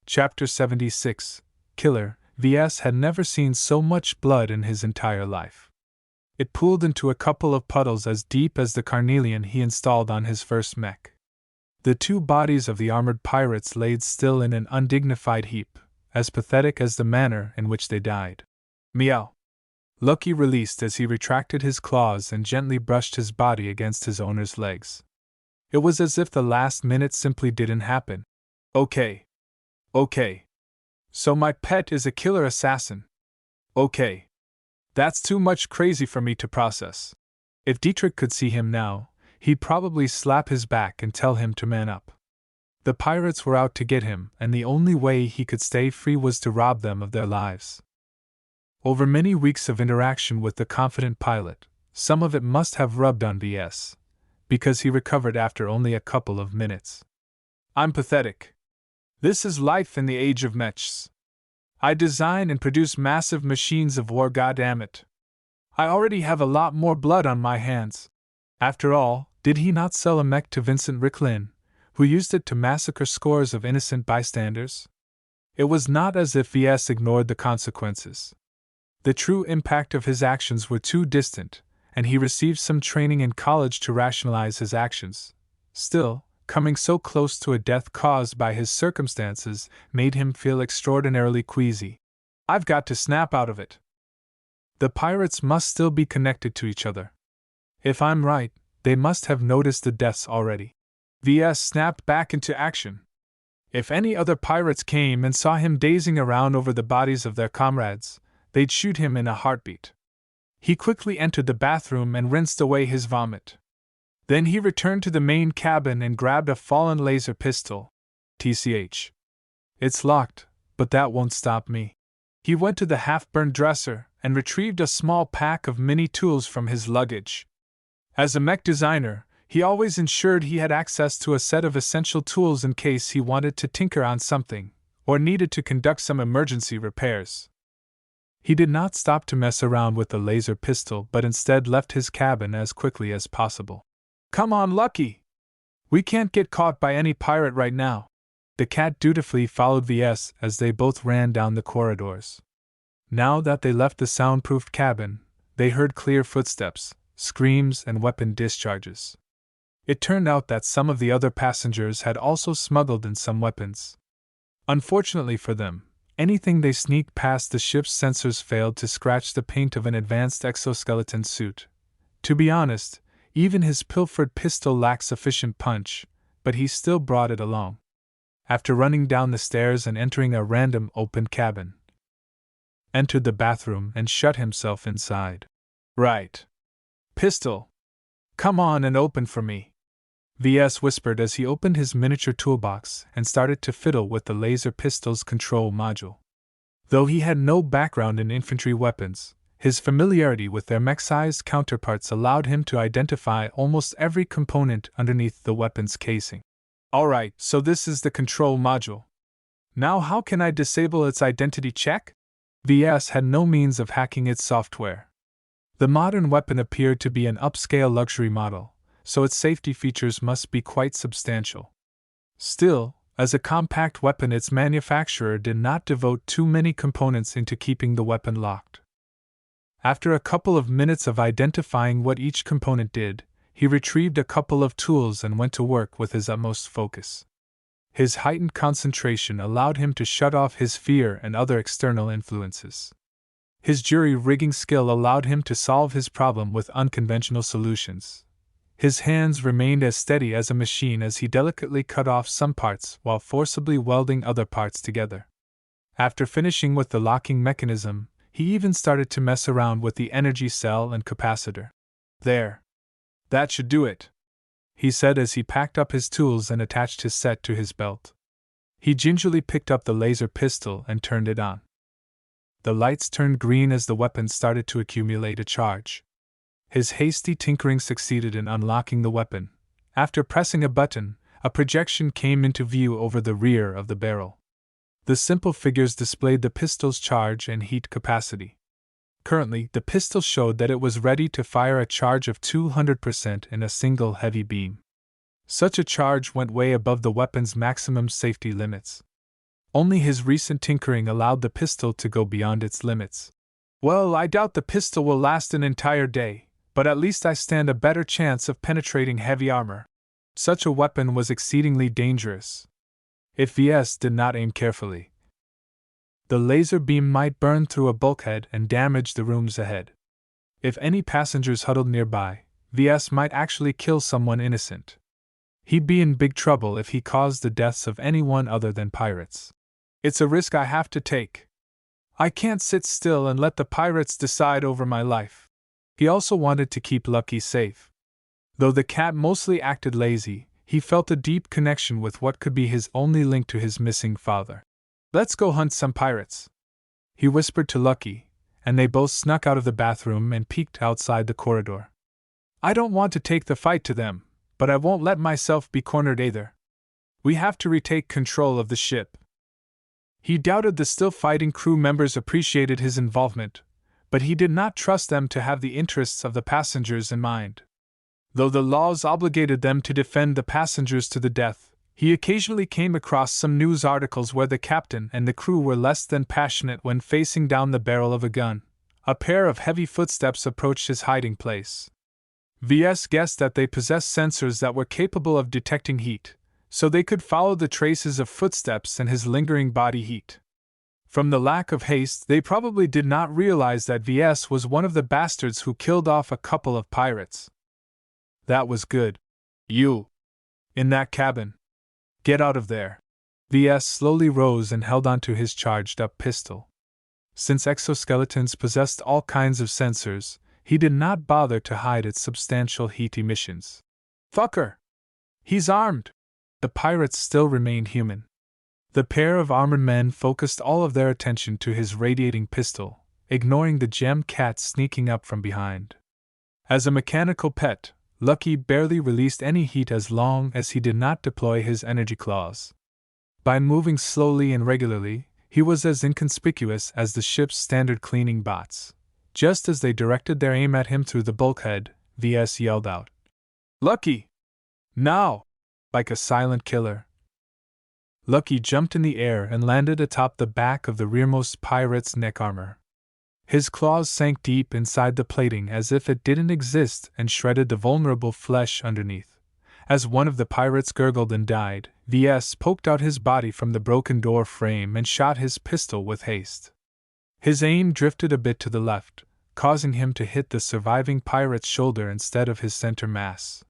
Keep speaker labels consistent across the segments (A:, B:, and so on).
A: Chapter 76 Killer. Ves had never seen so much blood in his entire life. It pooled into a couple of puddles as deep as the carnelian he installed on his first mech. The two bodies of the armored pirates laid still in an undignified heap, as pathetic as the manner in which they died. Meow! Lucky released as he retracted his claws and gently brushed his body against his owner's legs. It was as if the last minute simply didn't happen. Okay. So my pet is a killer assassin. Okay. That's too much crazy for me to process. If Dietrich could see him now, he'd probably slap his back and tell him to man up. The pirates were out to get him, and the only way he could stay free was to rob them of their lives. Over many weeks of interaction with the confident pilot, some of it must have rubbed on Ves, because he recovered after only a couple of minutes. I'm pathetic. This is life in the Age of Mechs. I design and produce massive machines of war, goddammit. I already have a lot more blood on my hands. After all, did he not sell a mech to Vincent Ricklin, who used it to massacre scores of innocent bystanders? It was not as if Ves ignored the consequences. The true impact of his actions were too distant, and he received some training in college to rationalize his actions. Still, coming so close to a death caused by his circumstances made him feel extraordinarily queasy. I've got to snap out of it. The pirates must still be connected to each other. If I'm right, they must have noticed the deaths already. Ves snapped back into action. If any other pirates came and saw him dazing around over the bodies of their comrades, they'd shoot him in a heartbeat. He quickly entered the bathroom and rinsed away his vomit. Then he returned to the main cabin and grabbed a fallen laser pistol. TCH. It's locked, but that won't stop me. He went to the half-burned dresser and retrieved a small pack of mini tools from his luggage. As a mech designer, he always ensured he had access to a set of essential tools in case he wanted to tinker on something, or needed to conduct some emergency repairs. He did not stop to mess around with the laser pistol but instead left his cabin as quickly as possible. Come on, Lucky! We can't get caught by any pirate right now. The cat dutifully followed Ves as they both ran down the corridors. Now that they left the soundproofed cabin, they heard clear footsteps, screams, and weapon discharges. It turned out that some of the other passengers had also smuggled in some weapons. Unfortunately for them, anything they sneaked past the ship's sensors failed to scratch the paint of an advanced exoskeleton suit. To be honest, even his pilfered pistol lacked sufficient punch, but he still brought it along. After running down the stairs and entering a random open cabin, entered the bathroom and shut himself inside. Right. Pistol. Come on and open for me. Ves whispered as he opened his miniature toolbox and started to fiddle with the laser pistol's control module. Though he had no background in infantry weapons, his familiarity with their mech-sized counterparts allowed him to identify almost every component underneath the weapon's casing. Alright, so this is the control module. Now how can I disable its identity check? Ves had no means of hacking its software. The modern weapon appeared to be an upscale luxury model, so its safety features must be quite substantial. Still, as a compact weapon, its manufacturer did not devote too many components into keeping the weapon locked. After a couple of minutes of identifying what each component did, he retrieved a couple of tools and went to work with his utmost focus. His heightened concentration allowed him to shut off his fear and other external influences. His jury-rigging skill allowed him to solve his problem with unconventional solutions. His hands remained as steady as a machine as he delicately cut off some parts while forcibly welding other parts together. After finishing with the locking mechanism, he even started to mess around with the energy cell and capacitor. There. That should do it, he said as he packed up his tools and attached his set to his belt. He gingerly picked up the laser pistol and turned it on. The lights turned green as the weapon started to accumulate a charge. His hasty tinkering succeeded in unlocking the weapon. After pressing a button, a projection came into view over the rear of the barrel. The simple figures displayed the pistol's charge and heat capacity. Currently, the pistol showed that it was ready to fire a charge of 200% in a single heavy beam. Such a charge went way above the weapon's maximum safety limits. Only his recent tinkering allowed the pistol to go beyond its limits. Well, I doubt the pistol will last an entire day, but at least I stand a better chance of penetrating heavy armor. Such a weapon was exceedingly dangerous. If Ves did not aim carefully, the laser beam might burn through a bulkhead and damage the rooms ahead. If any passengers huddled nearby, Ves might actually kill someone innocent. He'd be in big trouble if he caused the deaths of anyone other than pirates. It's a risk I have to take. I can't sit still and let the pirates decide over my life. He also wanted to keep Lucky safe. Though the cat mostly acted lazy, he felt a deep connection with what could be his only link to his missing father. Let's go hunt some pirates, he whispered to Lucky, and they both snuck out of the bathroom and peeked outside the corridor. I don't want to take the fight to them, but I won't let myself be cornered either. We have to retake control of the ship. He doubted the still fighting crew members appreciated his involvement, but he did not trust them to have the interests of the passengers in mind. Though the laws obligated them to defend the passengers to the death, he occasionally came across some news articles where the captain and the crew were less than passionate when facing down the barrel of a gun. A pair of heavy footsteps approached his hiding place. Ves guessed that they possessed sensors that were capable of detecting heat, so they could follow the traces of footsteps and his lingering body heat. From the lack of haste, they probably did not realize that Ves was one of the bastards who killed off a couple of pirates. That was good. You. In that cabin. Get out of there. Ves slowly rose and held onto his charged-up pistol. Since exoskeletons possessed all kinds of sensors, he did not bother to hide its substantial heat emissions. Fucker! He's armed! The pirates still remained human. The pair of armored men focused all of their attention to his radiating pistol, ignoring the gem cat sneaking up from behind. As a mechanical pet, Lucky barely released any heat as long as he did not deploy his energy claws. By moving slowly and regularly, he was as inconspicuous as the ship's standard cleaning bots. Just as they directed their aim at him through the bulkhead, Ves yelled out, "Lucky! Now!" Like a silent killer. Lucky jumped in the air and landed atop the back of the rearmost pirate's neck armor. His claws sank deep inside the plating as if it didn't exist and shredded the vulnerable flesh underneath. As one of the pirates gurgled and died, Ves poked out his body from the broken door frame and shot his pistol with haste. His aim drifted a bit to the left, causing him to hit the surviving pirate's shoulder instead of his center mass.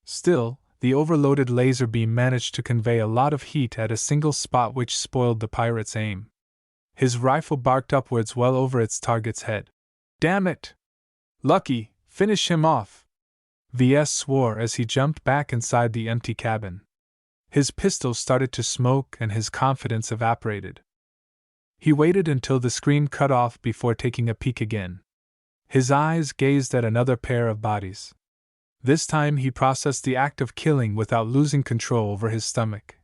A: Still, the overloaded laser beam managed to convey a lot of heat at a single spot, which spoiled the pirate's aim. His rifle barked upwards well over its target's head. Damn it! Lucky, finish him off! Ves swore as he jumped back inside the empty cabin. His pistol started to smoke and his confidence evaporated. He waited until the screen cut off before taking a peek again. His eyes gazed at another pair of bodies. This time he processed the act of killing without losing control over his stomach.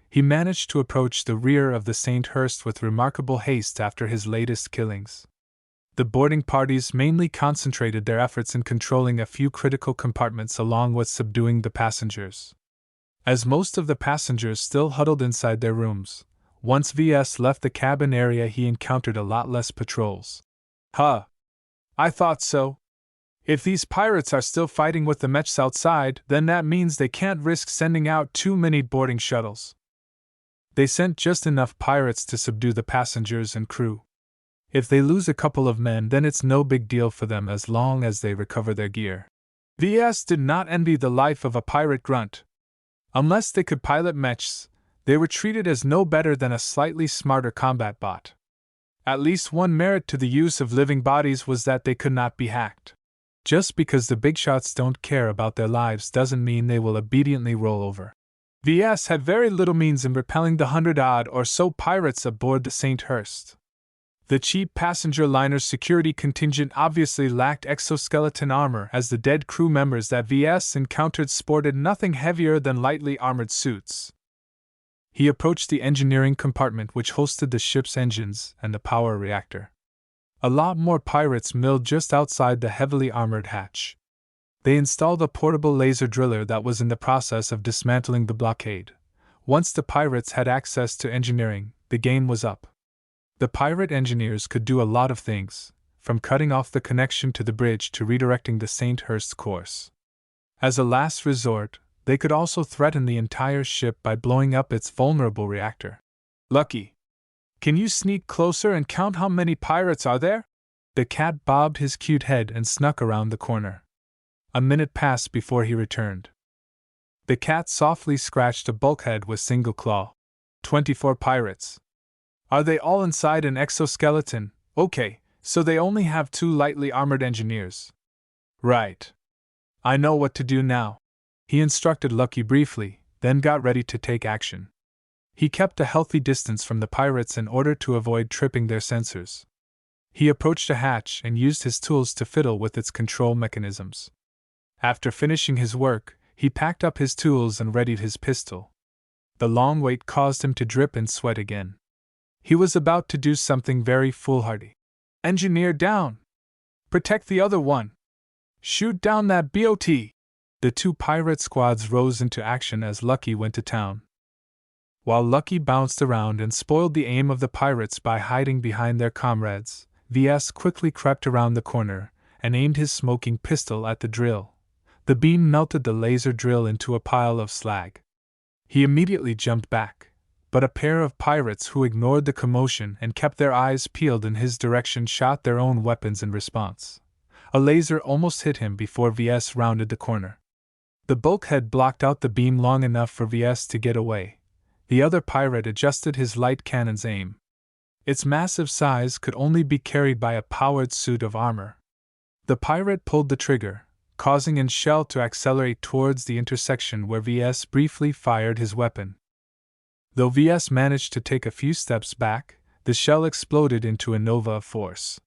A: He managed to approach the rear of the St. Hurst with remarkable haste after his latest killings. The boarding parties mainly concentrated their efforts in controlling a few critical compartments along with subduing the passengers. As most of the passengers still huddled inside their rooms, once Ves left the cabin area he encountered a lot less patrols. Huh! I thought so. If these pirates are still fighting with the mechs outside, then that means they can't risk sending out too many boarding shuttles. They sent just enough pirates to subdue the passengers and crew. If they lose a couple of men, then it's no big deal for them as long as they recover their gear. Ves did not envy the life of a pirate grunt. Unless they could pilot mechs, they were treated as no better than a slightly smarter combat bot. At least one merit to the use of living bodies was that they could not be hacked. Just because the big shots don't care about their lives doesn't mean they will obediently roll over. Ves had very little means in repelling the 100-odd or so pirates aboard the St. Hurst. The cheap passenger liner's security contingent obviously lacked exoskeleton armor, as the dead crew members that Ves encountered sported nothing heavier than lightly armored suits. He approached the engineering compartment which hosted the ship's engines and the power reactor. A lot more pirates milled just outside the heavily armored hatch. They installed a portable laser driller that was in the process of dismantling the blockade. Once the pirates had access to engineering, the game was up. The pirate engineers could do a lot of things, from cutting off the connection to the bridge to redirecting the Sainthurst's course. As a last resort, they could also threaten the entire ship by blowing up its vulnerable reactor. Lucky, can you sneak closer and count how many pirates are there? The cat bobbed his cute head and snuck around the corner. A minute passed before he returned. The cat softly scratched a bulkhead with single claw. 24 pirates. Are they all inside an exoskeleton? Okay, so they only have 2 lightly armored engineers. Right. I know what to do now. He instructed Lucky briefly, then got ready to take action. He kept a healthy distance from the pirates in order to avoid tripping their sensors. He approached a hatch and used his tools to fiddle with its control mechanisms. After finishing his work, he packed up his tools and readied his pistol. The long wait caused him to drip and sweat again. He was about to do something very foolhardy. Engineer down! Protect the other one! Shoot down that BOT! The 2 pirate squads rose into action as Lucky went to town. While Lucky bounced around and spoiled the aim of the pirates by hiding behind their comrades, Ves quickly crept around the corner and aimed his smoking pistol at the drill. The beam melted the laser drill into a pile of slag. He immediately jumped back, but a pair of pirates who ignored the commotion and kept their eyes peeled in his direction shot their own weapons in response. A laser almost hit him before Ves rounded the corner. The bulkhead blocked out the beam long enough for Ves to get away. The other pirate adjusted his light cannon's aim. Its massive size could only be carried by a powered suit of armor. The pirate pulled the trigger, causing an shell to accelerate towards the intersection where Ves briefly fired his weapon. Though Ves managed to take a few steps back, the shell exploded into a nova of force.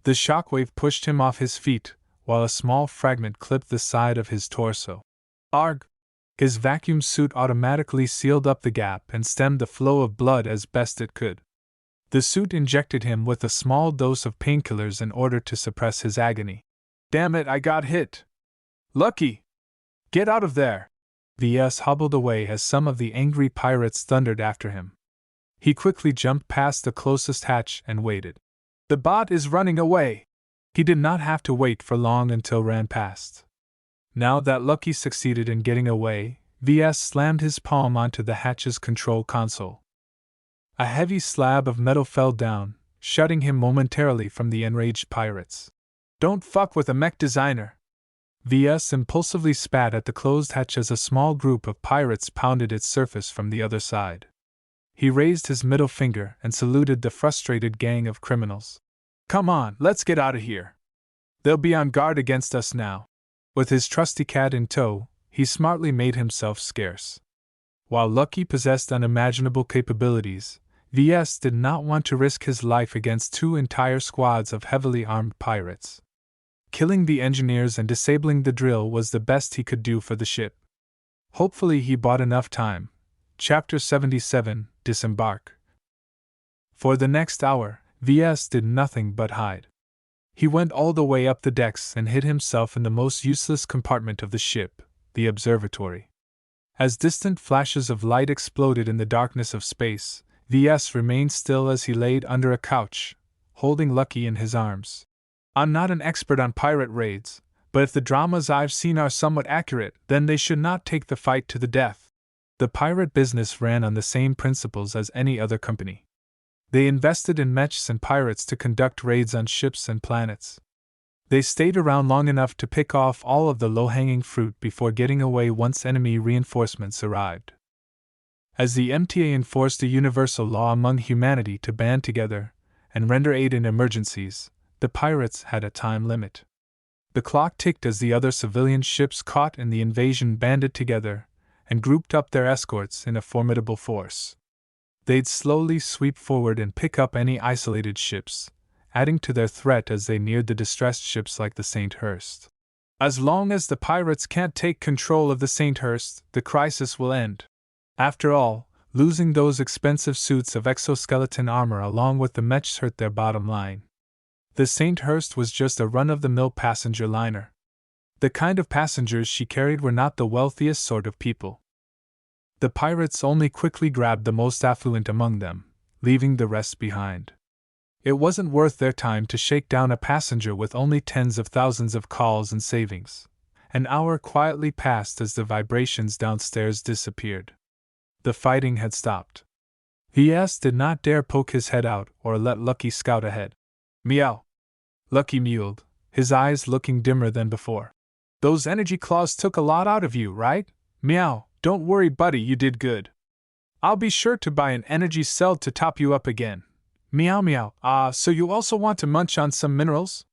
A: The shockwave pushed him off his feet, while a small fragment clipped the side of his torso. Arg! His vacuum suit automatically sealed up the gap and stemmed the flow of blood as best it could. The suit injected him with a small dose of painkillers in order to suppress his agony. Damn it, I got hit! Lucky! Get out of there! Ves hobbled away as some of the angry pirates thundered after him. He quickly jumped past the closest hatch and waited. The bot is running away! He did not have to wait for long until ran past. Now that Lucky succeeded in getting away, Ves slammed his palm onto the hatch's control console. A heavy slab of metal fell down, shutting him momentarily from the enraged pirates. Don't fuck with a mech designer! Ves impulsively spat at the closed hatch as a small group of pirates pounded its surface from the other side. He raised his middle finger and saluted the frustrated gang of criminals. Come on, let's get out of here. They'll be on guard against us now. With his trusty cat in tow, he smartly made himself scarce. While Lucky possessed unimaginable capabilities, Ves did not want to risk his life against 2 entire squads of heavily armed pirates. Killing the engineers and disabling the drill was the best he could do for the ship. Hopefully he bought enough time. Chapter 77, Disembark. For the next hour, Ves did nothing but hide. He went all the way up the decks and hid himself in the most useless compartment of the ship, the observatory. As distant flashes of light exploded in the darkness of space, Ves remained still as he laid under a couch, holding Lucky in his arms. I'm not an expert on pirate raids, but if the dramas I've seen are somewhat accurate, then they should not take the fight to the death. The pirate business ran on the same principles as any other company. They invested in mechs and pirates to conduct raids on ships and planets. They stayed around long enough to pick off all of the low-hanging fruit before getting away once enemy reinforcements arrived. As the MTA enforced a universal law among humanity to band together and render aid in emergencies, the pirates had a time limit. The clock ticked as the other civilian ships caught in the invasion banded together and grouped up their escorts in a formidable force. They'd slowly sweep forward and pick up any isolated ships, adding to their threat as they neared the distressed ships like the Sainthurst. As long as the pirates can't take control of the Sainthurst, the crisis will end. After all, losing those expensive suits of exoskeleton armor along with the mechs hurt their bottom line. The Sainthurst was just a run-of-the-mill passenger liner. The kind of passengers she carried were not the wealthiest sort of people. The pirates only quickly grabbed the most affluent among them, leaving the rest behind. It wasn't worth their time to shake down a passenger with only tens of thousands of calls and savings. An hour quietly passed as the vibrations downstairs disappeared. The fighting had stopped. Ves did not dare poke his head out or let Lucky scout ahead. Meow. Lucky mewed, his eyes looking dimmer than before. Those energy claws took a lot out of you, right? Meow. Don't worry, buddy, you did good. I'll be sure to buy an energy cell to top you up again. Meow meow. So you also want to munch on some minerals?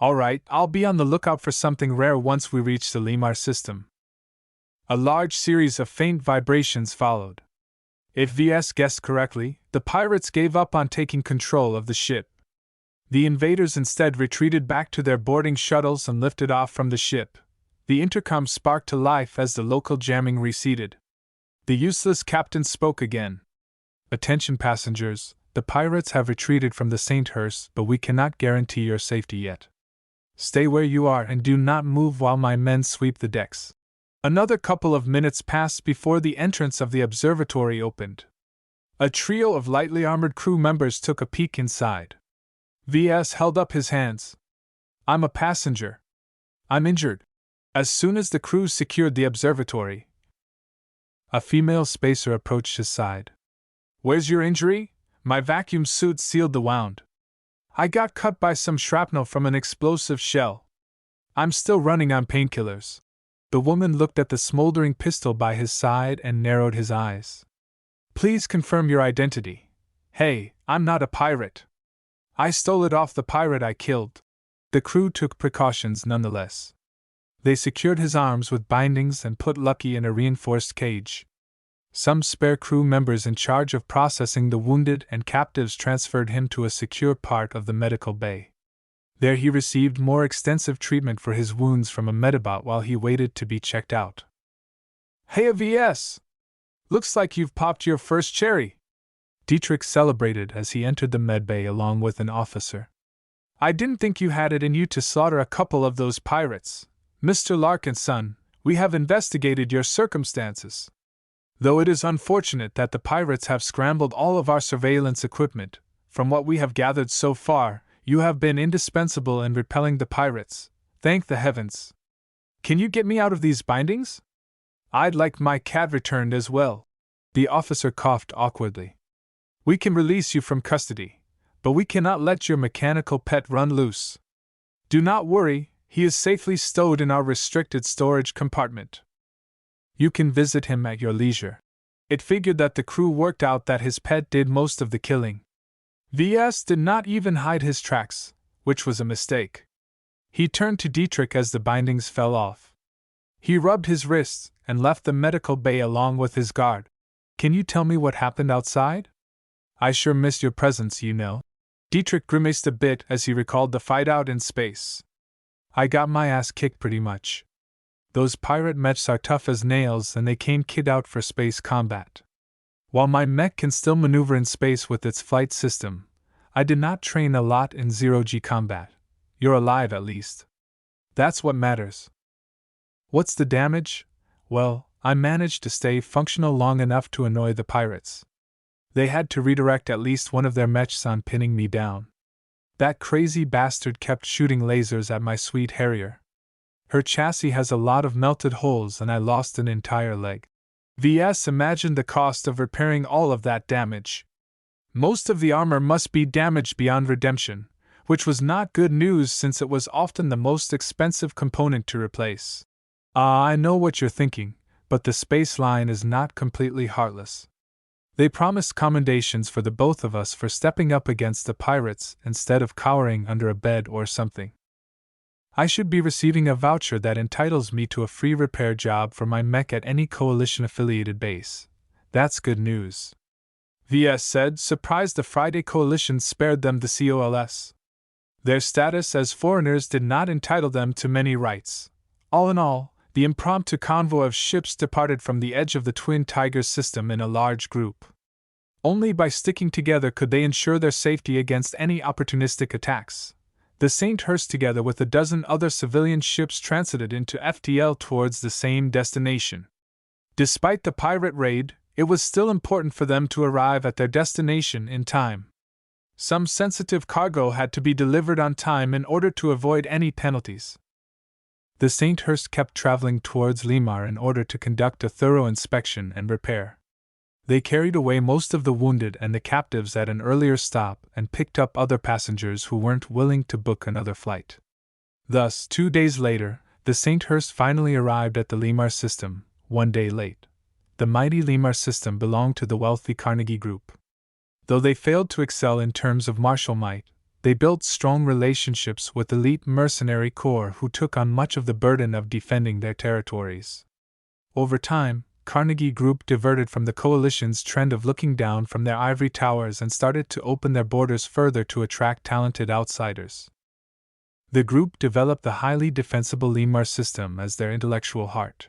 A: Alright, I'll be on the lookout for something rare once we reach the Lemar system. A large series of faint vibrations followed. If Ves guessed correctly, the pirates gave up on taking control of the ship. The invaders instead retreated back to their boarding shuttles and lifted off from the ship. The intercom sparked to life as the local jamming receded. The useless captain spoke again. Attention passengers, the pirates have retreated from the Sainthurst, but we cannot guarantee your safety yet. Stay where you are and do not move while my men sweep the decks. Another couple of minutes passed before the entrance of the observatory opened. A trio of lightly armored crew members took a peek inside. Ves held up his hands. I'm a passenger. I'm injured. As soon as the crew secured the observatory, a female spacer approached his side. Where's your injury? My vacuum suit sealed the wound. I got cut by some shrapnel from an explosive shell. I'm still running on painkillers. The woman looked at the smoldering pistol by his side and narrowed his eyes. Please confirm your identity. Hey, I'm not a pirate. I stole it off the pirate I killed. The crew took precautions nonetheless. They secured his arms with bindings and put Lucky in a reinforced cage. Some spare crew members in charge of processing the wounded and captives transferred him to a secure part of the medical bay. There he received more extensive treatment for his wounds from a medibot while he waited to be checked out. Hey Ves! Looks like you've popped your first cherry! Dietrich celebrated as he entered the medbay along with an officer. I didn't think you had it in you to slaughter a couple of those pirates. Mr. Larkinson, we have investigated your circumstances. Though it is unfortunate that the pirates have scrambled all of our surveillance equipment, from what we have gathered so far, you have been indispensable in repelling the pirates. Thank the heavens. Can you get me out of these bindings? I'd like my cat returned as well. The officer coughed awkwardly. We can release you from custody, but we cannot let your mechanical pet run loose. Do not worry, he is safely stowed in our restricted storage compartment. You can visit him at your leisure. It figured that the crew worked out that his pet did most of the killing. Ves did not even hide his tracks, which was a mistake. He turned to Dietrich as the bindings fell off. He rubbed his wrists and left the medical bay along with his guard. Can you tell me what happened outside? I sure miss your presence, you know. Dietrich grimaced a bit as he recalled the fight out in space. I got my ass kicked pretty much. Those pirate mechs are tough as nails and they came kit out for space combat. While my mech can still maneuver in space with its flight system, I did not train a lot in zero-G combat. You're alive at least. That's what matters. What's the damage? Well, I managed to stay functional long enough to annoy the pirates. They had to redirect at least one of their mechs on pinning me down. That crazy bastard kept shooting lasers at my sweet Harrier. Her chassis has a lot of melted holes and I lost an entire leg. Ves imagined the cost of repairing all of that damage. Most of the armor must be damaged beyond redemption, which was not good news since it was often the most expensive component to replace. I know what you're thinking, but the space line is not completely heartless. They promised commendations for the both of us for stepping up against the pirates instead of cowering under a bed or something. I should be receiving a voucher that entitles me to a free repair job for my mech at any Coalition-affiliated base. That's good news. Ves said, surprised the Friday Coalition spared them the COLS. Their status as foreigners did not entitle them to many rights. All in all, the impromptu convoy of ships departed from the edge of the Twin Tigers system in a large group. Only by sticking together could they ensure their safety against any opportunistic attacks. The Sainthurst, together with a dozen other civilian ships, transited into FTL towards the same destination. Despite the pirate raid, it was still important for them to arrive at their destination in time. Some sensitive cargo had to be delivered on time in order to avoid any penalties. The Sainthurst kept traveling towards Limar in order to conduct a thorough inspection and repair. They carried away most of the wounded and the captives at an earlier stop and picked up other passengers who weren't willing to book another flight. Thus, 2 days later, the Sainthurst finally arrived at the Limar system, 1 day late. The mighty Limar system belonged to the wealthy Carnegie Group. Though they failed to excel in terms of martial might, they built strong relationships with elite mercenary corps who took on much of the burden of defending their territories. Over time, Carnegie Group diverted from the coalition's trend of looking down from their ivory towers and started to open their borders further to attract talented outsiders. The group developed the highly defensible Limar system as their intellectual heart.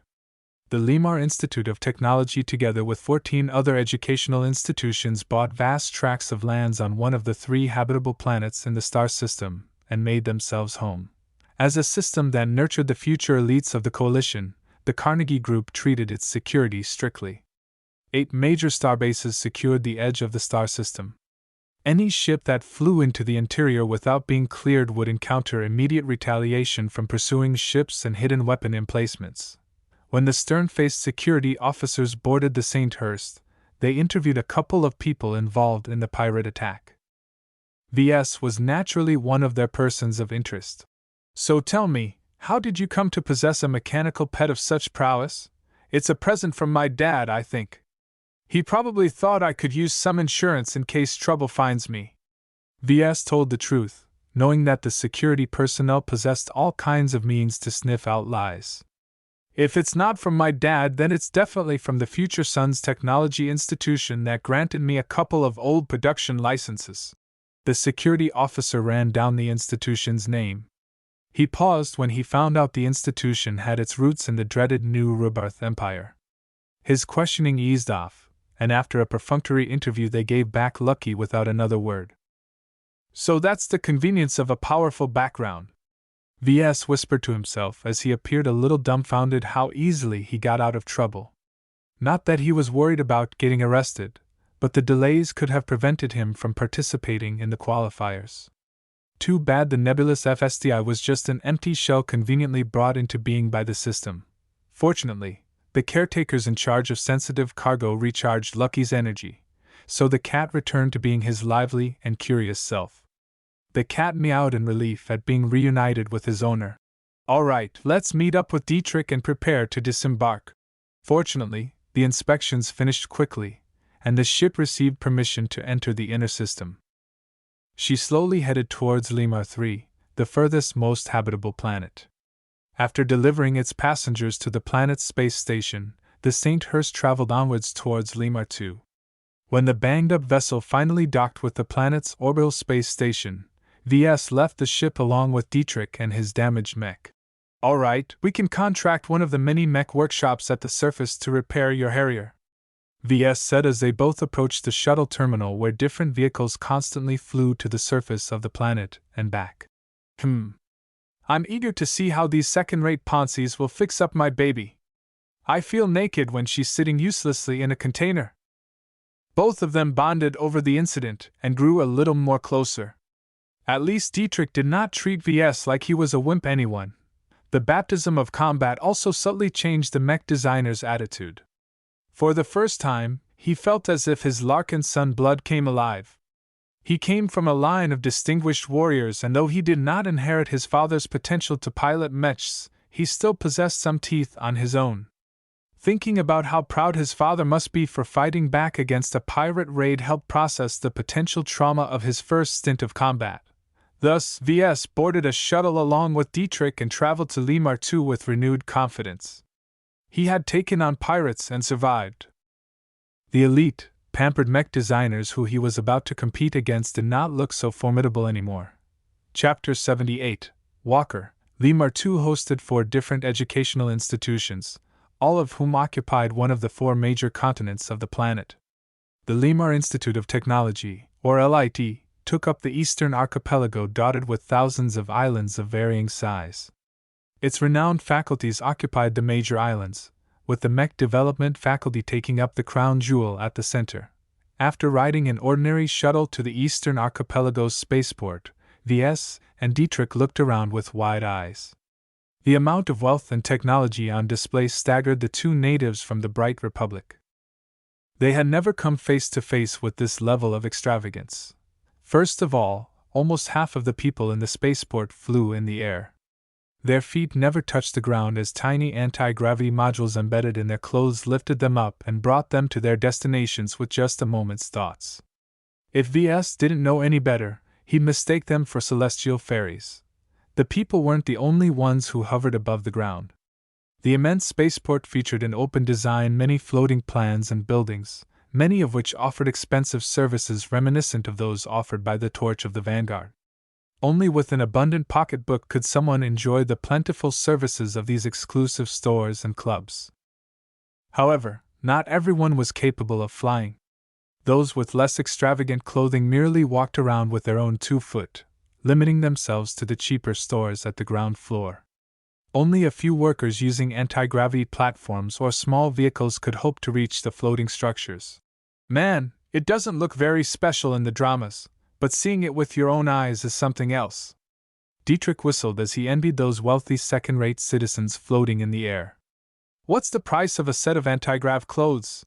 A: The Limar Institute of Technology, together with 14 other educational institutions, bought vast tracts of lands on one of the 3 habitable planets in the star system and made themselves home. As a system that nurtured the future elites of the coalition, the Carnegie Group treated its security strictly. 8 major starbases secured the edge of the star system. Any ship that flew into the interior without being cleared would encounter immediate retaliation from pursuing ships and hidden weapon emplacements. When the stern-faced security officers boarded the Sainthurst, they interviewed a couple of people involved in the pirate attack. Ves was naturally one of their persons of interest. "So tell me, how did you come to possess a mechanical pet of such prowess? It's a present from my dad, I think. He probably thought I could use some insurance in case trouble finds me." Ves told the truth, knowing that the security personnel possessed all kinds of means to sniff out lies. "If it's not from my dad, then it's definitely from the Future Sons Technology Institution that granted me a couple of old production licenses." The security officer ran down the institution's name. He paused when he found out the institution had its roots in the dreaded New Rebirth Empire. His questioning eased off, and after a perfunctory interview they gave back Lucky without another word. "So that's the convenience of a powerful background," Ves whispered to himself as he appeared a little dumbfounded how easily he got out of trouble. Not that he was worried about getting arrested, but the delays could have prevented him from participating in the qualifiers. Too bad the nebulous FSDI was just an empty shell conveniently brought into being by the system. Fortunately, the caretakers in charge of sensitive cargo recharged Lucky's energy, so the cat returned to being his lively and curious self. The cat meowed in relief at being reunited with his owner. "All right, let's meet up with Dietrich and prepare to disembark." Fortunately, the inspections finished quickly, and the ship received permission to enter the inner system. She slowly headed towards Limar 3, the furthest most habitable planet. After delivering its passengers to the planet's space station, the Sainthurst traveled onwards towards Limar 2. When the banged-up vessel finally docked with the planet's orbital space station, Ves left the ship along with Dietrich and his damaged mech. "All right, we can contract one of the many mech workshops at the surface to repair your Harrier," Ves said as they both approached the shuttle terminal where different vehicles constantly flew to the surface of the planet and back. I'm eager to see how these second-rate Ponzies will fix up my baby. I feel naked when she's sitting uselessly in a container." Both of them bonded over the incident and grew a little more closer. At least Dietrich did not treat Ves like he was a wimp anyone. The baptism of combat also subtly changed the mech designer's attitude. For the first time, he felt as if his Larkinson blood came alive. He came from a line of distinguished warriors, and though he did not inherit his father's potential to pilot mechs, he still possessed some teeth on his own. Thinking about how proud his father must be for fighting back against a pirate raid helped process the potential trauma of his first stint of combat. Thus, Ves boarded a shuttle along with Dietrich and traveled to Limar 2 with renewed confidence. He had taken on pirates and survived. The elite, pampered mech designers who he was about to compete against did not look so formidable anymore. Chapter 78, Walker. Limar 2 hosted 4 different educational institutions, all of whom occupied one of the 4 major continents of the planet. The Limar Institute of Technology, or LIT, took up the eastern archipelago dotted with thousands of islands of varying size. Its renowned faculties occupied the major islands, with the mech development faculty taking up the crown jewel at the center. After riding an ordinary shuttle to the Eastern Archipelago's spaceport, Ves and Dietrich looked around with wide eyes. The amount of wealth and technology on display staggered the two natives from the Bright Republic. They had never come face to face with this level of extravagance. First of all, almost half of the people in the spaceport flew in the air. Their feet never touched the ground as tiny anti-gravity modules embedded in their clothes lifted them up and brought them to their destinations with just a moment's thoughts. If Ves didn't know any better, he'd mistake them for celestial fairies. The people weren't the only ones who hovered above the ground. The immense spaceport featured an open design, many floating plans and buildings, many of which offered expensive services reminiscent of those offered by the Torch of the Vanguard. Only with an abundant pocketbook could someone enjoy the plentiful services of these exclusive stores and clubs. However, not everyone was capable of flying. Those with less extravagant clothing merely walked around with their own 2-foot, limiting themselves to the cheaper stores at the ground floor. Only a few workers using anti-gravity platforms or small vehicles could hope to reach the floating structures. Man, it doesn't look very special in the dramas, but seeing it with your own eyes is something else. Dietrich whistled as he envied those wealthy second-rate citizens floating in the air. What's the price of a set of anti-grav clothes?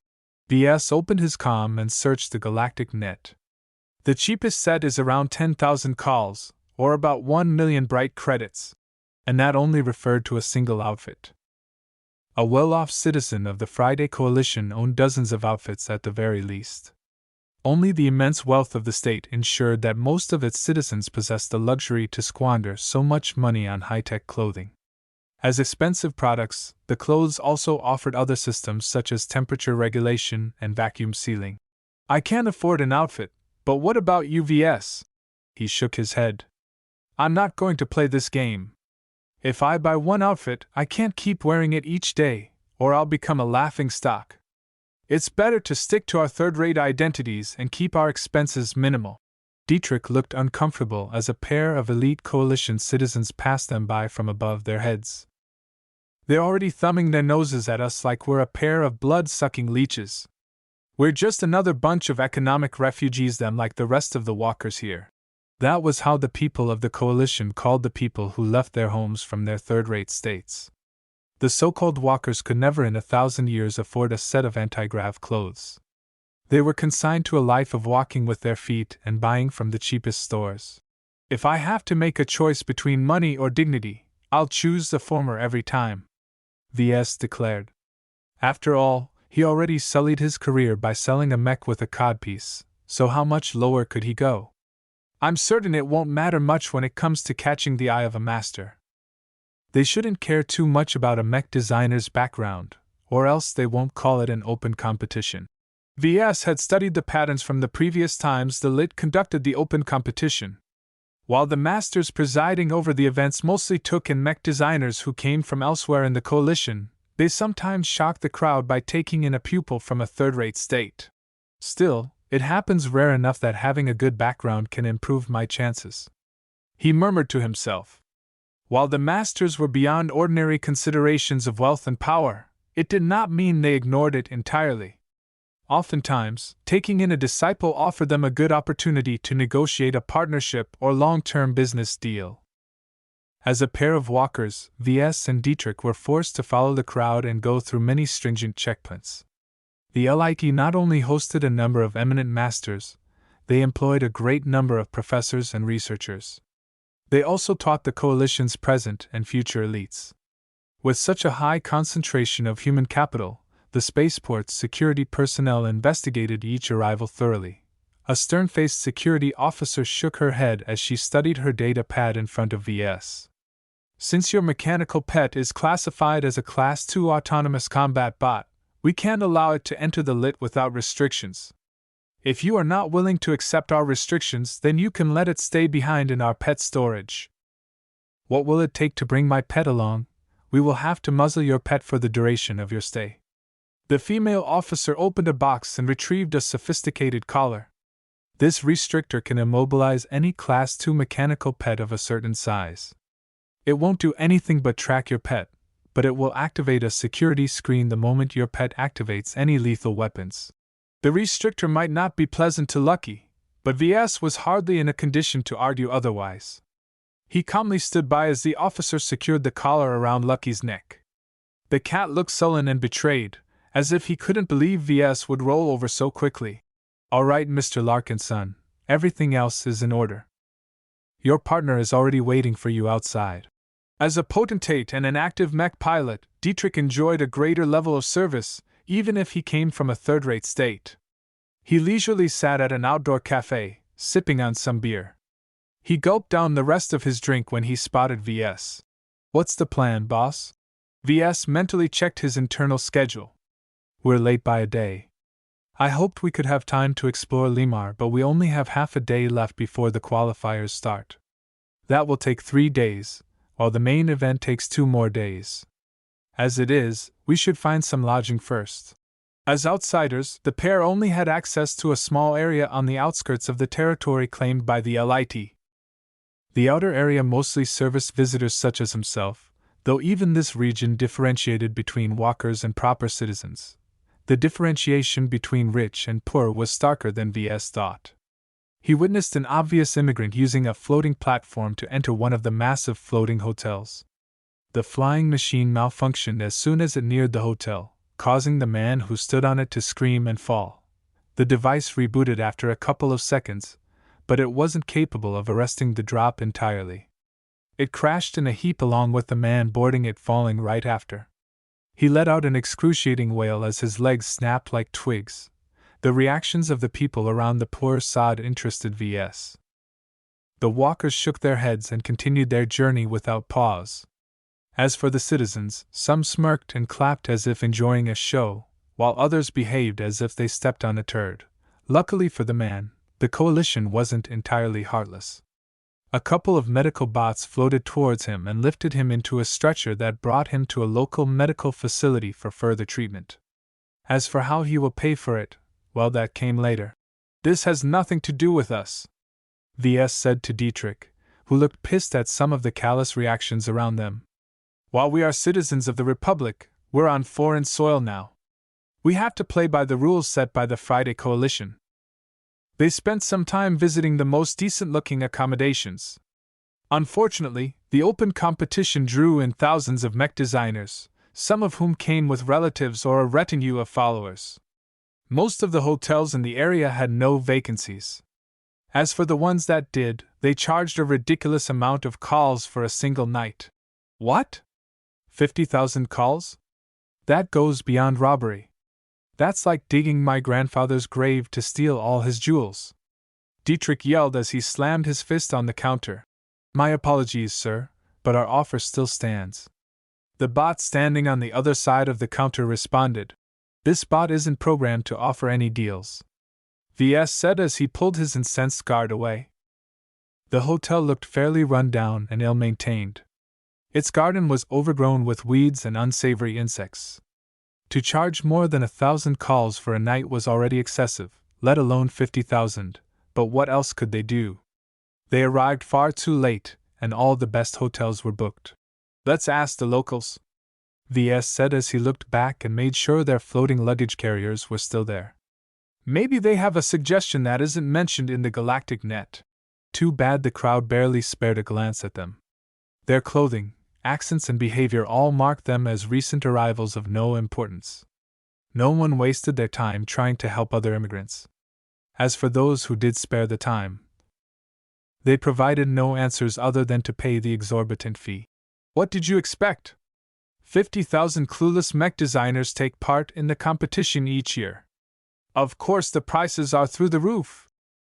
A: Ves opened his comm and searched the galactic net. The cheapest set is around 10,000 calls, or about 1 million bright credits, and that only referred to a single outfit. A well-off citizen of the Friday Coalition owned dozens of outfits at the very least. Only the immense wealth of the state ensured that most of its citizens possessed the luxury to squander so much money on high-tech clothing. As expensive products, the clothes also offered other systems such as temperature regulation and vacuum sealing. I can't afford an outfit, but what about you, Ves? He shook his head. I'm not going to play this game. If I buy one outfit, I can't keep wearing it each day, or I'll become a laughingstock. It's better to stick to our third-rate identities and keep our expenses minimal. Dietrich looked uncomfortable as a pair of elite coalition citizens passed them by from above their heads. They're already thumbing their noses at us like we're a pair of blood-sucking leeches. We're just another bunch of economic refugees them like the rest of the walkers here. That was how the people of the coalition called the people who left their homes from their third-rate states. The so-called walkers could never in 1,000 years afford a set of anti-grav clothes. They were consigned to a life of walking with their feet and buying from the cheapest stores. If I have to make a choice between money or dignity, I'll choose the former every time, Ves declared. After all, he already sullied his career by selling a mech with a codpiece, so how much lower could he go? I'm certain it won't matter much when it comes to catching the eye of a master. They shouldn't care too much about a mech designer's background, or else they won't call it an open competition. Ves had studied the patterns from the previous times the LIT conducted the open competition. While the masters presiding over the events mostly took in mech designers who came from elsewhere in the coalition, they sometimes shocked the crowd by taking in a pupil from a third-rate state. Still, it happens rare enough that having a good background can improve my chances. He murmured to himself. While the masters were beyond ordinary considerations of wealth and power, it did not mean they ignored it entirely. Oftentimes, taking in a disciple offered them a good opportunity to negotiate a partnership or long-term business deal. As a pair of walkers, Ves and Dietrich were forced to follow the crowd and go through many stringent checkpoints. The LIT not only hosted a number of eminent masters, they employed a great number of professors and researchers. They also taught the coalition's present and future elites. With such a high concentration of human capital, the spaceport's security personnel investigated each arrival thoroughly. A stern-faced security officer shook her head as she studied her data pad in front of Ves. Since your mechanical pet is classified as a Class 2 autonomous combat bot, we can't allow it to enter the LIT without restrictions. If you are not willing to accept our restrictions, then you can let it stay behind in our pet storage. What will it take to bring my pet along? We will have to muzzle your pet for the duration of your stay. The female officer opened a box and retrieved a sophisticated collar. This restrictor can immobilize any Class 2 mechanical pet of a certain size. It won't do anything but track your pet, but it will activate a security screen the moment your pet activates any lethal weapons. The restrictor might not be pleasant to Lucky, but VS was hardly in a condition to argue otherwise. He calmly stood by as the officer secured the collar around Lucky's neck. The cat looked sullen and betrayed, as if he couldn't believe VS would roll over so quickly. "All right, Mr. Larkinson, everything else is in order. Your partner is already waiting for you outside." As a potentate and an active mech pilot, Dietrich enjoyed a greater level of service, even if he came from a third-rate state. He leisurely sat at an outdoor cafe, sipping on some beer. He gulped down the rest of his drink when he spotted VS. "What's the plan, boss?" VS mentally checked his internal schedule. "We're late by a day. I hoped we could have time to explore Limar, but we only have half a day left before the qualifiers start. That will take 3 days, while the main event takes 2 more days. As it is, we should find some lodging first." As outsiders, the pair only had access to a small area on the outskirts of the territory claimed by the LIT. The outer area mostly serviced visitors such as himself, though even this region differentiated between walkers and proper citizens. The differentiation between rich and poor was starker than VS thought. He witnessed an obvious immigrant using a floating platform to enter one of the massive floating hotels. The flying machine malfunctioned as soon as it neared the hotel, causing the man who stood on it to scream and fall. The device rebooted after a couple of seconds, but it wasn't capable of arresting the drop entirely. It crashed in a heap along with the man boarding it falling right after. He let out an excruciating wail as his legs snapped like twigs. The reactions of the people around the poor sod interested VS. The walkers shook their heads and continued their journey without pause. As for the citizens, some smirked and clapped as if enjoying a show, while others behaved as if they stepped on a turd. Luckily for the man, the coalition wasn't entirely heartless. A couple of medical bots floated towards him and lifted him into a stretcher that brought him to a local medical facility for further treatment. As for how he will pay for it, well, that came later. "This has nothing to do with us," VS said to Dietrich, who looked pissed at some of the callous reactions around them. "While we are citizens of the Republic, we're on foreign soil now. We have to play by the rules set by the Friday Coalition." They spent some time visiting the most decent-looking accommodations. Unfortunately, the open competition drew in thousands of mech designers, some of whom came with relatives or a retinue of followers. Most of the hotels in the area had no vacancies. As for the ones that did, they charged a ridiculous amount of calls for a single night. What? 50,000 calls? That goes beyond robbery. That's like digging my grandfather's grave to steal all his jewels. Dietrich yelled as he slammed his fist on the counter. "My apologies, sir, but our offer still stands." The bot standing on the other side of the counter responded. "This bot isn't programmed to offer any deals," VS said as he pulled his incensed guard away. The hotel looked fairly run down and ill-maintained. Its garden was overgrown with weeds and unsavory insects. To charge more than 1,000 calls for a night was already excessive, let alone 50,000, but what else could they do? They arrived far too late, and all the best hotels were booked. "Let's ask the locals," VS said as he looked back and made sure their floating luggage carriers were still there. "Maybe they have a suggestion that isn't mentioned in the galactic net." Too bad the crowd barely spared a glance at them. Their clothing, accents and behavior all marked them as recent arrivals of no importance. No one wasted their time trying to help other immigrants. As for those who did spare the time, they provided no answers other than to pay the exorbitant fee. "What did you expect? 50,000 clueless mech designers take part in the competition each year. Of course the prices are through the roof."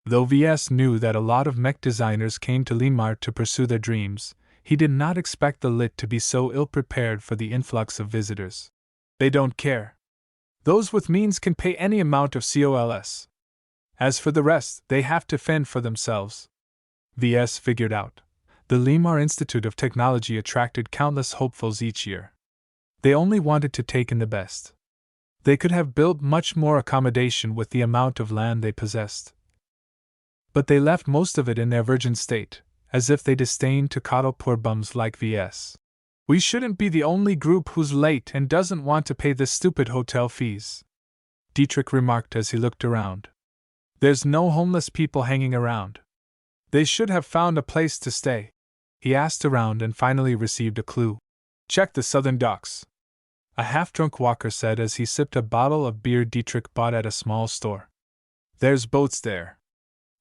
A: Though VS knew that a lot of mech designers came to Limar to pursue their dreams, he did not expect the LIT to be so ill-prepared for the influx of visitors. "They don't care. Those with means can pay any amount of COLS. As for the rest, they have to fend for themselves," VS figured out. The Limar Institute of Technology attracted countless hopefuls each year. They only wanted to take in the best. They could have built much more accommodation with the amount of land they possessed. But they left most of it in their virgin state, as if they disdained to coddle poor bums like VS. We shouldn't be the only group who's late and doesn't want to pay the stupid hotel fees, Dietrich remarked as he looked around. There's no homeless people hanging around. They should have found a place to stay. He asked around and finally received a clue. Check the southern docks, a half-drunk walker said as he sipped a bottle of beer Dietrich bought at a small store. There's boats there.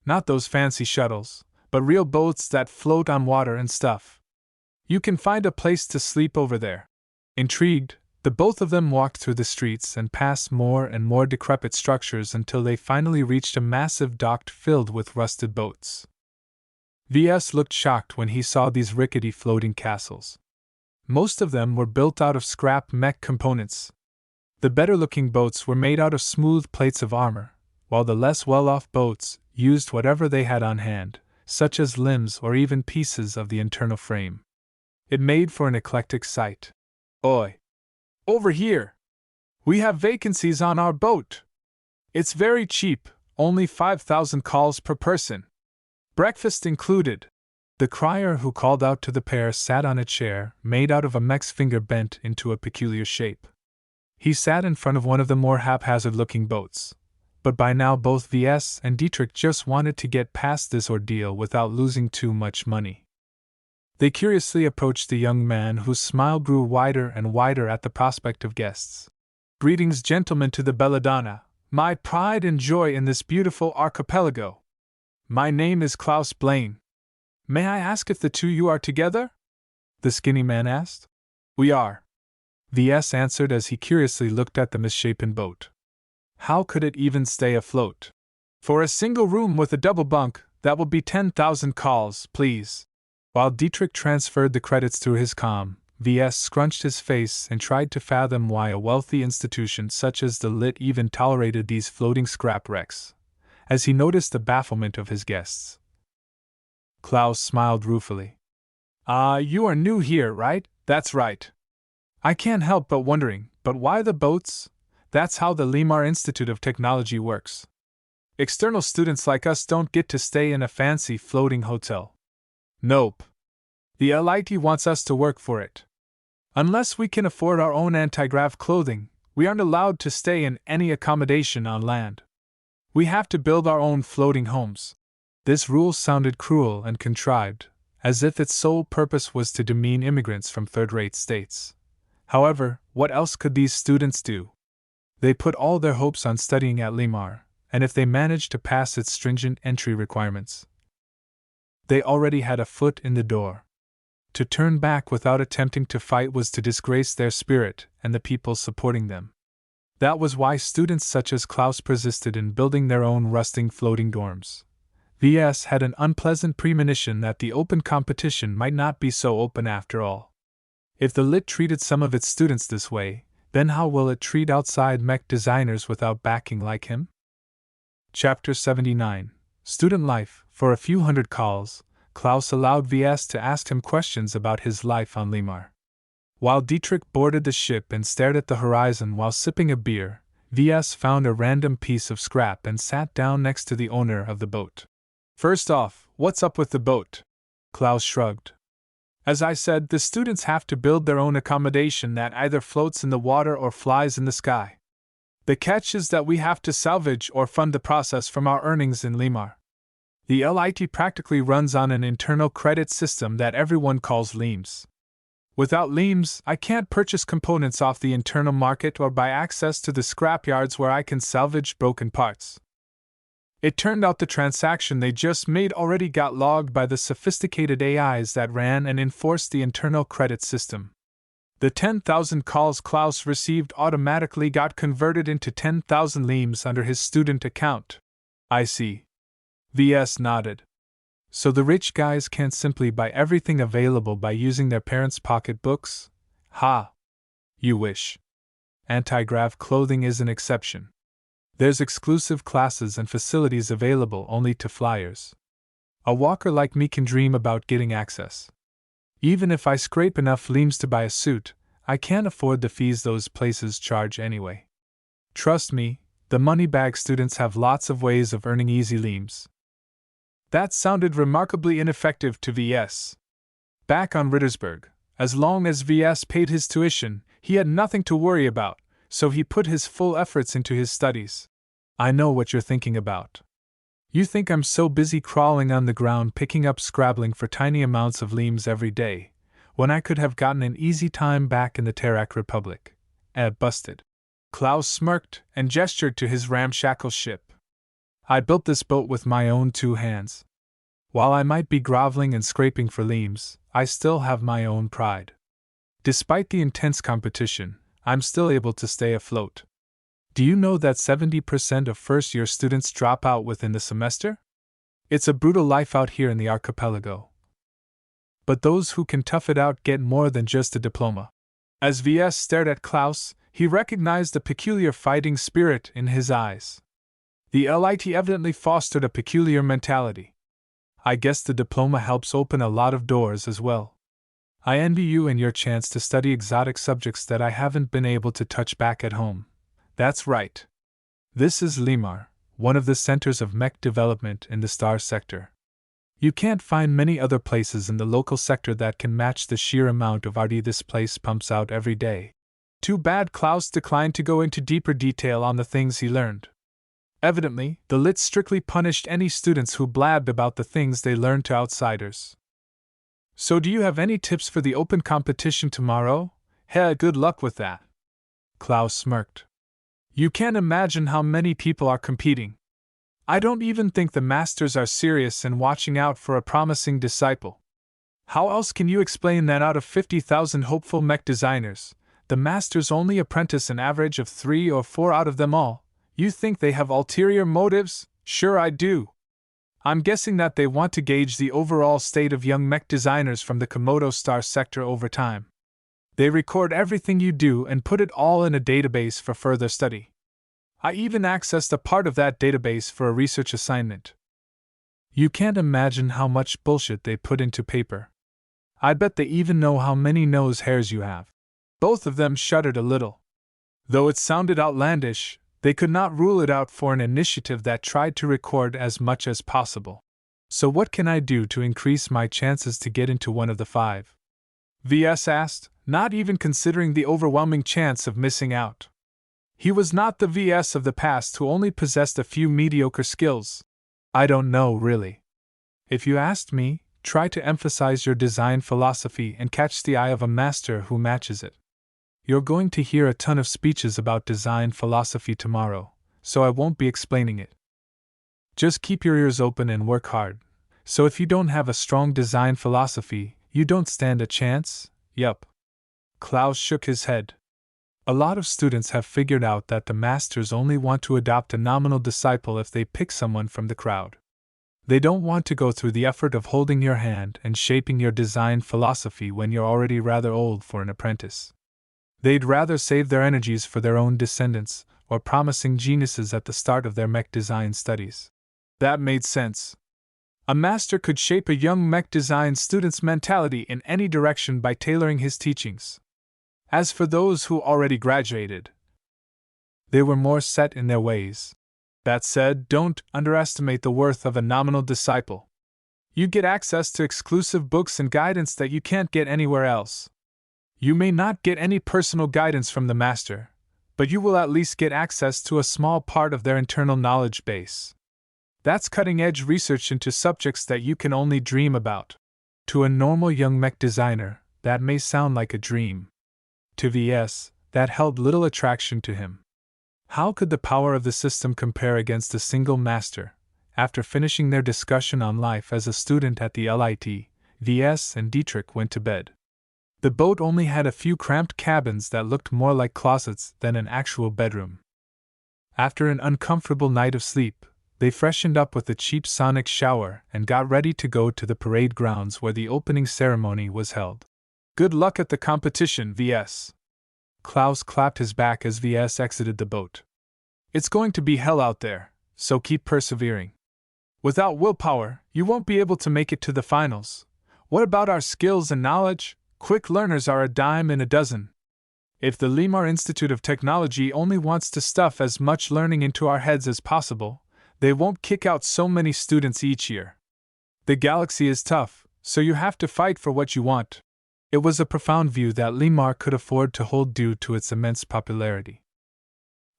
A: Not those fancy shuttles, but real boats that float on water and stuff. You can find a place to sleep over there. Intrigued, the both of them walked through the streets and past more and more decrepit structures until they finally reached a massive dock filled with rusted boats. Ves looked shocked when he saw these rickety floating castles. Most of them were built out of scrap mech components. The better-looking boats were made out of smooth plates of armor, while the less well-off boats used whatever they had on hand, such as limbs or even pieces of the internal frame. It made for an eclectic sight. Oi! Over here! We have vacancies on our boat! It's very cheap, only 5,000 calls per person. Breakfast included. The crier who called out to the pair sat on a chair made out of a mech's finger bent into a peculiar shape. He sat in front of one of the more haphazard-looking boats, but by now both Ves and Dietrich just wanted to get past this ordeal without losing too much money. They curiously approached the young man whose smile grew wider and wider at the prospect of guests. Greetings, gentlemen, to the Belladonna, my pride and joy in this beautiful archipelago. My name is Klaus Blaine. May I ask if the two you are together? The skinny man asked. We are. Ves answered as he curiously looked at the misshapen boat. How could it even stay afloat? For a single room with a double bunk, that will be 10,000 calls, please. While Dietrich transferred the credits through his comm, Ves scrunched his face and tried to fathom why a wealthy institution such as the Lit even tolerated these floating scrap wrecks, as he noticed the bafflement of his guests. Klaus smiled ruefully. You are new here, right? That's right. I can't help but wondering, but why the boats? That's how the Limar Institute of Technology works. External students like us don't get to stay in a fancy floating hotel. Nope. The LIT wants us to work for it. Unless we can afford our own anti-grav clothing, we aren't allowed to stay in any accommodation on land. We have to build our own floating homes. This rule sounded cruel and contrived, as if its sole purpose was to demean immigrants from third-rate states. However, what else could these students do? They put all their hopes on studying at Limar, and if they managed to pass its stringent entry requirements, they already had a foot in the door. To turn back without attempting to fight was to disgrace their spirit and the people supporting them. That was why students such as Klaus persisted in building their own rusting floating dorms. Ves had an unpleasant premonition that the open competition might not be so open after all. If the Lit treated some of its students this way, then how will it treat outside mech designers without backing like him? Chapter 79. Student Life. For a few hundred calls, Klaus allowed Ves to ask him questions about his life on Limar. While Dietrich boarded the ship and stared at the horizon while sipping a beer, Ves found a random piece of scrap and sat down next to the owner of the boat. First off, what's up with the boat? Klaus shrugged. As I said, the students have to build their own accommodation that either floats in the water or flies in the sky. The catch is that we have to salvage or fund the process from our earnings in Limar. The LIT practically runs on an internal credit system that everyone calls LEAMS. Without LEAMS, I can't purchase components off the internal market or buy access to the scrapyards where I can salvage broken parts. It turned out the transaction they just made already got logged by the sophisticated AIs that ran and enforced the internal credit system. The 10,000 calls Klaus received automatically got converted into 10,000 LEAMS under his student account. I see. Ves nodded. So the rich guys can't simply buy everything available by using their parents' pocketbooks? Ha! You wish. Anti-grav clothing is an exception. There's exclusive classes and facilities available only to flyers. A walker like me can dream about getting access. Even if I scrape enough LEAMS to buy a suit, I can't afford the fees those places charge anyway. Trust me, the moneybag students have lots of ways of earning easy LEAMS. That sounded remarkably ineffective to Ves. Back on Rittersburg, As long as Ves paid his tuition, he had nothing to worry about, so he put his full efforts into his studies. I know what you're thinking about. You think I'm so busy crawling on the ground picking up scrabbling for tiny amounts of limbs every day, when I could have gotten an easy time back in the Terrak Republic. Busted. Klaus smirked and gestured to his ramshackle ship. I built this boat with my own 2 hands. While I might be groveling and scraping for limbs, I still have my own pride. Despite the intense competition, I'm still able to stay afloat. Do you know that 70% of first-year students drop out within the semester? It's a brutal life out here in the archipelago. But those who can tough it out get more than just a diploma. As Ves stared at Klaus, he recognized a peculiar fighting spirit in his eyes. The LIT evidently fostered a peculiar mentality. I guess the diploma helps open a lot of doors as well. I envy you and your chance to study exotic subjects that I haven't been able to touch back at home. That's right. This is Limar, one of the centers of mech development in the Star Sector. You can't find many other places in the local sector that can match the sheer amount of RD this place pumps out every day. Too bad Klaus declined to go into deeper detail on the things he learned. Evidently, the lit strictly punished any students who blabbed about the things they learned to outsiders. So do you have any tips for the open competition tomorrow? Good luck with that. Klaus smirked. You can't imagine how many people are competing. I don't even think the masters are serious in watching out for a promising disciple. How else can you explain that out of 50,000 hopeful mech designers, the masters only apprentice an average of 3 or 4 out of them all? You think they have ulterior motives? Sure I do. I'm guessing that they want to gauge the overall state of young mech designers from the Komodo Star sector over time. They record everything you do and put it all in a database for further study. I even accessed a part of that database for a research assignment. You can't imagine how much bullshit they put into paper. I bet they even know how many nose hairs you have. Both of them shuddered a little. Though it sounded outlandish, they could not rule it out for an initiative that tried to record as much as possible. So what can I do to increase my chances to get into one of the 5? Ves asked, not even considering the overwhelming chance of missing out. He was not the Ves of the past who only possessed a few mediocre skills. I don't know, really. If you asked me, try to emphasize your design philosophy and catch the eye of a master who matches it. You're going to hear a ton of speeches about design philosophy tomorrow, so I won't be explaining it. Just keep your ears open and work hard. So if you don't have a strong design philosophy, you don't stand a chance? Yup. Klaus shook his head. A lot of students have figured out that the masters only want to adopt a nominal disciple if they pick someone from the crowd. They don't want to go through the effort of holding your hand and shaping your design philosophy when you're already rather old for an apprentice. They'd rather save their energies for their own descendants or promising geniuses at the start of their mech design studies. That made sense. A master could shape a young mech design student's mentality in any direction by tailoring his teachings. As for those who already graduated, they were more set in their ways. That said, don't underestimate the worth of a nominal disciple. You get access to exclusive books and guidance that you can't get anywhere else. You may not get any personal guidance from the master, but you will at least get access to a small part of their internal knowledge base. That's cutting-edge research into subjects that you can only dream about. To a normal young mech designer, that may sound like a dream. To Ves, that held little attraction to him. How could the power of the system compare against a single master? After finishing their discussion on life as a student at the LIT, Ves and Dietrich went to bed. The boat only had a few cramped cabins that looked more like closets than an actual bedroom. After an uncomfortable night of sleep, they freshened up with a cheap sonic shower and got ready to go to the parade grounds where the opening ceremony was held. Good luck at the competition, Ves. Klaus clapped his back as Ves exited the boat. It's going to be hell out there, so keep persevering. Without willpower, you won't be able to make it to the finals. What about our skills and knowledge? Quick learners are a dime in a dozen. If the Limar Institute of Technology only wants to stuff as much learning into our heads as possible, they won't kick out so many students each year. The galaxy is tough, so you have to fight for what you want. It was a profound view that Limar could afford to hold due to its immense popularity.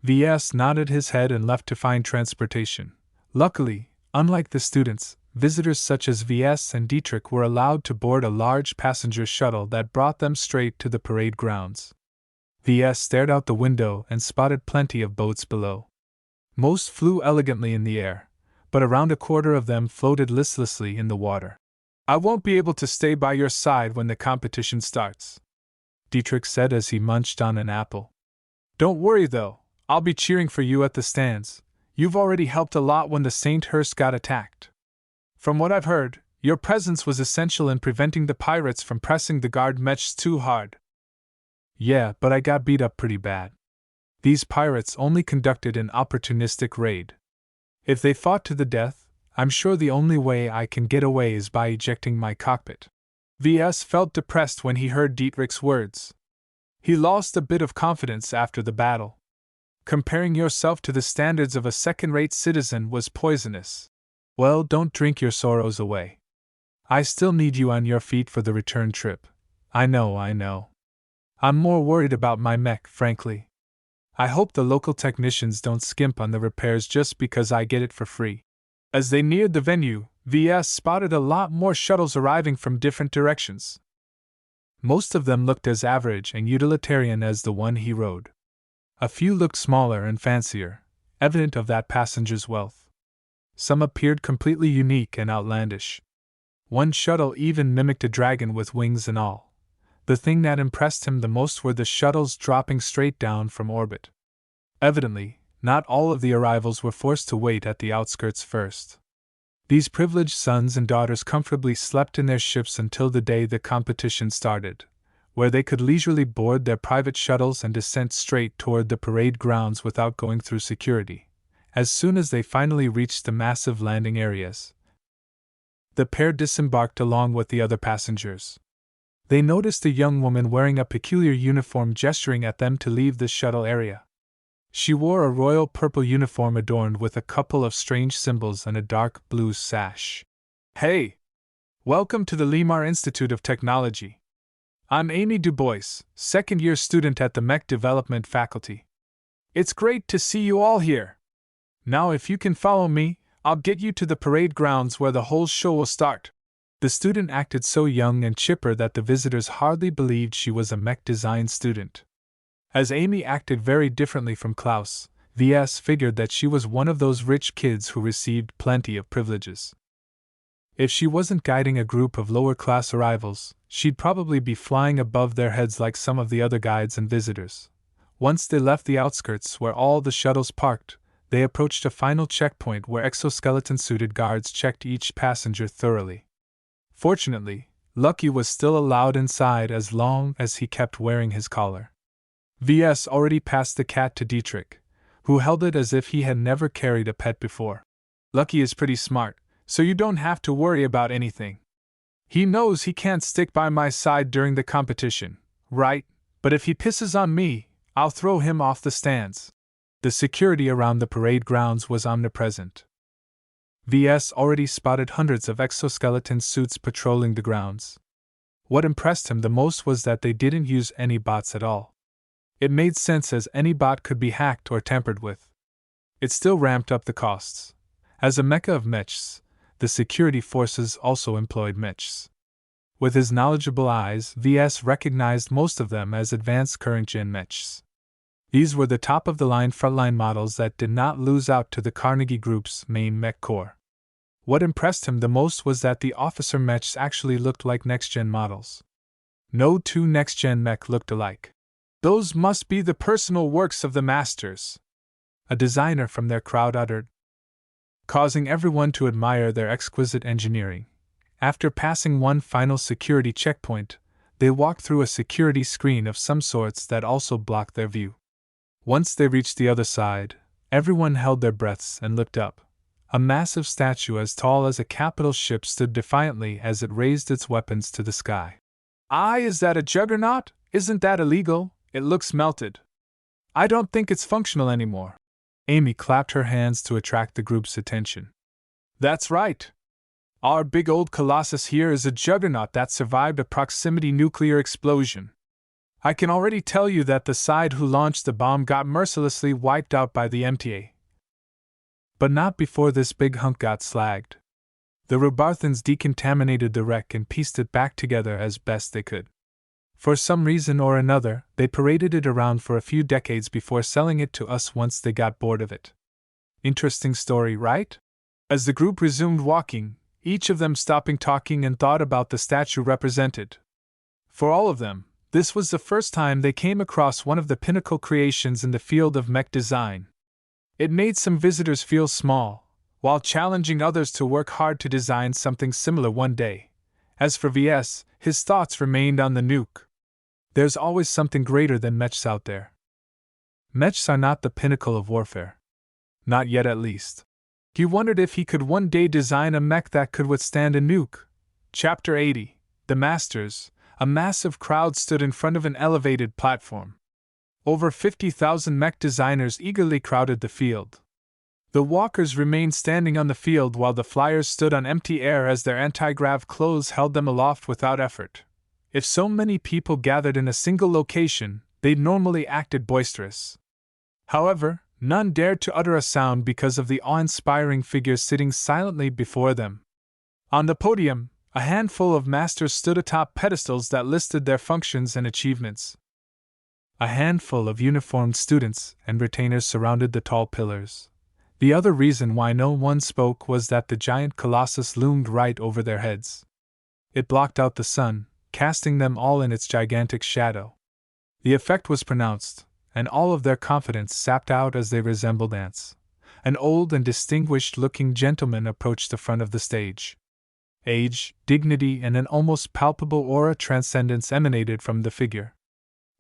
A: Ves nodded his head and left to find transportation. Luckily, unlike the students, visitors such as Ves and Dietrich were allowed to board a large passenger shuttle that brought them straight to the parade grounds. Ves stared out the window and spotted plenty of boats below. Most flew elegantly in the air, but around a quarter of them floated listlessly in the water. "I won't be able to stay by your side when the competition starts," Dietrich said as he munched on an apple. "Don't worry though, I'll be cheering for you at the stands. You've already helped a lot when the St. Hurst got attacked. From what I've heard, your presence was essential in preventing the pirates from pressing the guard mechs too hard." "Yeah, but I got beat up pretty bad. These pirates only conducted an opportunistic raid. If they fought to the death, I'm sure the only way I can get away is by ejecting my cockpit." Ves felt depressed when he heard Dietrich's words. He lost a bit of confidence after the battle. Comparing yourself to the standards of a second-rate citizen was poisonous. Well, don't drink your sorrows away. I still need you on your feet for the return trip. I know. I'm more worried about my mech, frankly. I hope the local technicians don't skimp on the repairs just because I get it for free. As they neared the venue, Ves spotted a lot more shuttles arriving from different directions. Most of them looked as average and utilitarian as the one he rode. A few looked smaller and fancier, evident of that passenger's wealth. Some appeared completely unique and outlandish. One shuttle even mimicked a dragon with wings and all. The thing that impressed him the most were the shuttles dropping straight down from orbit. Evidently, not all of the arrivals were forced to wait at the outskirts first. These privileged sons and daughters comfortably slept in their ships until the day the competition started, where they could leisurely board their private shuttles and descend straight toward the parade grounds without going through security. As soon as they finally reached the massive landing areas, the pair disembarked along with the other passengers. They noticed a young woman wearing a peculiar uniform gesturing at them to leave the shuttle area. She wore a royal purple uniform adorned with a couple of strange symbols and a dark blue sash. "Hey! Welcome to the Limar Institute of Technology. I'm Amy Dubois, second-year student at the Mech Development faculty. It's great to see you all here. Now if you can follow me, I'll get you to the parade grounds where the whole show will start." The student acted so young and chipper that the visitors hardly believed she was a mech design student. As Amy acted very differently from Klaus, Ves figured that she was one of those rich kids who received plenty of privileges. If she wasn't guiding a group of lower-class arrivals, she'd probably be flying above their heads like some of the other guides and visitors. Once they left the outskirts where all the shuttles parked, they approached a final checkpoint where exoskeleton-suited guards checked each passenger thoroughly. Fortunately, Lucky was still allowed inside as long as he kept wearing his collar. Ves already passed the cat to Dietrich, who held it as if he had never carried a pet before. "Lucky is pretty smart, so you don't have to worry about anything. He knows he can't stick by my side during the competition, right? But if he pisses on me, I'll throw him off the stands." The security around the parade grounds was omnipresent. Ves already spotted hundreds of exoskeleton suits patrolling the grounds. What impressed him the most was that they didn't use any bots at all. It made sense as any bot could be hacked or tampered with. It still ramped up the costs. As a mecca of mechs, the security forces also employed mechs. With his knowledgeable eyes, Ves recognized most of them as advanced current-gen mechs. These were the top-of-the-line frontline models that did not lose out to the Carnegie Group's main mech core. What impressed him the most was that the officer mechs actually looked like next-gen models. No two next-gen mech looked alike. "Those must be the personal works of the masters," a designer from their crowd uttered, causing everyone to admire their exquisite engineering. After passing one final security checkpoint, they walked through a security screen of some sorts that also blocked their view. Once they reached the other side, everyone held their breaths and looked up. A massive statue as tall as a capital ship stood defiantly as it raised its weapons to the sky. Is that a juggernaut? Isn't that illegal? It looks melted. I don't think it's functional anymore." Amy clapped her hands to attract the group's attention. "That's right. Our big old colossus here is a juggernaut that survived a proximity nuclear explosion. I can already tell you that the side who launched the bomb got mercilessly wiped out by the MTA. But not before this big hunk got slagged. The Robarthans decontaminated the wreck and pieced it back together as best they could. For some reason or another, they paraded it around for a few decades before selling it to us once they got bored of it. Interesting story, right? As the group resumed walking, each of them stopping talking and thought about the statue represented. For all of them, this was the first time they came across one of the pinnacle creations in the field of mech design. It made some visitors feel small, while challenging others to work hard to design something similar one day. As for Ves, his thoughts remained on the nuke. There's always something greater than mechs out there. Mechs are not the pinnacle of warfare. Not yet, at least. He wondered if he could one day design a mech that could withstand a nuke. Chapter 80. The Masters. A massive crowd stood in front of an elevated platform. Over 50,000 mech designers eagerly crowded the field. The walkers remained standing on the field while the flyers stood on empty air as their anti-grav clothes held them aloft without effort. If so many people gathered in a single location, they'd normally acted boisterous. However, none dared to utter a sound because of the awe-inspiring figures sitting silently before them. On the podium, a handful of masters stood atop pedestals that listed their functions and achievements. A handful of uniformed students and retainers surrounded the tall pillars. The other reason why no one spoke was that the giant colossus loomed right over their heads. It blocked out the sun, casting them all in its gigantic shadow. The effect was pronounced, and all of their confidence sapped out as they resembled ants. An old and distinguished-looking gentleman approached the front of the stage. Age, dignity, and an almost palpable aura transcendence emanated from the figure.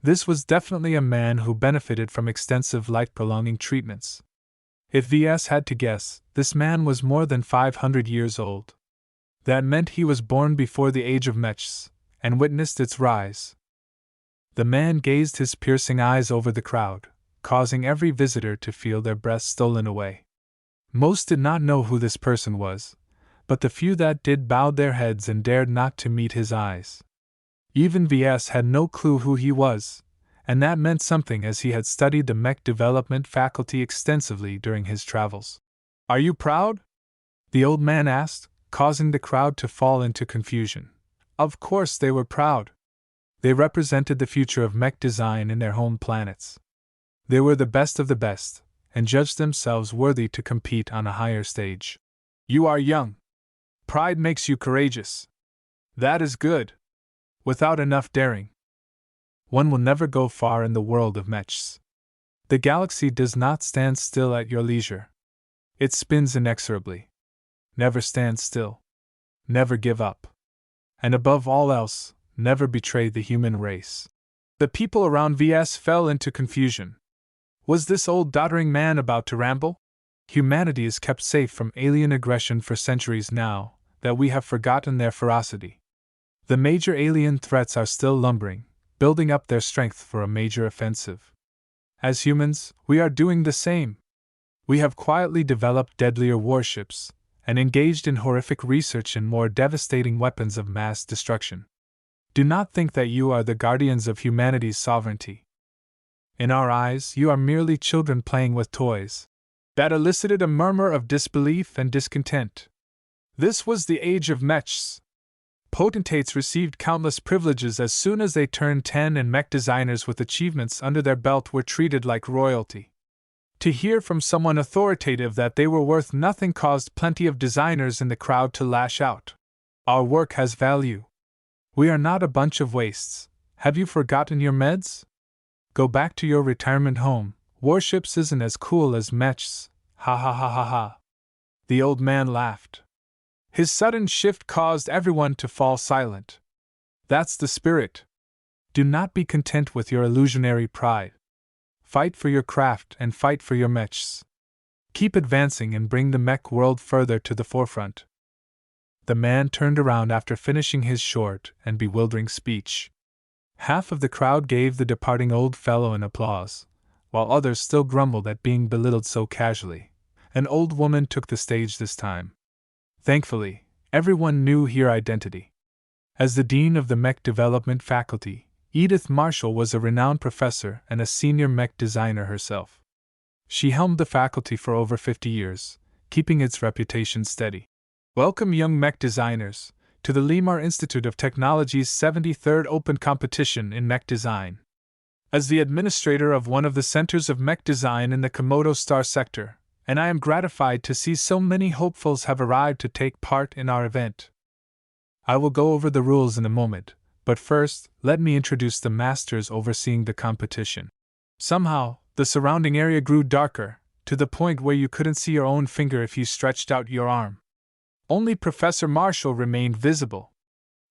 A: This was definitely a man who benefited from extensive light-prolonging treatments. If Ves had to guess, this man was more than 500 years old. That meant he was born before the Age of Mechs, and witnessed its rise. The man gazed his piercing eyes over the crowd, causing every visitor to feel their breaths stolen away. Most did not know who this person was, but the few that did bowed their heads and dared not to meet his eyes. Even Ves had no clue who he was, and that meant something as he had studied the mech development faculty extensively during his travels. "Are you proud?" the old man asked, causing the crowd to fall into confusion. Of course they were proud. They represented the future of mech design in their home planets. They were the best of the best, and judged themselves worthy to compete on a higher stage. "You are young. Pride makes you courageous. That is good. Without enough daring, one will never go far in the world of mechs. The galaxy does not stand still at your leisure. It spins inexorably. Never stand still. Never give up. And above all else, never betray the human race." The people around Ves fell into confusion. Was this old doddering man about to ramble? Humanity is kept safe from alien aggression for centuries now that we have forgotten their ferocity. The major alien threats are still lumbering, building up their strength for a major offensive. As humans, we are doing the same. We have quietly developed deadlier warships, and engaged in horrific research in more devastating weapons of mass destruction. Do not think that you are the guardians of humanity's sovereignty. In our eyes, you are merely children playing with toys. That elicited a murmur of disbelief and discontent. This was the Age of Mechs. Potentates received countless privileges as soon as they turned 10, and mech designers with achievements under their belt were treated like royalty. To hear from someone authoritative that they were worth nothing caused plenty of designers in the crowd to lash out. "Our work has value. We are not a bunch of wastes. Have you forgotten your meds? Go back to your retirement home. Warships isn't as cool as mechs. Ha ha ha ha ha." The old man laughed. His sudden shift caused everyone to fall silent. "That's the spirit. Do not be content with your illusionary pride. Fight for your craft and fight for your mechs. Keep advancing and bring the mech world further to the forefront." The man turned around after finishing his short and bewildering speech. Half of the crowd gave the departing old fellow an applause, while others still grumbled at being belittled so casually. An old woman took the stage this time. Thankfully, Everyone knew her identity. As the Dean of the Mech Development Faculty, Edith Marshall was a renowned professor and a senior mech designer herself. She helmed the faculty for over 50 years, keeping its reputation steady. Welcome, young mech designers, to the Limar Institute of Technology's 73rd Open Competition in Mech Design. As the administrator of one of the centers of mech design in the Komodo Star sector, and I am gratified to see so many hopefuls have arrived to take part in our event. I will go over the rules in a moment, but first, let me introduce the masters overseeing the competition. Somehow, the surrounding area grew darker, to the point where you couldn't see your own finger if you stretched out your arm. Only Professor Marshall remained visible.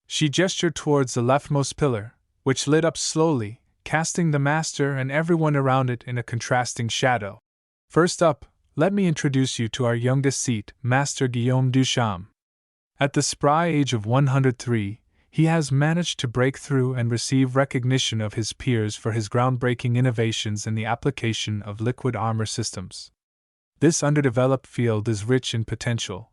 A: She gestured towards the leftmost pillar, which lit up slowly, casting the master and everyone around it in a contrasting shadow. First up, let me introduce you to our youngest seat, Master Guillaume Duchamp. At the spry age of 103, he has managed to break through and receive recognition of his peers for his groundbreaking innovations in the application of liquid armor systems. This underdeveloped field is rich in potential,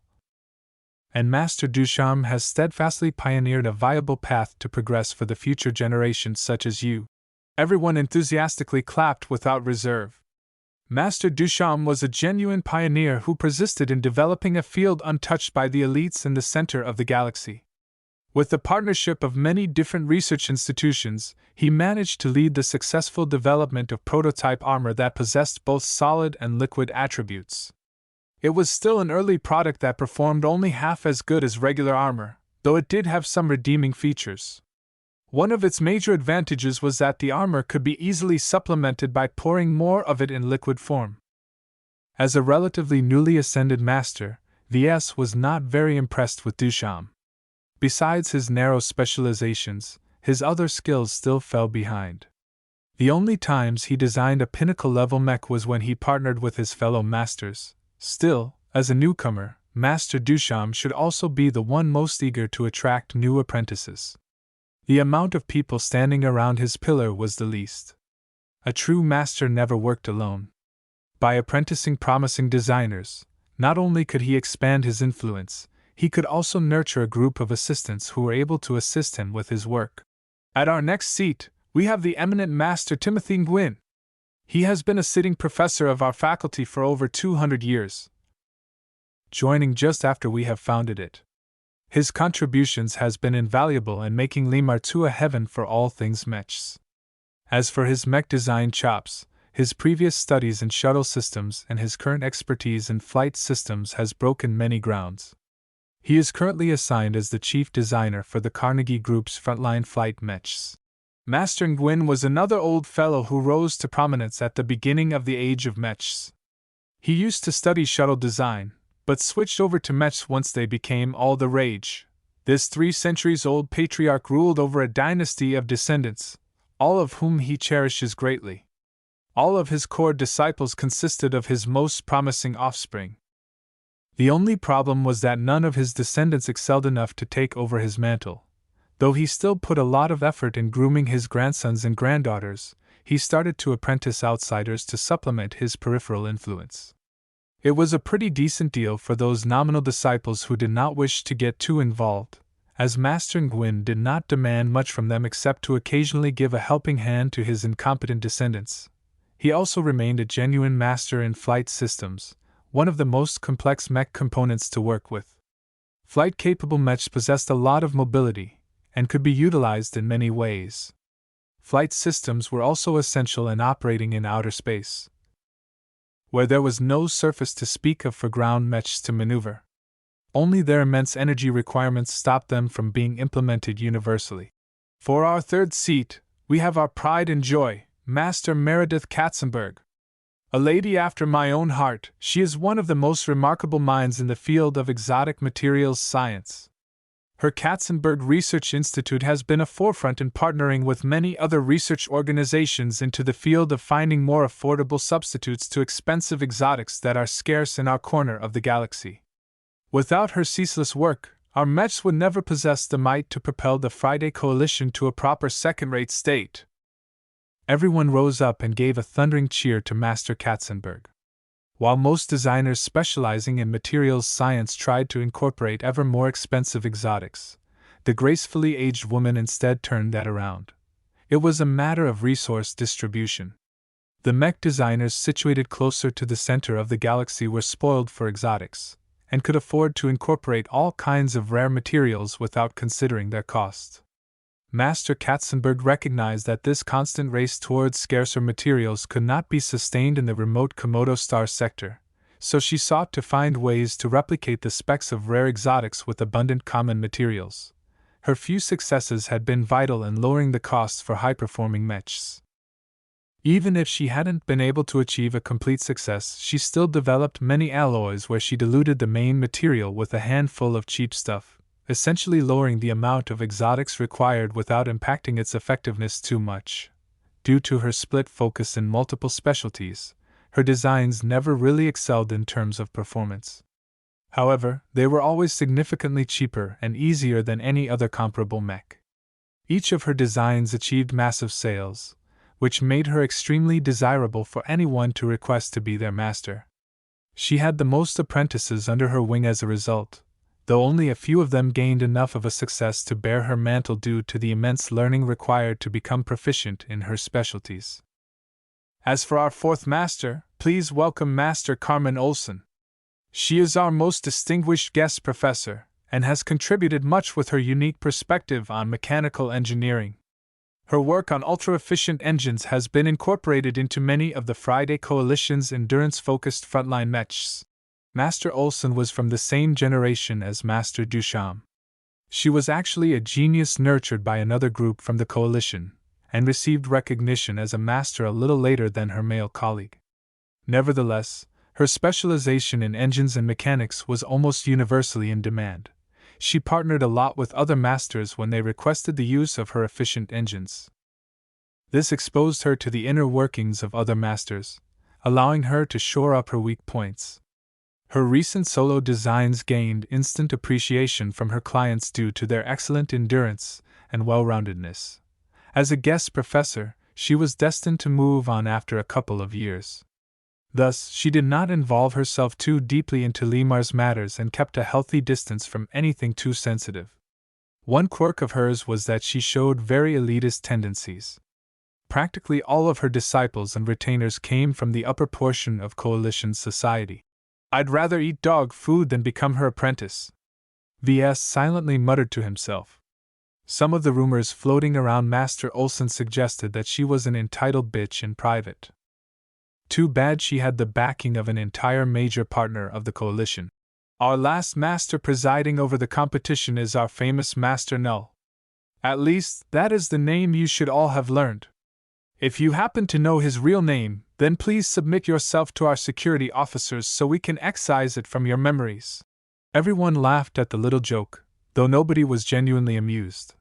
A: and Master Duchamp has steadfastly pioneered a viable path to progress for the future generations such as you. Everyone enthusiastically clapped without reserve. Master Duchamp was a genuine pioneer who persisted in developing a field untouched by the elites in the center of the galaxy. With the partnership of many different research institutions, he managed to lead the successful development of prototype armor that possessed both solid and liquid attributes. It was still an early product that performed only half as good as regular armor, though it did have some redeeming features. One of its major advantages was that the armor could be easily supplemented by pouring more of it in liquid form. As a relatively newly ascended master, Ves was not very impressed with Duchamp. Besides his narrow specializations, his other skills still fell behind. The only times he designed a pinnacle-level mech was when he partnered with his fellow masters. Still, as a newcomer, Master Duchamp should also be the one most eager to attract new apprentices. The amount of people standing around his pillar was the least. A true master never worked alone. By apprenticing promising designers, not only could he expand his influence, he could also nurture a group of assistants who were able to assist him with his work. At our next seat, we have the eminent Master Timothy Nguyen. He has been a sitting professor of our faculty for over 200 years, joining just after we have founded it. His contributions has been invaluable in making Limar 2 a heaven for all things mechs. As for his mech design chops, his previous studies in shuttle systems and his current expertise in flight systems has broken many grounds. He is currently assigned as the chief designer for the Carnegie Group's frontline flight mechs. Master Nguyen was another old fellow who rose to prominence at the beginning of the Age of Mechs. He used to study shuttle design, but switched over to mechs once they became all the rage. This 3 centuries-old patriarch ruled over a dynasty of descendants, all of whom he cherishes greatly. All of his core disciples consisted of his most promising offspring. The only problem was that none of his descendants excelled enough to take over his mantle. Though he still put a lot of effort in grooming his grandsons and granddaughters, he started to apprentice outsiders to supplement his peripheral influence. It was a pretty decent deal for those nominal disciples who did not wish to get too involved, as Master Nguyen did not demand much from them except to occasionally give a helping hand to his incompetent descendants. He also remained a genuine master in flight systems, one of the most complex mech components to work with. Flight-capable mechs possessed a lot of mobility, and could be utilized in many ways. Flight systems were also essential in operating in outer space, where there was no surface to speak of for ground mechs to maneuver. Only their immense energy requirements stopped them from being implemented universally. For our third seat, we have our pride and joy, Master Meredith Katzenberg. A lady after my own heart, she is one of the most remarkable minds in the field of exotic materials science. Her Katzenberg Research Institute has been a forefront in partnering with many other research organizations into the field of finding more affordable substitutes to expensive exotics that are scarce in our corner of the galaxy. Without her ceaseless work, our mechs would never possess the might to propel the Friday Coalition to a proper second-rate state. Everyone rose up and gave a thundering cheer to Master Katzenberg. While most designers specializing in materials science tried to incorporate ever more expensive exotics, the gracefully aged woman instead turned that around. It was a matter of resource distribution. The mech designers situated closer to the center of the galaxy were spoiled for exotics, and could afford to incorporate all kinds of rare materials without considering their cost. Master Katzenberg recognized that this constant race towards scarcer materials could not be sustained in the remote Komodo star sector, so she sought to find ways to replicate the specs of rare exotics with abundant common materials. Her few successes had been vital in lowering the costs for high-performing mechs. Even if she hadn't been able to achieve a complete success, she still developed many alloys where she diluted the main material with a handful of cheap stuff, essentially lowering the amount of exotics required without impacting its effectiveness too much. Due to her split focus in multiple specialties, her designs never really excelled in terms of performance. However, they were always significantly cheaper and easier than any other comparable mech. Each of her designs achieved massive sales, which made her extremely desirable for anyone to request to be their master. She had the most apprentices under her wing as a result, though only a few of them gained enough of a success to bear her mantle due to the immense learning required to become proficient in her specialties. As for our fourth master, please welcome Master Carmen Olsen. She is our most distinguished guest professor, and has contributed much with her unique perspective on mechanical engineering. Her work on ultra-efficient engines has been incorporated into many of the Friday Coalition's endurance-focused frontline mechs. Master Olsen was from the same generation as Master Duchamp. She was actually a genius nurtured by another group from the Coalition, and received recognition as a master a little later than her male colleague. Nevertheless, her specialization in engines and mechanics was almost universally in demand. She partnered a lot with other masters when they requested the use of her efficient engines. This exposed her to the inner workings of other masters, allowing her to shore up her weak points. Her recent solo designs gained instant appreciation from her clients due to their excellent endurance and well-roundedness. As a guest professor, she was destined to move on after a couple of years. Thus, she did not involve herself too deeply into Limar's matters and kept a healthy distance from anything too sensitive. One quirk of hers was that she showed very elitist tendencies. Practically all of her disciples and retainers came from the upper portion of Coalition society. "I'd rather eat dog food than become her apprentice," Ves silently muttered to himself. Some of the rumors floating around Master Olsen suggested that she was an entitled bitch in private. Too bad she had the backing of an entire major partner of the Coalition. Our last master presiding over the competition is our famous Master Null. At least, that is the name you should all have learned. If you happen to know his real name, then please submit yourself to our security officers so we can excise it from your memories. Everyone laughed at the little joke, though nobody was genuinely amused.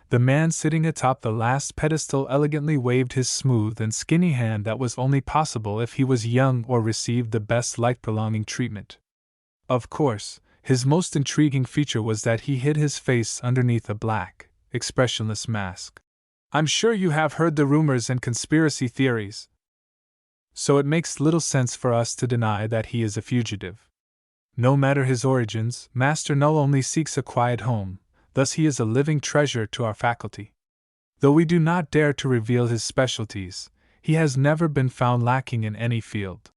A: The man sitting atop the last pedestal elegantly waved his smooth and skinny hand that was only possible if he was young or received the best life-prolonging treatment. Of course, his most intriguing feature was that he hid his face underneath a black, expressionless mask. I'm sure you have heard the rumors and conspiracy theories, so it makes little sense for us to deny that he is a fugitive. No matter his origins, Master Null only seeks a quiet home. Thus he is a living treasure to our faculty. Though we do not dare to reveal his specialties, he has never been found lacking in any field.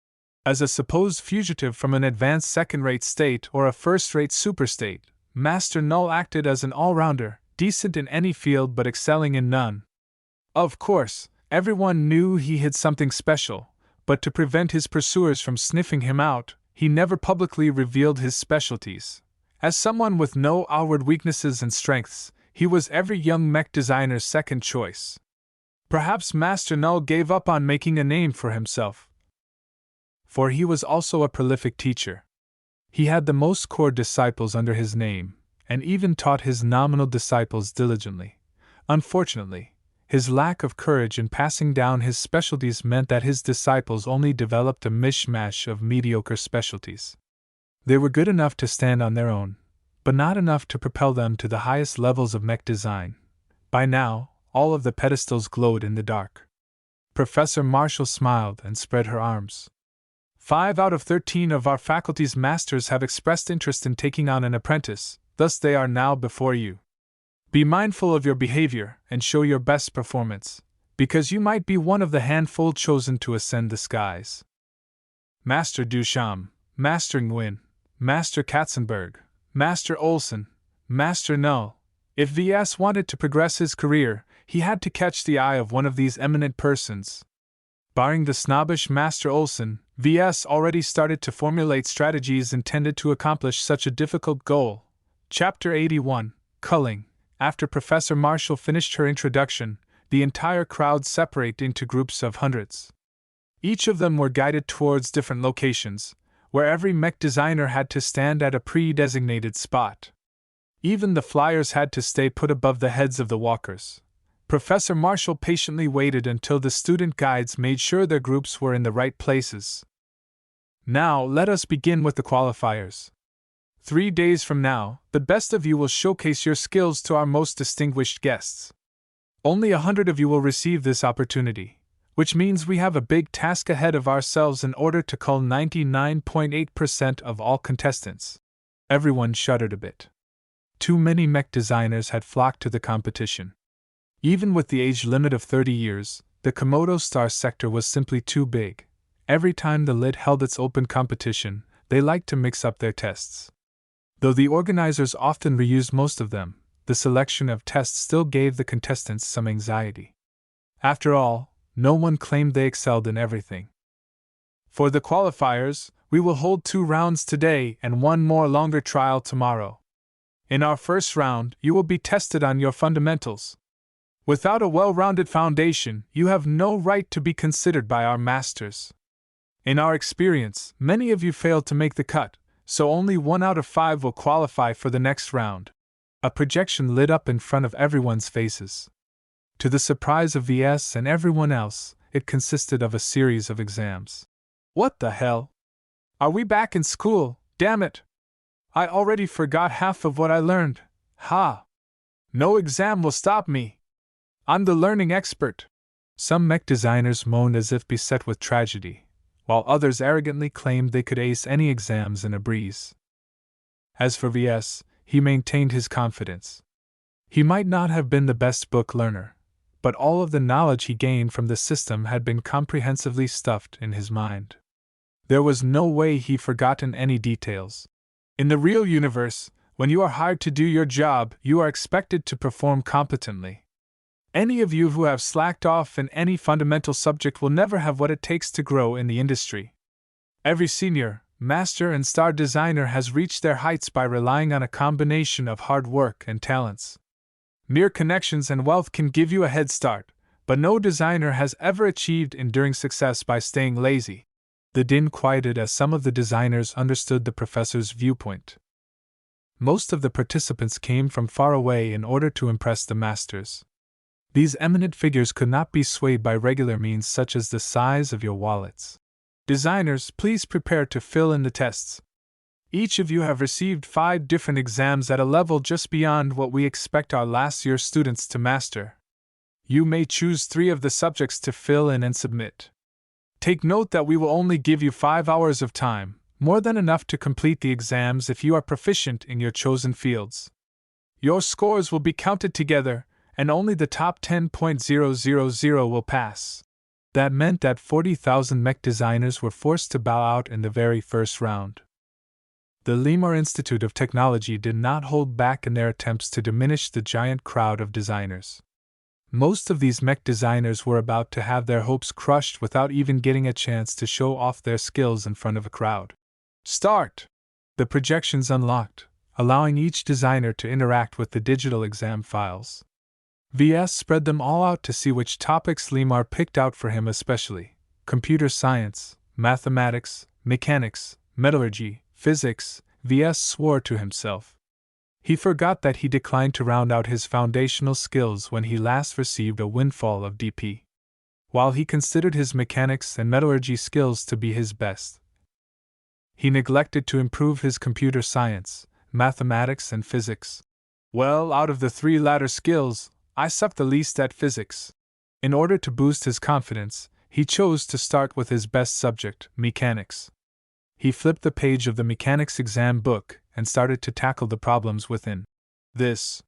A: As a supposed fugitive from an advanced second-rate state or a first-rate superstate, Master Null acted as an all-rounder, decent in any field but excelling in none. Of course, everyone knew he hid something special, but to prevent his pursuers from sniffing him out, he never publicly revealed his specialties. As someone with no outward weaknesses and strengths, he was every young mech designer's second choice. Perhaps Master Null gave up on making a name for himself, for he was also a prolific teacher. He had the most core disciples under his name, and even taught his nominal disciples diligently. Unfortunately, his lack of courage in passing down his specialties meant that his disciples only developed a mishmash of mediocre specialties. They were good enough to stand on their own, but not enough to propel them to the highest levels of mech design. By now, all of the pedestals glowed in the dark. Professor Marshall smiled and spread her arms. 5 out of 13 of our faculty's masters have expressed interest in taking on an apprentice, thus they are now before you. Be mindful of your behavior and show your best performance, because you might be one of the handful chosen to ascend the skies. Master Duchamp, Master Nguyen, Master Katzenberg, Master Olsen, Master Null. If VS wanted to progress his career, he had to catch the eye of one of these eminent persons. Barring the snobbish Master Olsen, VS already started to formulate strategies intended to accomplish such a difficult goal. Chapter 81, Culling. After Professor Marshall finished her introduction, the entire crowd separated into groups of hundreds. Each of them were guided towards different locations, where every mech designer had to stand at a pre-designated spot. Even the flyers had to stay put above the heads of the walkers. Professor Marshall patiently waited until the student guides made sure their groups were in the right places. Now, let us begin with the qualifiers. 3 days from now, the best of you will showcase your skills to our most distinguished guests. Only 100 of you will receive this opportunity, which means we have a big task ahead of ourselves in order to cull 99.8% of all contestants. Everyone shuddered a bit. Too many mech designers had flocked to the competition. Even with the age limit of 30 years, the Komodo Star sector was simply too big. Every time the LIT held its open competition, they liked to mix up their tests. Though the organizers often reused most of them, the selection of tests still gave the contestants some anxiety. After all, no one claimed they excelled in everything. For the qualifiers, we will hold 2 rounds today and 1 more longer trial tomorrow. In our first round, you will be tested on your fundamentals. Without a well-rounded foundation, you have no right to be considered by our masters. In our experience, many of you failed to make the cut, so only 1 out of 5 will qualify for the next round. A projection lit up in front of everyone's faces. To the surprise of VS and everyone else, it consisted of a series of exams. What the hell? Are we back in school? Damn it! I already forgot half of what I learned. Ha! No exam will stop me. I'm the learning expert. Some mech designers moaned as if beset with tragedy, while others arrogantly claimed they could ace any exams in a breeze. As for VS, he maintained his confidence. He might not have been the best book learner, but all of the knowledge he gained from the system had been comprehensively stuffed in his mind. There was no way he forgotten any details. In the real universe, when you are hired to do your job, you are expected to perform competently. Any of you who have slacked off in any fundamental subject will never have what it takes to grow in the industry. Every senior, master, and star designer has reached their heights by relying on a combination of hard work and talents. Mere connections and wealth can give you a head start, but no designer has ever achieved enduring success by staying lazy. The din quieted as some of the designers understood the professor's viewpoint. Most of the participants came from far away in order to impress the masters. These eminent figures could not be swayed by regular means such as the size of your wallets. Designers, please prepare to fill in the tests. Each of you have received 5 different exams at a level just beyond what we expect our last year students to master. You may choose 3 of the subjects to fill in and submit. Take note that we will only give you 5 hours of time, more than enough to complete the exams if you are proficient in your chosen fields. Your scores will be counted together, and only the top 10.000 will pass. That meant that 40,000 mech designers were forced to bow out in the very first round. The Lemur Institute of Technology did not hold back in their attempts to diminish the giant crowd of designers. Most of these mech designers were about to have their hopes crushed without even getting a chance to show off their skills in front of a crowd. Start! The projections unlocked, allowing each designer to interact with the digital exam files. VS spread them all out to see which topics Lemur picked out for him especially: computer science, mathematics, mechanics, metallurgy, physics. VS swore to himself. He forgot that he declined to round out his foundational skills when he last received a windfall of DP. While he considered his mechanics and metallurgy skills to be his best, he neglected to improve his computer science, mathematics, and physics. Well, out of the 3 latter skills, I suck the least at physics. In order to boost his confidence, he chose to start with his best subject, mechanics. He flipped the page of the mechanics exam book and started to tackle the problems within. This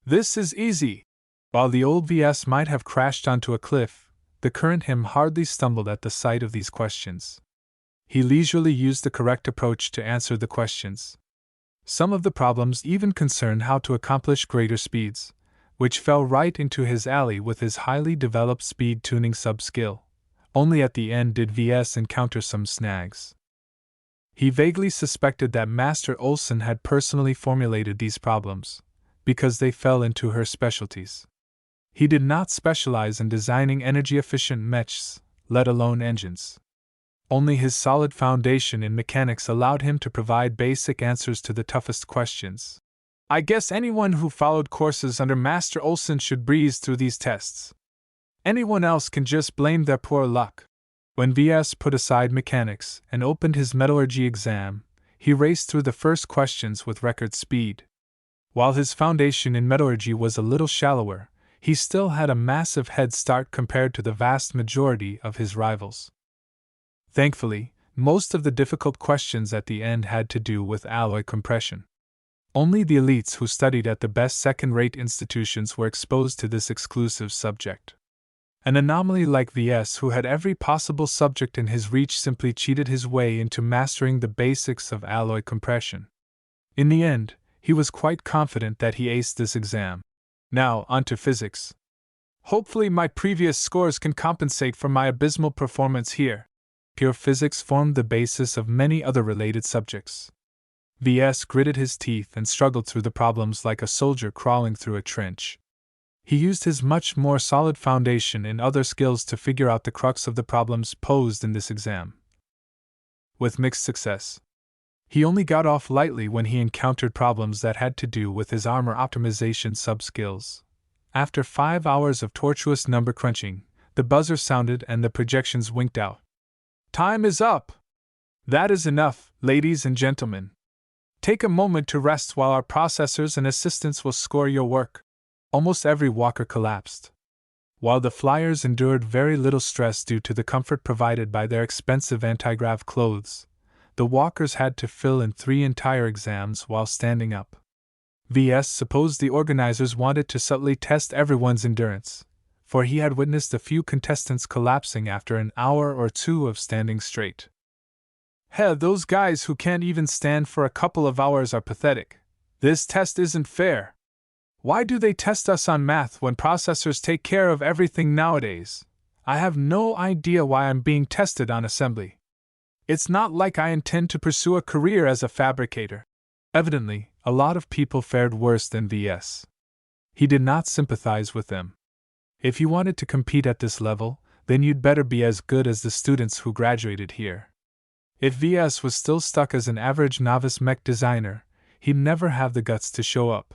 A: is easy. While the old Ves might have crashed onto a cliff, the current him hardly stumbled at the sight of these questions. He leisurely used the correct approach to answer the questions. Some of the problems even concerned how to accomplish greater speeds, which fell right into his alley with his highly developed speed tuning sub-skill. Only at the end did Ves encounter some snags. He vaguely suspected that Master Olsen had personally formulated these problems, because they fell into her specialties. He did not specialize in designing energy-efficient mechs, let alone engines. Only his solid foundation in mechanics allowed him to provide basic answers to the toughest questions. I guess anyone who followed courses under Master Olsen should breeze through these tests. Anyone else can just blame their poor luck. When Ves put aside mechanics and opened his metallurgy exam, he raced through the first questions with record speed. While his foundation in metallurgy was a little shallower, he still had a massive head start compared to the vast majority of his rivals. Thankfully, most of the difficult questions at the end had to do with alloy compression. Only the elites who studied at the best second-rate institutions were exposed to this exclusive subject. An anomaly like Ves, who had every possible subject in his reach, simply cheated his way into mastering the basics of alloy compression. In the end, he was quite confident that he aced this exam. Now, onto physics. Hopefully my previous scores can compensate for my abysmal performance here. Pure physics formed the basis of many other related subjects. Ves gritted his teeth and struggled through the problems like a soldier crawling through a trench. He used his much more solid foundation in other skills to figure out the crux of the problems posed in this exam. With mixed success. He only got off lightly when he encountered problems that had to do with his armor optimization sub-skills. After 5 hours of tortuous number crunching, the buzzer sounded and the projections winked out. Time is up! That is enough, ladies and gentlemen. Take a moment to rest while our processors and assistants will score your work. Almost every walker collapsed. While the flyers endured very little stress due to the comfort provided by their expensive anti-grav clothes, the walkers had to fill in 3 entire exams while standing up. Ves supposed the organizers wanted to subtly test everyone's endurance, for he had witnessed a few contestants collapsing after an hour or 2 of standing straight. Heh, those guys who can't even stand for a couple of hours are pathetic. This test isn't fair. Why do they test us on math when processors take care of everything nowadays? I have no idea why I'm being tested on assembly. It's not like I intend to pursue a career as a fabricator. Evidently, a lot of people fared worse than Ves. He did not sympathize with them. If you wanted to compete at this level, then you'd better be as good as the students who graduated here. If Ves was still stuck as an average novice mech designer, he'd never have the guts to show up.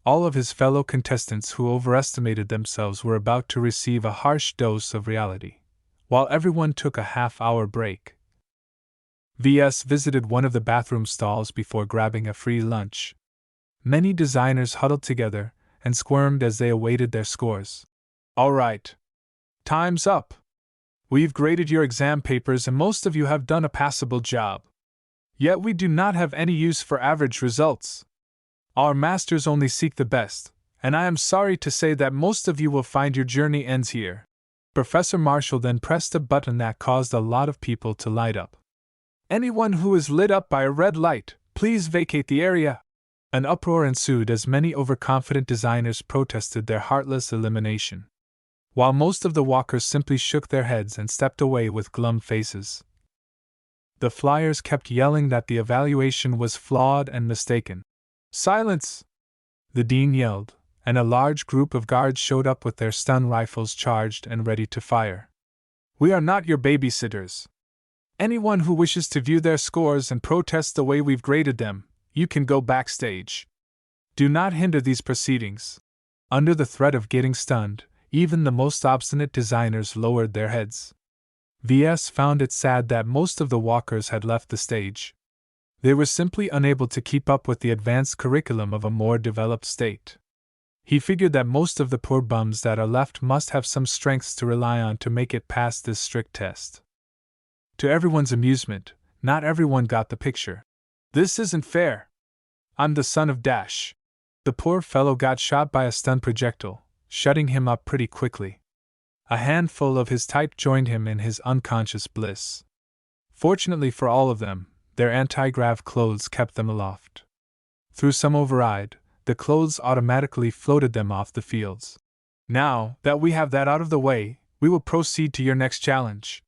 A: All of his fellow contestants who overestimated themselves were about to receive a harsh dose of reality, while everyone took a half-hour break. Ves visited one of the bathroom stalls before grabbing a free lunch. Many designers huddled together and squirmed as they awaited their scores. All right. Time's up. We've graded your exam papers and most of you have done a passable job. Yet we do not have any use for average results. Our masters only seek the best, and I am sorry to say that most of you will find your journey ends here. Professor Marshall then pressed a button that caused a lot of people to light up. Anyone who is lit up by a red light, please vacate the area. An uproar ensued as many overconfident designers protested their heartless elimination, while most of the walkers simply shook their heads and stepped away with glum faces. The flyers kept yelling that the evaluation was flawed and mistaken. Silence! The dean yelled, and a large group of guards showed up with their stun rifles charged and ready to fire. We are not your babysitters. Anyone who wishes to view their scores and protest the way we've graded them, you can go backstage. Do not hinder these proceedings. Under the threat of getting stunned, even the most obstinate designers lowered their heads. Ves found it sad that most of the walkers had left the stage. They were simply unable to keep up with the advanced curriculum of a more developed state. He figured that most of the poor bums that are left must have some strengths to rely on to make it past this strict test. To everyone's amusement, not everyone got the picture. "This isn't fair. I'm the son of Dash." The poor fellow got shot by a stun projectile, shutting him up pretty quickly. A handful of his type joined him in his unconscious bliss. Fortunately for all of them, their anti-grav clothes kept them aloft. Through some override, the clothes automatically floated them off the fields. "Now that we have that out of the way, we will proceed to your next challenge.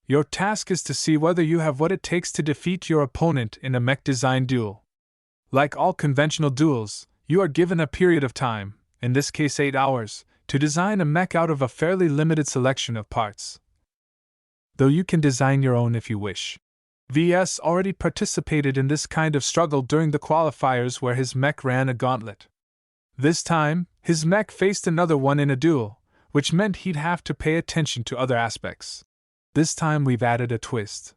A: Your task is to see whether you have what it takes to defeat your opponent in a mech design duel. Like all conventional duels, you are given a period of time, in this case 8 hours, to design a mech out of a fairly limited selection of parts. Though you can design your own if you wish. VS already participated in this kind of struggle during the qualifiers where his mech ran a gauntlet. This time, his mech faced another one in a duel, which meant he'd have to pay attention to other aspects. This time we've added a twist.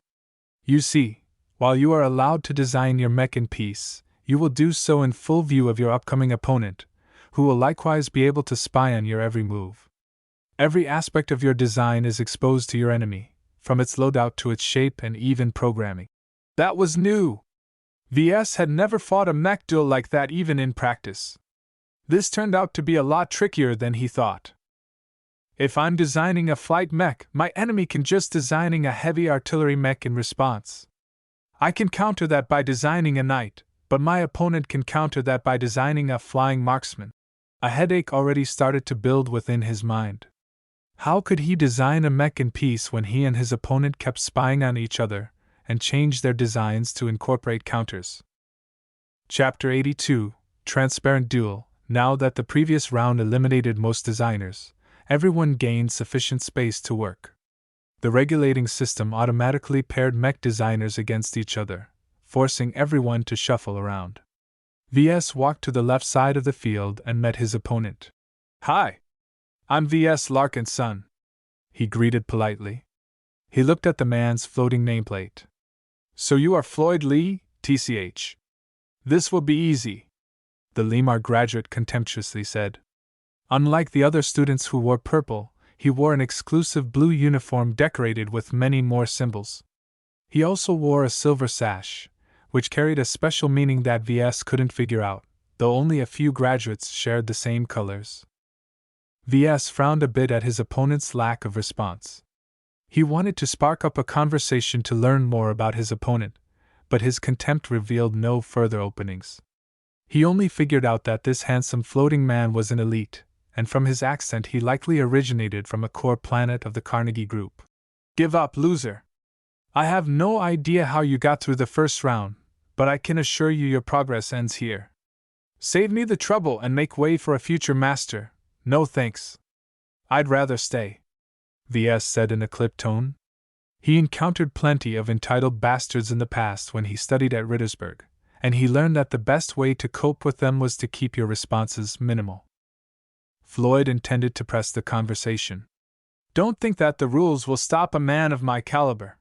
A: You see, while you are allowed to design your mech in peace, you will do so in full view of your upcoming opponent, who will likewise be able to spy on your every move. Every aspect of your design is exposed to your enemy, from its loadout to its shape and even programming. That was new. VS had never fought a mech duel like that even in practice. This turned out to be a lot trickier than he thought. If I'm designing a flight mech, my enemy can just designing a heavy artillery mech in response. I can counter that by designing a knight, but my opponent can counter that by designing a flying marksman. A headache already started to build within his mind. How could he design a mech in peace when he and his opponent kept spying on each other and changed their designs to incorporate counters? Chapter 82, Transparent Duel. Now that the previous round eliminated most designers, everyone gained sufficient space to work. The regulating system automatically paired mech designers against each other, forcing everyone to shuffle around. VS walked to the left side of the field and met his opponent. "Hi! I'm Ves Larkinson," he greeted politely. He looked at the man's floating nameplate. "So you are Floyd Lee, TCH. This will be easy," the Limar graduate contemptuously said. Unlike the other students who wore purple, he wore an exclusive blue uniform decorated with many more symbols. He also wore a silver sash, which carried a special meaning that VS couldn't figure out, though only a few graduates shared the same colors. VS frowned a bit at his opponent's lack of response. He wanted to spark up a conversation to learn more about his opponent, but his contempt revealed no further openings. He only figured out that this handsome floating man was an elite, and from his accent he likely originated from a core planet of the Carnegie Group. "Give up, loser. I have no idea how you got through the first round, but I can assure you your progress ends here. Save me the trouble and make way for a future master. No thanks. I'd rather stay," VS said in a clipped tone. He encountered plenty of entitled bastards in the past when he studied at Rittersberg, and he learned that the best way to cope with them was to keep your responses minimal. Floyd intended to press the conversation. "Don't think that the rules will stop a man of my caliber.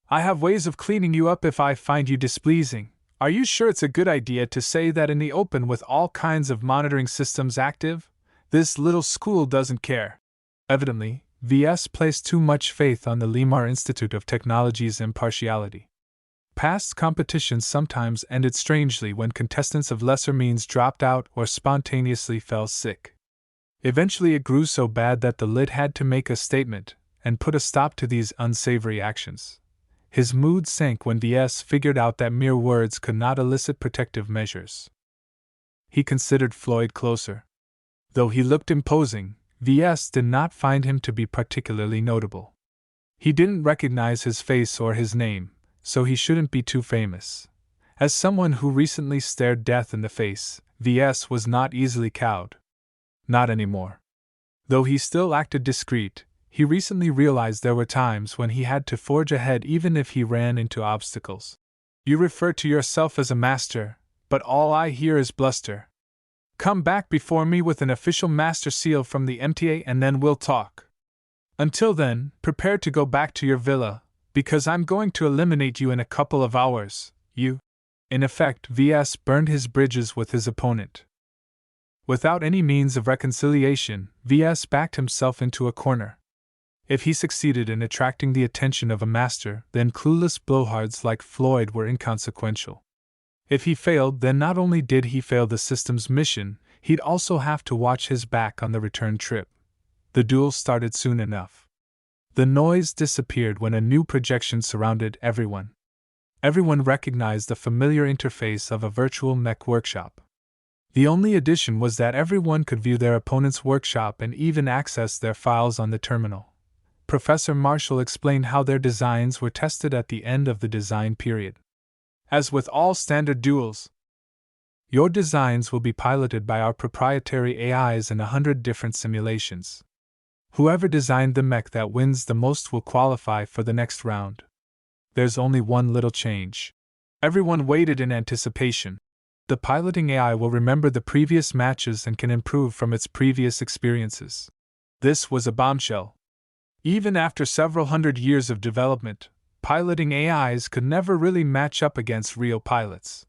A: I have ways of cleaning you up if I find you displeasing. Are you sure it's a good idea to say that in the open with all kinds of monitoring systems active? This little school doesn't care." Evidently, VS placed too much faith on the Limar Institute of Technology's impartiality. Past competitions sometimes ended strangely when contestants of lesser means dropped out or spontaneously fell sick. Eventually it grew so bad that the LIT had to make a statement and put a stop to these unsavory actions. His mood sank when VS figured out that mere words could not elicit protective measures. He considered Floyd closer. Though he looked imposing, VS did not find him to be particularly notable. He didn't recognize his face or his name, so he shouldn't be too famous. As someone who recently stared death in the face, VS was not easily cowed. Not anymore. Though he still acted discreet, he recently realized there were times when he had to forge ahead even if he ran into obstacles. "You refer to yourself as a master, but all I hear is bluster. Come back before me with an official master seal from the MTA and then we'll talk. Until then, prepare to go back to your villa, because I'm going to eliminate you in a couple of hours, you." In effect, VS burned his bridges with his opponent. Without any means of reconciliation, Ves backed himself into a corner. If he succeeded in attracting the attention of a master, then clueless blowhards like Floyd were inconsequential. If he failed, then not only did he fail the system's mission, he'd also have to watch his back on the return trip. The duel started soon enough. The noise disappeared when a new projection surrounded everyone. Everyone recognized the familiar interface of a virtual mech workshop. The only addition was that everyone could view their opponent's workshop and even access their files on the terminal. Professor Marshall explained how their designs were tested at the end of the design period. As with all standard duels, your designs will be piloted by our proprietary AIs in 100 different simulations. Whoever designed the mech that wins the most will qualify for the next round. There's only one little change. Everyone waited in anticipation. The piloting AI will remember the previous matches and can improve from its previous experiences. This was a bombshell. Even after several hundred years of development, piloting AIs could never really match up against real pilots.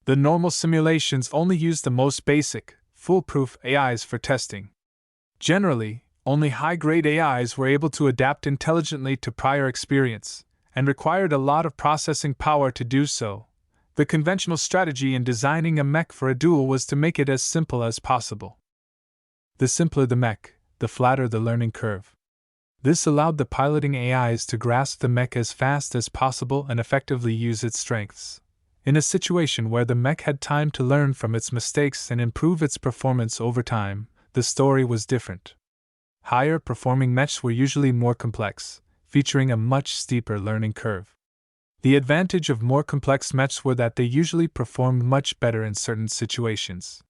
A: The normal simulations only used the most basic, foolproof AIs for testing. Generally, only high-grade AIs were able to adapt intelligently to prior experience, and required a lot of processing power to do so. The conventional strategy in designing a mech for a duel was to make it as simple as possible. The simpler the mech, the flatter the learning curve. This allowed the piloting AIs to grasp the mech as fast as possible and effectively use its strengths. In a situation where the mech had time to learn from its mistakes and improve its performance over time, the story was different. Higher-performing mechs were usually more complex, featuring a much steeper learning curve. The advantage of more complex mechs were that they usually performed much better in certain situations.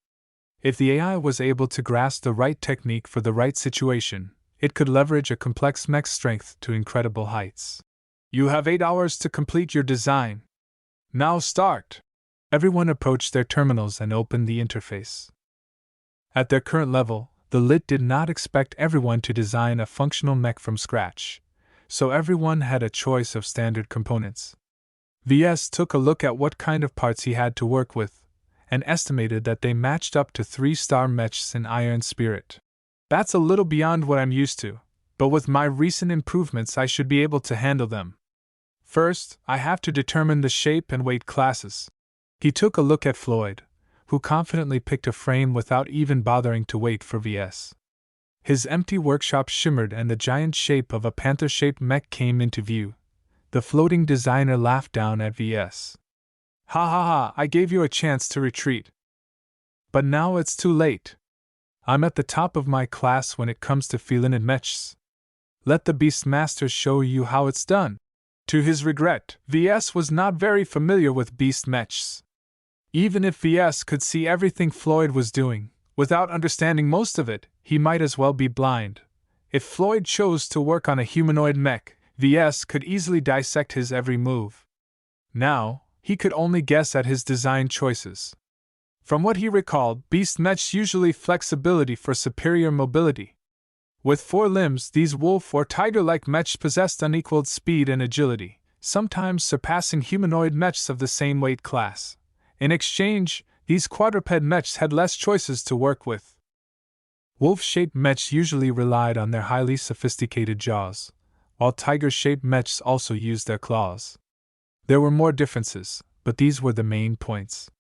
A: If the AI was able to grasp the right technique for the right situation, it could leverage a complex mech's strength to incredible heights. You have 8 hours to complete your design. Now start! Everyone approached their terminals and opened the interface. At their current level, the LIT did not expect everyone to design a functional mech from scratch, so everyone had a choice of standard components. Ves took a look at what kind of parts he had to work with, and estimated that they matched up to 3-star mechs in Iron Spirit. That's a little beyond what I'm used to, but with my recent improvements I should be able to handle them. First, I have to determine the shape and weight classes. He took a look at Floyd, who confidently picked a frame without even bothering to wait for Ves. His empty workshop shimmered and the giant shape of a panther-shaped mech came into view. The floating designer laughed down at Ves. Ha ha ha, I gave you a chance to retreat. But now it's too late. I'm at the top of my class when it comes to feline mechs. Let the Beastmaster show you how it's done. To his regret, Ves was not very familiar with beast mechs. Even if Ves could see everything Floyd was doing, without understanding most of it, he might as well be blind. If Floyd chose to work on a humanoid mech, Ves could easily dissect his every move. Now, he could only guess at his design choices. From what he recalled, beast mechs usually flexibility for superior mobility. With 4 limbs, these wolf or tiger-like mechs possessed unequaled speed and agility, sometimes surpassing humanoid mechs of the same weight class. In exchange, these quadruped mechs had less choices to work with. Wolf-shaped mechs usually relied on their highly sophisticated jaws, while tiger-shaped mechs also used their claws. There were more differences, but these were the main points.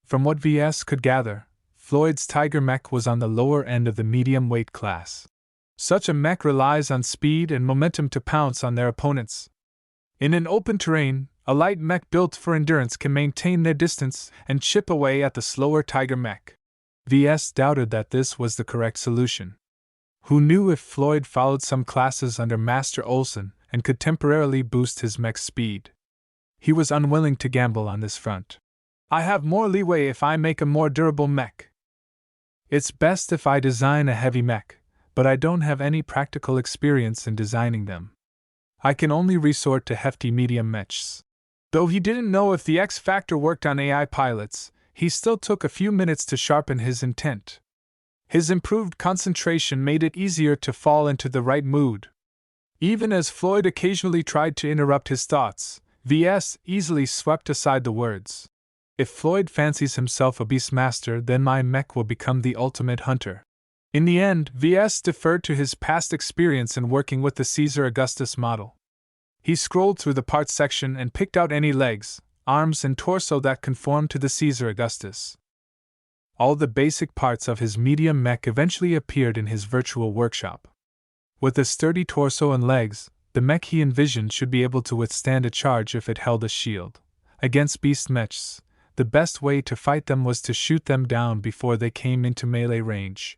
A: From what Ves could gather, Floyd's tiger mech was on the lower end of the medium weight class. Such a mech relies on speed and momentum to pounce on their opponents. In an open terrain, a light mech built for endurance can maintain their distance and chip away at the slower tiger mech. Ves doubted that this was the correct solution. Who knew if Floyd followed some classes under Master Olson and could temporarily boost his mech's speed? He was unwilling to gamble on this front. I have more leeway if I make a more durable mech. It's best if I design a heavy mech, but I don't have any practical experience in designing them. I can only resort to hefty medium mechs. Though he didn't know if the X Factor worked on AI pilots, he still took a few minutes to sharpen his intent. His improved concentration made it easier to fall into the right mood. Even as Floyd occasionally tried to interrupt his thoughts, Ves easily swept aside the words. If Floyd fancies himself a beastmaster, then my mech will become the ultimate hunter. In the end, Ves deferred to his past experience in working with the Caesar Augustus model. He scrolled through the parts section and picked out any legs, arms, and torso that conformed to the Caesar Augustus. All the basic parts of his medium mech eventually appeared in his virtual workshop. With a sturdy torso and legs, the mech he envisioned should be able to withstand a charge if it held a shield. Against beast mechs, the best way to fight them was to shoot them down before they came into melee range.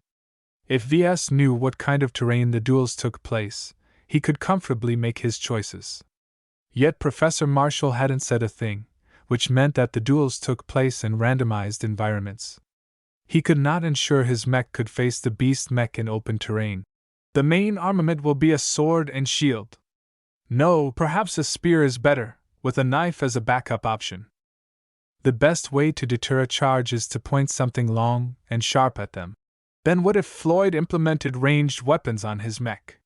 A: If Ves knew what kind of terrain the duels took place, he could comfortably make his choices. Yet Professor Marshall hadn't said a thing, which meant that the duels took place in randomized environments. He could not ensure his mech could face the beast mech in open terrain. The main armament will be a sword and shield. No, perhaps a spear is better, with a knife as a backup option. The best way to deter a charge is to point something long and sharp at them. Then what if Floyd implemented ranged weapons on his mech?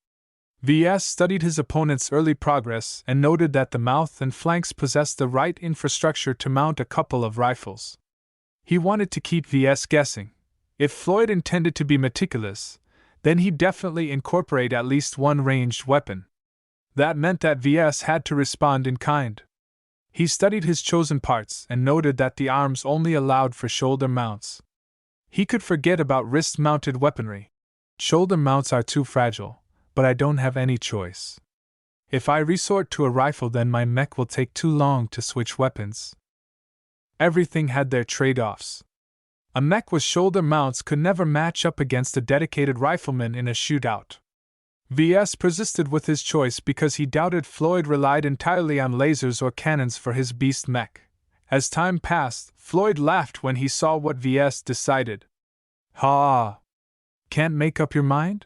A: Ves studied his opponent's early progress and noted that the mouth and flanks possessed the right infrastructure to mount a couple of rifles. He wanted to keep Ves guessing. If Floyd intended to be meticulous, then he'd definitely incorporate at least one ranged weapon. That meant that Ves had to respond in kind. He studied his chosen parts and noted that the arms only allowed for shoulder mounts. He could forget about wrist-mounted weaponry. Shoulder mounts are too fragile, but I don't have any choice. If I resort to a rifle, then my mech will take too long to switch weapons. Everything had their trade-offs. A mech with shoulder mounts could never match up against a dedicated rifleman in a shootout. Ves persisted with his choice because he doubted Floyd relied entirely on lasers or cannons for his beast mech. As time passed, Floyd laughed when he saw what Ves decided. Ha! Can't make up your mind?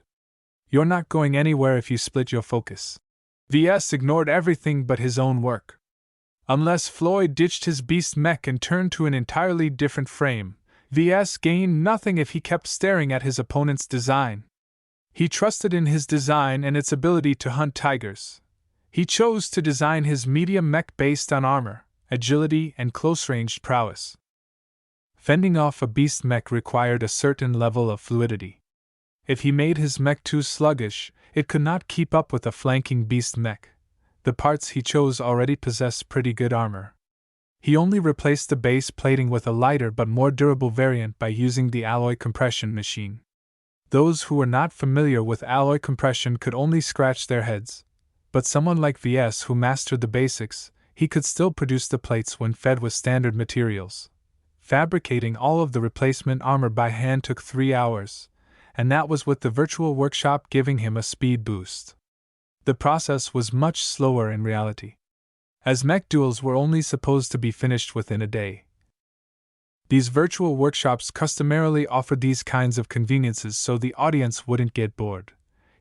A: You're not going anywhere if you split your focus. Ves ignored everything but his own work. Unless Floyd ditched his beast mech and turned to an entirely different frame, Ves gained nothing if he kept staring at his opponent's design. He trusted in his design and its ability to hunt tigers. He chose to design his medium mech based on armor, agility, and close-ranged prowess. Fending off a beast mech required a certain level of fluidity. If he made his mech too sluggish, it could not keep up with a flanking beast mech. The parts he chose already possessed pretty good armor. He only replaced the base plating with a lighter but more durable variant by using the alloy compression machine. Those who were not familiar with alloy compression could only scratch their heads, but someone like Ves who mastered the basics, he could still produce the plates when fed with standard materials. Fabricating all of the replacement armor by hand took 3 hours, and that was with the virtual workshop giving him a speed boost. The process was much slower in reality, as mech duels were only supposed to be finished within a day. These virtual workshops customarily offered these kinds of conveniences so the audience wouldn't get bored.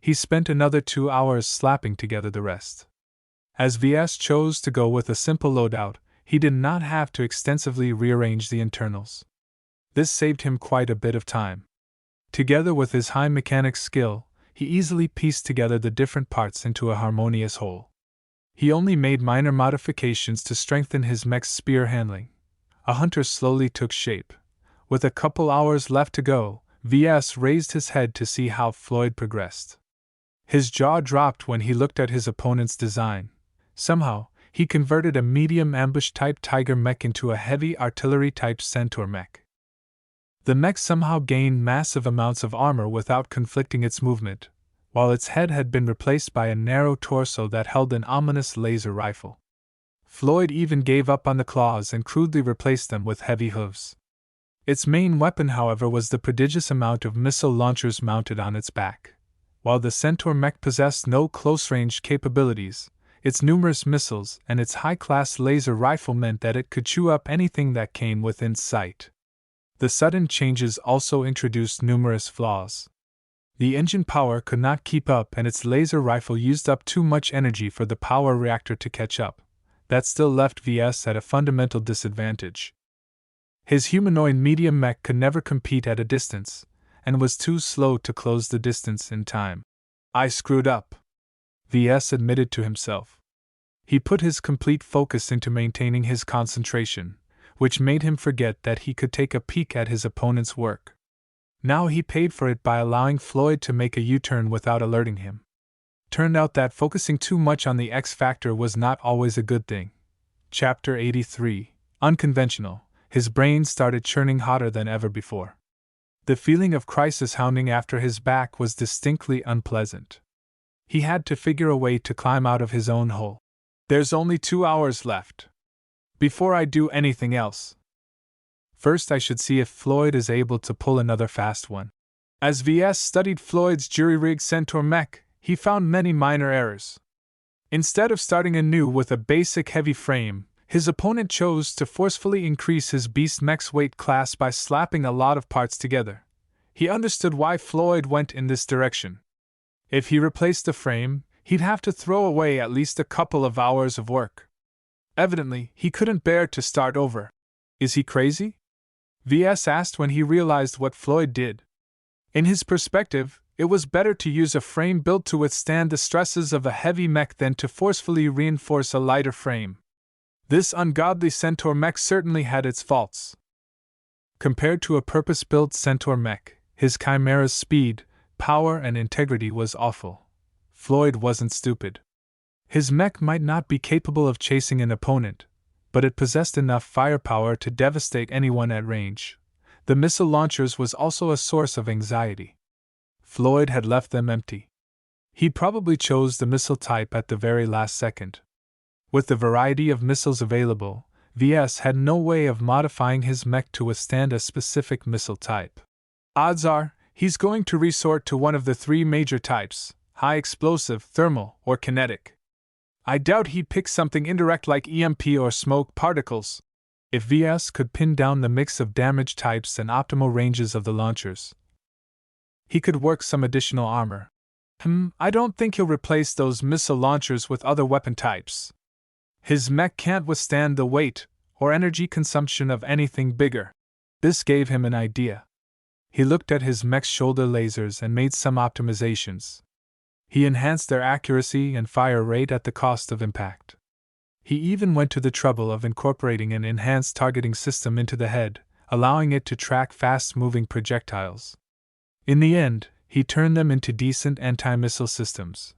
A: He spent another 2 hours slapping together the rest. As Ves chose to go with a simple loadout, he did not have to extensively rearrange the internals. This saved him quite a bit of time. Together with his high mechanics skill, he easily pieced together the different parts into a harmonious whole. He only made minor modifications to strengthen his mech's spear handling. A hunter slowly took shape. With a couple hours left to go, Ves raised his head to see how Floyd progressed. His jaw dropped when he looked at his opponent's design. Somehow, he converted a medium ambush-type tiger mech into a heavy artillery-type centaur mech. The mech somehow gained massive amounts of armor without conflicting its movement, while its head had been replaced by a narrow torso that held an ominous laser rifle. Floyd even gave up on the claws and crudely replaced them with heavy hooves. Its main weapon, however, was the prodigious amount of missile launchers mounted on its back. While the centaur mech possessed no close-range capabilities, its numerous missiles and its high-class laser rifle meant that it could chew up anything that came within sight. The sudden changes also introduced numerous flaws. The engine power could not keep up, and its laser rifle used up too much energy for the power reactor to catch up. That still left Ves at a fundamental disadvantage. His humanoid medium mech could never compete at a distance, and was too slow to close the distance in time. I screwed up, Ves admitted to himself. He put his complete focus into maintaining his concentration, which made him forget that he could take a peek at his opponent's work. Now he paid for it by allowing Floyd to make a U-turn without alerting him. Turned out that focusing too much on the X factor was not always a good thing. Chapter 83. Unconventional. His brain started churning hotter than ever before. The feeling of crisis hounding after his back was distinctly unpleasant. He had to figure a way to climb out of his own hole. There's only 2 hours left. Before I do anything else. First, I should see if Floyd is able to pull another fast one. As Ves studied Floyd's jury-rigged Centaur mech, he found many minor errors. Instead of starting anew with a basic heavy frame, his opponent chose to forcefully increase his beast mech's weight class by slapping a lot of parts together. He understood why Floyd went in this direction. If he replaced the frame, he'd have to throw away at least a couple of hours of work. Evidently, he couldn't bear to start over. Is he crazy? Ves asked when he realized what Floyd did. In his perspective, it was better to use a frame built to withstand the stresses of a heavy mech than to forcefully reinforce a lighter frame. This ungodly Centaur mech certainly had its faults. Compared to a purpose-built Centaur mech, his Chimera's speed, power, and integrity was awful. Floyd wasn't stupid. His mech might not be capable of chasing an opponent, but it possessed enough firepower to devastate anyone at range. The missile launchers was also a source of anxiety. Floyd had left them empty. He probably chose the missile type at the very last second. With the variety of missiles available, Ves had no way of modifying his mech to withstand a specific missile type. Odds are, he's going to resort to one of the 3 major types: high explosive, thermal, or kinetic. I doubt he'd pick something indirect like EMP or smoke particles. If Ves could pin down the mix of damage types and optimal ranges of the launchers, he could work some additional armor. I don't think he'll replace those missile launchers with other weapon types. His mech can't withstand the weight or energy consumption of anything bigger. This gave him an idea. He looked at his mech's shoulder lasers and made some optimizations. He enhanced their accuracy and fire rate at the cost of impact. He even went to the trouble of incorporating an enhanced targeting system into the head, allowing it to track fast-moving projectiles. In the end, he turned them into decent anti-missile systems.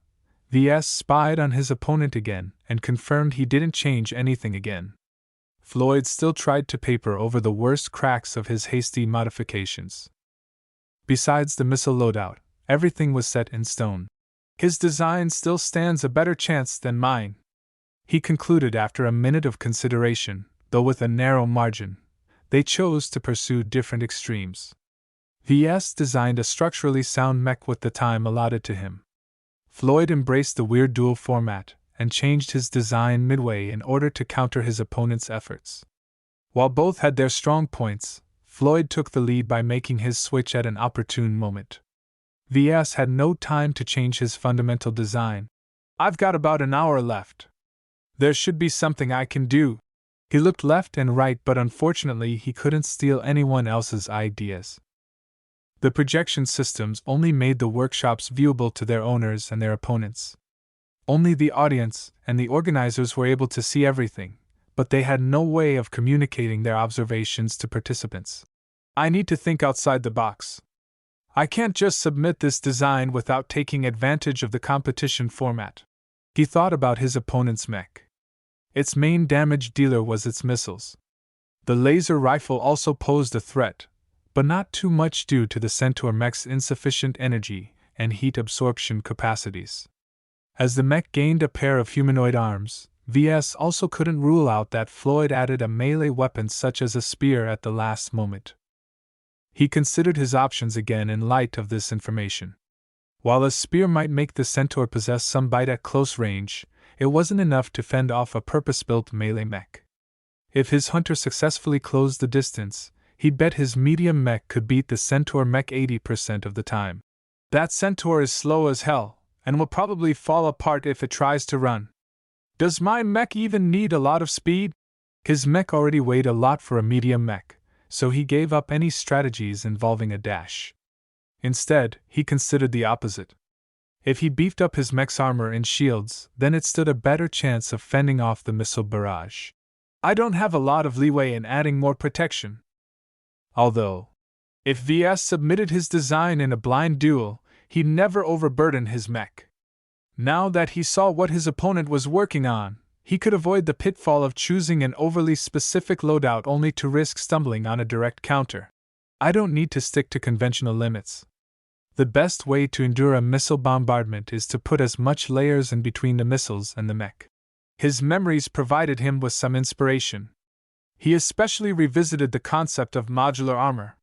A: Ves spied on his opponent again and confirmed he didn't change anything again. Floyd still tried to paper over the worst cracks of his hasty modifications. Besides the missile loadout, everything was set in stone. His design still stands a better chance than mine, he concluded after a minute of consideration, though with a narrow margin. They chose to pursue different extremes. Ves designed a structurally sound mech with the time allotted to him. Floyd embraced the weird dual format and changed his design midway in order to counter his opponent's efforts. While both had their strong points, Floyd took the lead by making his switch at an opportune moment. Ves had no time to change his fundamental design. I've got about an hour left. There should be something I can do. He looked left and right, but unfortunately he couldn't steal anyone else's ideas. The projection systems only made the workshops viewable to their owners and their opponents. Only the audience and the organizers were able to see everything, but they had no way of communicating their observations to participants. I need to think outside the box. I can't just submit this design without taking advantage of the competition format. He thought about his opponent's mech. Its main damage dealer was its missiles. The laser rifle also posed a threat, but not too much due to the Centaur mech's insufficient energy and heat absorption capacities. As the mech gained a pair of humanoid arms, Ves also couldn't rule out that Floyd added a melee weapon such as a spear at the last moment. He considered his options again in light of this information. While a spear might make the Centaur possess some bite at close range, it wasn't enough to fend off a purpose-built melee mech. If his hunter successfully closed the distance, he'd bet his medium mech could beat the Centaur mech 80% of the time. That Centaur is slow as hell, and will probably fall apart if it tries to run. Does my mech even need a lot of speed? His mech already weighed a lot for a medium mech, so he gave up any strategies involving a dash. Instead, he considered the opposite. If he beefed up his mech's armor and shields, then it stood a better chance of fending off the missile barrage. I don't have a lot of leeway in adding more protection. Although, if Ves submitted his design in a blind duel, he'd never overburden his mech. Now that he saw what his opponent was working on, he could avoid the pitfall of choosing an overly specific loadout only to risk stumbling on a direct counter. I don't need to stick to conventional limits. The best way to endure a missile bombardment is to put as much layers in between the missiles and the mech. His memories provided him with some inspiration. He especially revisited the concept of modular armor.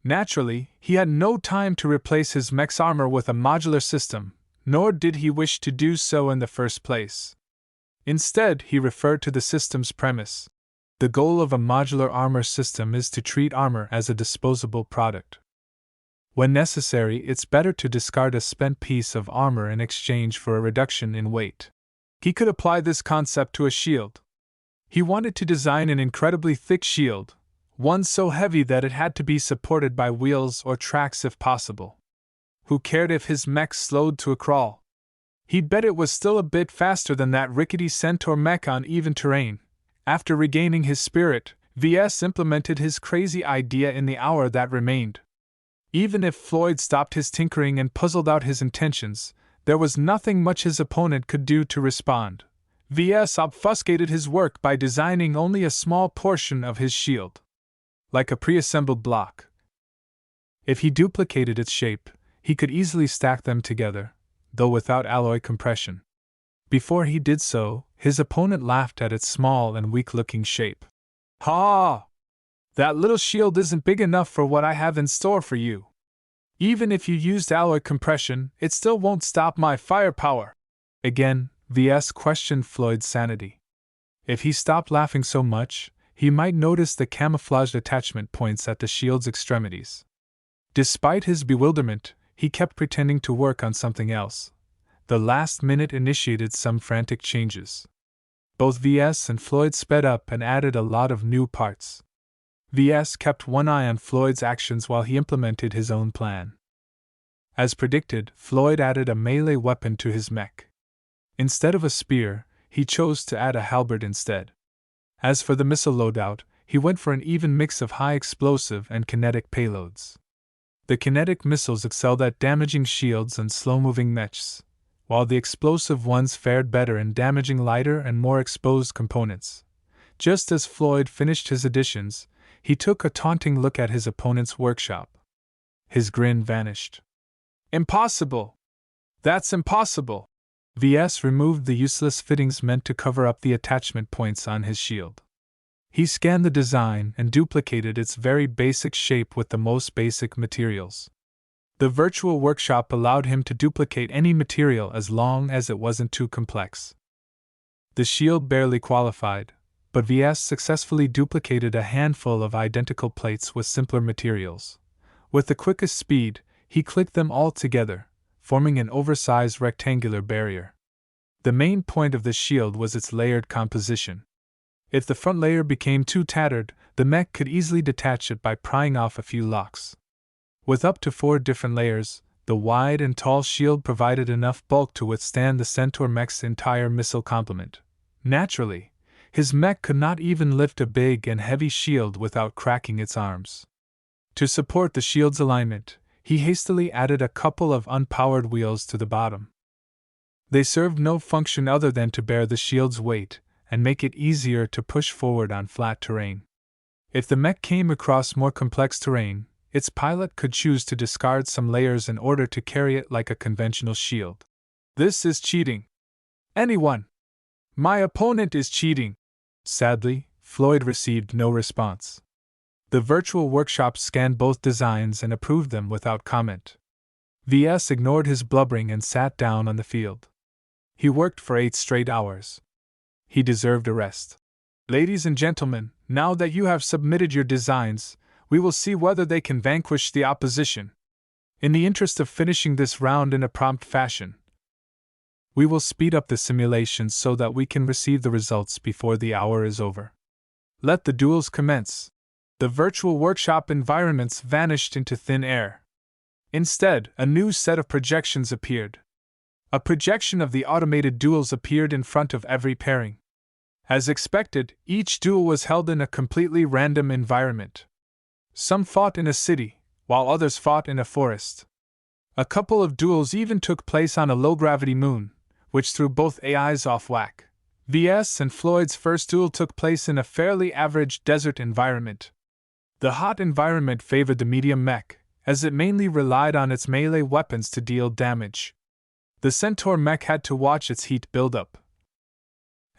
A: Naturally, he had no time to replace his mech's armor with a modular system, nor did he wish to do so in the first place. Instead, he referred to the system's premise. The goal of a modular armor system is to treat armor as a disposable product. When necessary, it's better to discard a spent piece of armor in exchange for a reduction in weight. He could apply this concept to a shield. He wanted to design an incredibly thick shield, one so heavy that it had to be supported by wheels or tracks if possible. Who cared if his mech slowed to a crawl? He'd bet it was still a bit faster than that rickety centaur mech on even terrain. After regaining his spirit, Ves implemented his crazy idea in the hour that remained. Even if Floyd stopped his tinkering and puzzled out his intentions, there was nothing much his opponent could do to respond. Ves obfuscated his work by designing only a small portion of his shield, like a pre-assembled block. If he duplicated its shape, he could easily stack them together, though without alloy compression. Before he did so, his opponent laughed at its small and weak-looking shape. "Ha! That little shield isn't big enough for what I have in store for you. Even if you used alloy compression, it still won't stop my firepower." Again, Ves questioned Floyd's sanity. If he stopped laughing so much, he might notice the camouflaged attachment points at the shield's extremities. Despite his bewilderment, he kept pretending to work on something else. The last minute initiated some frantic changes. Both Ves and Floyd sped up and added a lot of new parts. Ves kept one eye on Floyd's actions while he implemented his own plan. As predicted, Floyd added a melee weapon to his mech. Instead of a spear, he chose to add a halberd instead. As for the missile loadout, he went for an even mix of high explosive and kinetic payloads. The kinetic missiles excelled at damaging shields and slow-moving mechs, while the explosive ones fared better in damaging lighter and more exposed components. Just as Floyd finished his additions, he took a taunting look at his opponent's workshop. His grin vanished. "Impossible! That's impossible!" Ves removed the useless fittings meant to cover up the attachment points on his shield. He scanned the design and duplicated its very basic shape with the most basic materials. The virtual workshop allowed him to duplicate any material as long as it wasn't too complex. The shield barely qualified, but Ves successfully duplicated a handful of identical plates with simpler materials. With the quickest speed, he clicked them all together, forming an oversized rectangular barrier. The main point of the shield was its layered composition. If the front layer became too tattered, the mech could easily detach it by prying off a few locks. With up to 4 different layers, the wide and tall shield provided enough bulk to withstand the Centaur mech's entire missile complement. Naturally, his mech could not even lift a big and heavy shield without cracking its arms. To support the shield's alignment, he hastily added a couple of unpowered wheels to the bottom. They served no function other than to bear the shield's weight and make it easier to push forward on flat terrain. If the mech came across more complex terrain, its pilot could choose to discard some layers in order to carry it like a conventional shield. "This is cheating. Anyone? My opponent is cheating." Sadly, Floyd received no response. The virtual workshop scanned both designs and approved them without comment. Ves ignored his blubbering and sat down on the field. He worked for 8 straight hours. He deserved a rest. "Ladies and gentlemen, now that you have submitted your designs, we will see whether they can vanquish the opposition. In the interest of finishing this round in a prompt fashion, we will speed up the simulations so that we can receive the results before the hour is over. Let the duels commence." The virtual workshop environments vanished into thin air. Instead, a new set of projections appeared. A projection of the automated duels appeared in front of every pairing. As expected, each duel was held in a completely random environment. Some fought in a city, while others fought in a forest. A couple of duels even took place on a low-gravity moon, which threw both AIs off whack. Ves and Floyd's first duel took place in a fairly average desert environment. The hot environment favored the medium mech, as it mainly relied on its melee weapons to deal damage. The Centaur mech had to watch its heat build up,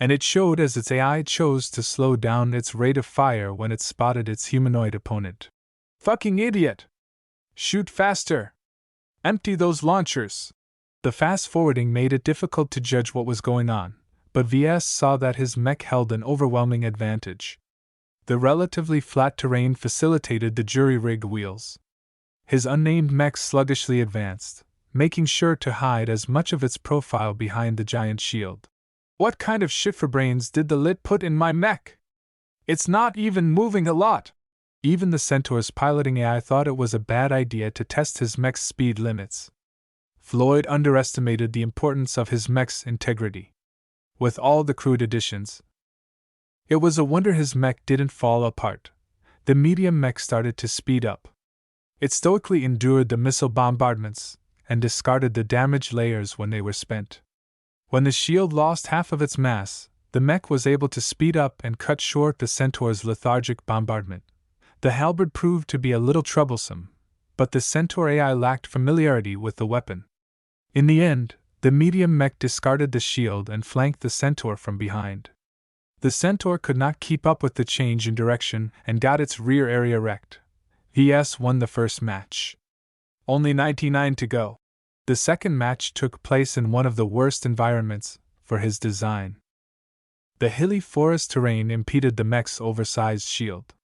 A: and it showed as its AI chose to slow down its rate of fire when it spotted its humanoid opponent. Fucking idiot! Shoot faster! Empty those launchers! The fast forwarding made it difficult to judge what was going on, but Ves saw that his mech held an overwhelming advantage. The relatively flat terrain facilitated the jury-rig wheels. His unnamed mech sluggishly advanced, making sure to hide as much of its profile behind the giant shield. What kind of shit for brains did the lit put in my mech? It's not even moving a lot! Even the Centaur's piloting AI thought it was a bad idea to test his mech's speed limits. Floyd underestimated the importance of his mech's integrity. With all the crude additions, it was a wonder his mech didn't fall apart. The medium mech started to speed up. It stoically endured the missile bombardments and discarded the damage layers when they were spent. When the shield lost half of its mass, the mech was able to speed up and cut short the Centaur's lethargic bombardment. The halberd proved to be a little troublesome, but the Centaur AI lacked familiarity with the weapon. In the end, the medium mech discarded the shield and flanked the Centaur from behind. The Centaur could not keep up with the change in direction and got its rear area wrecked. Ves won the first match. Only 99 to go. The second match took place in one of the worst environments for his design. The hilly forest terrain impeded the mech's oversized shield.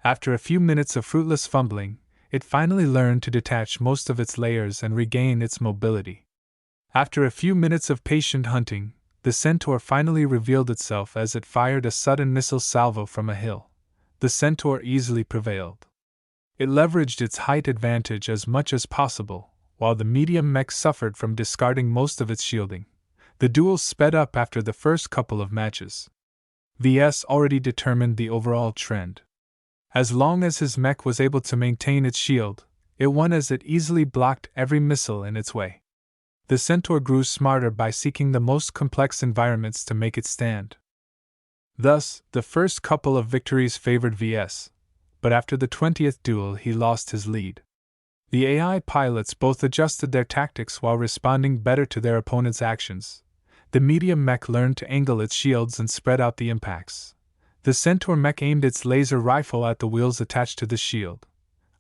A: After a few minutes of fruitless fumbling, it finally learned to detach most of its layers and regain its mobility. After a few minutes of patient hunting, the Centaur finally revealed itself as it fired a sudden missile salvo from a hill. The Centaur easily prevailed. It leveraged its height advantage as much as possible, while the medium mech suffered from discarding most of its shielding. The duel sped up after the first couple of matches. Ves already determined the overall trend. As long as his mech was able to maintain its shield, it won as it easily blocked every missile in its way. The Centaur grew smarter by seeking the most complex environments to make it stand. Thus, the first couple of victories favored Ves, but after the 20th duel he lost his lead. The AI pilots both adjusted their tactics while responding better to their opponent's actions. The medium mech learned to angle its shields and spread out the impacts. The Centaur mech aimed its laser rifle at the wheels attached to the shield.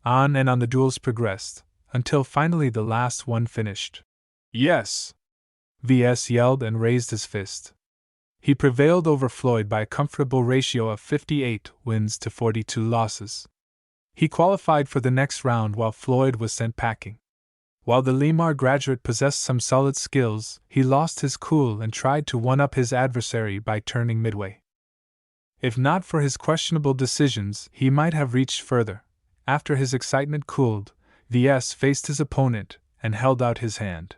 A: On and on the duels progressed, until finally the last one finished. Yes! Ves yelled and raised his fist. He prevailed over Floyd by a comfortable ratio of 58 wins to 42 losses. He qualified for the next round while Floyd was sent packing. While the Limar graduate possessed some solid skills, he lost his cool and tried to one-up his adversary by turning midway. If not for his questionable decisions, he might have reached further. After his excitement cooled, Ves faced his opponent and held out his hand.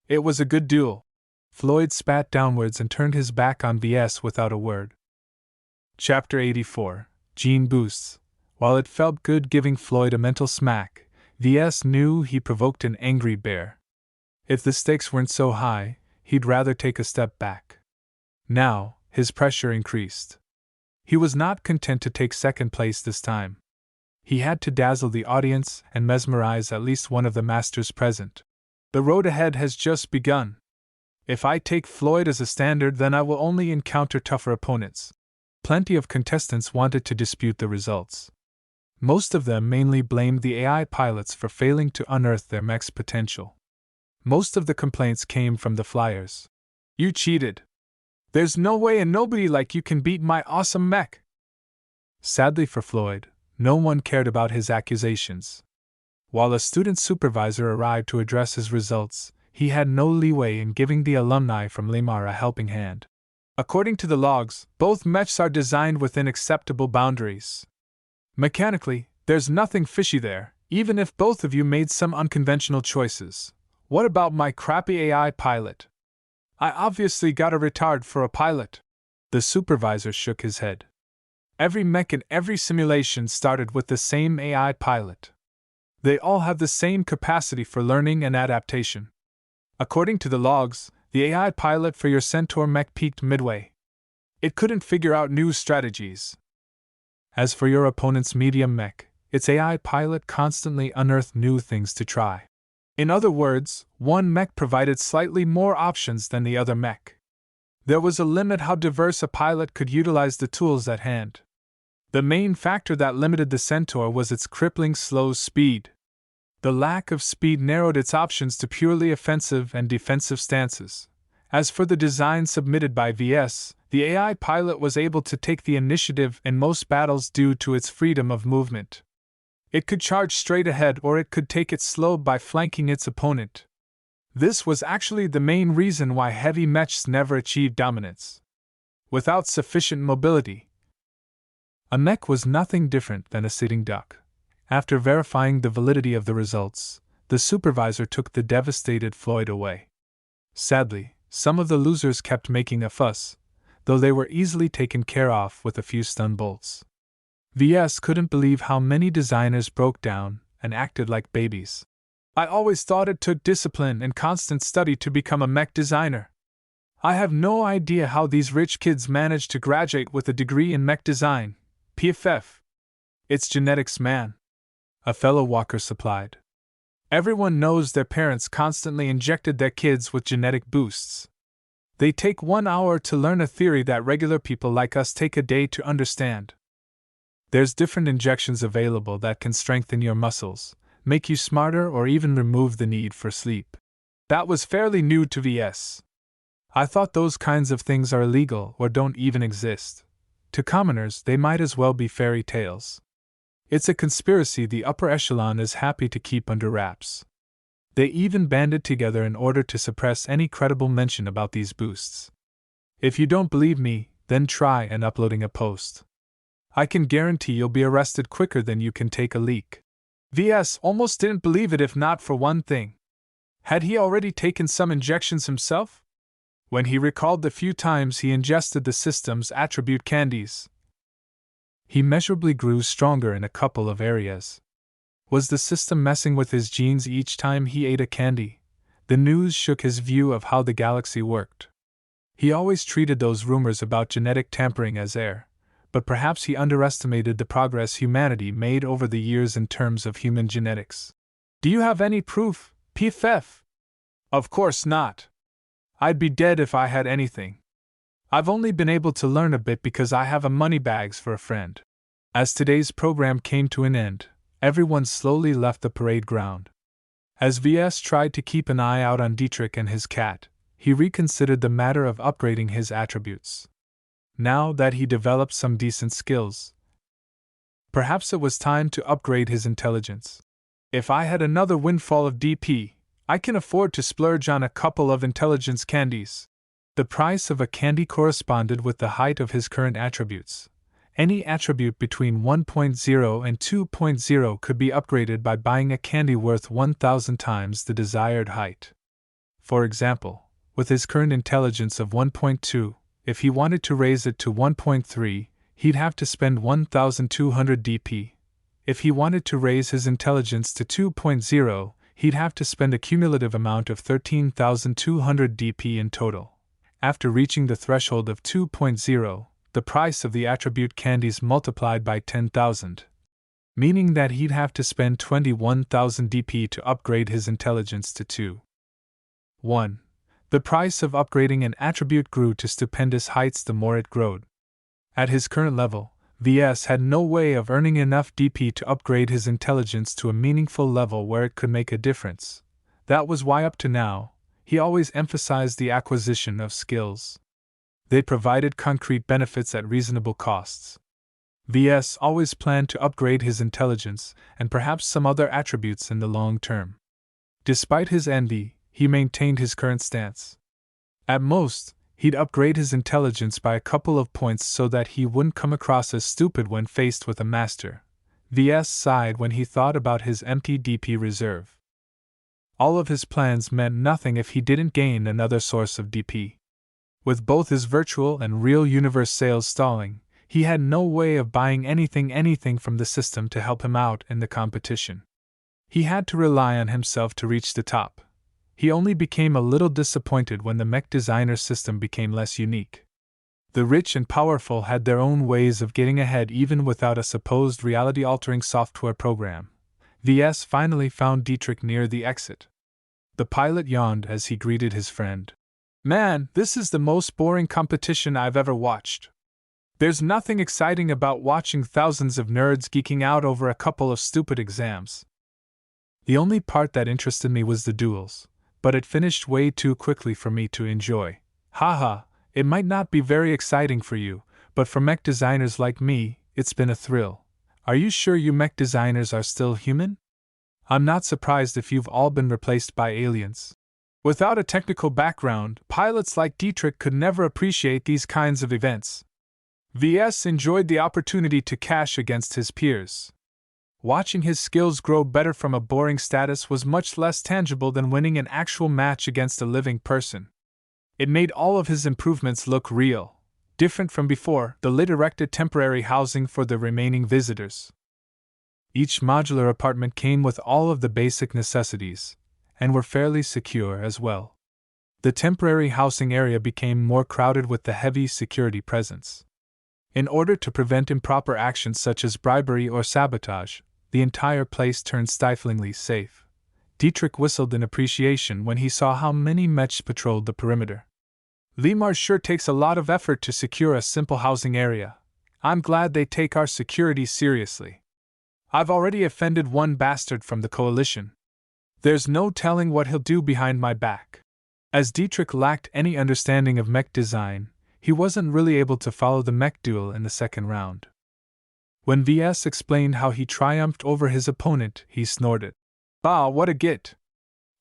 A: It was a good duel. Floyd spat downwards and turned his back on Ves without a word. Chapter 84. Gene Boosts. While it felt good giving Floyd a mental smack, Ves knew he provoked an angry bear. If the stakes weren't so high, he'd rather take a step back. Now, his pressure increased. He was not content to take second place this time. He had to dazzle the audience and mesmerize at least one of the masters present. The road ahead has just begun. If I take Floyd as a standard, then I will only encounter tougher opponents. Plenty of contestants wanted to dispute the results. Most of them mainly blamed the AI pilots for failing to unearth their mech's potential. Most of the complaints came from the flyers. You cheated. There's no way a nobody like you can beat my awesome mech. Sadly for Floyd, no one cared about his accusations. While a student supervisor arrived to address his results, he had no leeway in giving the alumni from Limar a helping hand. According to the logs, both mechs are designed within acceptable boundaries. Mechanically, there's nothing fishy there, even if both of you made some unconventional choices. What about my crappy AI pilot? I obviously got a retard for a pilot. The supervisor shook his head. Every mech in every simulation started with the same AI pilot. They all have the same capacity for learning and adaptation. According to the logs, the AI pilot for your Centaur mech peaked midway. It couldn't figure out new strategies. As for your opponent's medium mech, its AI pilot constantly unearthed new things to try. In other words, one mech provided slightly more options than the other mech. There was a limit how diverse a pilot could utilize the tools at hand. The main factor that limited the Centaur was its crippling slow speed. The lack of speed narrowed its options to purely offensive and defensive stances. As for the design submitted by VS, the AI pilot was able to take the initiative in most battles due to its freedom of movement. It could charge straight ahead or it could take it slow by flanking its opponent. This was actually the main reason why heavy mechs never achieved dominance. Without sufficient mobility, a mech was nothing different than a sitting duck. After verifying the validity of the results, the supervisor took the devastated Floyd away. Sadly, some of the losers kept making a fuss, though they were easily taken care of with a few stun bolts. VS couldn't believe how many designers broke down and acted like babies. I always thought it took discipline and constant study to become a mech designer. I have no idea how these rich kids managed to graduate with a degree in mech design, PFF. It's genetics, man, a fellow walker supplied. Everyone knows their parents constantly injected their kids with genetic boosts. They take 1 hour to learn a theory that regular people like us take a day to understand. There's different injections available that can strengthen your muscles, make you smarter, or even remove the need for sleep. That was fairly new to VS. I thought those kinds of things are illegal or don't even exist. To commoners, they might as well be fairy tales. It's a conspiracy the upper echelon is happy to keep under wraps. They even banded together in order to suppress any credible mention about these boosts. If you don't believe me, then try and uploading a post. I can guarantee you'll be arrested quicker than you can take a leak. VS almost didn't believe it if not for one thing. Had he already taken some injections himself? When he recalled the few times he ingested the system's attribute candies, he measurably grew stronger in a couple of areas. Was the system messing with his genes each time he ate a candy? The news shook his view of how the galaxy worked. He always treated those rumors about genetic tampering as air, but perhaps he underestimated the progress humanity made over the years in terms of human genetics. Do you have any proof, PFF? Of course not. I'd be dead if I had anything. I've only been able to learn a bit because I have a moneybags for a friend. As today's program came to an end, everyone slowly left the parade ground. As VS tried to keep an eye out on Dietrich and his cat, he reconsidered the matter of upgrading his attributes. Now that he developed some decent skills, perhaps it was time to upgrade his intelligence. If I had another windfall of DP, I can afford to splurge on a couple of intelligence candies. The price of a candy corresponded with the height of his current attributes. Any attribute between 1.0 and 2.0 could be upgraded by buying a candy worth 1,000 times the desired height. For example, with his current intelligence of 1.2, if he wanted to raise it to 1.3, he'd have to spend 1,200 DP. If he wanted to raise his intelligence to 2.0, he'd have to spend a cumulative amount of 13,200 DP in total. After reaching the threshold of 2.0, the price of the attribute candies multiplied by 10,000, meaning that he'd have to spend 21,000 DP to upgrade his intelligence to 2.1. The price of upgrading an attribute grew to stupendous heights the more it growed. At his current level, VS had no way of earning enough DP to upgrade his intelligence to a meaningful level where it could make a difference. That was why up to now, he always emphasized the acquisition of skills. They provided concrete benefits at reasonable costs. VS always planned to upgrade his intelligence and perhaps some other attributes in the long term. Despite his envy, he maintained his current stance. At most, he'd upgrade his intelligence by a couple of points so that he wouldn't come across as stupid when faced with a master. VS sighed when he thought about his empty DP reserve. All of his plans meant nothing if he didn't gain another source of DP. With both his virtual and real universe sales stalling, he had no way of buying anything from the system to help him out in the competition. He had to rely on himself to reach the top. He only became a little disappointed when the Mech Designer System became less unique. The rich and powerful had their own ways of getting ahead even without a supposed reality-altering software program. Ves finally found Dietrich near the exit. The pilot yawned as he greeted his friend. "Man, this is the most boring competition I've ever watched. There's nothing exciting about watching thousands of nerds geeking out over a couple of stupid exams." The only part that interested me was the duels, but it finished way too quickly for me to enjoy. Haha, it might not be very exciting for you, but for mech designers like me, it's been a thrill. Are you sure you mech designers are still human? I'm not surprised if you've all been replaced by aliens. Without a technical background, pilots like Dietrich could never appreciate these kinds of events. Ves enjoyed the opportunity to cash against his peers. Watching his skills grow better from a boring status was much less tangible than winning an actual match against a living person. It made all of his improvements look real, different from before. The lit erected temporary housing for the remaining visitors. Each modular apartment came with all of the basic necessities, and were fairly secure as well. The temporary housing area became more crowded with the heavy security presence. In order to prevent improper actions such as bribery or sabotage, the entire place turned stiflingly safe. Dietrich whistled in appreciation when he saw how many mechs patrolled the perimeter. Lemar sure takes a lot of effort to secure a simple housing area. I'm glad they take our security seriously. I've already offended one bastard from the coalition. There's no telling what he'll do behind my back. As Dietrich lacked any understanding of mech design, he wasn't really able to follow the mech duel in the second round. When Ves explained how he triumphed over his opponent, he snorted. "Bah, what a git!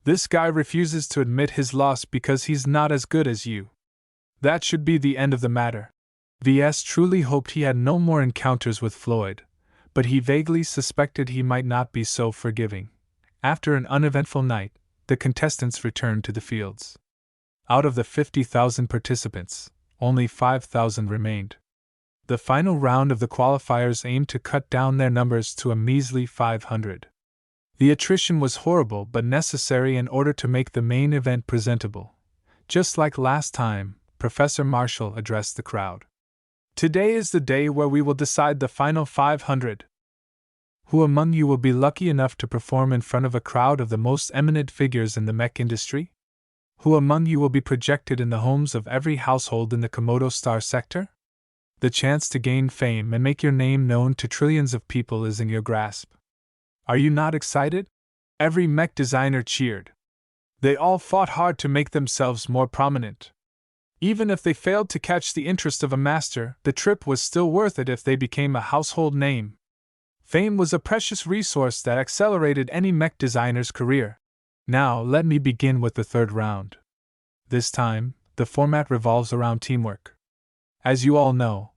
A: This guy refuses to admit his loss because he's not as good as you. That should be the end of the matter." Ves truly hoped he had no more encounters with Floyd, but he vaguely suspected he might not be so forgiving. After an uneventful night, the contestants returned to the fields. Out of the 50,000 participants, only 5,000 remained. The final round of the qualifiers aimed to cut down their numbers to a measly 500. The attrition was horrible but necessary in order to make the main event presentable. Just like last time, Professor Marshall addressed the crowd. "Today is the day where we will decide the final 500. Who among you will be lucky enough to perform in front of a crowd of the most eminent figures in the mech industry? Who among you will be projected in the homes of every household in the Komodo Star sector? The chance to gain fame and make your name known to trillions of people is in your grasp. Are you not excited?" Every mech designer cheered. They all fought hard to make themselves more prominent. Even if they failed to catch the interest of a master, the trip was still worth it if they became a household name. Fame was a precious resource that accelerated any mech designer's career. Now, let me begin with the third round. This time, the format revolves around teamwork. As you all know,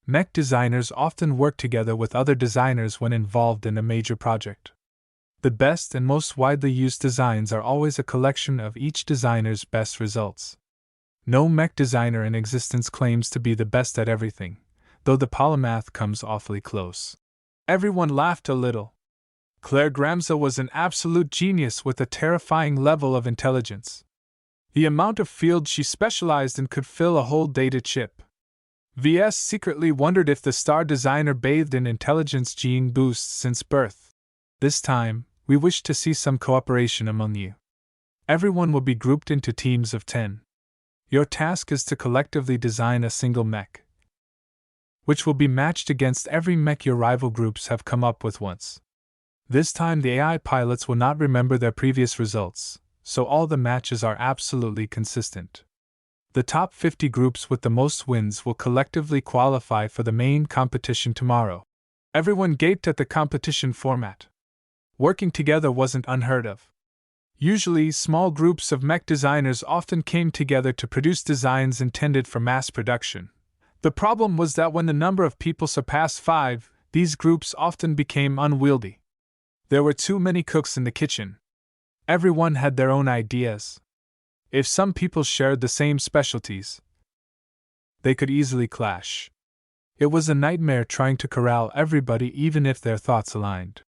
A: mech designers often work together with other designers when involved in a major project. The best and most widely used designs are always a collection of each designer's best results. No mech designer in existence claims to be the best at everything, though the polymath comes awfully close. Everyone laughed a little. Claire Gramza was an absolute genius with a terrifying level of intelligence. The amount of fields she specialized in could fill a whole data chip. Ves secretly wondered if the star designer bathed in intelligence gene boosts since birth. This time, we wish to see some cooperation among you. Everyone will be grouped into teams of 10. Your task is to collectively design a single mech, which will be matched against every mech your rival groups have come up with once. This time the AI pilots will not remember their previous results, so all the matches are absolutely consistent. The top 50 groups with the most wins will collectively qualify for the main competition tomorrow. Everyone gaped at the competition format. Working together wasn't unheard of. Usually, small groups of mech designers often came together to produce designs intended for mass production. The problem was that when the number of people surpassed 5, these groups often became unwieldy. There were too many cooks in the kitchen. Everyone had their own ideas. If some people shared the same specialties, they could easily clash. It was a nightmare trying to corral everybody even if their thoughts aligned.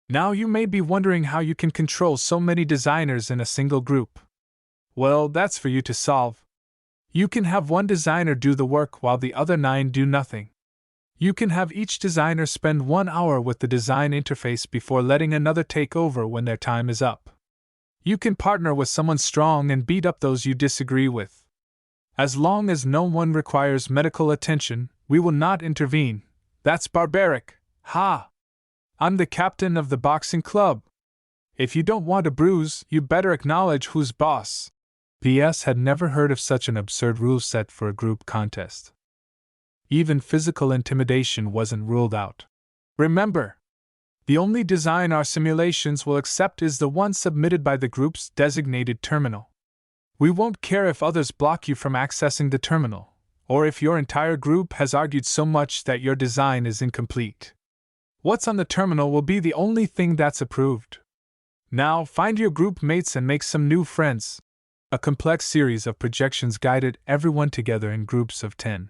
A: Now you may be wondering how you can control so many designers in a single group. Well, that's for you to solve. You can have one designer do the work while the other 9 do nothing. You can have each designer spend 1 hour with the design interface before letting another take over when their time is up. You can partner with someone strong and beat up those you disagree with. As long as no one requires medical attention, we will not intervene. That's barbaric. Ha! I'm the captain of the boxing club. If you don't want a bruise, you better acknowledge who's boss. Ves had never heard of such an absurd rule set for a group contest. Even physical intimidation wasn't ruled out. Remember, the only design our simulations will accept is the one submitted by the group's designated terminal. We won't care if others block you from accessing the terminal, or if your entire group has argued so much that your design is incomplete. What's on the terminal will be the only thing that's approved. Now, find your group mates and make some new friends. A complex series of projections guided everyone together in groups of 10.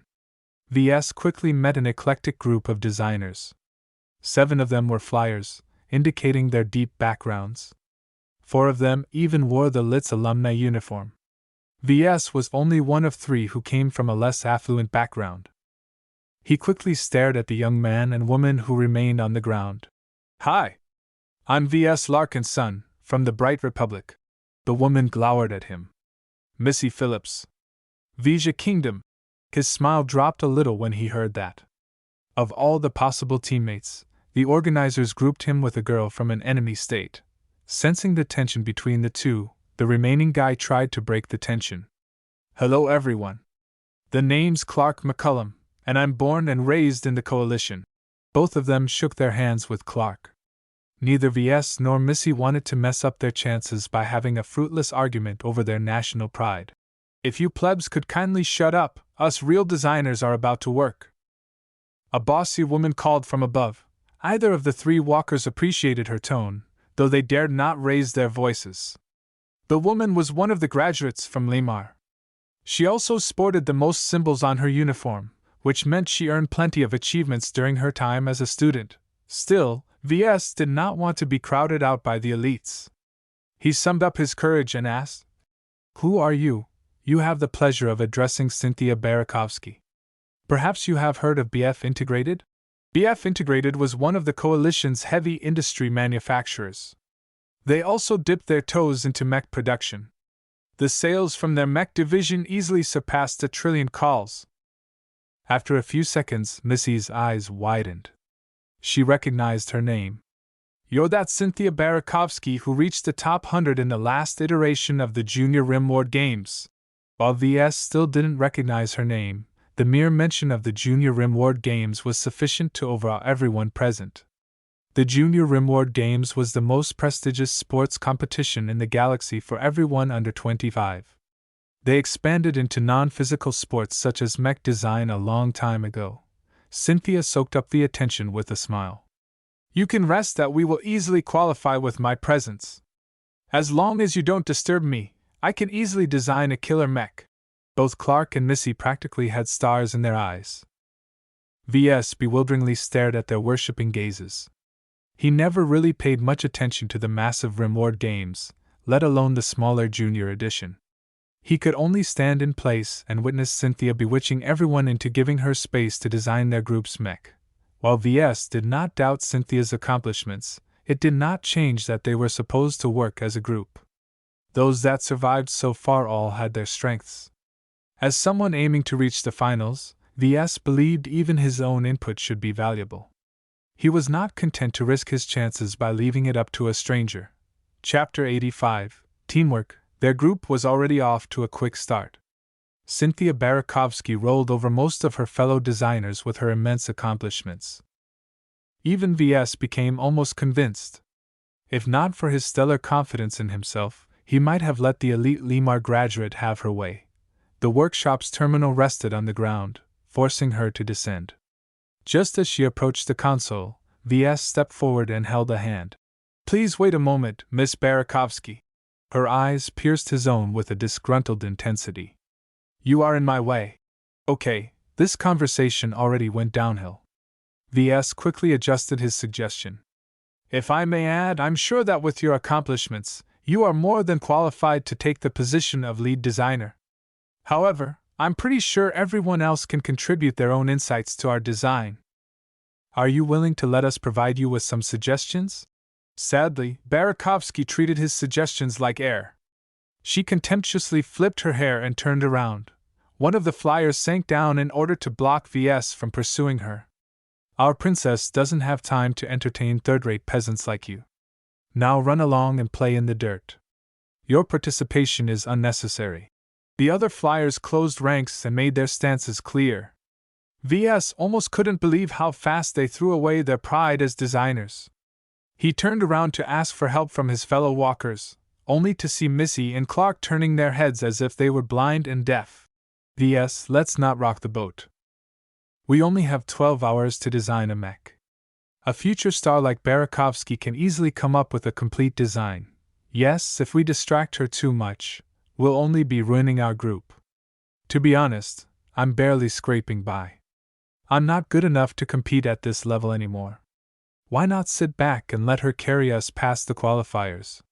A: Ves quickly met an eclectic group of designers. 7 of them were flyers, indicating their deep backgrounds. 4 of them even wore the LITS alumni uniform. Ves was only one of 3 who came from a less affluent background. He quickly stared at the young man and woman who remained on the ground. Hi! I'm Ves Larkinson, from the Bright Republic. The woman glowered at him. Missy Phillips. Vija Kingdom. His smile dropped a little when he heard that. Of all the possible teammates, the organizers grouped him with a girl from an enemy state. Sensing the tension between the two, the remaining guy tried to break the tension. Hello everyone. The name's Clark McCullum, and I'm born and raised in the Coalition. Both of them shook their hands with Clark. Neither Ves nor Missy wanted to mess up their chances by having a fruitless argument over their national pride. If you plebs could kindly shut up, us real designers are about to work. A bossy woman called from above. Either of the 3 walkers appreciated her tone, though they dared not raise their voices. The woman was one of the graduates from Limar. She also sported the most symbols on her uniform, which meant she earned plenty of achievements during her time as a student. Still, Ves did not want to be crowded out by the elites. He summed up his courage and asked, Who are you? You have the pleasure of addressing Cynthia Barakovsky. Perhaps you have heard of BF Integrated? BF Integrated was one of the Coalition's heavy industry manufacturers. They also dipped their toes into mech production. The sales from their mech division easily surpassed 1 trillion calls. After a few seconds, Missy's eyes widened. She recognized her name. You're that Cynthia Barakovsky who reached the top 100 in the last iteration of the Junior Rimworld Games. While Ves still didn't recognize her name, the mere mention of the Junior Rimworld Games was sufficient to overawe everyone present. The Junior Rimworld Games was the most prestigious sports competition in the galaxy for everyone under 25. They expanded into non-physical sports such as mech design a long time ago. Cynthia soaked up the attention with a smile. You can rest that we will easily qualify with my presence. As long as you don't disturb me, I can easily design a killer mech. Both Clark and Missy practically had stars in their eyes. Ves bewilderingly stared at their worshipping gazes. He never really paid much attention to the massive Rimworld Games, let alone the smaller junior edition. He could only stand in place and witness Cynthia bewitching everyone into giving her space to design their group's mech. While Ves did not doubt Cynthia's accomplishments, it did not change that they were supposed to work as a group. Those that survived so far all had their strengths. As someone aiming to reach the finals, Ves believed even his own input should be valuable. He was not content to risk his chances by leaving it up to a stranger. Chapter 85, Teamwork. Their group was already off to a quick start. Cynthia Barakovsky rolled over most of her fellow designers with her immense accomplishments. Even Ves became almost convinced. If not for his stellar confidence in himself, he might have let the elite Limar graduate have her way. The workshop's terminal rested on the ground, forcing her to descend. Just as she approached the console, Ves stepped forward and held a hand. Please wait a moment, Miss Barakovsky. Her eyes pierced his own with a disgruntled intensity. You are in my way. Okay, this conversation already went downhill. Ves quickly adjusted his suggestion. If I may add, I'm sure that with your accomplishments, you are more than qualified to take the position of lead designer. However, I'm pretty sure everyone else can contribute their own insights to our design. Are you willing to let us provide you with some suggestions? Sadly, Barakovsky treated his suggestions like air. She contemptuously flipped her hair and turned around. One of the flyers sank down in order to block Ves from pursuing her. Our princess doesn't have time to entertain third-rate peasants like you. Now run along and play in the dirt. Your participation is unnecessary. The other flyers closed ranks and made their stances clear. Ves almost couldn't believe how fast they threw away their pride as designers. He turned around to ask for help from his fellow walkers, only to see Missy and Clark turning their heads as if they were blind and deaf. Ves, let's not rock the boat. We only have 12 hours to design a mech. A future star like Barakovsky can easily come up with a complete design. Yes, if we distract her too much, we'll only be ruining our group. To be honest, I'm barely scraping by. I'm not good enough to compete at this level anymore. Why not sit back and let her carry us past the qualifiers?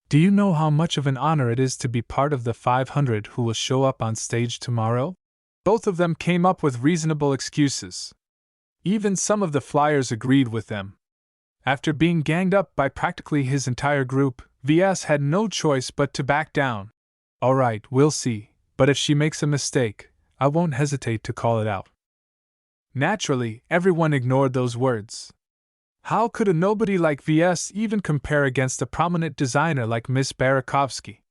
A: Do you know how much of an honor it is to be part of the 500 who will show up on stage tomorrow? Both of them came up with reasonable excuses. Even some of the flyers agreed with them. After being ganged up by practically his entire group, Ves had no choice but to back down. Alright, we'll see, but if she makes a mistake, I won't hesitate to call it out. Naturally, everyone ignored those words. How could a nobody like Ves even compare against a prominent designer like Miss Barakovsky?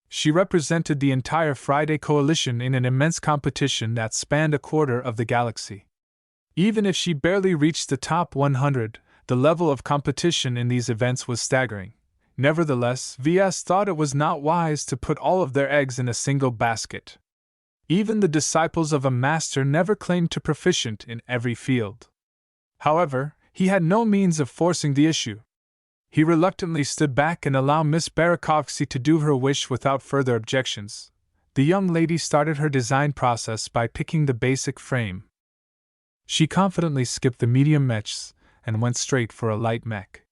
A: She represented the entire Friday coalition in an immense competition that spanned a quarter of the galaxy. Even if she barely reached the top 100, the level of competition in these events was staggering. Nevertheless, Ves thought it was not wise to put all of their eggs in a single basket. Even the disciples of a master never claimed to be proficient in every field. However, he had no means of forcing the issue. He reluctantly stood back and allowed Miss Barakovsky to do her wish without further objections. The young lady started her design process by picking the basic frame. She confidently skipped the medium mechs and went straight for a light mech.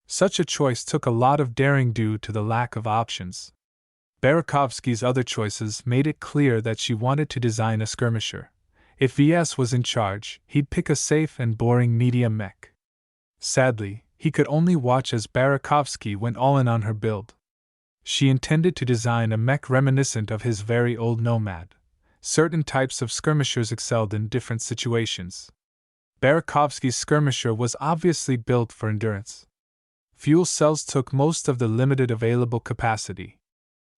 A: Such a choice took a lot of daring due to the lack of options. Barakovsky's other choices made it clear that she wanted to design a skirmisher. If Ves was in charge, he'd pick a safe and boring medium mech. Sadly, he could only watch as Barakovsky went all in on her build. She intended to design a mech reminiscent of his very old Nomad. Certain types of skirmishers excelled in different situations. Barakovsky's skirmisher was obviously built for endurance. Fuel cells took most of the limited available capacity.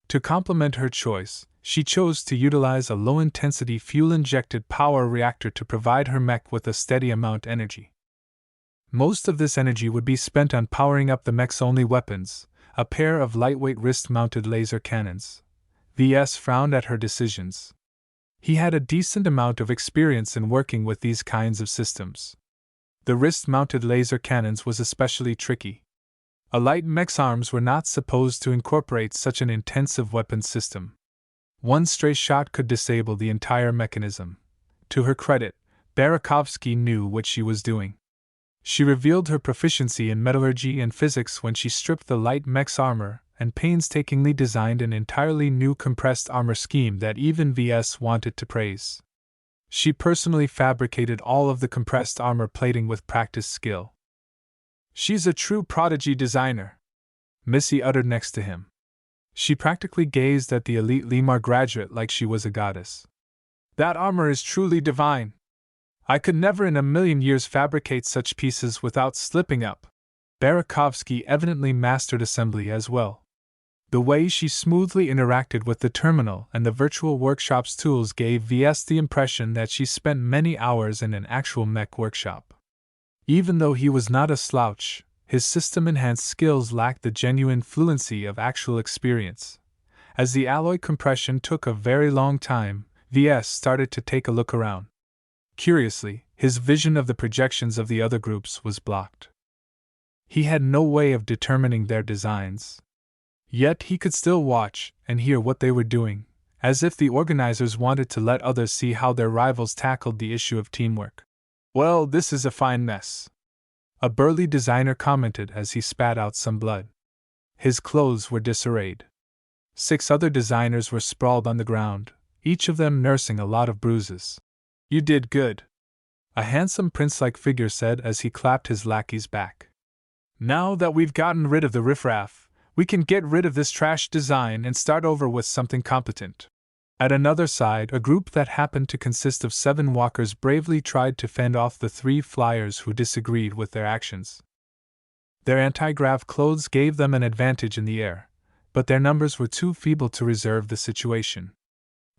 A: To complement her choice, she chose to utilize a low-intensity fuel-injected power reactor to provide her mech with a steady amount of energy. Most of this energy would be spent on powering up the mech's only weapons, a pair of lightweight wrist-mounted laser cannons. Ves frowned at her decisions. He had a decent amount of experience in working with these kinds of systems. The wrist-mounted laser cannons was especially tricky. A light mech's arms were not supposed to incorporate such an intensive weapons system. One stray shot could disable the entire mechanism. To her credit, Barakovsky knew what she was doing. She revealed her proficiency in metallurgy and physics when she stripped the light mech's armor and painstakingly designed an entirely new compressed armor scheme that even Ves wanted to praise. She personally fabricated all of the compressed armor plating with practiced skill. She's a true prodigy designer, Missy uttered next to him. She practically gazed at the elite Limar graduate like she was a goddess. That armor is truly divine. I could never in a million years fabricate such pieces without slipping up. Barakovsky evidently mastered assembly as well. The way she smoothly interacted with the terminal and the virtual workshop's tools gave Ves the impression that she spent many hours in an actual mech workshop. Even though he was not a slouch, his system-enhanced skills lacked the genuine fluency of actual experience. As the alloy compression took a very long time, Ves started to take a look around. Curiously, his vision of the projections of the other groups was blocked. He had no way of determining their designs. Yet he could still watch and hear what they were doing, as if the organizers wanted to let others see how their rivals tackled the issue of teamwork. "Well, this is a fine mess," a burly designer commented as he spat out some blood. His clothes were disarrayed. 6 other designers were sprawled on the ground, each of them nursing a lot of bruises. "You did good," a handsome prince-like figure said as he clapped his lackey's back. "Now that we've gotten rid of the riffraff, we can get rid of this trash design and start over with something competent." At another side, a group that happened to consist of 7 walkers bravely tried to fend off the 3 flyers who disagreed with their actions. Their anti-grav clothes gave them an advantage in the air, but their numbers were too feeble to reserve the situation.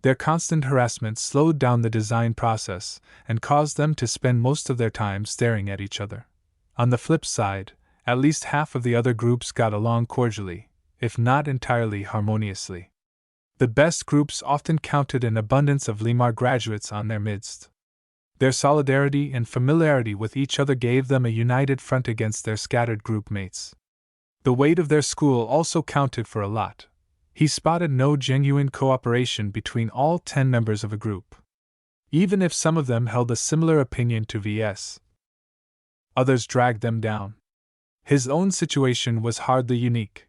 A: Their constant harassment slowed down the design process and caused them to spend most of their time staring at each other. On the flip side, at least half of the other groups got along cordially, if not entirely harmoniously. The best groups often counted an abundance of Limar graduates on their midst. Their solidarity and familiarity with each other gave them a united front against their scattered group mates. The weight of their school also counted for a lot. He spotted no genuine cooperation between all 10 members of a group. Even if some of them held a similar opinion to Ves, others dragged them down. His own situation was hardly unique.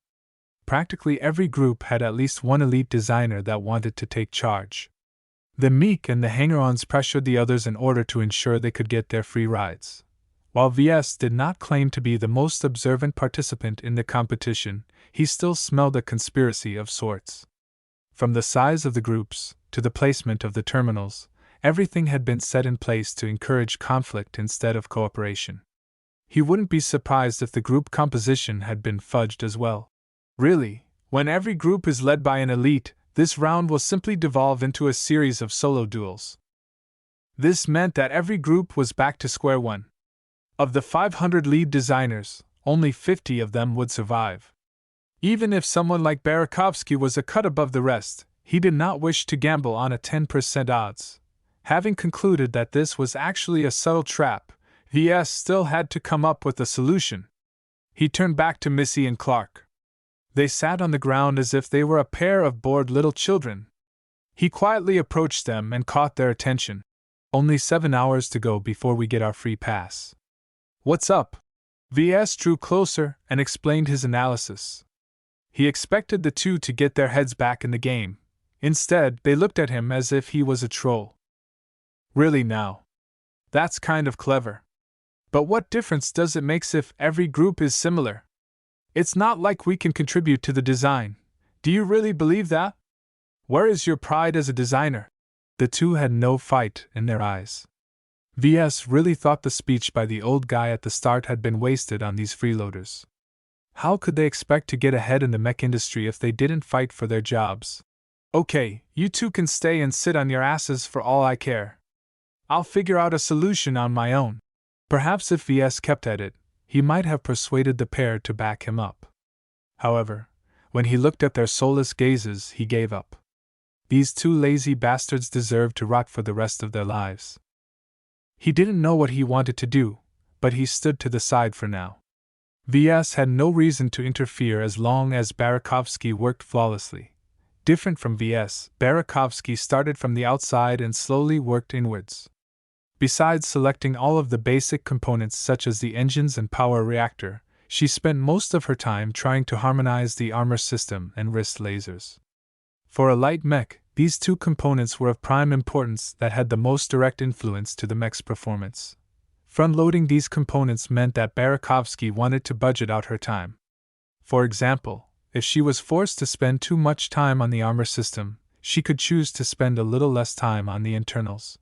A: Practically every group had at least one elite designer that wanted to take charge. The meek and the hanger-ons pressured the others in order to ensure they could get their free rides. While Ves did not claim to be the most observant participant in the competition, he still smelled a conspiracy of sorts. From the size of the groups to the placement of the terminals, everything had been set in place to encourage conflict instead of cooperation. He wouldn't be surprised if the group composition had been fudged as well. Really, when every group is led by an elite, this round will simply devolve into a series of solo duels. This meant that every group was back to square one. Of the 500 lead designers, only 50 of them would survive. Even if someone like Barakovsky was a cut above the rest, he did not wish to gamble on a 10% odds. Having concluded that this was actually a subtle trap, Ves still had to come up with a solution. He turned back to Missy and Clark. They sat on the ground as if they were a pair of bored little children. He quietly approached them and caught their attention. "Only 7 hours to go before we get our free pass. What's up?" Ves drew closer and explained his analysis. He expected the two to get their heads back in the game. Instead, they looked at him as if he was a troll. "Really now? That's kind of clever. But what difference does it make if every group is similar? It's not like we can contribute to the design. Do you really believe that? Where is your pride as a designer?" The two had no fight in their eyes. Ves really thought the speech by the old guy at the start had been wasted on these freeloaders. How could they expect to get ahead in the mech industry if they didn't fight for their jobs? "Okay, you two can stay and sit on your asses for all I care. I'll figure out a solution on my own." Perhaps if Ves kept at it, he might have persuaded the pair to back him up. However, when he looked at their soulless gazes, he gave up. These 2 lazy bastards deserved to rot for the rest of their lives. He didn't know what he wanted to do, but he stood to the side for now. Ves had no reason to interfere as long as Barakovsky worked flawlessly. Different from Ves, Barakovsky started from the outside and slowly worked inwards. Besides selecting all of the basic components such as the engines and power reactor, she spent most of her time trying to harmonize the armor system and wrist lasers. For a light mech, these 2 components were of prime importance that had the most direct influence to the mech's performance. Front-loading these components meant that Barakovsky wanted to budget out her time. For example, if she was forced to spend too much time on the armor system, she could choose to spend a little less time on the internals.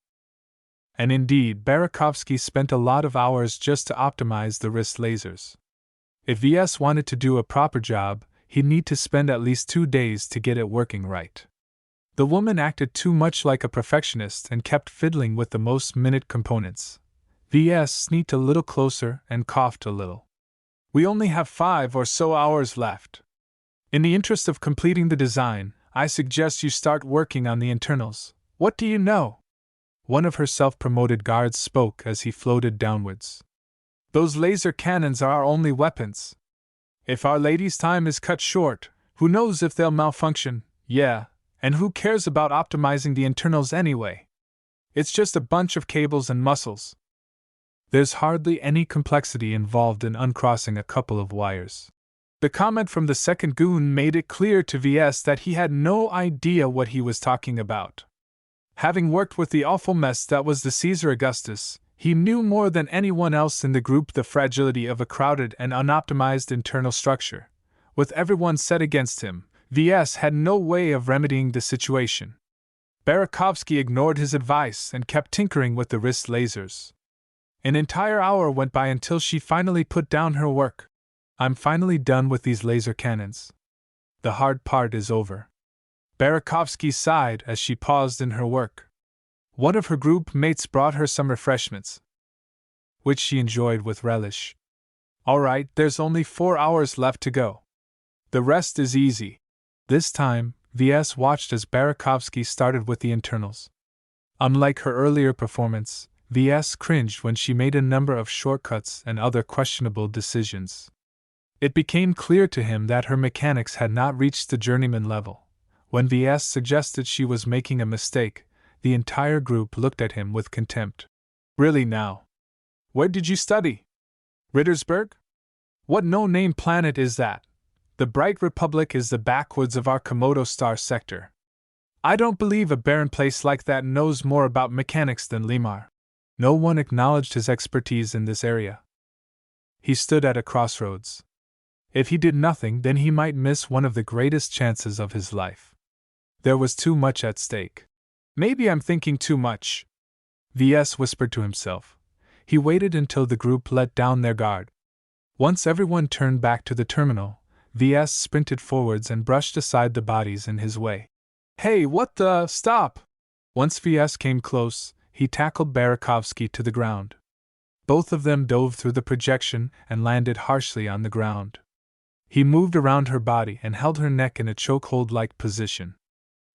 A: And indeed, Barakovsky spent a lot of hours just to optimize the wrist lasers. If Ves wanted to do a proper job, he'd need to spend at least 2 days to get it working right. The woman acted too much like a perfectionist and kept fiddling with the most minute components. Ves sneaked a little closer and coughed a little. "We only have 5 or so hours left. In the interest of completing the design, I suggest you start working on the internals. What do you know?" One of her self-promoted guards spoke as he floated downwards. "Those laser cannons are our only weapons. If Our Lady's time is cut short, Who knows if they'll malfunction? Yeah, and who cares about optimizing the internals anyway? It's just a bunch of cables and muscles. There's hardly any complexity involved in uncrossing a couple of wires. The comment from the second goon made it clear to VS that he had no idea what he was talking about. Having worked with the awful mess that was the Caesar Augustus, he knew more than anyone else in the group the fragility of a crowded and unoptimized internal structure. With everyone set against him, VS had no way of remedying the situation. Barakovsky ignored his advice and kept tinkering with the wrist lasers. An entire hour went by until she finally put down her work. I'm finally done with these laser cannons. The hard part is over. Barakovsky sighed as she paused in her work. One of her group mates brought her some refreshments, which she enjoyed with relish. All right, there's only 4 hours left to go. The rest is easy. This time, VS watched as Barakovsky started with the internals. Unlike her earlier performance, VS cringed when she made a number of shortcuts and other questionable decisions. It became clear to him that her mechanics had not reached the journeyman level. When VS suggested she was making a mistake, the entire group looked at him with contempt. Really now? Where did you study? Rittersburg? What no-name planet is that? The Bright Republic is the backwoods of our Komodo star sector. I don't believe a barren place like that knows more about mechanics than Limar. No one acknowledged his expertise in this area. He stood at a crossroads. If he did nothing, then he might miss one of the greatest chances of his life. There was too much at stake. Maybe I'm thinking too much, VS whispered to himself. He waited until the group let down their guard. Once everyone turned back to the terminal, VS sprinted forwards and brushed aside the bodies in his way. Hey, what the? Stop! Once VS came close, he tackled Barakovsky to the ground. Both of them dove through the projection and landed harshly on the ground. He moved around her body and held her neck in a chokehold-like position.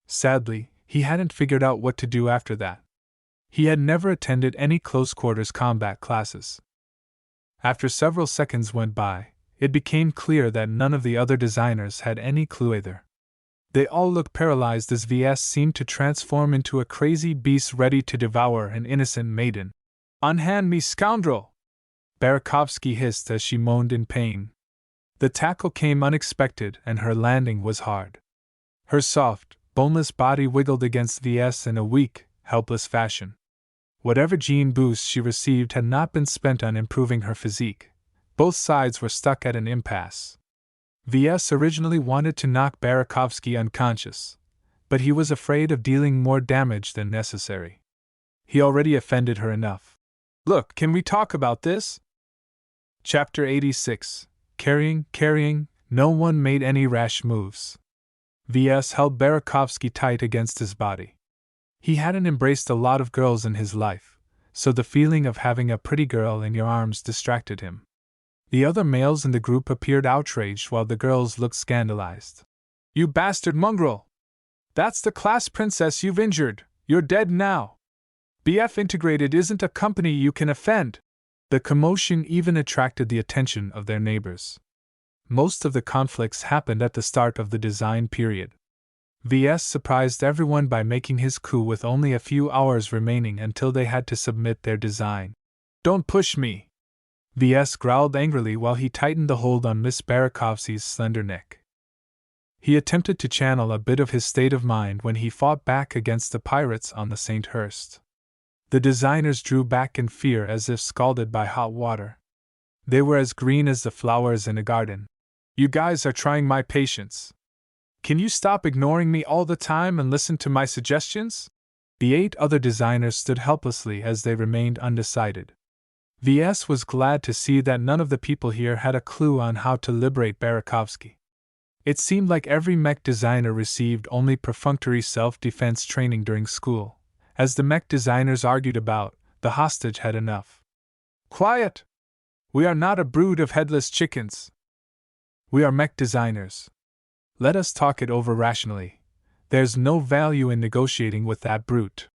A: Sadly, he hadn't figured out what to do after that. He had never attended any close-quarters combat classes. After several seconds went by, it became clear that none of the other designers had any clue either. They all looked paralyzed as VS seemed to transform into a crazy beast ready to devour an innocent maiden. Unhand me, scoundrel! Barakovsky hissed as she moaned in pain. The tackle came unexpected and her landing was hard. Her soft, boneless body wiggled against VS in a weak, helpless fashion. Whatever gene boost she received had not been spent on improving her physique. Both sides were stuck at an impasse. VS originally wanted to knock Barakovsky unconscious, but he was afraid of dealing more damage than necessary. He already offended her enough. Look, can we talk about this? Chapter 86. Carrying, no one made any rash moves. VS held Barakovsky tight against his body. He hadn't embraced a lot of girls in his life, so the feeling of having a pretty girl in your arms distracted him. The other males in the group appeared outraged while the girls looked scandalized. You bastard mongrel! That's the class princess you've injured, you're dead now! BF Integrated isn't a company you can offend! The commotion even attracted the attention of their neighbors. Most of the conflicts happened at the start of the design period. VS surprised everyone by making his coup with only a few hours remaining until they had to submit their design. Don't push me! VS growled angrily while he tightened the hold on Miss Barakovsky's slender neck. He attempted to channel a bit of his state of mind when he fought back against the pirates on the St. Hurst. The designers drew back in fear as if scalded by hot water. They were as green as the flowers in a garden. You guys are trying my patience. Can you stop ignoring me all the time and listen to my suggestions? The 8 other designers stood helplessly as they remained undecided. VS was glad to see that none of the people here had a clue on how to liberate Barakovsky. It seemed like every mech designer received only perfunctory self-defense training during school. As the mech designers argued about, the hostage had enough. Quiet! We are not a brood of headless chickens. We are mech designers. Let us talk it over rationally. There's no value in negotiating with that brute.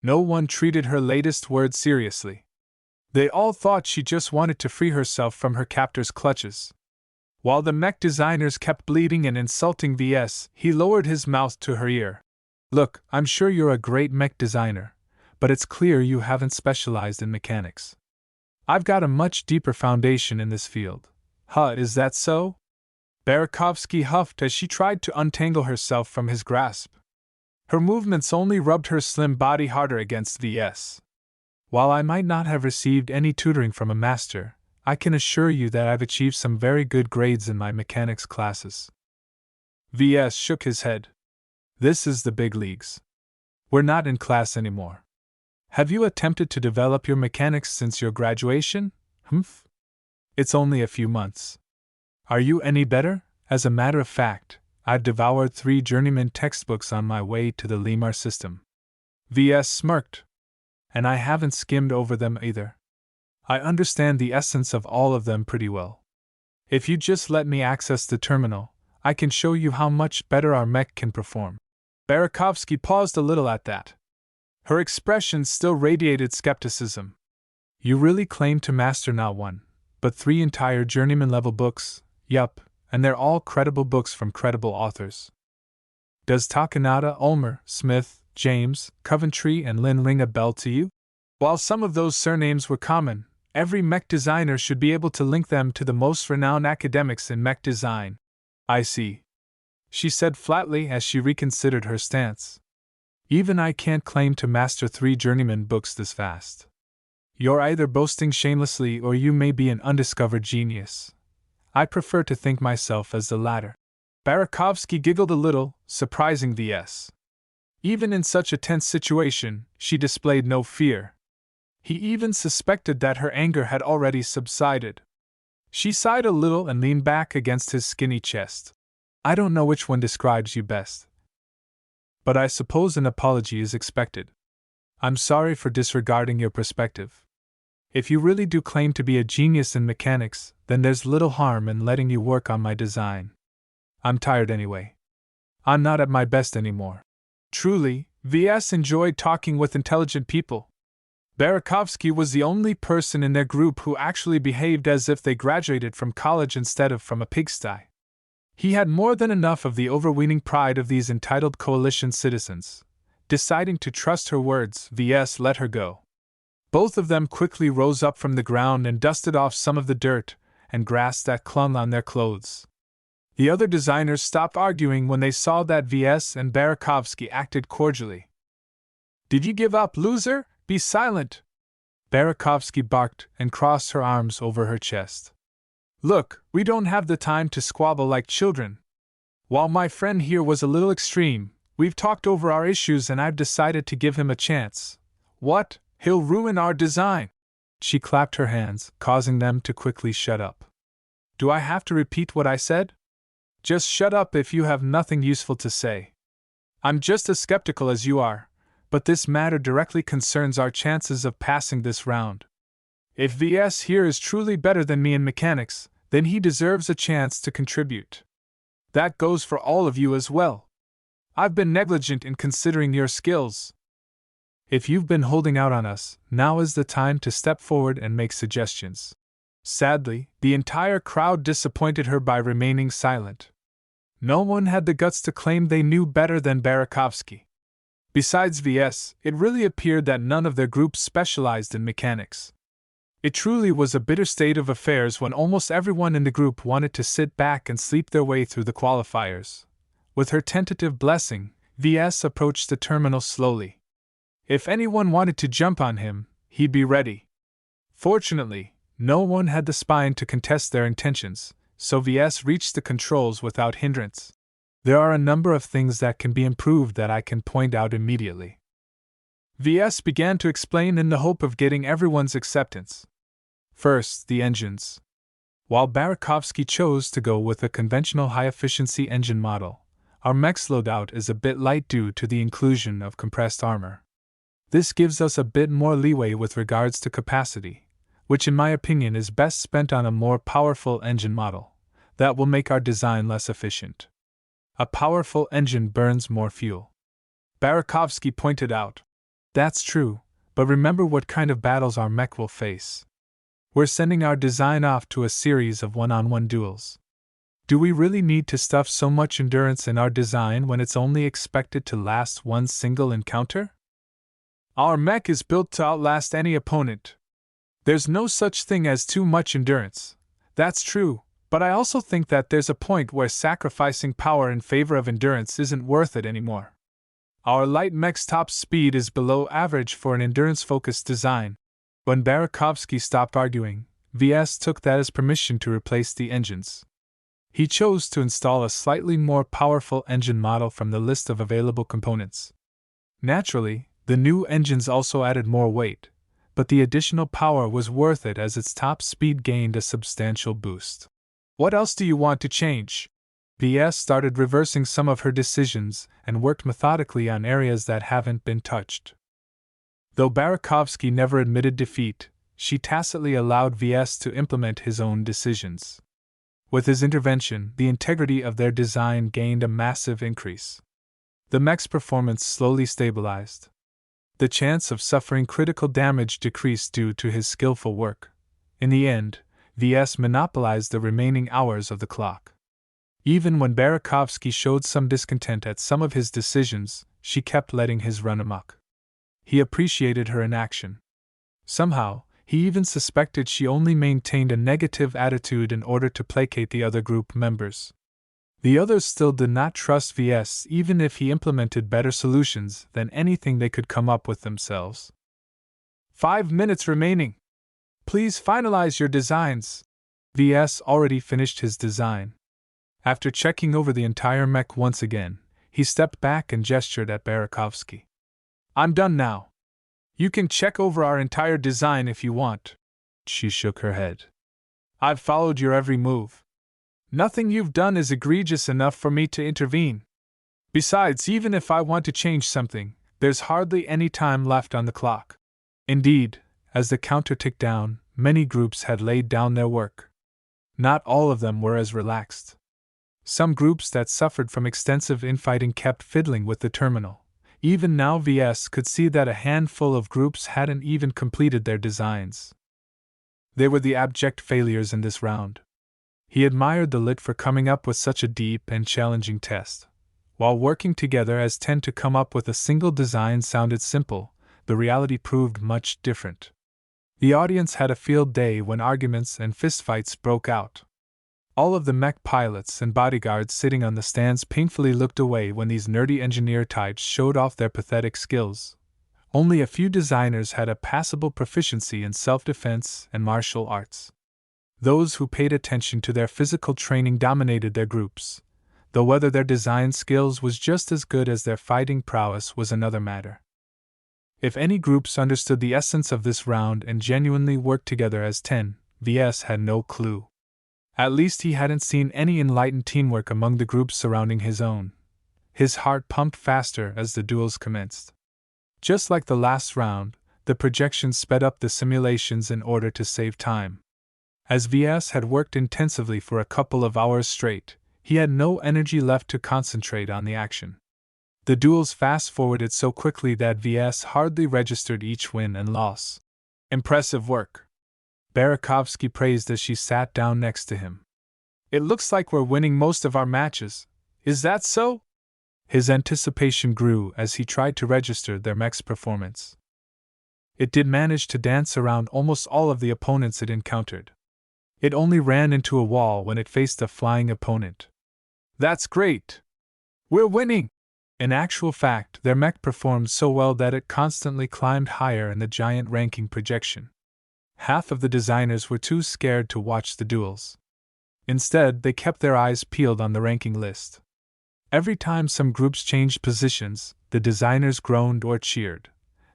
A: No one treated her latest word seriously. They all thought she just wanted to free herself from her captor's clutches. While the mech designers kept bleating and insulting Ves, he lowered his mouth to her ear. Look, I'm sure you're a great mech designer, but it's clear you haven't specialized in mechanics. I've got a much deeper foundation in this field. Huh, is that so? Barakovsky huffed as she tried to untangle herself from his grasp. Her movements only rubbed her slim body harder against Ves. While I might not have received any tutoring from a master, I can assure you that I've achieved some very good grades in my mechanics classes. Ves shook his head. This is the big leagues. We're not in class anymore. Have you attempted to develop your mechanics since your graduation? Humph. It's only a few months. Are you any better? As a matter of fact, I've devoured 3 journeyman textbooks on my way to the Lemar system. Ves smirked. And I haven't skimmed over them either. I understand the essence of all of them pretty well. If you just let me access the terminal, I can show you how much better our mech can perform. Barakovsky paused a little at that. Her expression still radiated skepticism. You really claim to master not 1, but 3 entire journeyman-level books? Yup, and they're all credible books from credible authors. Does Takanada, Ulmer, Smith, James, Coventry, and Lin ring a bell to you? While some of those surnames were common, every mech designer should be able to link them to the most renowned academics in mech design. I see, she said flatly as she reconsidered her stance. Even I can't claim to master 3 journeyman books this fast. You're either boasting shamelessly or you may be an undiscovered genius. I prefer to think myself as the latter. Barakovsky giggled a little, surprising Ves. Even in such a tense situation, she displayed no fear. He even suspected that her anger had already subsided. She sighed a little and leaned back against his skinny chest. I don't know which one describes you best, but I suppose an apology is expected. I'm sorry for disregarding your perspective. If you really do claim to be a genius in mechanics, then there's little harm in letting you work on my design. I'm tired anyway. I'm not at my best anymore. Truly, Ves enjoyed talking with intelligent people. Barakovsky was the only person in their group who actually behaved as if they graduated from college instead of from a pigsty. He had more than enough of the overweening pride of these entitled coalition citizens. Deciding to trust her words, Ves let her go. Both of them quickly rose up from the ground and dusted off some of the dirt and grass that clung on their clothes. The other designers stopped arguing when they saw that Ves and Barakovsky acted cordially. Did you give up, loser? Be silent! Barakovsky barked and crossed her arms over her chest. Look, we don't have the time to squabble like children. While my friend here was a little extreme, we've talked over our issues and I've decided to give him a chance. What? He'll ruin our design! She clapped her hands, causing them to quickly shut up. Do I have to repeat what I said? Just shut up if you have nothing useful to say. I'm just as skeptical as you are, but this matter directly concerns our chances of passing this round. If Ves here is truly better than me in mechanics, then he deserves a chance to contribute. That goes for all of you as well. I've been negligent in considering your skills. If you've been holding out on us, now is the time to step forward and make suggestions. Sadly, the entire crowd disappointed her by remaining silent. No one had the guts to claim they knew better than Barakovsky. Besides Ves, it really appeared that none of their group specialized in mechanics. It truly was a bitter state of affairs when almost everyone in the group wanted to sit back and sleep their way through the qualifiers. With her tentative blessing, Ves approached the terminal slowly. If anyone wanted to jump on him, he'd be ready. Fortunately, no one had the spine to contest their intentions, so Ves reached the controls without hindrance. There are a number of things that can be improved that I can point out immediately. Ves began to explain in the hope of getting everyone's acceptance. First, the engines. While Barakovsky chose to go with a conventional high-efficiency engine model, our mech's loadout is a bit light due to the inclusion of compressed armor. This gives us a bit more leeway with regards to capacity, which in my opinion is best spent on a more powerful engine model. That will make our design less efficient. A powerful engine burns more fuel. Barakovsky pointed out. That's true, but remember what kind of battles our mech will face. We're sending our design off to a series of one-on-one duels. Do we really need to stuff so much endurance in our design when it's only expected to last one single encounter? Our mech is built to outlast any opponent. There's no such thing as too much endurance. That's true, but I also think that there's a point where sacrificing power in favor of endurance isn't worth it anymore. Our light mech's top speed is below average for an endurance-focused design. When Barakovsky stopped arguing, Ves took that as permission to replace the engines. He chose to install a slightly more powerful engine model from the list of available components. Naturally, the new engines also added more weight, but the additional power was worth it as its top speed gained a substantial boost. What else do you want to change? Ves started reversing some of her decisions and worked methodically on areas that haven't been touched. Though Barakovsky never admitted defeat, she tacitly allowed Ves to implement his own decisions. With his intervention, the integrity of their design gained a massive increase. The mech's performance slowly stabilized. The chance of suffering critical damage decreased due to his skillful work. In the end, Ves monopolized the remaining hours of the clock. Even when Barakovsky showed some discontent at some of his decisions, she kept letting his run amok. He appreciated her inaction. Somehow, he even suspected she only maintained a negative attitude in order to placate the other group members. The others still did not trust Ves even if he implemented better solutions than anything they could come up with themselves. 5 minutes remaining. Please finalize your designs. Ves already finished his design. After checking over the entire mech once again, he stepped back and gestured at Barakovsky. I'm done now. You can check over our entire design if you want. She shook her head. I've followed your every move. Nothing you've done is egregious enough for me to intervene. Besides, even if I want to change something, there's hardly any time left on the clock. Indeed, as the counter ticked down, many groups had laid down their work. Not all of them were as relaxed. Some groups that suffered from extensive infighting kept fiddling with the terminal. Even now, Ves could see that a handful of groups hadn't even completed their designs. They were the abject failures in this round. He admired the Lit for coming up with such a deep and challenging test. While working together as 10 to come up with a single design sounded simple, the reality proved much different. The audience had a field day when arguments and fistfights broke out. All of the mech pilots and bodyguards sitting on the stands painfully looked away when these nerdy engineer types showed off their pathetic skills. Only a few designers had a passable proficiency in self-defense and martial arts. Those who paid attention to their physical training dominated their groups, though whether their design skills was just as good as their fighting prowess was another matter. If any groups understood the essence of this round and genuinely worked together as 10, Ves had no clue. At least he hadn't seen any enlightened teamwork among the groups surrounding his own. His heart pumped faster as the duels commenced. Just like the last round, the projections sped up the simulations in order to save time. As Ves had worked intensively for a couple of hours straight, he had no energy left to concentrate on the action. The duels fast-forwarded so quickly that Ves hardly registered each win and loss. Impressive work, Barakovsky praised as she sat down next to him. It looks like we're winning most of our matches. Is that so? His anticipation grew as he tried to register their mech's performance. It did manage to dance around almost all of the opponents it encountered. It only ran into a wall when it faced a flying opponent. That's great! We're winning! In actual fact, their mech performed so well that it constantly climbed higher in the giant ranking projection. Half of the designers were too scared to watch the duels. Instead, they kept their eyes peeled on the ranking list. Every time some groups changed positions, the designers groaned or cheered.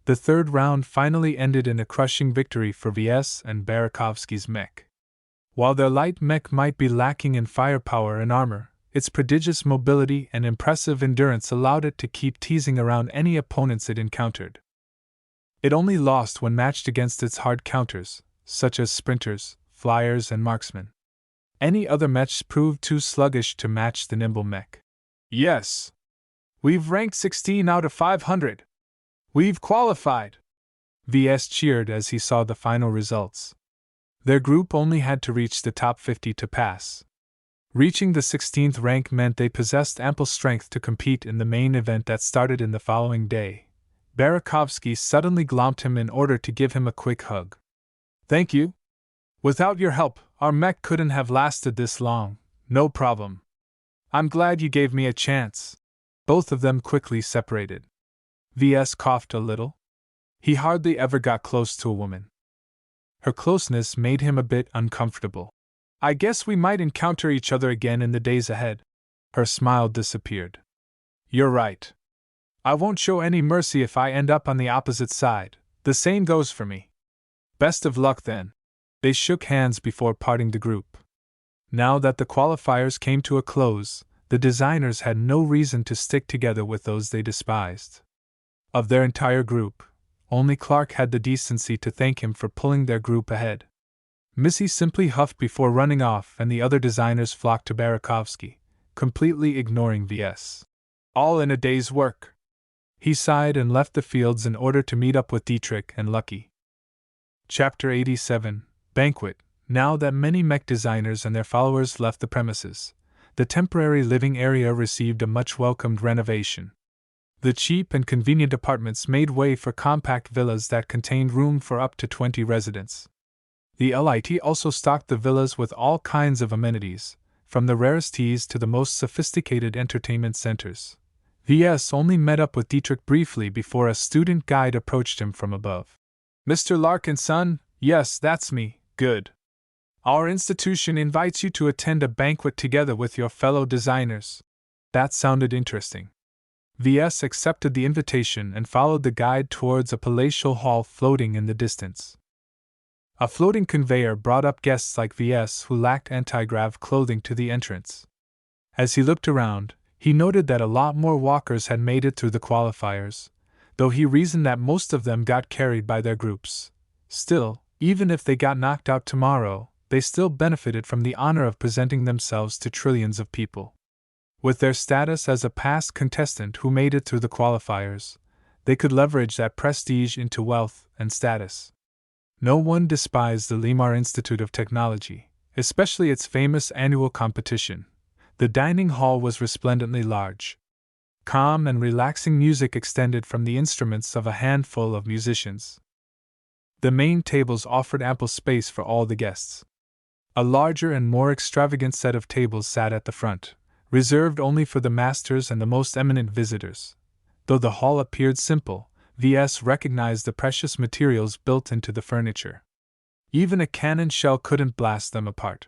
A: The third round finally ended in a crushing victory for Ves and Barakovsky's mech. While their light mech might be lacking in firepower and armor, its prodigious mobility and impressive endurance allowed it to keep teasing around any opponents it encountered. It only lost when matched against its hard counters, such as sprinters, flyers, and marksmen. Any other mechs proved too sluggish to match the nimble mech. Yes! We've ranked 16 out of 500! We've qualified! Ves cheered as he saw the final results. Their group only had to reach the top 50 to pass. Reaching the 16th rank meant they possessed ample strength to compete in the main event that started in the following day. Barakovsky suddenly glomped him in order to give him a quick hug. "Thank you. Without your help, our mech couldn't have lasted this long. No problem. I'm glad you gave me a chance." Both of them quickly separated. VS coughed a little. He hardly ever got close to a woman. Her closeness made him a bit uncomfortable. "I guess we might encounter each other again in the days ahead." Her smile disappeared. "You're right. I won't show any mercy if I end up on the opposite side. The same goes for me. Best of luck then." They shook hands before parting the group. Now that the qualifiers came to a close, the designers had no reason to stick together with those they despised. Of their entire group, only Clark had the decency to thank him for pulling their group ahead. Missy simply huffed before running off, and the other designers flocked to Barakovsky, completely ignoring VS. "All in a day's work." He sighed and left the fields in order to meet up with Dietrich and Lucky. Chapter 87, Banquet. Now that many mech designers and their followers left the premises, the temporary living area received a much-welcomed renovation. The cheap and convenient apartments made way for compact villas that contained room for up to 20 residents. The LIT also stocked the villas with all kinds of amenities, from the rarest teas to the most sophisticated entertainment centers. VS only met up with Dietrich briefly before a student guide approached him from above. "Mr. Larkinson, yes, that's me, good. Our institution invites you to attend a banquet together with your fellow designers." That sounded interesting. VS accepted the invitation and followed the guide towards a palatial hall floating in the distance. A floating conveyor brought up guests like VS who lacked anti-grav clothing to the entrance. As he looked around, he noted that a lot more walkers had made it through the qualifiers, though he reasoned that most of them got carried by their groups. Still, even if they got knocked out tomorrow, they still benefited from the honor of presenting themselves to trillions of people. With their status as a past contestant who made it through the qualifiers, they could leverage that prestige into wealth and status. No one despised the Limar Institute of Technology, especially its famous annual competition. The dining hall was resplendently large. Calm and relaxing music extended from the instruments of a handful of musicians. The main tables offered ample space for all the guests. A larger and more extravagant set of tables sat at the front, reserved only for the masters and the most eminent visitors. Though the hall appeared simple, VS recognized the precious materials built into the furniture. Even a cannon shell couldn't blast them apart.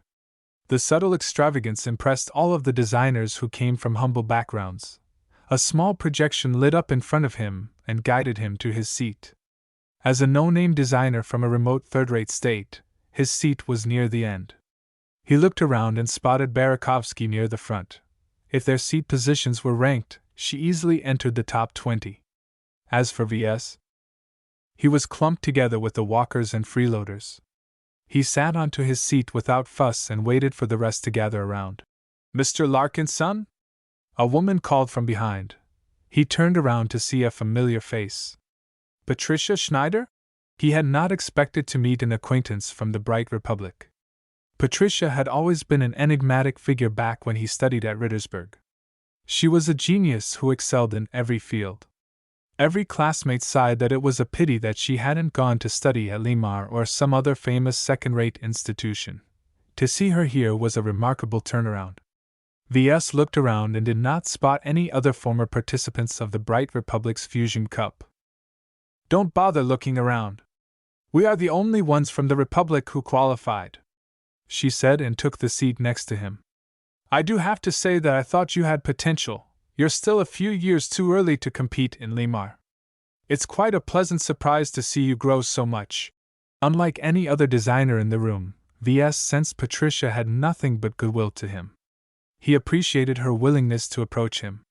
A: The subtle extravagance impressed all of the designers who came from humble backgrounds. A small projection lit up in front of him and guided him to his seat. As a no-name designer from a remote third-rate state, his seat was near the end. He looked around and spotted Barakovsky near the front. If their seat positions were ranked, she easily entered the top 20. As for VS, he was clumped together with the walkers and freeloaders. He sat onto his seat without fuss and waited for the rest to gather around. "Mr. Larkinson?" A woman called from behind. He turned around to see a familiar face. "Patricia Schneider?" He had not expected to meet an acquaintance from the Bright Republic. Patricia had always been an enigmatic figure back when he studied at Rittersberg. She was a genius who excelled in every field. Every classmate sighed that it was a pity that she hadn't gone to study at Limar or some other famous second-rate institution. To see her here was a remarkable turnaround. VS looked around and did not spot any other former participants of the Bright Republic's Fusion Cup. "Don't bother looking around. We are the only ones from the Republic who qualified," she said and took the seat next to him. "I do have to say that I thought you had potential. You're still a few years too early to compete in Limar. It's quite a pleasant surprise to see you grow so much." Unlike any other designer in the room, VS sensed Patricia had nothing but goodwill to him. He appreciated her willingness to approach him.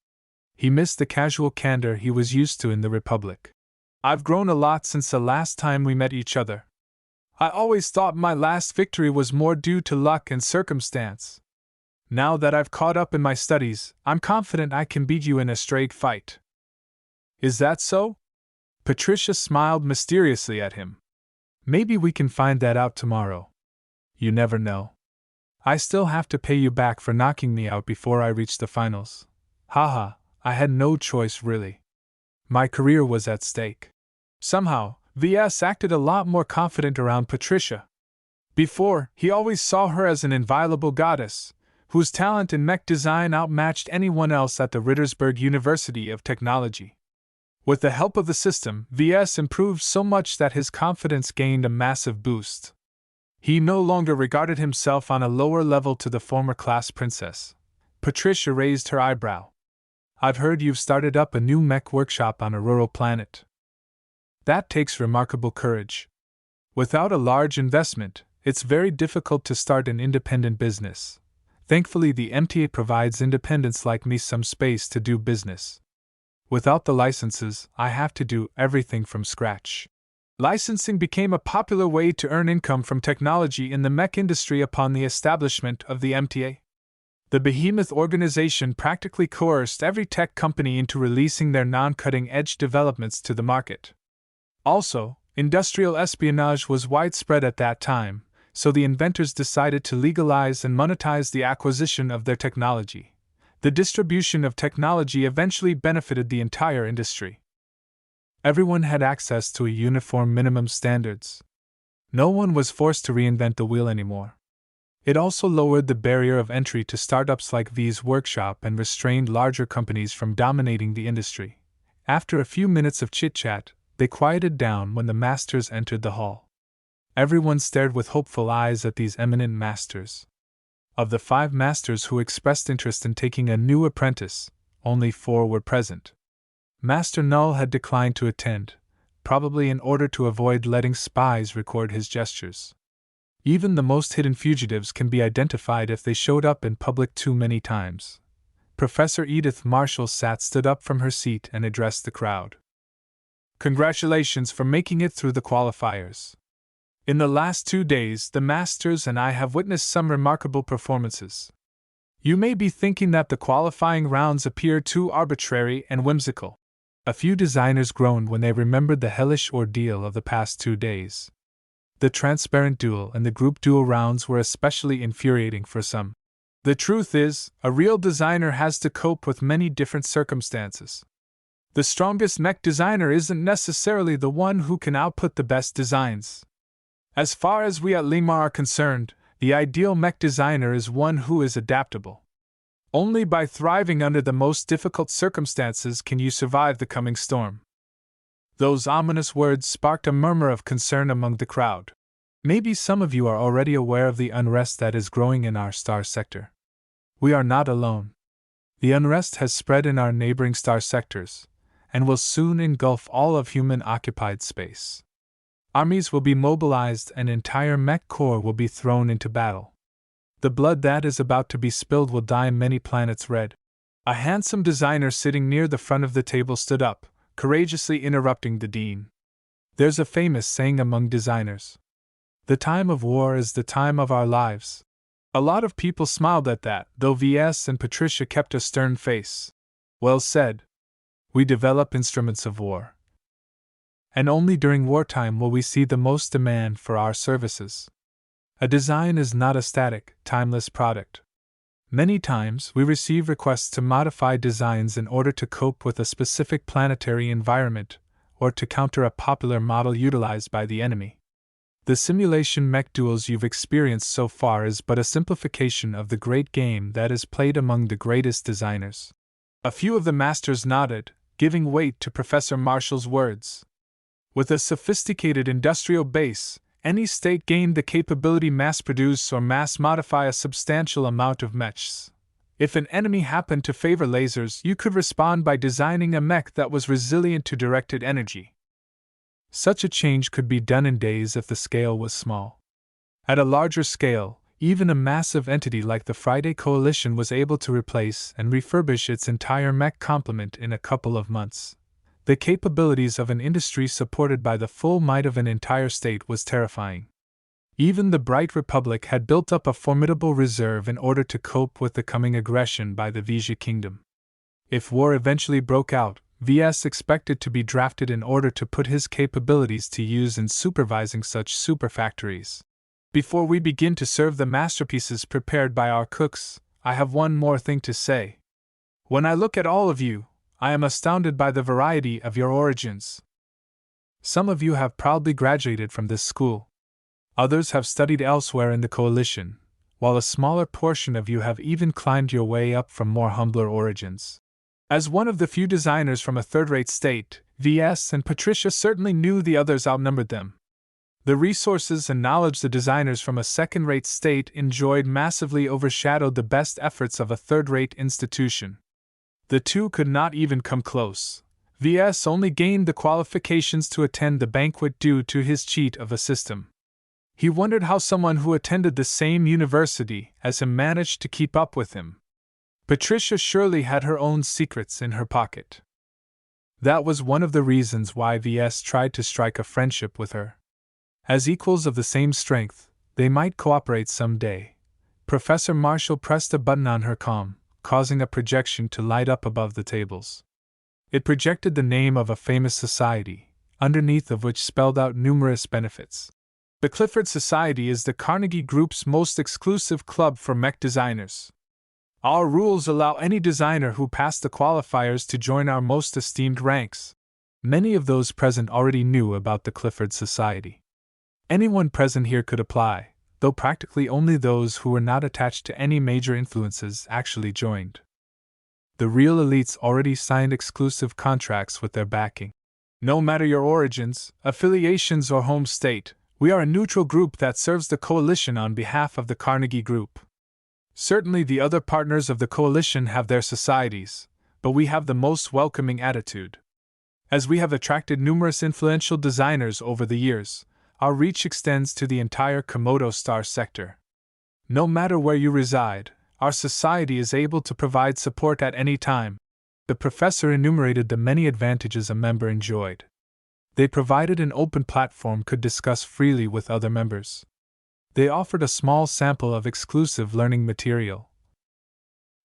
A: He missed the casual candor he was used to in the Republic. "I've grown a lot since the last time we met each other. I always thought my last victory was more due to luck and circumstance. Now that I've caught up in my studies, I'm confident I can beat you in a straight fight." "Is that so?" Patricia smiled mysteriously at him. "Maybe we can find that out tomorrow. You never know." I still have to pay you back for knocking me out before I reach the finals. Haha, I had no choice really. My career was at stake. Somehow, Ves acted a lot more confident around Patricia. Before, he always saw her as an inviolable goddess, whose talent in mech design outmatched anyone else at the Rittersberg University of Technology. With the help of the system, Ves improved so much that his confidence gained a massive boost. He no longer regarded himself on a lower level to the former class princess. Patricia raised her eyebrow. I've heard you've started up a new mech workshop on a rural planet. That takes remarkable courage. Without a large investment, it's very difficult to start an independent business. Thankfully, the MTA provides independents like me some space to do business. Without the licenses, I have to do everything from scratch. Licensing became a popular way to earn income from technology in the mech industry upon the establishment of the MTA. The behemoth organization practically coerced every tech company into releasing their non-cutting-edge developments to the market. Also, industrial espionage was widespread at that time, so the inventors decided to legalize and monetize the acquisition of their technology. The distribution of technology eventually benefited the entire industry. Everyone had access to a uniform minimum standards. No one was forced to reinvent the wheel anymore. It also lowered the barrier of entry to startups like Ves Workshop and restrained larger companies from dominating the industry. After a few minutes of chit-chat, they quieted down when the masters entered the hall. Everyone stared with hopeful eyes at these eminent masters. Of the 5 masters who expressed interest in taking a new apprentice, only 4 were present. Master Null had declined to attend, probably in order to avoid letting spies record his gestures. Even the most hidden fugitives can be identified if they showed up in public too many times. Professor Edith Marshall stood up from her seat and addressed the crowd. Congratulations for making it through the qualifiers. In the last 2 days, the masters and I have witnessed some remarkable performances. You may be thinking that the qualifying rounds appear too arbitrary and whimsical. A few designers groaned when they remembered the hellish ordeal of the past 2 days. The transparent duel and the group duel rounds were especially infuriating for some. The truth is, a real designer has to cope with many different circumstances. The strongest mech designer isn't necessarily the one who can output the best designs. As far as we at Lima are concerned, the ideal mech designer is one who is adaptable. Only by thriving under the most difficult circumstances can you survive the coming storm. Those ominous words sparked a murmur of concern among the crowd. Maybe some of you are already aware of the unrest that is growing in our star sector. We are not alone. The unrest has spread in our neighboring star sectors, and will soon engulf all of human-occupied space. Armies will be mobilized and entire mech corps will be thrown into battle. The blood that is about to be spilled will dye many planets red. A handsome designer sitting near the front of the table stood up, courageously interrupting the dean. There's a famous saying among designers. The time of war is the time of our lives. A lot of people smiled at that, though Ves and Patricia kept a stern face. Well said. We develop instruments of war. And only during wartime will we see the most demand for our services. A design is not a static, timeless product. Many times we receive requests to modify designs in order to cope with a specific planetary environment, or to counter a popular model utilized by the enemy. The simulation mech duels you've experienced so far is but a simplification of the great game that is played among the greatest designers. A few of the masters nodded, giving weight to Professor Marshall's words. With a sophisticated industrial base, any state gained the capability mass-produce or mass-modify a substantial amount of mechs. If an enemy happened to favor lasers, you could respond by designing a mech that was resilient to directed energy. Such a change could be done in days if the scale was small. At a larger scale, even a massive entity like the Friday Coalition was able to replace and refurbish its entire mech complement in a couple of months. The capabilities of an industry supported by the full might of an entire state was terrifying. Even the Bright Republic had built up a formidable reserve in order to cope with the coming aggression by the Vesia Kingdom. If war eventually broke out, Ves expected to be drafted in order to put his capabilities to use in supervising such superfactories. Before we begin to serve the masterpieces prepared by our cooks, I have one more thing to say. When I look at all of you, I am astounded by the variety of your origins. Some of you have proudly graduated from this school. Others have studied elsewhere in the coalition, while a smaller portion of you have even climbed your way up from more humbler origins. As one of the few designers from a third-rate state, Ves and Patricia certainly knew the others outnumbered them. The resources and knowledge the designers from a second-rate state enjoyed massively overshadowed the best efforts of a third-rate institution. The two could not even come close. Ves only gained the qualifications to attend the banquet due to his cheat of a system. He wondered how someone who attended the same university as him managed to keep up with him. Patricia surely had her own secrets in her pocket. That was one of the reasons why Ves tried to strike a friendship with her. As equals of the same strength, they might cooperate someday. Professor Marshall pressed a button on her comm, causing a projection to light up above the tables. It projected the name of a famous society, underneath of which spelled out numerous benefits. The Clifford Society is the Carnegie Group's most exclusive club for mech designers. Our rules allow any designer who passed the qualifiers to join our most esteemed ranks. Many of those present already knew about the Clifford Society. Anyone present here could apply, though practically only those who were not attached to any major influences actually joined. The real elites already signed exclusive contracts with their backing. No matter your origins, affiliations, or home state, we are a neutral group that serves the coalition on behalf of the Carnegie Group. Certainly the other partners of the coalition have their societies, but we have the most welcoming attitude. As we have attracted numerous influential designers over the years, our reach extends to the entire Komodo star sector. No matter where you reside, our society is able to provide support at any time. The professor enumerated the many advantages a member enjoyed. They provided an open platform could discuss freely with other members. They offered a small sample of exclusive learning material,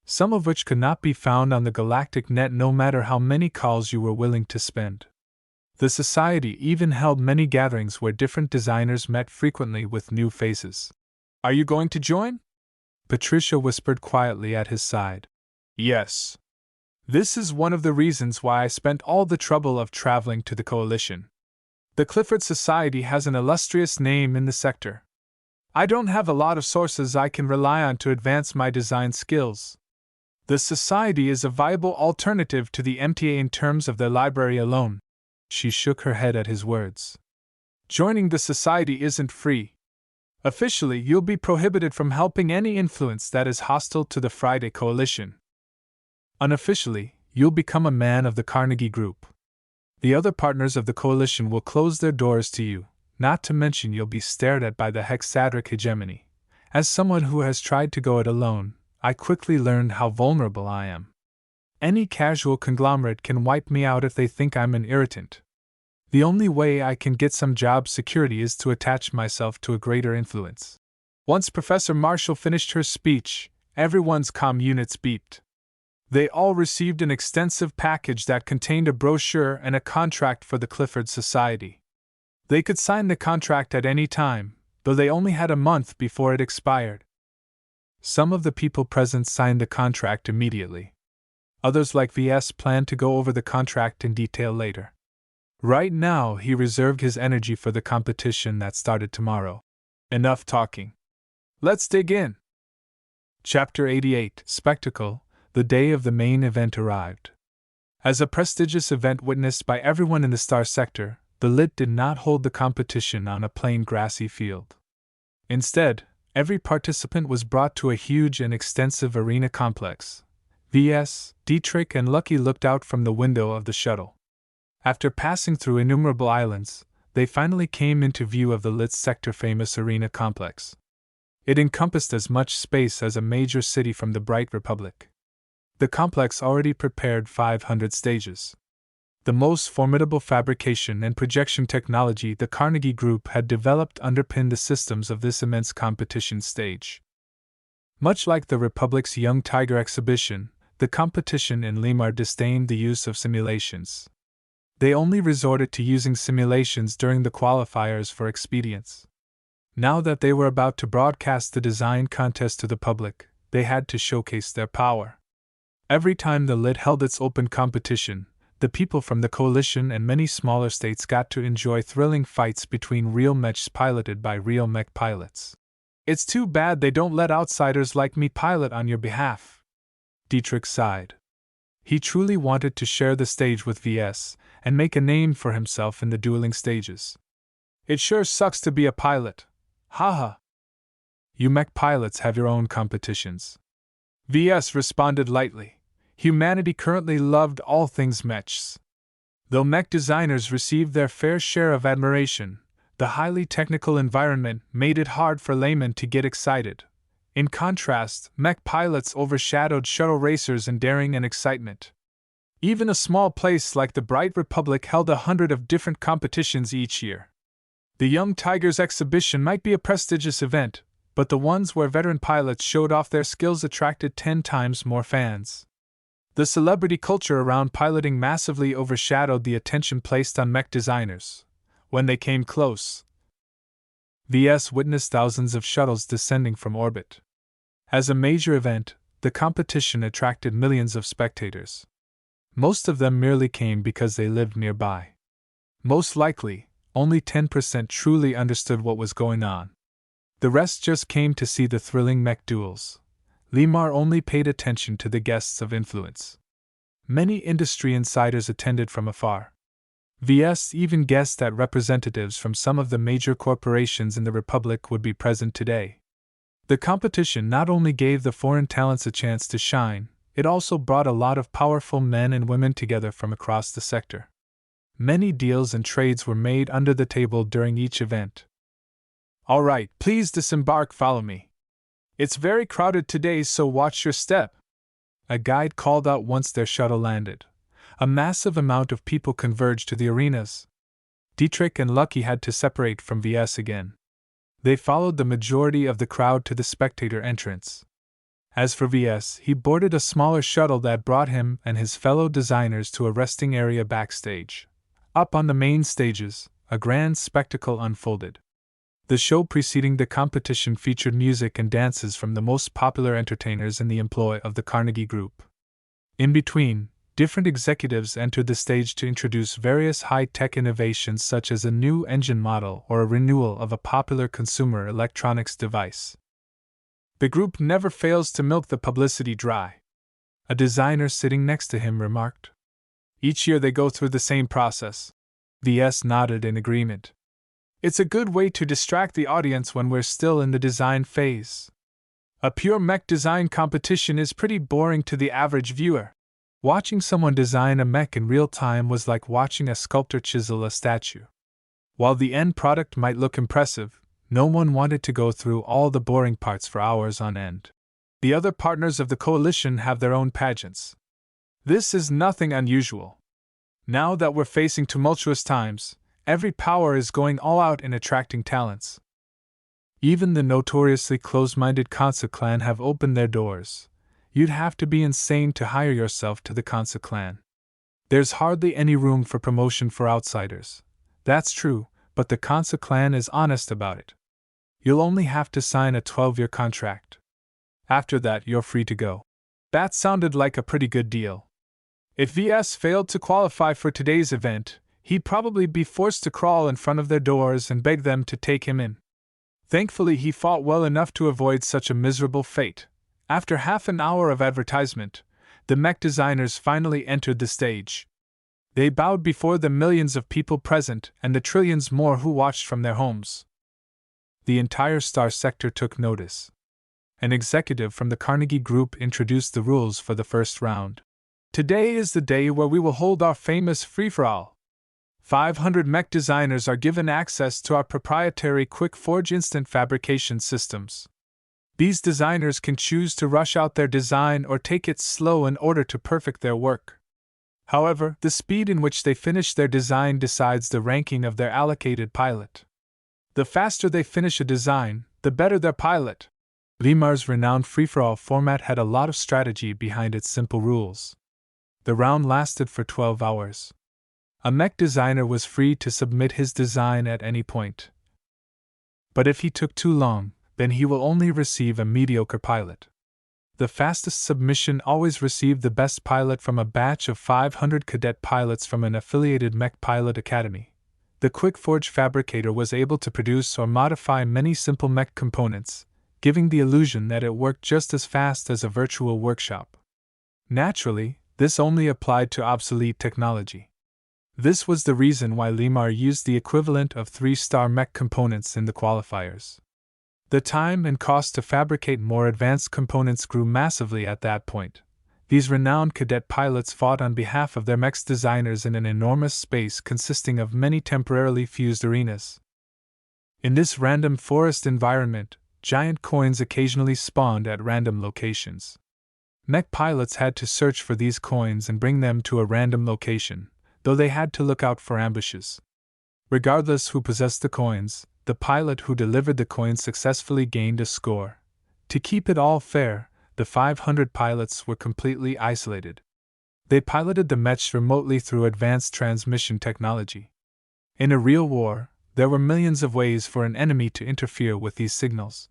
A: some of which could not be found on the galactic net no matter how many calls you were willing to spend. The society even held many gatherings where different designers met frequently with new faces. Are you going to join? Patricia whispered quietly at his side. Yes. This is one of the reasons why I spent all the trouble of traveling to the coalition. The Clifford Society has an illustrious name in the sector. I don't have a lot of sources I can rely on to advance my design skills. The society is a viable alternative to the MTA in terms of their library alone. She shook her head at his words. Joining the society isn't free. Officially, you'll be prohibited from helping any influence that is hostile to the Friday Coalition. Unofficially, you'll become a man of the Carnegie Group. The other partners of the coalition will close their doors to you, not to mention you'll be stared at by the hexadric hegemony. As someone who has tried to go it alone, I quickly learned how vulnerable I am. Any casual conglomerate can wipe me out if they think I'm an irritant. The only way I can get some job security is to attach myself to a greater influence. Once Professor Marshall finished her speech, everyone's comm units beeped. They all received an extensive package that contained a brochure and a contract for the Clifford Society. They could sign the contract at any time, though they only had a month before it expired. Some of the people present signed the contract immediately. Others, like VS, planned to go over the contract in detail later. Right now, he reserved his energy for the competition that started tomorrow. Enough talking. Let's dig in. Chapter 88, Spectacle. The day of the main event arrived. As a prestigious event witnessed by everyone in the star sector, the LIT did not hold the competition on a plain grassy field. Instead, every participant was brought to a huge and extensive arena complex. VS, Dietrich, and Lucky looked out from the window of the shuttle. After passing through innumerable islands, they finally came into view of the LIT's sector-famous arena complex. It encompassed as much space as a major city from the Bright Republic. The complex already prepared 500 stages. The most formidable fabrication and projection technology the Carnegie Group had developed underpinned the systems of this immense competition stage. Much like the Republic's Young Tiger exhibition, the competition in Lemar disdained the use of simulations. They only resorted to using simulations during the qualifiers for expedience. Now that they were about to broadcast the design contest to the public, they had to showcase their power. Every time the LIT held its open competition, the people from the coalition and many smaller states got to enjoy thrilling fights between real mechs piloted by real mech pilots. It's too bad they don't let outsiders like me pilot on your behalf. Dietrich sighed. He truly wanted to share the stage with Ves and make a name for himself in the dueling stages. It sure sucks to be a pilot. Haha. You mech pilots have your own competitions. Ves responded lightly. Humanity currently loved all things mechs. Though mech designers received their fair share of admiration, the highly technical environment made it hard for laymen to get excited. In contrast, mech pilots overshadowed shuttle racers in daring and excitement. Even a small place like the Bright Republic held 100 of different competitions each year. The Young Tigers exhibition might be a prestigious event, but the ones where veteran pilots showed off their skills attracted 10 times more fans. The celebrity culture around piloting massively overshadowed the attention placed on mech designers. When they came close, Ves witnessed thousands of shuttles descending from orbit. As a major event, the competition attracted millions of spectators. Most of them merely came because they lived nearby. Most likely, only 10% truly understood what was going on. The rest just came to see the thrilling mech duels. Limar only paid attention to the guests of influence. Many industry insiders attended from afar. Ves even guessed that representatives from some of the major corporations in the Republic would be present today. The competition not only gave the foreign talents a chance to shine, it also brought a lot of powerful men and women together from across the sector. Many deals and trades were made under the table during each event. All right, please disembark, follow me. It's very crowded today, so watch your step. A guide called out once their shuttle landed. A massive amount of people converged to the arenas. Dietrich and Lucky had to separate from Ves again. They followed the majority of the crowd to the spectator entrance. As for Ves, he boarded a smaller shuttle that brought him and his fellow designers to a resting area backstage. Up on the main stages, a grand spectacle unfolded. The show preceding the competition featured music and dances from the most popular entertainers in the employ of the Carnegie Group. In between, different executives entered the stage to introduce various high-tech innovations such as a new engine model or a renewal of a popular consumer electronics device. The group never fails to milk the publicity dry, a designer sitting next to him remarked. Each year they go through the same process. Ves nodded in agreement. It's a good way to distract the audience when we're still in the design phase. A pure mech design competition is pretty boring to the average viewer. Watching someone design a mech in real time was like watching a sculptor chisel a statue. While the end product might look impressive, no one wanted to go through all the boring parts for hours on end. The other partners of the coalition have their own pageants. This is nothing unusual. Now that we're facing tumultuous times, every power is going all out in attracting talents. Even the notoriously close-minded Kansa clan have opened their doors. You'd have to be insane to hire yourself to the Kansa clan. There's hardly any room for promotion for outsiders. That's true, but the Kansa clan is honest about it. You'll only have to sign a 12-year contract. After that, you're free to go. That sounded like a pretty good deal. If Ves failed to qualify for today's event, he'd probably be forced to crawl in front of their doors and beg them to take him in. Thankfully, he fought well enough to avoid such a miserable fate. After half an hour of advertisement, the mech designers finally entered the stage. They bowed before the millions of people present and the trillions more who watched from their homes. The entire star sector took notice. An executive from the Carnegie Group introduced the rules for the first round. Today is the day where we will hold our famous free-for-all. 500 mech designers are given access to our proprietary Quick Forge instant fabrication systems. These designers can choose to rush out their design or take it slow in order to perfect their work. However, the speed in which they finish their design decides the ranking of their allocated pilot. The faster they finish a design, the better their pilot. Limar's renowned free-for-all format had a lot of strategy behind its simple rules. The round lasted for 12 hours. A mech designer was free to submit his design at any point. But if he took too long, then he will only receive a mediocre pilot. The fastest submission always received the best pilot from a batch of 500 cadet pilots from an affiliated mech pilot academy. The Quick Forge fabricator was able to produce or modify many simple mech components, giving the illusion that it worked just as fast as a virtual workshop. Naturally, this only applied to obsolete technology. This was the reason why Limar used the equivalent of 3-star mech components in the qualifiers. The time and cost to fabricate more advanced components grew massively at that point. These renowned cadet pilots fought on behalf of their mech designers in an enormous space consisting of many temporarily fused arenas. In this random forest environment, giant coins occasionally spawned at random locations. Mech pilots had to search for these coins and bring them to a random location, though they had to look out for ambushes. Regardless who possessed the coins, the pilot who delivered the coins successfully gained a score. To keep it all fair, the 500 pilots were completely isolated. They piloted the mechs remotely through advanced transmission technology. In a real war, there were millions of ways for an enemy to interfere with these signals.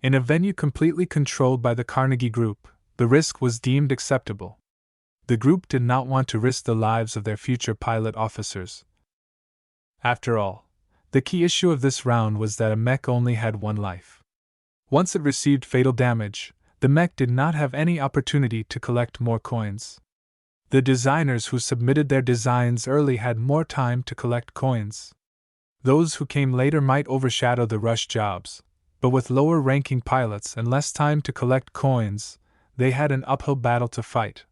A: In a venue completely controlled by the Carnegie Group, the risk was deemed acceptable. The group did not want to risk the lives of their future pilot officers. After all, the key issue of this round was that a mech only had one life. Once it received fatal damage, the mech did not have any opportunity to collect more coins. The designers who submitted their designs early had more time to collect coins. Those who came later might overshadow the rush jobs, but with lower-ranking pilots and less time to collect coins, they had an uphill battle to fight.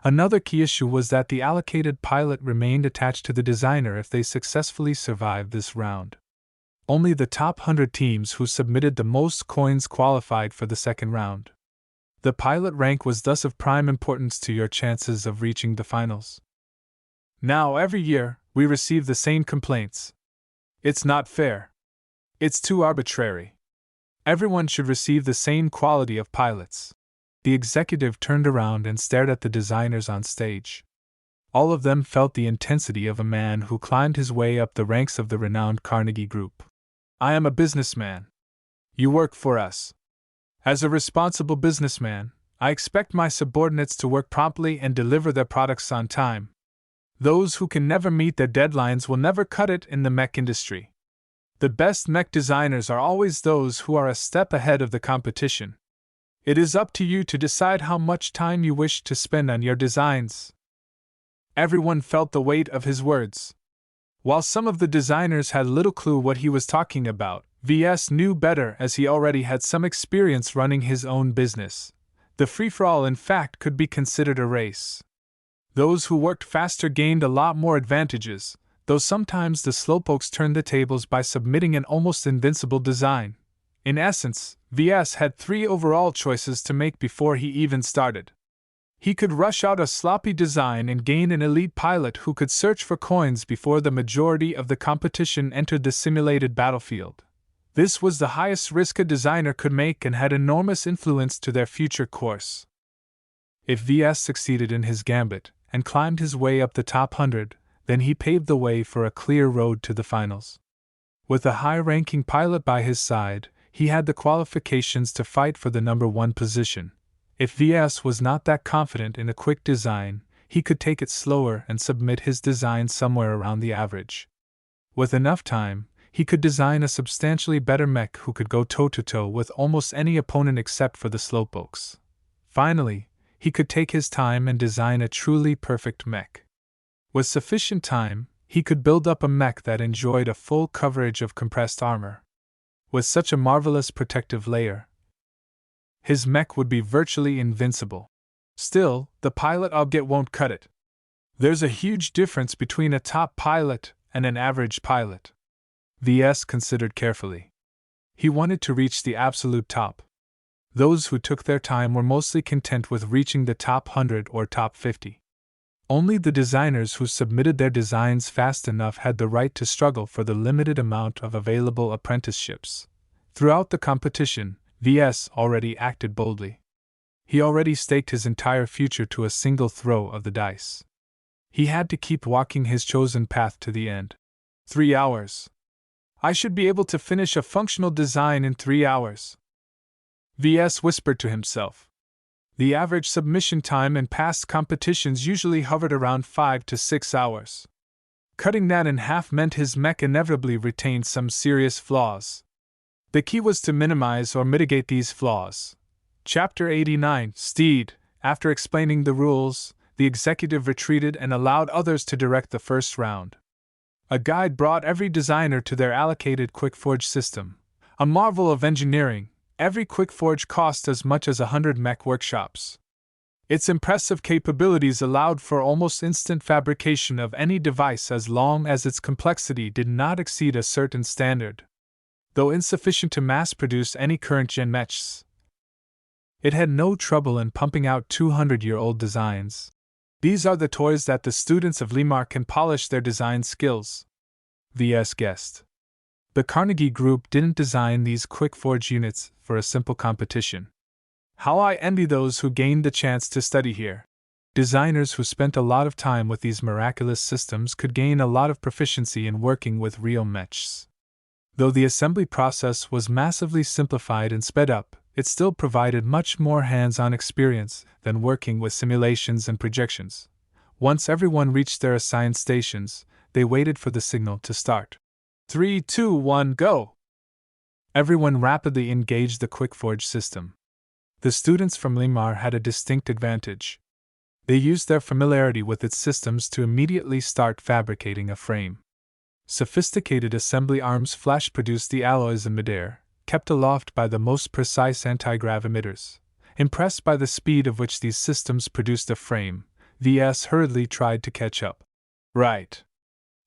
A: Another key issue was that the allocated pilot remained attached to the designer if they successfully survived this round. Only the top 100 teams who submitted the most coins qualified for the second round. The pilot rank was thus of prime importance to your chances of reaching the finals. Now, every year, we receive the same complaints. It's not fair. It's too arbitrary. Everyone should receive the same quality of pilots. The executive turned around and stared at the designers on stage. All of them felt the intensity of a man who climbed his way up the ranks of the renowned Carnegie Group. I am a businessman. You work for us. As a responsible businessman, I expect my subordinates to work promptly and deliver their products on time. Those who can never meet their deadlines will never cut it in the mech industry. The best mech designers are always those who are a step ahead of the competition. It is up to you to decide how much time you wish to spend on your designs. Everyone felt the weight of his words. While some of the designers had little clue what he was talking about, Ves knew better as he already had some experience running his own business. The free-for-all in fact could be considered a race. Those who worked faster gained a lot more advantages, though sometimes the slowpokes turned the tables by submitting an almost invincible design. In essence, Ves had 3 overall choices to make before he even started. He could rush out a sloppy design and gain an elite pilot who could search for coins before the majority of the competition entered the simulated battlefield. This was the highest risk a designer could make and had enormous influence to their future course. If Ves succeeded in his gambit and climbed his way up the top 100, then he paved the way for a clear road to the finals. With a high-ranking pilot by his side, he had the qualifications to fight for the number 1 position. If Ves was not that confident in a quick design, he could take it slower and submit his design somewhere around the average. With enough time, he could design a substantially better mech who could go toe-to-toe with almost any opponent except for the slowpokes. Finally, he could take his time and design a truly perfect mech. With sufficient time, he could build up a mech that enjoyed a full coverage of compressed armor. With such a marvelous protective layer, his mech would be virtually invincible. Still, the pilot object won't cut it. There's a huge difference between a top pilot and an average pilot. Ves considered carefully. He wanted to reach the absolute top. Those who took their time were mostly content with reaching the top 100 or top 50. Only the designers who submitted their designs fast enough had the right to struggle for the limited amount of available apprenticeships. Throughout the competition, Ves already acted boldly. He already staked his entire future to a single throw of the dice. He had to keep walking his chosen path to the end. 3 hours. I should be able to finish a functional design in 3 hours. Ves whispered to himself. The average submission time in past competitions usually hovered around 5 to 6 hours. Cutting that in half meant his mech inevitably retained some serious flaws. The key was to minimize or mitigate these flaws. Chapter 89, Steed. After explaining the rules, the executive retreated and allowed others to direct the first round. A guide brought every designer to their allocated quickforge system. A marvel of engineering, every quickforge cost as much as 100 mech workshops. Its impressive capabilities allowed for almost instant fabrication of any device as long as its complexity did not exceed a certain standard. Though insufficient to mass-produce any current-gen mechs, it had no trouble in pumping out 200-year-old designs. These are the toys that the students of Limar can polish their design skills, Ves guessed. The Carnegie Group didn't design these quickforge units for a simple competition. How I envy those who gained the chance to study here. Designers who spent a lot of time with these miraculous systems could gain a lot of proficiency in working with real mechs. Though the assembly process was massively simplified and sped up, it still provided much more hands-on experience than working with simulations and projections. Once everyone reached their assigned stations, they waited for the signal to start. 3, 2, 1, go! Everyone rapidly engaged the quickforge system. The students from Limar had a distinct advantage. They used their familiarity with its systems to immediately start fabricating a frame. Sophisticated assembly arms flash-produced the alloys in midair, kept aloft by the most precise anti-grav emitters. Impressed by the speed of which these systems produced a frame, Ves hurriedly tried to catch up. Right.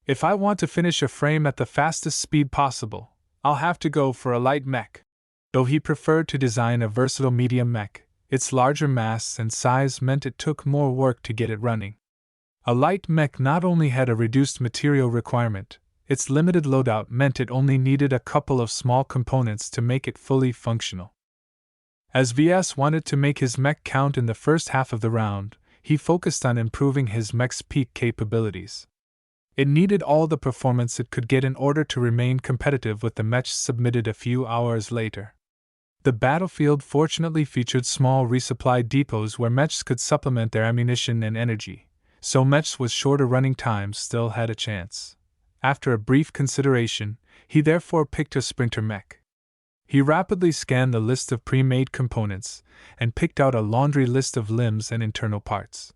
A: If I want to finish a frame at the fastest speed possible, I'll have to go for a light mech. Though he preferred to design a versatile medium mech, its larger mass and size meant it took more work to get it running. A light mech not only had a reduced material requirement, its limited loadout meant it only needed a couple of small components to make it fully functional. As Ves wanted to make his mech count in the first half of the round, he focused on improving his mech's peak capabilities. It needed all the performance it could get in order to remain competitive with the mechs submitted a few hours later. The battlefield fortunately featured small resupply depots where mechs could supplement their ammunition and energy, so mechs with shorter running times still had a chance. After a brief consideration, he therefore picked a sprinter mech. He rapidly scanned the list of pre-made components and picked out a laundry list of limbs and internal parts.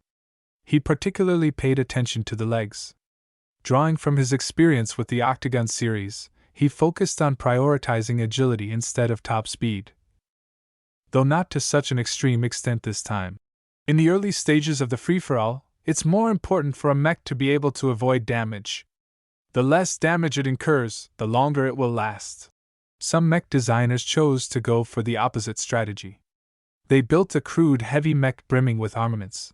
A: He particularly paid attention to the legs. Drawing from his experience with the Octagon series, he focused on prioritizing agility instead of top speed. Though not to such an extreme extent this time. In the early stages of the free-for-all, it's more important for a mech to be able to avoid damage. The less damage it incurs, the longer it will last. Some mech designers chose to go for the opposite strategy. They built a crude heavy mech brimming with armaments.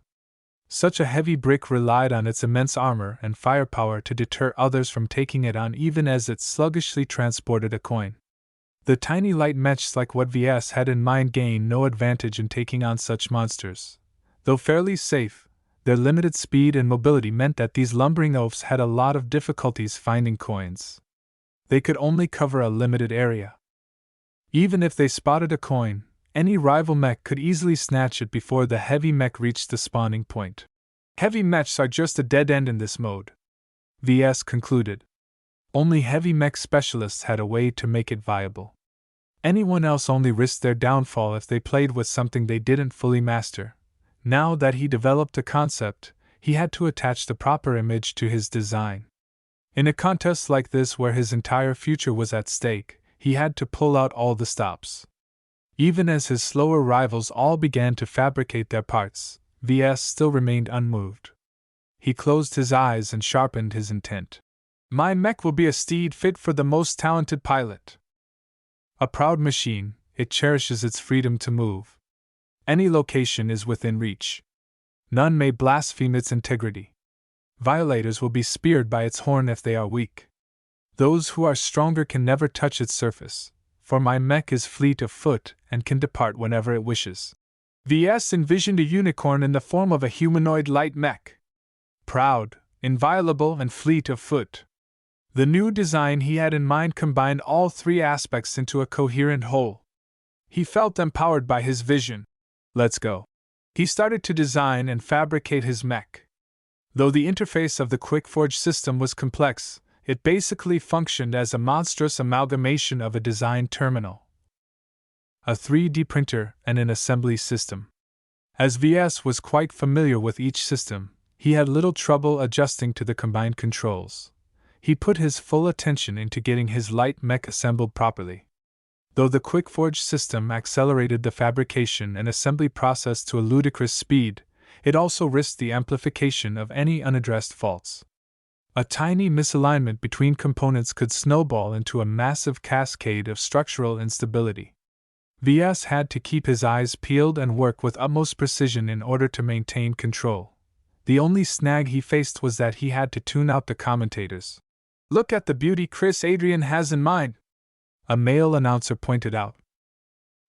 A: Such a heavy brick relied on its immense armor and firepower to deter others from taking it on even as it sluggishly transported a coin. The tiny light mechs like what Ves had in mind gained no advantage in taking on such monsters. Though fairly safe, their limited speed and mobility meant that these lumbering oafs had a lot of difficulties finding coins. They could only cover a limited area. Even if they spotted a coin, any rival mech could easily snatch it before the heavy mech reached the spawning point. Heavy mechs are just a dead end in this mode, Ves concluded. Only heavy mech specialists had a way to make it viable. Anyone else only risked their downfall if they played with something they didn't fully master. Now that he developed a concept, he had to attach the proper image to his design. In a contest like this where his entire future was at stake, he had to pull out all the stops. Even as his slower rivals all began to fabricate their parts, Ves still remained unmoved. He closed his eyes and sharpened his intent. My mech will be a steed fit for the most talented pilot. A proud machine, it cherishes its freedom to move. Any location is within reach. None may blaspheme its integrity. Violators will be speared by its horn if they are weak. Those who are stronger can never touch its surface, for my mech is fleet of foot and can depart whenever it wishes. Ves envisioned a unicorn in the form of a humanoid light mech. Proud, inviolable, and fleet of foot. The new design he had in mind combined all three aspects into a coherent whole. He felt empowered by his vision. Let's go. He started to design and fabricate his mech. Though the interface of the QuickForge system was complex, it basically functioned as a monstrous amalgamation of a design terminal, a 3D printer, and an assembly system. As VS was quite familiar with each system, he had little trouble adjusting to the combined controls. He put his full attention into getting his light mech assembled properly. Though the QuickForge system accelerated the fabrication and assembly process to a ludicrous speed, it also risked the amplification of any unaddressed faults. A tiny misalignment between components could snowball into a massive cascade of structural instability. VS had to keep his eyes peeled and work with utmost precision in order to maintain control. The only snag he faced was that he had to tune out the commentators. "Look at the beauty Chris Adrian has in mind," a male announcer pointed out.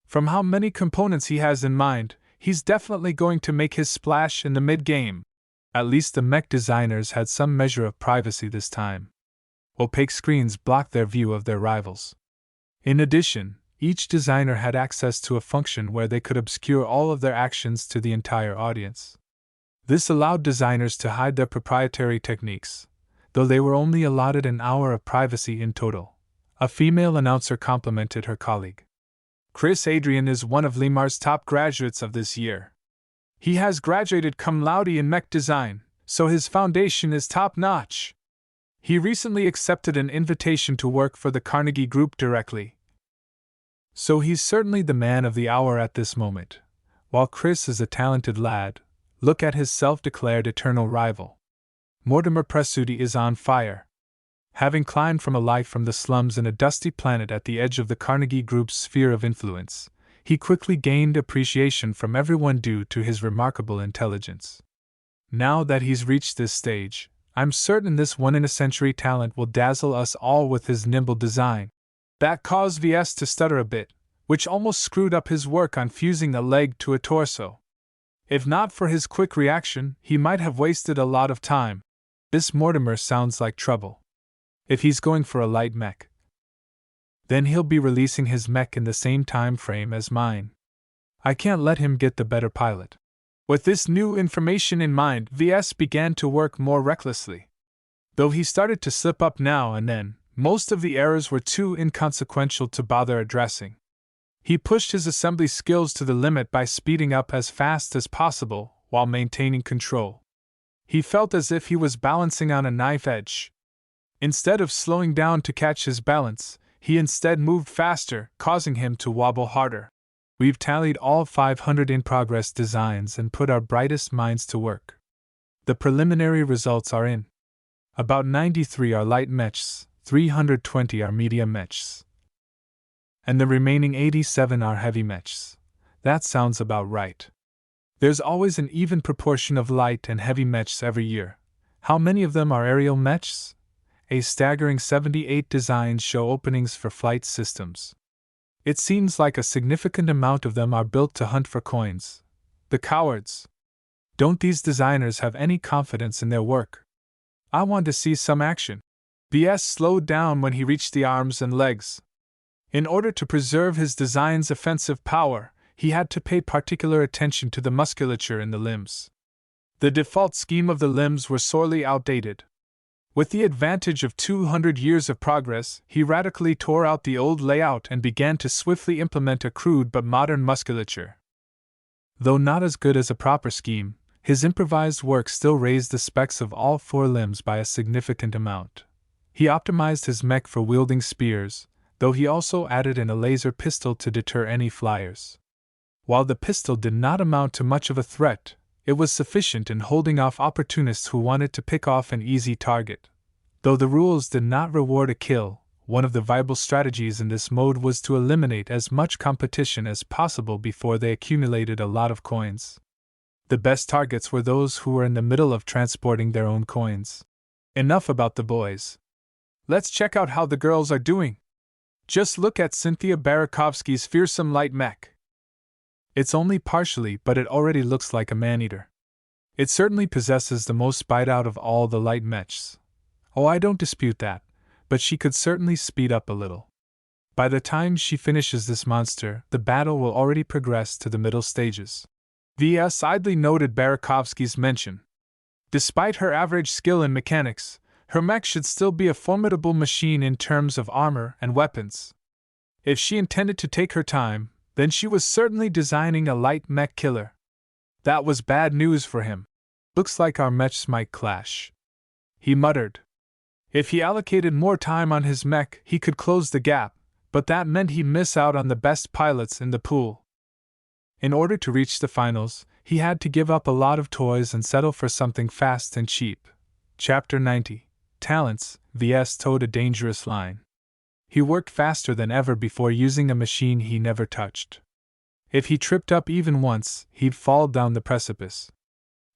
A: "From how many components he has in mind, he's definitely going to make his splash in the mid-game." At least the mech designers had some measure of privacy this time. Opaque screens blocked their view of their rivals. In addition, each designer had access to a function where they could obscure all of their actions to the entire audience. This allowed designers to hide their proprietary techniques, though they were only allotted an hour of privacy in total. A female announcer complimented her colleague. "Chris Adrian is one of Limar's top graduates of this year. He has graduated cum laude in mech design, so his foundation is top-notch. He recently accepted an invitation to work for the Carnegie Group directly. So he's certainly the man of the hour at this moment. While Chris is a talented lad, look at his self-declared eternal rival. Mortimer Presutti is on fire. Having climbed from a life from the slums in a dusty planet at the edge of the Carnegie Group's sphere of influence, he quickly gained appreciation from everyone due to his remarkable intelligence. Now that he's reached this stage, I'm certain this one-in-a-century talent will dazzle us all with his nimble design." That caused VS to stutter a bit, which almost screwed up his work on fusing a leg to a torso. If not for his quick reaction, he might have wasted a lot of time. This Mortimer sounds like trouble. If he's going for a light mech, then he'll be releasing his mech in the same time frame as mine. I can't let him get the better pilot. With this new information in mind, VS began to work more recklessly. Though he started to slip up now and then, most of the errors were too inconsequential to bother addressing. He pushed his assembly skills to the limit by speeding up as fast as possible while maintaining control. He felt as if he was balancing on a knife edge. Instead of slowing down to catch his balance, he instead moved faster, causing him to wobble harder. We've tallied all 500 in-progress designs and put our brightest minds to work. The preliminary results are in. About 93 are light mechs, 320 are medium mechs, and the remaining 87 are heavy mechs. That sounds about right. There's always an even proportion of light and heavy mechs every year. How many of them are aerial mechs? A staggering 78 designs show openings for flight systems. It seems like a significant amount of them are built to hunt for coins. The cowards! Don't these designers have any confidence in their work? I want to see some action. VS slowed down when he reached the arms and legs. In order to preserve his design's offensive power, he had to pay particular attention to the musculature in the limbs. The default scheme of the limbs were sorely outdated. With the advantage of 200 years of progress, he radically tore out the old layout and began to swiftly implement a crude but modern musculature. Though not as good as a proper scheme, his improvised work still raised the specs of all four limbs by a significant amount. He optimized his mech for wielding spears, though he also added in a laser pistol to deter any flyers. While the pistol did not amount to much of a threat, it was sufficient in holding off opportunists who wanted to pick off an easy target. Though the rules did not reward a kill, one of the viable strategies in this mode was to eliminate as much competition as possible before they accumulated a lot of coins. The best targets were those who were in the middle of transporting their own coins. Enough about the boys. Let's check out how the girls are doing. Just look at Cynthia Barakovsky's fearsome light mech. It's only partially, but it already looks like a man-eater. It certainly possesses the most bite out of all the light mechs. Oh, I don't dispute that, but she could certainly speed up a little. By the time she finishes this monster, the battle will already progress to the middle stages. Ves idly noted Barakovsky's mention. Despite her average skill in mechanics, her mech should still be a formidable machine in terms of armor and weapons. If she intended to take her time, then she was certainly designing a light mech killer. That was bad news for him. Looks like our mechs might clash, he muttered. If he allocated more time on his mech, he could close the gap, but that meant he'd miss out on the best pilots in the pool. In order to reach the finals, he had to give up a lot of toys and settle for something fast and cheap. Chapter 90. Talents. Ves towed a dangerous line. He worked faster than ever before using a machine he never touched. If he tripped up even once, he'd fall down the precipice.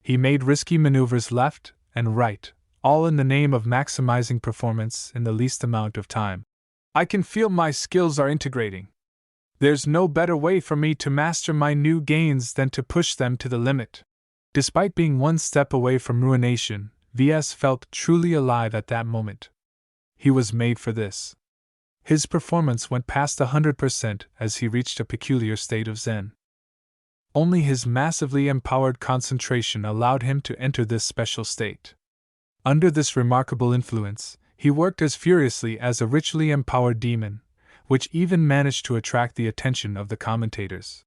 A: He made risky maneuvers left and right, all in the name of maximizing performance in the least amount of time. I can feel my skills are integrating. There's no better way for me to master my new gains than to push them to the limit. Despite being one step away from ruination, Ves felt truly alive at that moment. He was made for this. His performance went past 100% as he reached a peculiar state of zen. Only his massively empowered concentration allowed him to enter this special state. Under this remarkable influence, he worked as furiously as a richly empowered demon, which even managed to attract the attention of the commentators.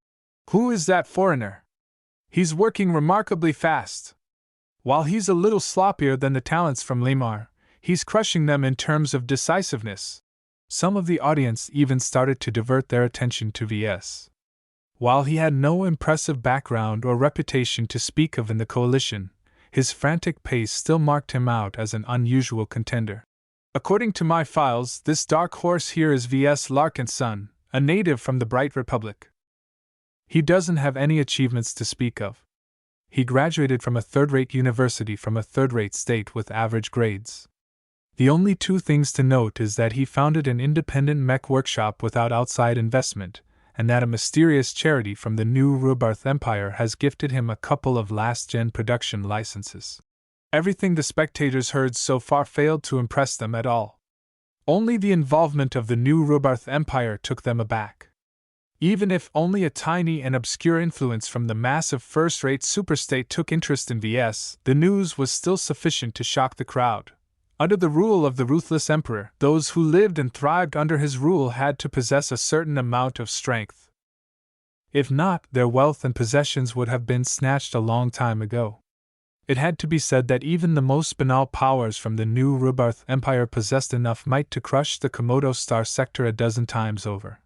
A: Who is that foreigner? He's working remarkably fast. While he's a little sloppier than the talents from Lemar, he's crushing them in terms of decisiveness. Some of the audience even started to divert their attention to Ves. While he had no impressive background or reputation to speak of in the coalition, his frantic pace still marked him out as an unusual contender. According to my files, this dark horse here is Ves Larkinson, a native from the Bright Republic. He doesn't have any achievements to speak of. He graduated from a third-rate university from a third-rate state with average grades. The only two things to note is that he founded an independent mech workshop without outside investment, and that a mysterious charity from the new Rubarth Empire has gifted him a couple of last-gen production licenses. Everything the spectators heard so far failed to impress them at all. Only the involvement of the new Rubarth Empire took them aback. Even if only a tiny and obscure influence from the massive first-rate superstate took interest in Ves, the news was still sufficient to shock the crowd. Under the rule of the ruthless emperor, those who lived and thrived under his rule had to possess a certain amount of strength. If not, their wealth and possessions would have been snatched a long time ago. It had to be said that even the most banal powers from the new Rubarth Empire possessed enough might to crush the Komodo star sector a dozen times over.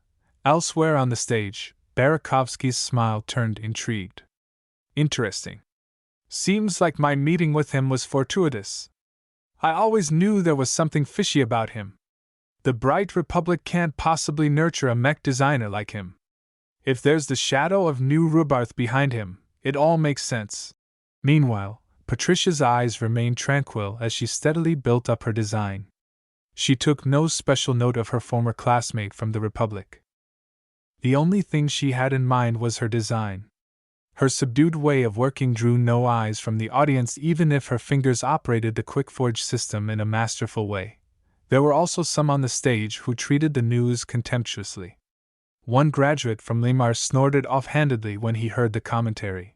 A: Elsewhere on the stage, Barakovsky's smile turned intrigued. Interesting. Seems like my meeting with him was fortuitous. I always knew there was something fishy about him. The Bright Republic can't possibly nurture a mech designer like him. If there's the shadow of New Rubarth behind him, it all makes sense. Meanwhile, Patricia's eyes remained tranquil as she steadily built up her design. She took no special note of her former classmate from the Republic. The only thing she had in mind was her design. Her subdued way of working drew no eyes from the audience even if her fingers operated the QuickForge system in a masterful way. There were also some on the stage who treated the news contemptuously. One graduate from Lemar snorted offhandedly when he heard the commentary.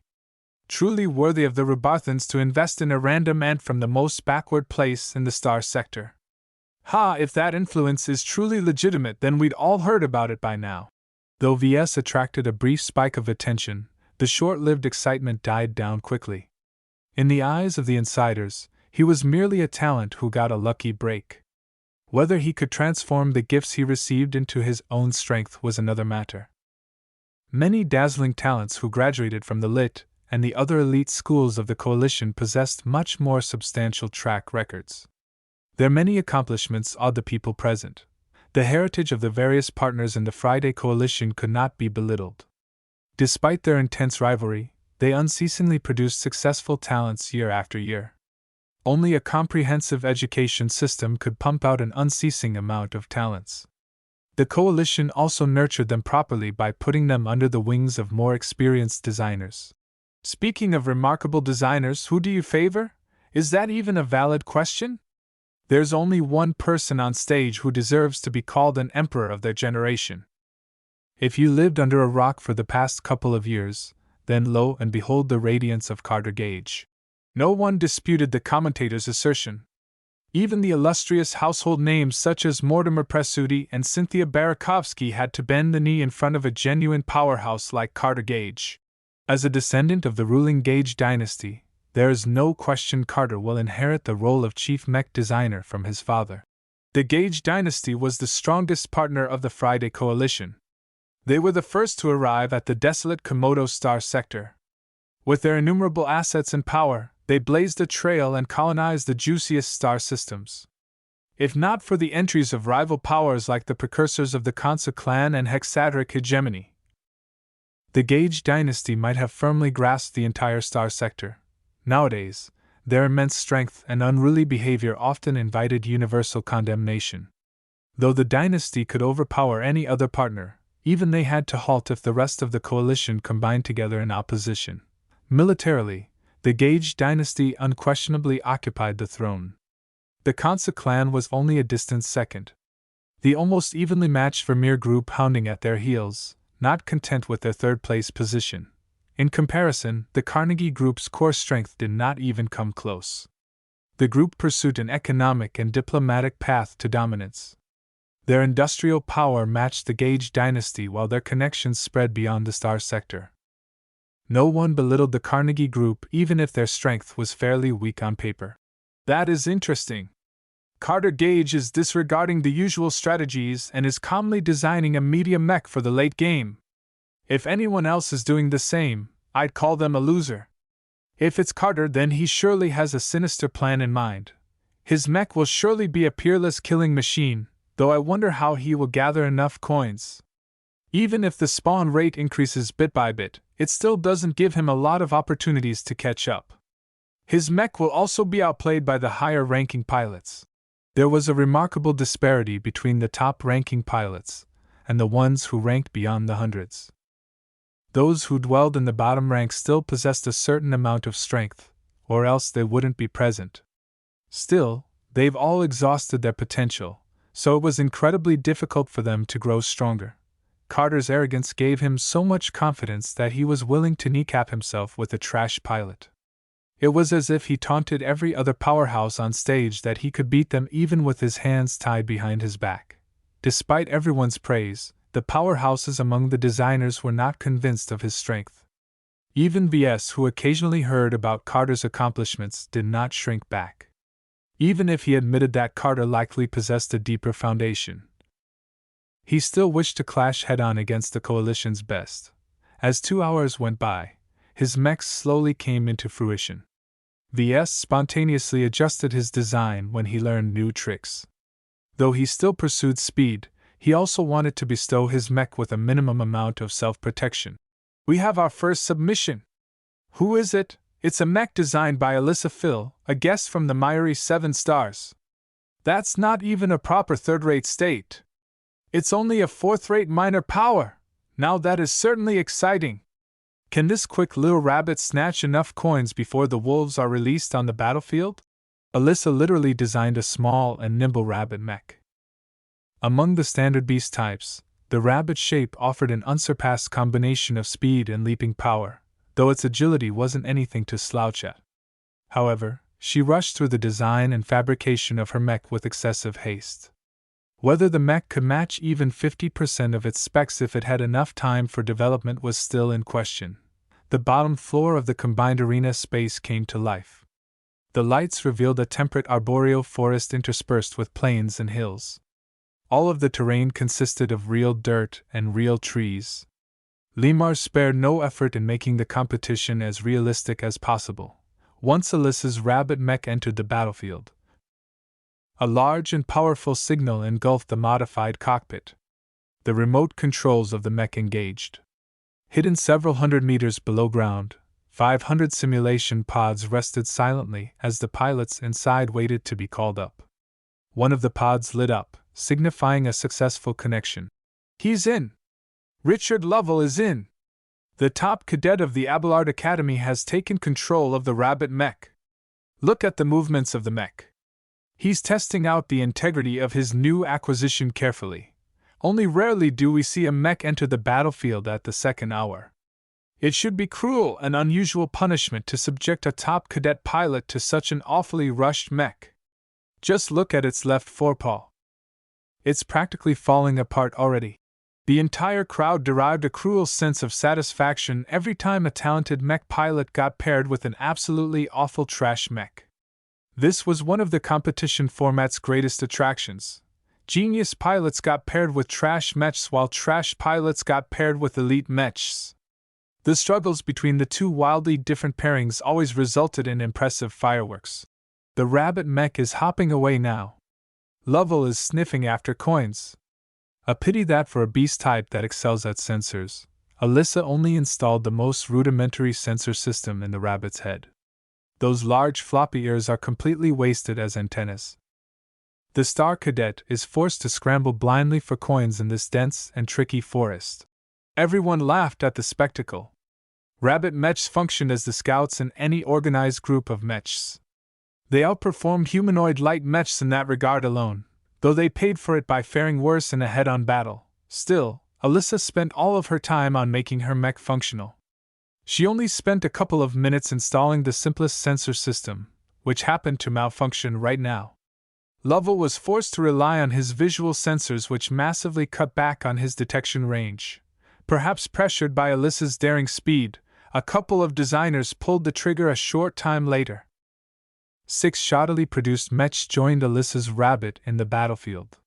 A: Truly worthy of the Rubarthans to invest in a random ant from the most backward place in the star sector. Ha, if that influence is truly legitimate, then we'd all heard about it by now. Though Ves attracted a brief spike of attention, the short-lived excitement died down quickly. In the eyes of the insiders, he was merely a talent who got a lucky break. Whether he could transform the gifts he received into his own strength was another matter. Many dazzling talents who graduated from the Lit and the other elite schools of the Coalition possessed much more substantial track records. Their many accomplishments awed the people present. The heritage of the various partners in the Friday Coalition could not be belittled. Despite their intense rivalry, they unceasingly produced successful talents year after year. Only a comprehensive education system could pump out an unceasing amount of talents. The Coalition also nurtured them properly by putting them under the wings of more experienced designers. Speaking of remarkable designers, who do you favor? Is that even a valid question? There's only one person on stage who deserves to be called an emperor of their generation. If you lived under a rock for the past couple of years, then lo and behold the radiance of Carter Gage. No one disputed the commentator's assertion. Even the illustrious household names such as Mortimer Presutti and Cynthia Barakovsky had to bend the knee in front of a genuine powerhouse like Carter Gage. As a descendant of the ruling Gage dynasty, there is no question Carter will inherit the role of chief mech designer from his father. The Gage dynasty was the strongest partner of the Friday Coalition. They were the first to arrive at the desolate Komodo star sector. With their innumerable assets and power, they blazed a trail and colonized the juiciest star systems. If not for the entries of rival powers like the precursors of the Kansa clan and hexateric hegemony, the Gage dynasty might have firmly grasped the entire star sector. Nowadays, their immense strength and unruly behavior often invited universal condemnation. Though the dynasty could overpower any other partner, even they had to halt if the rest of the coalition combined together in opposition. Militarily, the Gage dynasty unquestionably occupied the throne. The Kansa clan was only a distant second. The almost evenly matched Vermeer group hounding at their heels, not content with their third-place position. In comparison, the Carnegie group's core strength did not even come close. The group pursued an economic and diplomatic path to dominance. Their industrial power matched the Gage dynasty while their connections spread beyond the star sector. No one belittled the Carnegie Group even if their strength was fairly weak on paper. That is interesting. Carter Gage is disregarding the usual strategies and is calmly designing a media mech for the late game. If anyone else is doing the same, I'd call them a loser. If it's Carter, then he surely has a sinister plan in mind. His mech will surely be a peerless killing machine, though I wonder how he will gather enough coins. Even if the spawn rate increases bit by bit, it still doesn't give him a lot of opportunities to catch up. His mech will also be outplayed by the higher-ranking pilots. There was a remarkable disparity between the top-ranking pilots and the ones who ranked beyond the hundreds. Those who dwelled in the bottom ranks still possessed a certain amount of strength, or else they wouldn't be present. Still, they've all exhausted their potential, so it was incredibly difficult for them to grow stronger. Carter's arrogance gave him so much confidence that he was willing to kneecap himself with a trash pilot. It was as if he taunted every other powerhouse on stage that he could beat them even with his hands tied behind his back. Despite everyone's praise, the powerhouses among the designers were not convinced of his strength. Even Ves, who occasionally heard about Carter's accomplishments, did not shrink back. Even if he admitted that Carter likely possessed a deeper foundation, he still wished to clash head-on against the coalition's best. As 2 hours went by, his mechs slowly came into fruition. Ves spontaneously adjusted his design when he learned new tricks. Though he still pursued speed, he also wanted to bestow his mech with a minimum amount of self-protection. We have our first submission. Who is it? It's a mech designed by Alyssa Phil, a guest from the miry 7 stars. That's not even a proper third-rate state. It's only a fourth-rate minor power. Now that is certainly exciting. Can this quick little rabbit snatch enough coins before the wolves are released on the battlefield? Alyssa literally designed a small and nimble rabbit mech. Among the standard beast types, the rabbit shape offered an unsurpassed combination of speed and leaping power, though its agility wasn't anything to slouch at. However, she rushed through the design and fabrication of her mech with excessive haste. Whether the mech could match even 50% of its specs if it had enough time for development was still in question. The bottom floor of the combined arena space came to life. The lights revealed a temperate arboreal forest interspersed with plains and hills. All of the terrain consisted of real dirt and real trees. Lemar spared no effort in making the competition as realistic as possible. Once Alyssa's rabbit mech entered the battlefield, a large and powerful signal engulfed the modified cockpit. The remote controls of the mech engaged. Hidden several hundred meters below ground, 500 simulation pods rested silently as the pilots inside waited to be called up. One of the pods lit up, signifying a successful connection. He's in! Richard Lovell is in! The top cadet of the Abelard Academy has taken control of the rabbit mech. Look at the movements of the mech. He's testing out the integrity of his new acquisition carefully. Only rarely do we see a mech enter the battlefield at the second hour. It should be cruel and unusual punishment to subject a top cadet pilot to such an awfully rushed mech. Just look at its left forepaw. It's practically falling apart already. The entire crowd derived a cruel sense of satisfaction every time a talented mech pilot got paired with an absolutely awful trash mech. This was one of the competition format's greatest attractions. Genius pilots got paired with trash mechs while trash pilots got paired with elite mechs. The struggles between the two wildly different pairings always resulted in impressive fireworks. The rabbit mech is hopping away now. Lovell is sniffing after coins. A pity that for a beast type that excels at sensors, Alyssa only installed the most rudimentary sensor system in the rabbit's head. Those large floppy ears are completely wasted as antennas. The star cadet is forced to scramble blindly for coins in this dense and tricky forest. Everyone laughed at the spectacle. Rabbit mechs functioned as the scouts in any organized group of mechs. They outperformed humanoid light mechs in that regard alone, though they paid for it by faring worse in a head-on battle. Still, Alyssa spent all of her time on making her mech functional. She only spent a couple of minutes installing the simplest sensor system, which happened to malfunction right now. Lovell was forced to rely on his visual sensors, which massively cut back on his detection range. Perhaps pressured by Alyssa's daring speed, a couple of designers pulled the trigger a short time later. 6 shoddily produced mechs joined Alyssa's rabbit in the battlefield.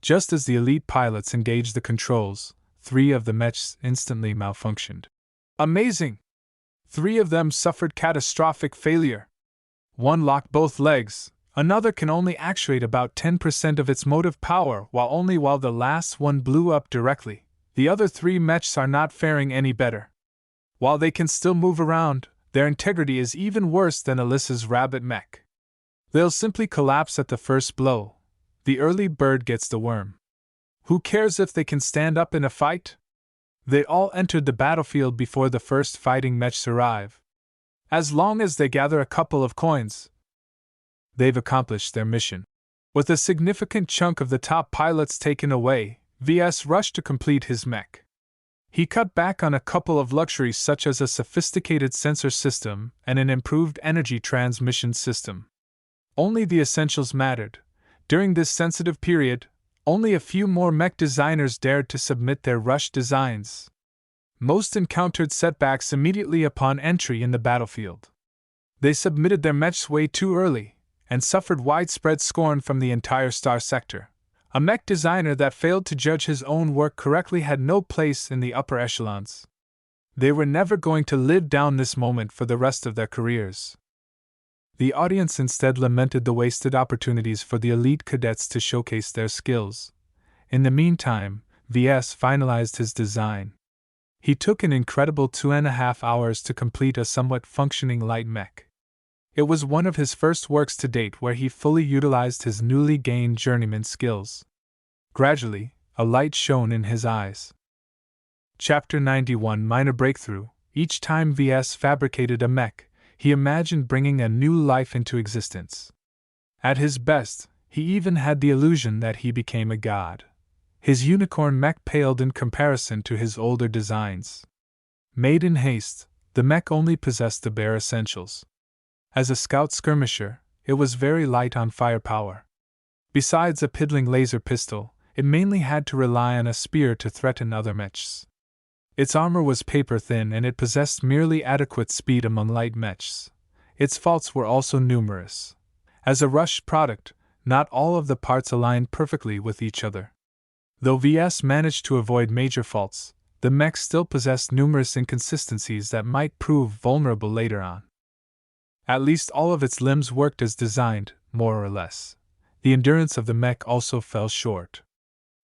A: Just as the elite pilots engaged the controls, 3 of the mechs instantly malfunctioned. Amazing! 3 of them suffered catastrophic failure. One locked both legs, another can only actuate about 10% of its motive power while the last one blew up directly. The other 3 mechs are not faring any better. While they can still move around, their integrity is even worse than Alyssa's rabbit mech. They'll simply collapse at the first blow. The early bird gets the worm. Who cares if they can stand up in a fight? They all entered the battlefield before the first fighting mechs arrive. As long as they gather a couple of coins, they've accomplished their mission. With a significant chunk of the top pilots taken away, Ves rushed to complete his mech. He cut back on a couple of luxuries such as a sophisticated sensor system and an improved energy transmission system. Only the essentials mattered. During this sensitive period, only a few more mech designers dared to submit their rushed designs. Most encountered setbacks immediately upon entry in the battlefield. They submitted their mechs way too early, and suffered widespread scorn from the entire star sector. A mech designer that failed to judge his own work correctly had no place in the upper echelons. They were never going to live down this moment for the rest of their careers. The audience instead lamented the wasted opportunities for the elite cadets to showcase their skills. In the meantime, Ves finalized his design. He took an incredible 2.5 hours to complete a somewhat functioning light mech. It was one of his first works to date where he fully utilized his newly gained journeyman skills. Gradually, a light shone in his eyes. Chapter 91 Minor Breakthrough. Each time Ves fabricated a mech, he imagined bringing a new life into existence. At his best, he even had the illusion that he became a god. His unicorn mech paled in comparison to his older designs. Made in haste, the mech only possessed the bare essentials. As a scout skirmisher, it was very light on firepower. Besides a piddling laser pistol, it mainly had to rely on a spear to threaten other mechs. Its armor was paper-thin and it possessed merely adequate speed among light mechs. Its faults were also numerous. As a rushed product, not all of the parts aligned perfectly with each other. Though Ves managed to avoid major faults, the mech still possessed numerous inconsistencies that might prove vulnerable later on. At least all of its limbs worked as designed, more or less. The endurance of the mech also fell short.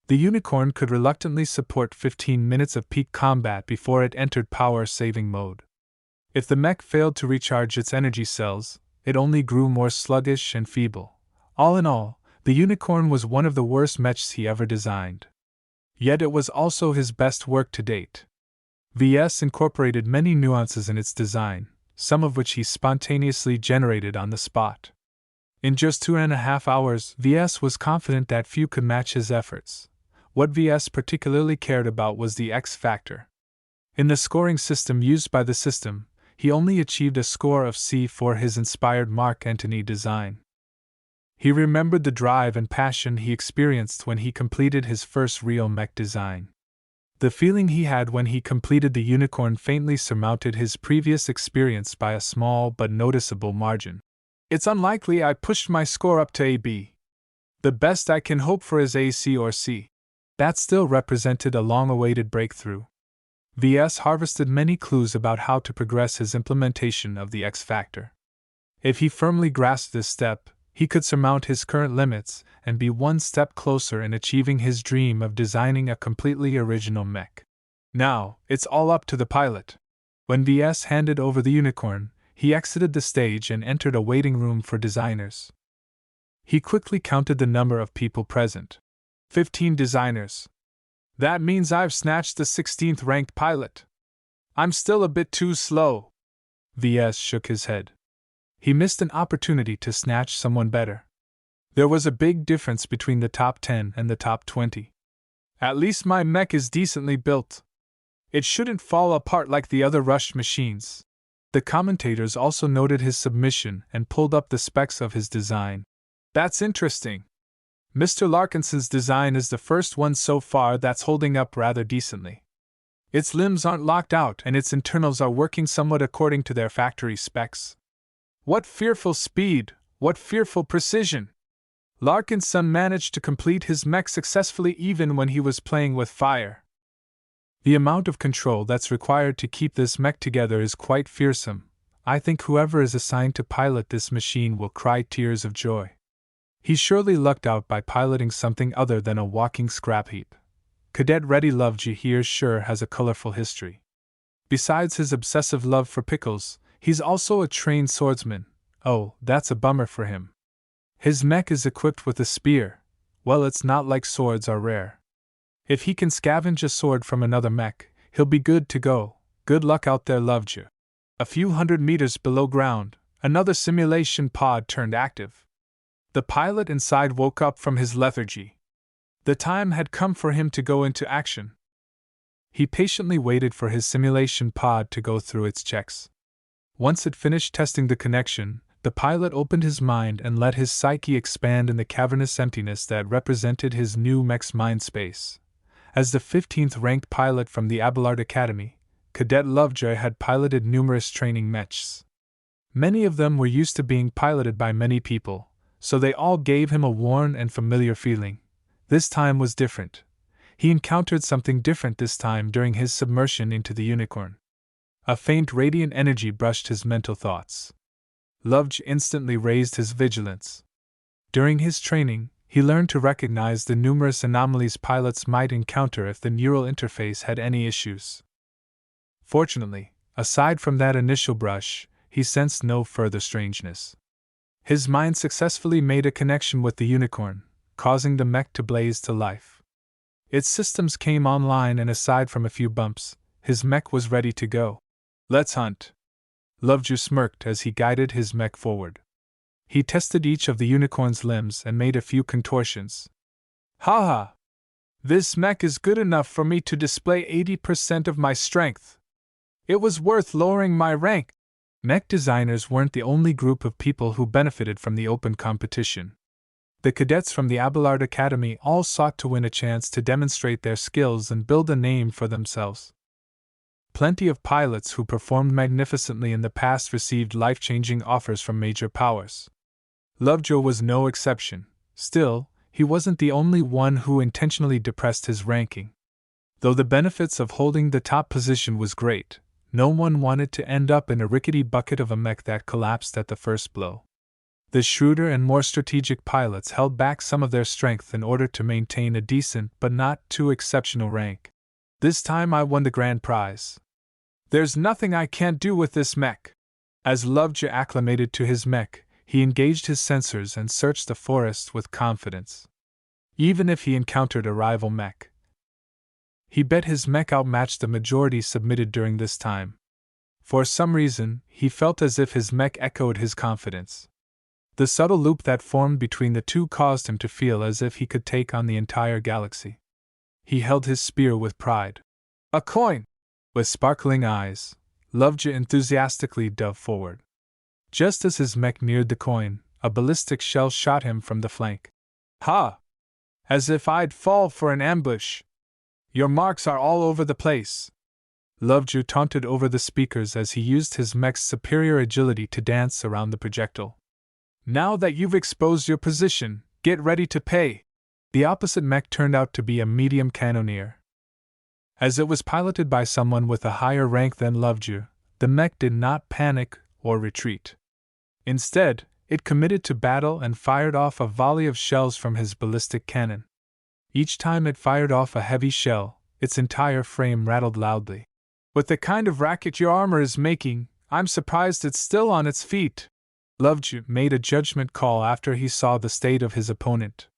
A: The unicorn could reluctantly support 15 minutes of peak combat before it entered power-saving mode. If the mech failed to recharge its energy cells, it only grew more sluggish and feeble. All in all, the unicorn was one of the worst mechs he ever designed. Yet it was also his best work to date. Ves incorporated many nuances in its design, some of which he spontaneously generated on the spot. In just 2.5 hours, Ves was confident that few could match his efforts. What Ves particularly cared about was the X factor. In the scoring system used by the system, he only achieved a score of C for his inspired Mark Antony design. He remembered the drive and passion he experienced when he completed his first real mech design. The feeling he had when he completed the unicorn faintly surmounted his previous experience by a small but noticeable margin. It's unlikely I pushed my score up to AB. The best I can hope for is AC or C. That still represented a long-awaited breakthrough. Ves harvested many clues about how to progress his implementation of the X factor. If he firmly grasped this step, he could surmount his current limits and be one step closer in achieving his dream of designing a completely original mech. Now, it's all up to the pilot. When Ves handed over the unicorn, he exited the stage and entered a waiting room for designers. He quickly counted the number of people present. 15 designers. That means I've snatched the 16th ranked pilot. I'm still a bit too slow. Ves shook his head. He missed an opportunity to snatch someone better. There was a big difference between the top 10 and the top 20. At least my mech is decently built. It shouldn't fall apart like the other rushed machines. The commentators also noted his submission and pulled up the specs of his design. That's interesting. Mr. Larkinson's design is the first one so far that's holding up rather decently. Its limbs aren't locked out and its internals are working somewhat according to their factory specs. What fearful speed, what fearful precision! Larkinson managed to complete his mech successfully even when he was playing with fire. The amount of control that's required to keep this mech together is quite fearsome. I think whoever is assigned to pilot this machine will cry tears of joy. He surely lucked out by piloting something other than a walking scrap heap. Cadet Reddy Lovejoy here sure has a colorful history. Besides his obsessive love for pickles, he's also a trained swordsman. Oh, that's a bummer for him. His mech is equipped with a spear. Well, it's not like swords are rare. If he can scavenge a sword from another mech, he'll be good to go. Good luck out there, Lovejoy. A few hundred meters below ground, another simulation pod turned active. The pilot inside woke up from his lethargy. The time had come for him to go into action. He patiently waited for his simulation pod to go through its checks. Once it finished testing the connection, the pilot opened his mind and let his psyche expand in the cavernous emptiness that represented his new mech's mind space. As the 15th ranked pilot from the Abelard Academy, Cadet Lovejoy had piloted numerous training mechs. Many of them were used to being piloted by many people, so they all gave him a worn and familiar feeling. This time was different. He encountered something different this time during his submersion into the unicorn. A faint radiant energy brushed his mental thoughts. Lovejoy instantly raised his vigilance. During his training, he learned to recognize the numerous anomalies pilots might encounter if the neural interface had any issues. Fortunately, aside from that initial brush, he sensed no further strangeness. His mind successfully made a connection with the unicorn, causing the mech to blaze to life. Its systems came online, and aside from a few bumps, his mech was ready to go. Let's hunt. Lovejoy smirked as he guided his mech forward. He tested each of the unicorn's limbs and made a few contortions. Haha! This mech is good enough for me to display 80% of my strength. It was worth lowering my rank. Mech designers weren't the only group of people who benefited from the open competition. The cadets from the Abelard Academy all sought to win a chance to demonstrate their skills and build a name for themselves. Plenty of pilots who performed magnificently in the past received life-changing offers from major powers. Lovejoy was no exception. Still, he wasn't the only one who intentionally depressed his ranking. Though the benefits of holding the top position was great, no one wanted to end up in a rickety bucket of a mech that collapsed at the first blow. The shrewder and more strategic pilots held back some of their strength in order to maintain a decent but not too exceptional rank. This time I won the grand prize. There's nothing I can't do with this mech. As Lovejoy acclimated to his mech, he engaged his sensors and searched the forest with confidence. Even if he encountered a rival mech, he bet his mech outmatched the majority submitted during this time. For some reason, he felt as if his mech echoed his confidence. The subtle loop that formed between the two caused him to feel as if he could take on the entire galaxy. He held his spear with pride. A coin! With sparkling eyes, Lovejoy enthusiastically dove forward. Just as his mech neared the coin, a ballistic shell shot him from the flank. Ha! As if I'd fall for an ambush! Your marks are all over the place! Lovejoy taunted over the speakers as he used his mech's superior agility to dance around the projectile. Now that you've exposed your position, get ready to pay! The opposite mech turned out to be a medium cannoneer. As it was piloted by someone with a higher rank than Lovejoy, the mech did not panic or retreat. Instead, it committed to battle and fired off a volley of shells from his ballistic cannon. Each time it fired off a heavy shell, its entire frame rattled loudly. With the kind of racket your armor is making, I'm surprised it's still on its feet. Lovejoy made a judgment call after he saw the state of his opponent.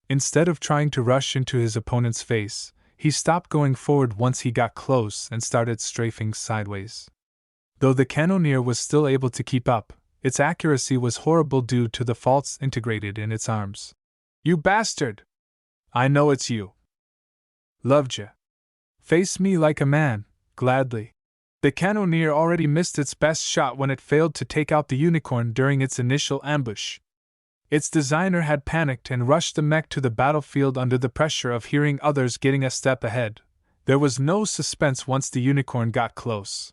A: Instead of trying to rush into his opponent's face, he stopped going forward once he got close and started strafing sideways. Though the cannoneer was still able to keep up, its accuracy was horrible due to the faults integrated in its arms. You bastard! I know it's you. Lovejoy. Face me like a man, gladly. The cannoneer already missed its best shot when it failed to take out the unicorn during its initial ambush. Its designer had panicked and rushed the mech to the battlefield under the pressure of hearing others getting a step ahead. There was no suspense once the unicorn got close.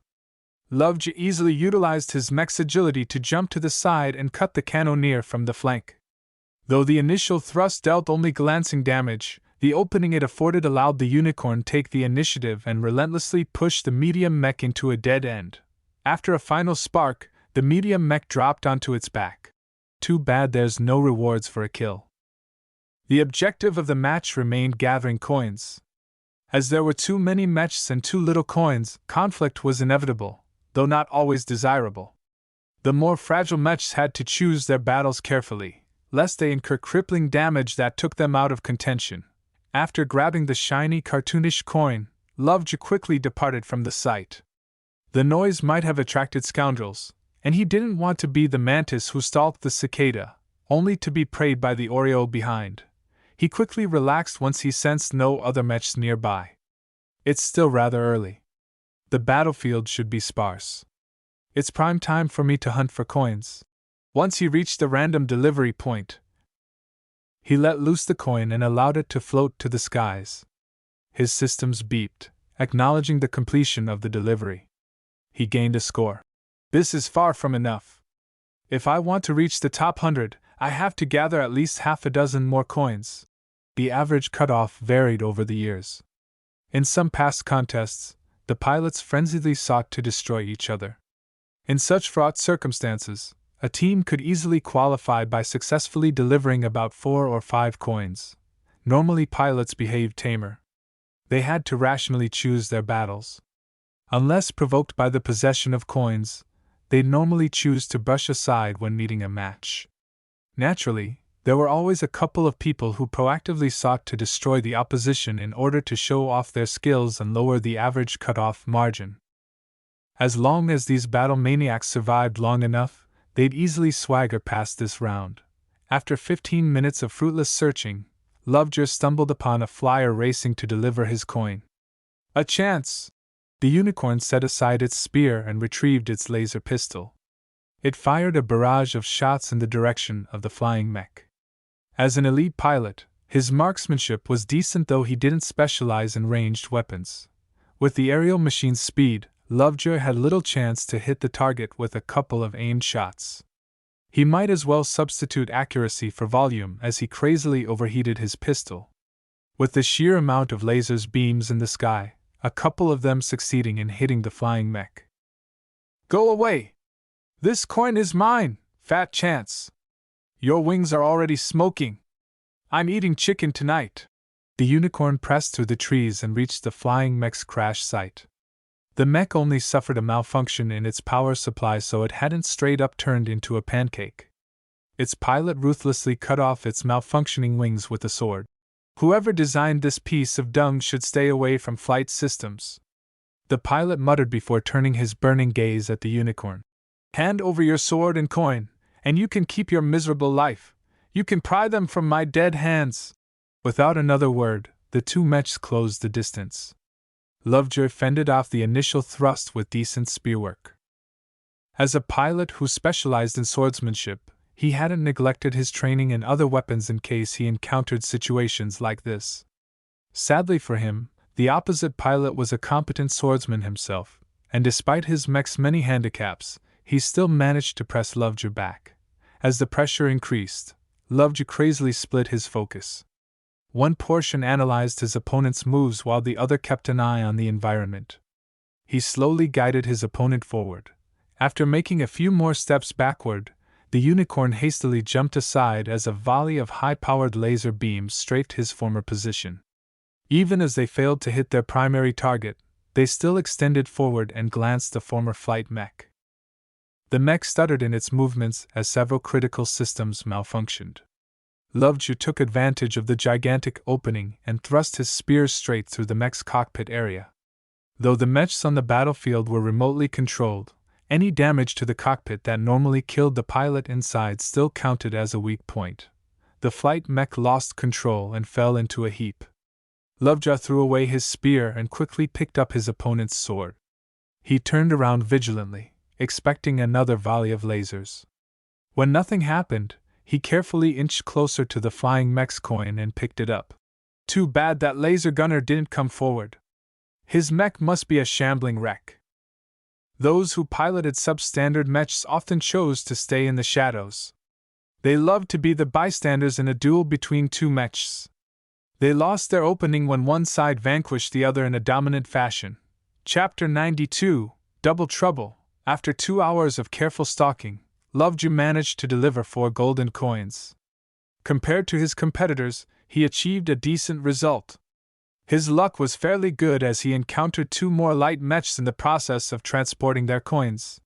A: Lovejoy easily utilized his mech's agility to jump to the side and cut the cannoneer from the flank. Though the initial thrust dealt only glancing damage, the opening it afforded allowed the unicorn take the initiative and relentlessly push the medium mech into a dead end. After a final spark, the medium mech dropped onto its back. Too bad there's no rewards for a kill. The objective of the match remained gathering coins. As there were too many mechs and too little coins, conflict was inevitable, though not always desirable. The more fragile mechs had to choose their battles carefully, lest they incur crippling damage that took them out of contention. After grabbing the shiny, cartoonish coin, Lovejoy quickly departed from the site. The noise might have attracted scoundrels, and he didn't want to be the mantis who stalked the cicada, only to be preyed by the oriole behind. He quickly relaxed once he sensed no other mechs nearby. It's still rather early. The battlefield should be sparse. It's prime time for me to hunt for coins. Once he reached the random delivery point, he let loose the coin and allowed it to float to the skies. His systems beeped, acknowledging the completion of the delivery. He gained a score. This is far from enough. If I want to reach the top 100, I have to gather at least half a dozen more coins. The average cutoff varied over the years. In some past contests, the pilots frenziedly sought to destroy each other. In such fraught circumstances, a team could easily qualify by successfully delivering about 4 or 5 coins. Normally, pilots behaved tamer. They had to rationally choose their battles. Unless provoked by the possession of coins, they'd normally choose to brush aside when meeting a match. Naturally, there were always a couple of people who proactively sought to destroy the opposition in order to show off their skills and lower the average cutoff margin. As long as these battle maniacs survived long enough, they'd easily swagger past this round. After 15 minutes of fruitless searching, Lovejoy stumbled upon a flyer racing to deliver his coin. A chance! The unicorn set aside its spear and retrieved its laser pistol. It fired a barrage of shots in the direction of the flying mech. As an elite pilot, his marksmanship was decent, though he didn't specialize in ranged weapons. With the aerial machine's speed, Lovejoy had little chance to hit the target with a couple of aimed shots. He might as well substitute accuracy for volume as he crazily overheated his pistol. With the sheer amount of lasers beams in the sky, a couple of them succeeding in hitting the flying mech. Go away! This coin is mine, fat chance! Your wings are already smoking. I'm eating chicken tonight. The unicorn pressed through the trees and reached the flying mech's crash site. The mech only suffered a malfunction in its power supply, so it hadn't straight up turned into a pancake. Its pilot ruthlessly cut off its malfunctioning wings with a sword. Whoever designed this piece of dung should stay away from flight systems. The pilot muttered before turning his burning gaze at the unicorn. Hand over your sword and coin, And you can keep your miserable life. You can pry them from my dead hands. Without another word, the two mechs closed the distance. Lovejoy fended off the initial thrust with decent spearwork. As a pilot who specialized in swordsmanship, he hadn't neglected his training in other weapons in case he encountered situations like this. Sadly for him, the opposite pilot was a competent swordsman himself, and despite his mech's many handicaps, he still managed to press Lovejoy back. As the pressure increased, Lovejoy crazily split his focus. One portion analyzed his opponent's moves while the other kept an eye on the environment. He slowly guided his opponent forward. After making a few more steps backward, the unicorn hastily jumped aside as a volley of high-powered laser beams strafed his former position. Even as they failed to hit their primary target, they still extended forward and glanced the former flight mech. The mech stuttered in its movements as several critical systems malfunctioned. Lovejoy took advantage of the gigantic opening and thrust his spears straight through the mech's cockpit area. Though the mechs on the battlefield were remotely controlled, any damage to the cockpit that normally killed the pilot inside still counted as a weak point. The flight mech lost control and fell into a heap. Lovejoy threw away his spear and quickly picked up his opponent's sword. He turned around vigilantly, expecting another volley of lasers. When nothing happened, he carefully inched closer to the flying mech's coin and picked it up. Too bad that laser gunner didn't come forward. His mech must be a shambling wreck. Those who piloted substandard mechs often chose to stay in the shadows. They loved to be the bystanders in a duel between two mechs. They lost their opening when one side vanquished the other in a dominant fashion. Chapter 92, Double Trouble. After 2 hours of careful stalking, Lovejoy managed to deliver 4 golden coins. Compared to his competitors, he achieved a decent result. His luck was fairly good as he encountered 2 more light mechs in the process of transporting their coins.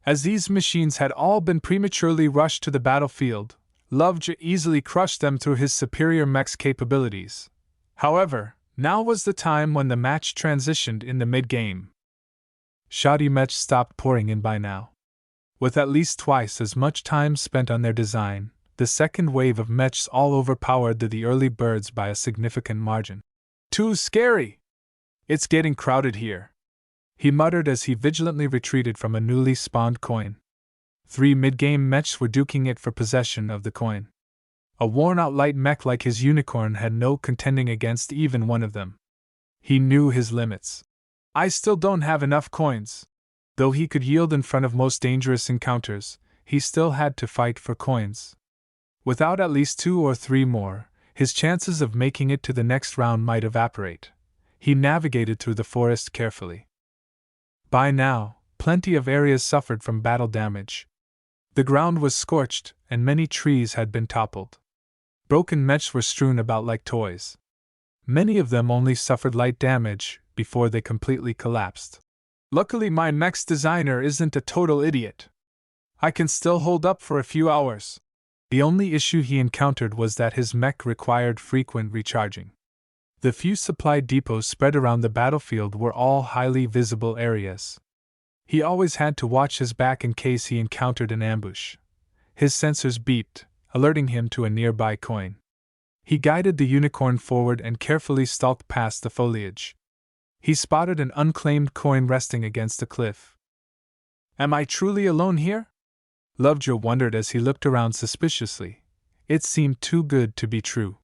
A: As these machines had all been prematurely rushed to the battlefield, Lovejoy easily crushed them through his superior mech's capabilities. However, now was the time when the match transitioned in the mid-game. Shoddy mechs stopped pouring in by now. With at least twice as much time spent on their design, the second wave of mechs all overpowered the early birds by a significant margin. Too scary! It's getting crowded here, he muttered as he vigilantly retreated from a newly spawned coin. 3 mid-game mechs were duking it for possession of the coin. A worn-out light mech like his unicorn had no contending against even one of them. He knew his limits. I still don't have enough coins. Though he could yield in front of most dangerous encounters, he still had to fight for coins. Without at least 2 or 3 more, his chances of making it to the next round might evaporate. He navigated through the forest carefully. By now, plenty of areas suffered from battle damage. The ground was scorched, and many trees had been toppled. Broken mechs were strewn about like toys. Many of them only suffered light damage before they completely collapsed. Luckily, my mech's designer isn't a total idiot. I can still hold up for a few hours. The only issue he encountered was that his mech required frequent recharging. The few supply depots spread around the battlefield were all highly visible areas. He always had to watch his back in case he encountered an ambush. His sensors beeped, alerting him to a nearby coin. He guided the unicorn forward and carefully stalked past the foliage. He spotted an unclaimed coin resting against a cliff. Am I truly alone here? Lovejoy wondered as he looked around suspiciously. It seemed too good to be true.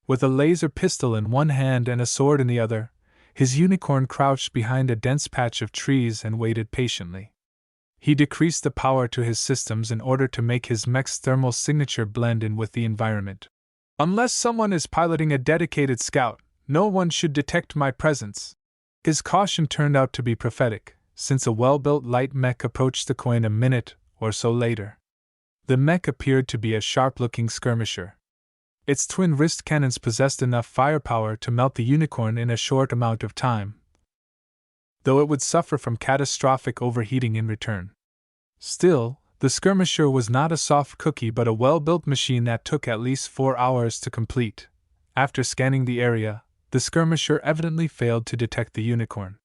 A: With a laser pistol in one hand and a sword in the other, his unicorn crouched behind a dense patch of trees and waited patiently. He decreased the power to his systems in order to make his mech's thermal signature blend in with the environment. Unless someone is piloting a dedicated scout, no one should detect my presence. His caution turned out to be prophetic, since a well-built light mech approached the coin a minute or so later. The mech appeared to be a sharp-looking skirmisher. Its twin wrist cannons possessed enough firepower to melt the unicorn in a short amount of time, though it would suffer from catastrophic overheating in return. Still, the skirmisher was not a soft cookie but a well-built machine that took at least 4 hours to complete. After scanning the area, the skirmisher evidently failed to detect the unicorn.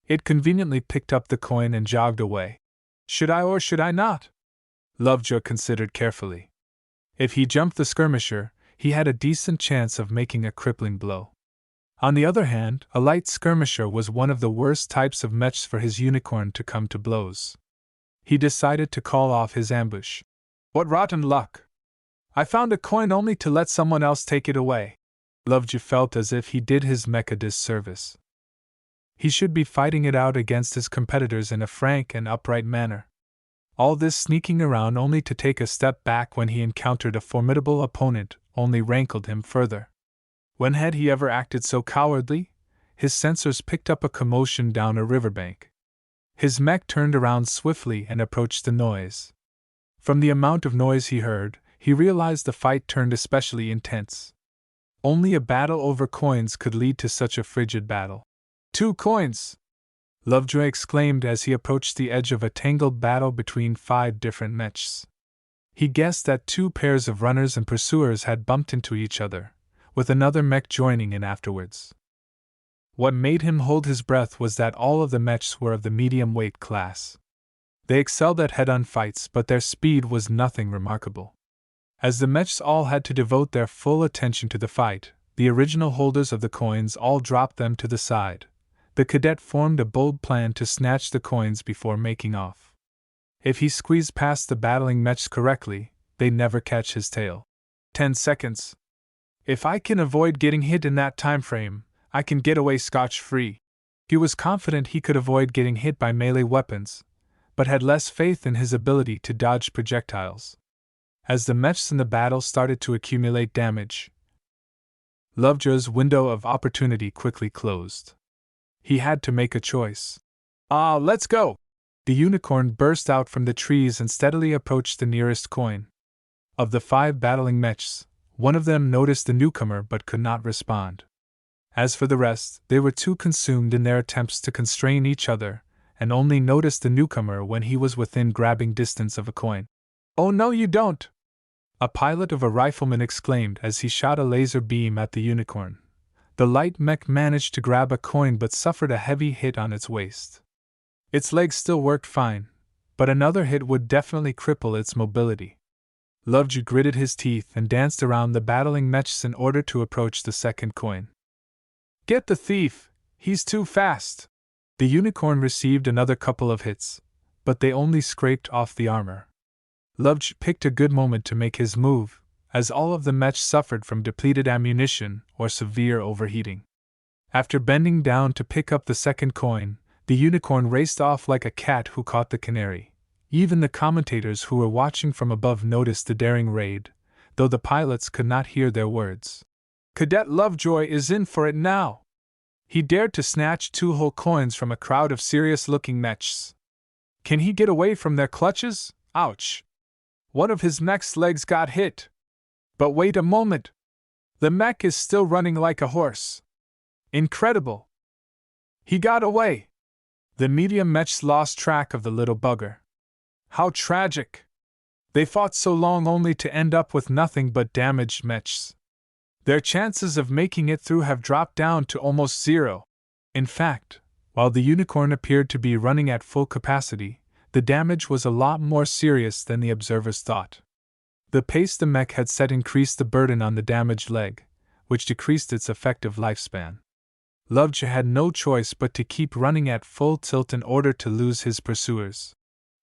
A: It conveniently picked up the coin and jogged away. Should I or should I not? Lovejoy considered carefully. If he jumped the skirmisher, he had a decent chance of making a crippling blow. On the other hand, a light skirmisher was one of the worst types of mechs for his unicorn to come to blows. He decided to call off his ambush. What rotten luck! I found a coin only to let someone else take it away. Lovejoy felt as if he did his mech a disservice. He should be fighting it out against his competitors in a frank and upright manner. All this sneaking around only to take a step back when he encountered a formidable opponent only rankled him further. When had he ever acted so cowardly? His sensors picked up a commotion down a riverbank. His mech turned around swiftly and approached the noise. From the amount of noise he heard, he realized the fight turned especially intense. Only a battle over coins could lead to such a frigid battle. 2 coins! Lovejoy exclaimed as he approached the edge of a tangled battle between 5 different mechs. He guessed that 2 pairs of runners and pursuers had bumped into each other, with another mech joining in afterwards. What made him hold his breath was that all of the mechs were of the medium weight class. They excelled at head-on fights, but their speed was nothing remarkable. As the mechs all had to devote their full attention to the fight, the original holders of the coins all dropped them to the side. The cadet formed a bold plan to snatch the coins before making off. If he squeezed past the battling mechs correctly, they'd never catch his tail. 10 seconds. If I can avoid getting hit in that time frame, I can get away scotch-free. He was confident he could avoid getting hit by melee weapons, but had less faith in his ability to dodge projectiles. As the mechs in the battle started to accumulate damage, Lovejoy's window of opportunity quickly closed. He had to make a choice. Let's go! The unicorn burst out from the trees and steadily approached the nearest coin. Of the 5 battling mechs, one of them noticed the newcomer but could not respond. As for the rest, they were too consumed in their attempts to constrain each other, and only noticed the newcomer when he was within grabbing distance of a coin. Oh no you don't! A pilot of a rifleman exclaimed as he shot a laser beam at the unicorn. The light mech managed to grab a coin but suffered a heavy hit on its waist. Its legs still worked fine, but another hit would definitely cripple its mobility. Lovejoy gritted his teeth and danced around the battling mechs in order to approach the second coin. Get the thief! He's too fast! The unicorn received another couple of hits, but they only scraped off the armor. Lovejoy picked a good moment to make his move, as all of the mechs suffered from depleted ammunition or severe overheating. After bending down to pick up the second coin, the unicorn raced off like a cat who caught the canary. Even the commentators who were watching from above noticed the daring raid, though the pilots could not hear their words. Cadet Lovejoy is in for it now! He dared to snatch 2 whole coins from a crowd of serious-looking mechs. Can he get away from their clutches? Ouch! One of his mech's legs got hit. But wait a moment! The mech is still running like a horse. Incredible! He got away! The medium mechs lost track of the little bugger. How tragic! They fought so long only to end up with nothing but damaged mechs. Their chances of making it through have dropped down to almost 0. In fact, while the unicorn appeared to be running at full capacity, the damage was a lot more serious than the observers thought. The pace the mech had set increased the burden on the damaged leg, which decreased its effective lifespan. Lovejoy had no choice but to keep running at full tilt in order to lose his pursuers.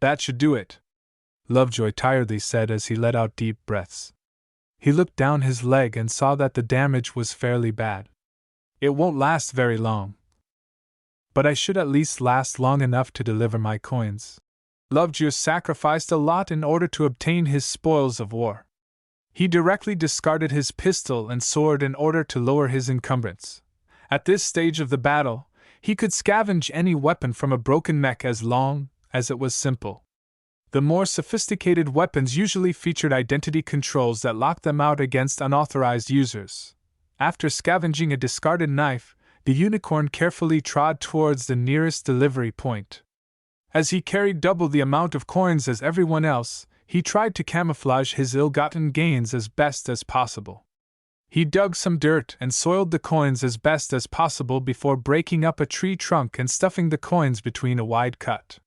A: That should do it, Lovejoy tiredly said as he let out deep breaths. He looked down his leg and saw that the damage was fairly bad. It won't last very long. But I should at least last long enough to deliver my coins. Lovejoy sacrificed a lot in order to obtain his spoils of war. He directly discarded his pistol and sword in order to lower his encumbrance. At this stage of the battle, he could scavenge any weapon from a broken mech as long as it was simple. The more sophisticated weapons usually featured identity controls that locked them out against unauthorized users. After scavenging a discarded knife, the unicorn carefully trod towards the nearest delivery point. As he carried double the amount of coins as everyone else, he tried to camouflage his ill-gotten gains as best as possible. He dug some dirt and soiled the coins as best as possible before breaking up a tree trunk and stuffing the coins between a wide cut.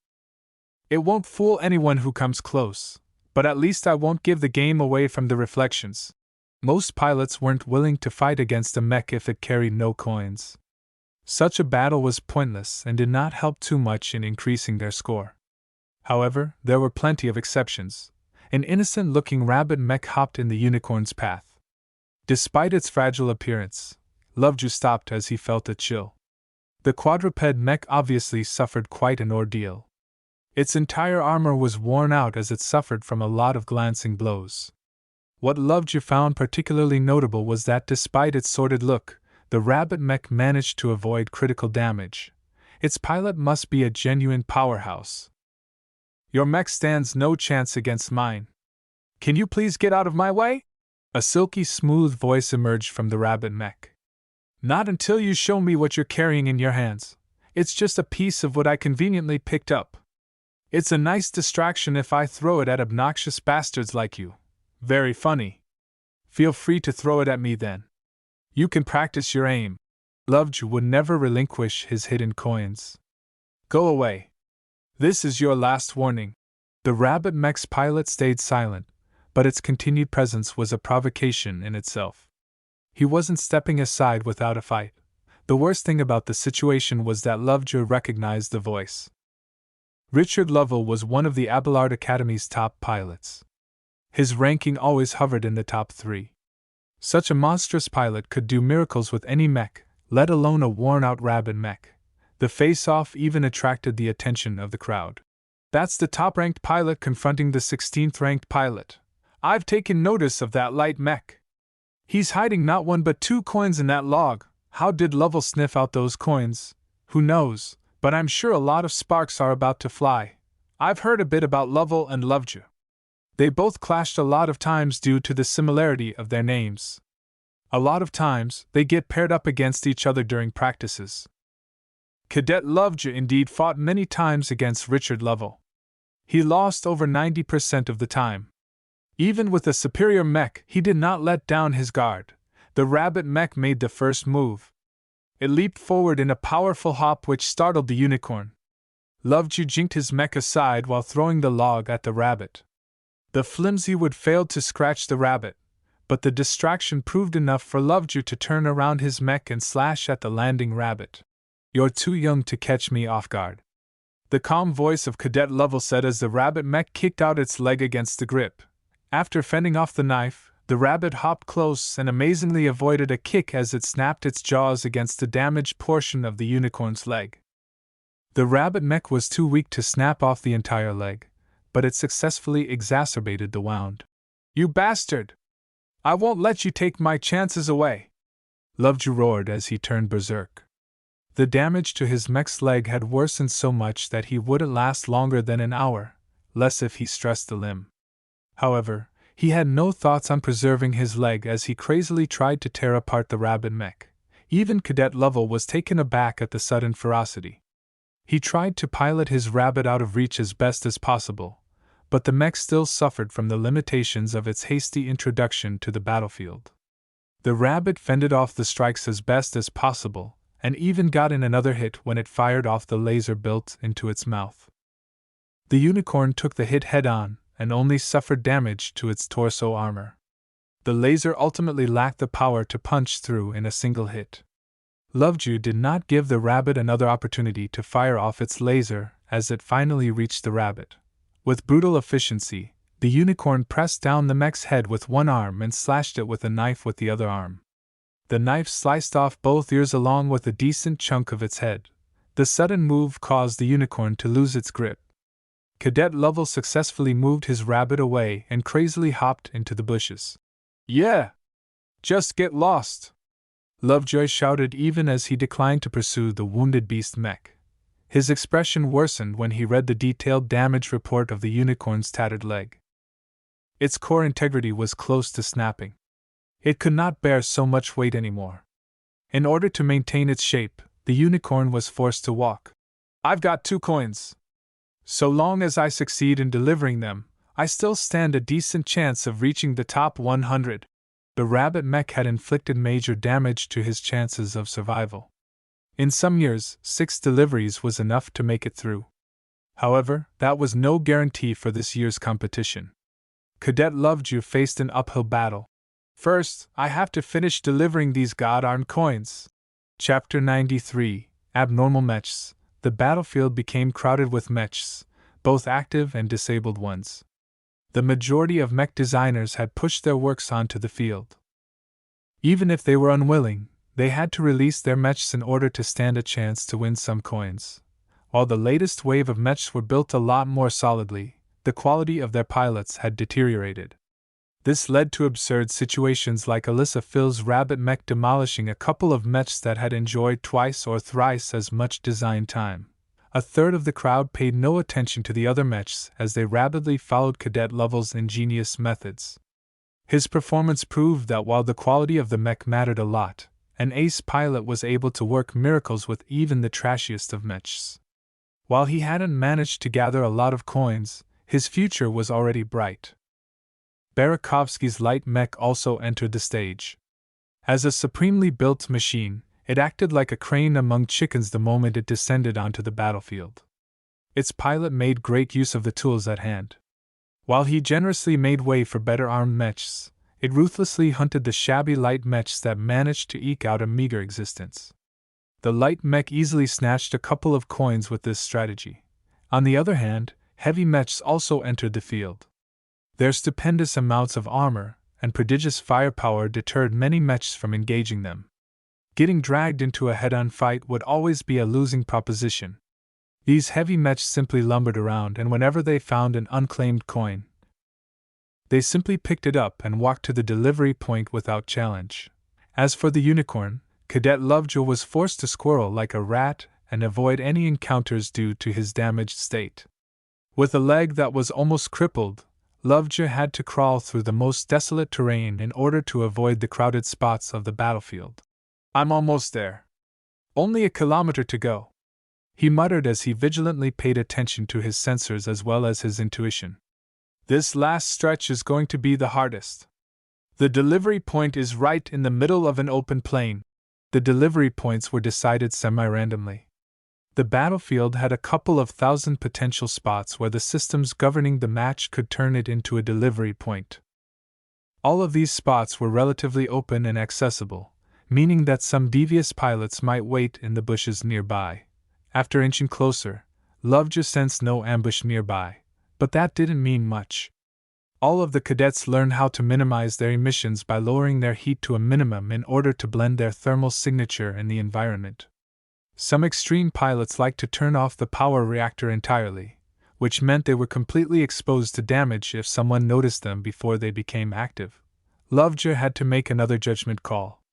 A: It won't fool anyone who comes close, But at least I won't give the game away from the reflections. Most pilots weren't willing to fight against a mech if it carried no coins. Such a battle was pointless and did not help too much in increasing their score. However, there were plenty of exceptions. An innocent-looking rabbit mech hopped in the unicorn's path. Despite its fragile appearance, Lovejoy stopped as he felt a chill. The quadruped mech obviously suffered quite an ordeal. Its entire armor was worn out as it suffered from a lot of glancing blows. What Lovejoy found particularly notable was that despite its sordid look, the rabbit mech managed to avoid critical damage. Its pilot must be a genuine powerhouse. Your mech stands no chance against mine. Can you please get out of my way? A silky smooth voice emerged from the rabbit mech. Not until you show me what you're carrying in your hands. It's just a piece of what I conveniently picked up. It's a nice distraction if I throw it at obnoxious bastards like you. Very funny. Feel free to throw it at me then. You can practice your aim. Lovejoy would never relinquish his hidden coins. Go away. This is your last warning. The rabbit mech's pilot stayed silent, but its continued presence was a provocation in itself. He wasn't stepping aside without a fight. The worst thing about the situation was that Lovejoy recognized the voice. Richard Lovell was one of the Abelard Academy's top pilots. His ranking always hovered in the top 3. Such a monstrous pilot could do miracles with any mech, let alone a worn-out rabbit mech. The face-off even attracted the attention of the crowd. That's the top-ranked pilot confronting the 16th-ranked pilot. I've taken notice of that light mech. He's hiding not 1 but 2 coins in that log. How did Lovell sniff out those coins? Who knows, but I'm sure a lot of sparks are about to fly. I've heard a bit about Lovell and Lovejoy. They both clashed a lot of times due to the similarity of their names. A lot of times, they get paired up against each other during practices. Cadet Lovejoy indeed fought many times against Richard Lovell. He lost over 90% of the time. Even with a superior mech, he did not let down his guard. The rabbit mech made the first move. It leaped forward in a powerful hop which startled the unicorn. Lovejoy jinked his mech aside while throwing the log at the rabbit. The flimsy wood failed to scratch the rabbit, but the distraction proved enough for Lovejoy to turn around his mech and slash at the landing rabbit. You're too young to catch me off guard. The calm voice of Cadet Lovell said as the rabbit mech kicked out its leg against the grip. After fending off the knife, the rabbit hopped close and amazingly avoided a kick as it snapped its jaws against the damaged portion of the unicorn's leg. The rabbit mech was too weak to snap off the entire leg, but it successfully exacerbated the wound. You bastard! I won't let you take my chances away! Lovejoy roared as he turned berserk. The damage to his mech's leg had worsened so much that he wouldn't last longer than an hour, less if he stressed the limb. However, he had no thoughts on preserving his leg as he crazily tried to tear apart the rabbit mech. Even Cadet Lovell was taken aback at the sudden ferocity. He tried to pilot his rabbit out of reach as best as possible, but the mech still suffered from the limitations of its hasty introduction to the battlefield. The rabbit fended off the strikes as best as possible, and even got in another hit when it fired off the laser built into its mouth. The unicorn took the hit head-on, and only suffered damage to its torso armor. The laser ultimately lacked the power to punch through in a single hit. Lovejoy did not give the rabbit another opportunity to fire off its laser as it finally reached the rabbit. With brutal efficiency, the unicorn pressed down the mech's head with one arm and slashed it with a knife with the other arm. The knife sliced off both ears along with a decent chunk of its head. The sudden move caused the unicorn to lose its grip. Cadet Lovell successfully moved his rabbit away and crazily hopped into the bushes. Yeah! Just get lost! Lovejoy shouted even as he declined to pursue the wounded beast mech. His expression worsened when he read the detailed damage report of the unicorn's tattered leg. Its core integrity was close to snapping. It could not bear so much weight anymore. In order to maintain its shape, the unicorn was forced to walk. I've got 2 coins. So long as I succeed in delivering them, I still stand a decent chance of reaching the top 100. The rabbit mech had inflicted major damage to his chances of survival. In some years, 6 deliveries was enough to make it through. However, that was no guarantee for this year's competition. Cadet Lovejoy faced an uphill battle. First, I have to finish delivering these god-armed coins. Chapter 93, Abnormal Mechs. The battlefield became crowded with mechs, both active and disabled ones. The majority of mech designers had pushed their works onto the field. Even if they were unwilling, they had to release their mechs in order to stand a chance to win some coins. While the latest wave of mechs were built a lot more solidly, the quality of their pilots had deteriorated. This led to absurd situations like Alyssa Phil's rabbit mech demolishing a couple of mechs that had enjoyed twice or thrice as much design time. A third of the crowd paid no attention to the other mechs as they rapidly followed Cadet Lovell's ingenious methods. His performance proved that while the quality of the mech mattered a lot, an ace pilot was able to work miracles with even the trashiest of mechs. While he hadn't managed to gather a lot of coins, his future was already bright. Barakovsky's light mech also entered the stage. As a supremely built machine, it acted like a crane among chickens the moment it descended onto the battlefield. Its pilot made great use of the tools at hand. While he generously made way for better armed mechs, it ruthlessly hunted the shabby light mechs that managed to eke out a meager existence. The light mech easily snatched a couple of coins with this strategy. On the other hand, heavy mechs also entered the field. Their stupendous amounts of armor and prodigious firepower deterred many mechs from engaging them. Getting dragged into a head-on fight would always be a losing proposition. These heavy mechs simply lumbered around, and whenever they found an unclaimed coin, they simply picked it up and walked to the delivery point without challenge. As for the unicorn, Cadet Lovejoy was forced to squirrel like a rat and avoid any encounters due to his damaged state. With a leg that was almost crippled, Lovejoy had to crawl through the most desolate terrain in order to avoid the crowded spots of the battlefield. "I'm almost there. Only a kilometer to go," he muttered as he vigilantly paid attention to his sensors as well as his intuition. "This last stretch is going to be the hardest. The delivery point is right in the middle of an open plain." The delivery points were decided semi-randomly. The battlefield had a couple of thousand potential spots where the systems governing the match could turn it into a delivery point. All of these spots were relatively open and accessible, meaning that some devious pilots might wait in the bushes nearby. After inching closer, Lovejoy sensed no ambush nearby, but that didn't mean much. All of the cadets learned how to minimize their emissions by lowering their heat to a minimum in order to blend their thermal signature in the environment. Some extreme pilots liked to turn off the power reactor entirely, which meant they were completely exposed to damage if someone noticed them before they became active. Lovejoy had to make another judgment call.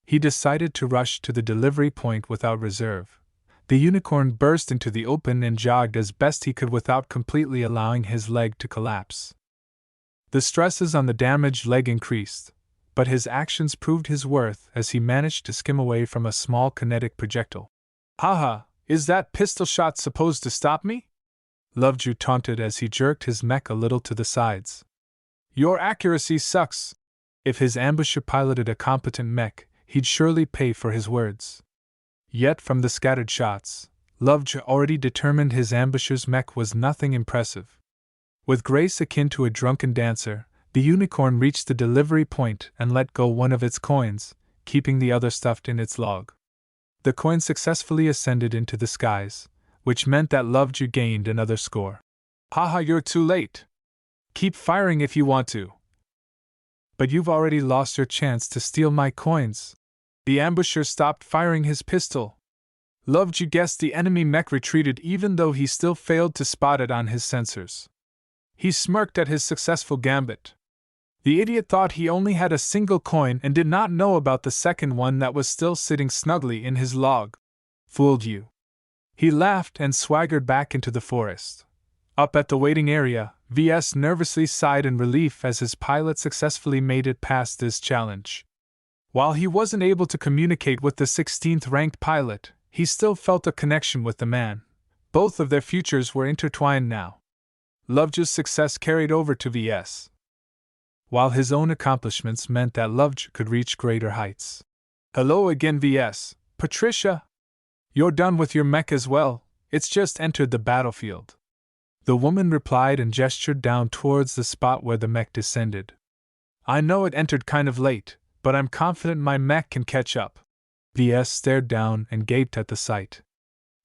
A: He decided to rush to the delivery point without reserve. The unicorn burst into the open and jogged as best he could without completely allowing his leg to collapse. The stresses on the damaged leg increased, but his actions proved his worth as he managed to skim away from a small kinetic projectile. "Haha, is that pistol shot supposed to stop me?" Lovejoy taunted as he jerked his mech a little to the sides. "Your accuracy sucks." If his ambusher piloted a competent mech, he'd surely pay for his words. Yet from the scattered shots, Lovejoy already determined his ambusher's mech was nothing impressive. With grace akin to a drunken dancer, the unicorn reached the delivery point and let go one of its coins, keeping the other stuffed in its log. The coin successfully ascended into the skies, which meant that Lovejoy gained another score. "Haha, you're too late. Keep firing if you want to." "But you've already lost your chance to steal my coins." The ambusher stopped firing his pistol. Lovejoy guessed the enemy mech retreated even though he still failed to spot it on his sensors. He smirked at his successful gambit. The idiot thought he only had a single coin and did not know about the second one that was still sitting snugly in his log. "Fooled you." He laughed and swaggered back into the forest. Up at the waiting area, Ves nervously sighed in relief as his pilot successfully made it past this challenge. While he wasn't able to communicate with the 16th ranked pilot, he still felt a connection with the man. Both of their futures were intertwined now. Lovejoy's success carried over to Ves, while his own accomplishments meant that Lovejoy could reach greater heights. "Hello again, Ves. Patricia? You're done with your mech as well, it's just entered the battlefield." The woman replied and gestured down towards the spot where the mech descended. I know it entered kind of late, but I'm confident my mech can catch up. Ves stared down and gaped at the sight.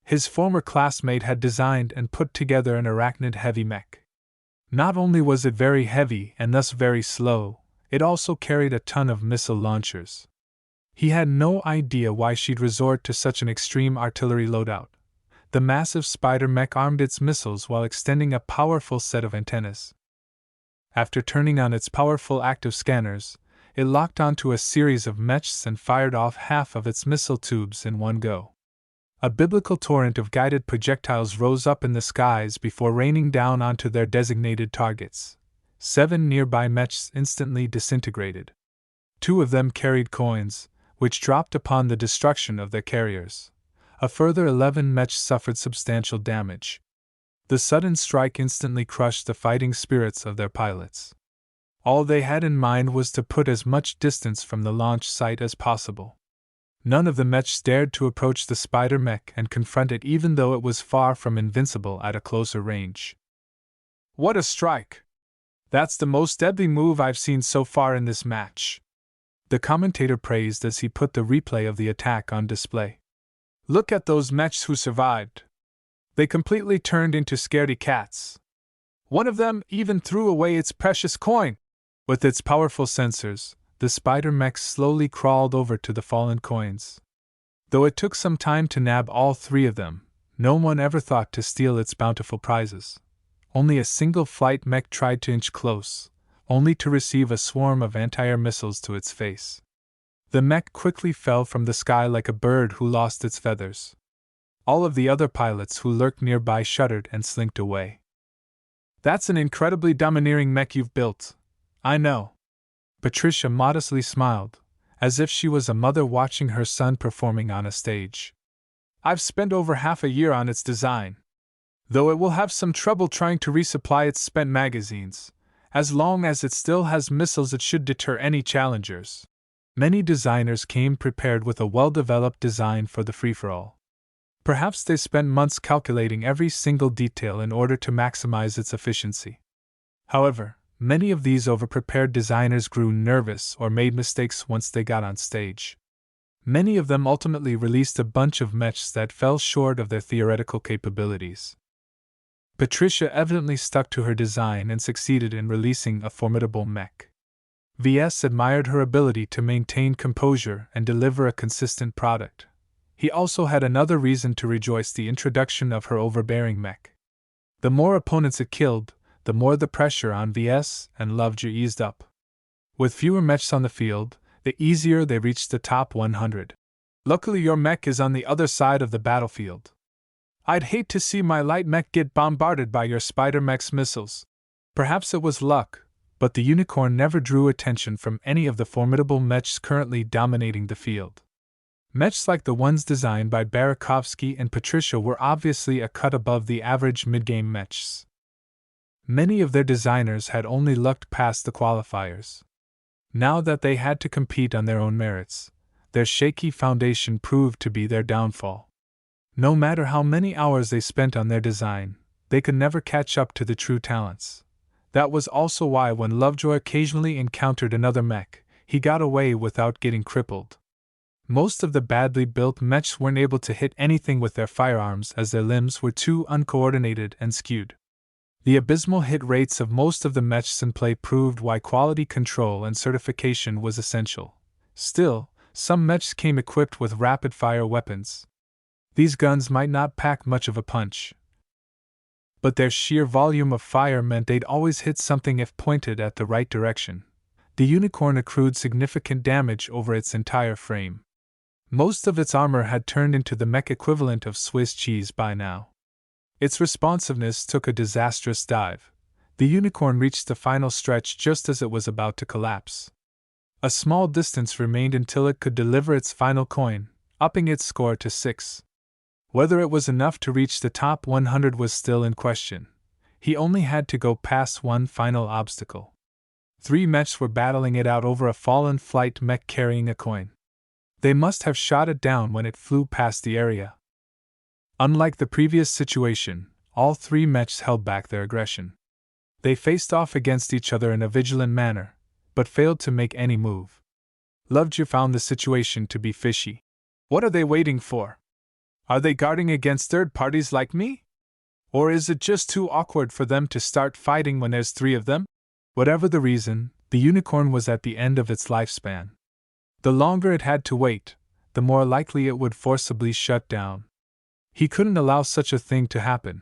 A: His former classmate had designed and put together an arachnid-heavy mech. Not only was it very heavy and thus very slow, it also carried a ton of missile launchers. He had no idea why she'd resort to such an extreme artillery loadout. The massive spider mech armed its missiles while extending a powerful set of antennas. After turning on its powerful active scanners, it locked onto a series of mechs and fired off half of its missile tubes in one go. A biblical torrent of guided projectiles rose up in the skies before raining down onto their designated targets. 7 nearby mechs instantly disintegrated. 2 of them carried coins, which dropped upon the destruction of their carriers. A further 11 mechs suffered substantial damage. The sudden strike instantly crushed the fighting spirits of their pilots. All they had in mind was to put as much distance from the launch site as possible. None of the mechs dared to approach the spider mech and confront it even though it was far from invincible at a closer range. What a strike! That's the most deadly move I've seen so far in this match, the commentator praised as he put the replay of the attack on display. Look at those mechs who survived. They completely turned into scaredy cats. One of them even threw away its precious coin. With its powerful sensors, the spider mech slowly crawled over to the fallen coins. Though it took some time to nab all 3 of them, no one ever thought to steal its bountiful prizes. Only a single flight mech tried to inch close, only to receive a swarm of anti-air missiles to its face. The mech quickly fell from the sky like a bird who lost its feathers. All of the other pilots who lurked nearby shuddered and slinked away. That's an incredibly domineering mech you've built. I know. Patricia modestly smiled, as if she was a mother watching her son performing on a stage. I've spent over half a year on its design. Though it will have some trouble trying to resupply its spent magazines, as long as it still has missiles it should deter any challengers. Many designers came prepared with a well-developed design for the free-for-all. Perhaps they spent months calculating every single detail in order to maximize its efficiency. However, many of these over-prepared designers grew nervous or made mistakes once they got on stage. Many of them ultimately released a bunch of mechs that fell short of their theoretical capabilities. Patricia evidently stuck to her design and succeeded in releasing a formidable mech. Ves admired her ability to maintain composure and deliver a consistent product. He also had another reason to rejoice: the introduction of her overbearing mech. The more opponents it killed, the more the pressure on Ves and Lovejoy eased up. With fewer mechs on the field, the easier they reached the top 100. Luckily your mech is on the other side of the battlefield. I'd hate to see my light mech get bombarded by your spider mech's missiles. Perhaps it was luck, but the unicorn never drew attention from any of the formidable mechs currently dominating the field. Mechs like the ones designed by Barakovsky and Patricia were obviously a cut above the average mid-game mechs. Many of their designers had only lucked past the qualifiers. Now that they had to compete on their own merits, their shaky foundation proved to be their downfall. No matter how many hours they spent on their design, they could never catch up to the true talents. That was also why when Lovejoy occasionally encountered another mech, he got away without getting crippled. Most of the badly built mechs weren't able to hit anything with their firearms as their limbs were too uncoordinated and skewed. The abysmal hit rates of most of the mechs in play proved why quality control and certification was essential. Still, some mechs came equipped with rapid-fire weapons. These guns might not pack much of a punch, but their sheer volume of fire meant they'd always hit something if pointed at the right direction. The unicorn accrued significant damage over its entire frame. Most of its armor had turned into the mech equivalent of Swiss cheese by now. Its responsiveness took a disastrous dive. The unicorn reached the final stretch just as it was about to collapse. A small distance remained until it could deliver its final coin, upping its score to 6. Whether it was enough to reach the top 100 was still in question. He only had to go past one final obstacle. 3 mechs were battling it out over a fallen flight mech carrying a coin. They must have shot it down when it flew past the area. Unlike the previous situation, all three mechs held back their aggression. They faced off against each other in a vigilant manner, but failed to make any move. Lovejoy found the situation to be fishy. What are they waiting for? Are they guarding against third parties like me? Or is it just too awkward for them to start fighting when there's three of them? Whatever the reason, the unicorn was at the end of its lifespan. The longer it had to wait, the more likely it would forcibly shut down. He couldn't allow such a thing to happen.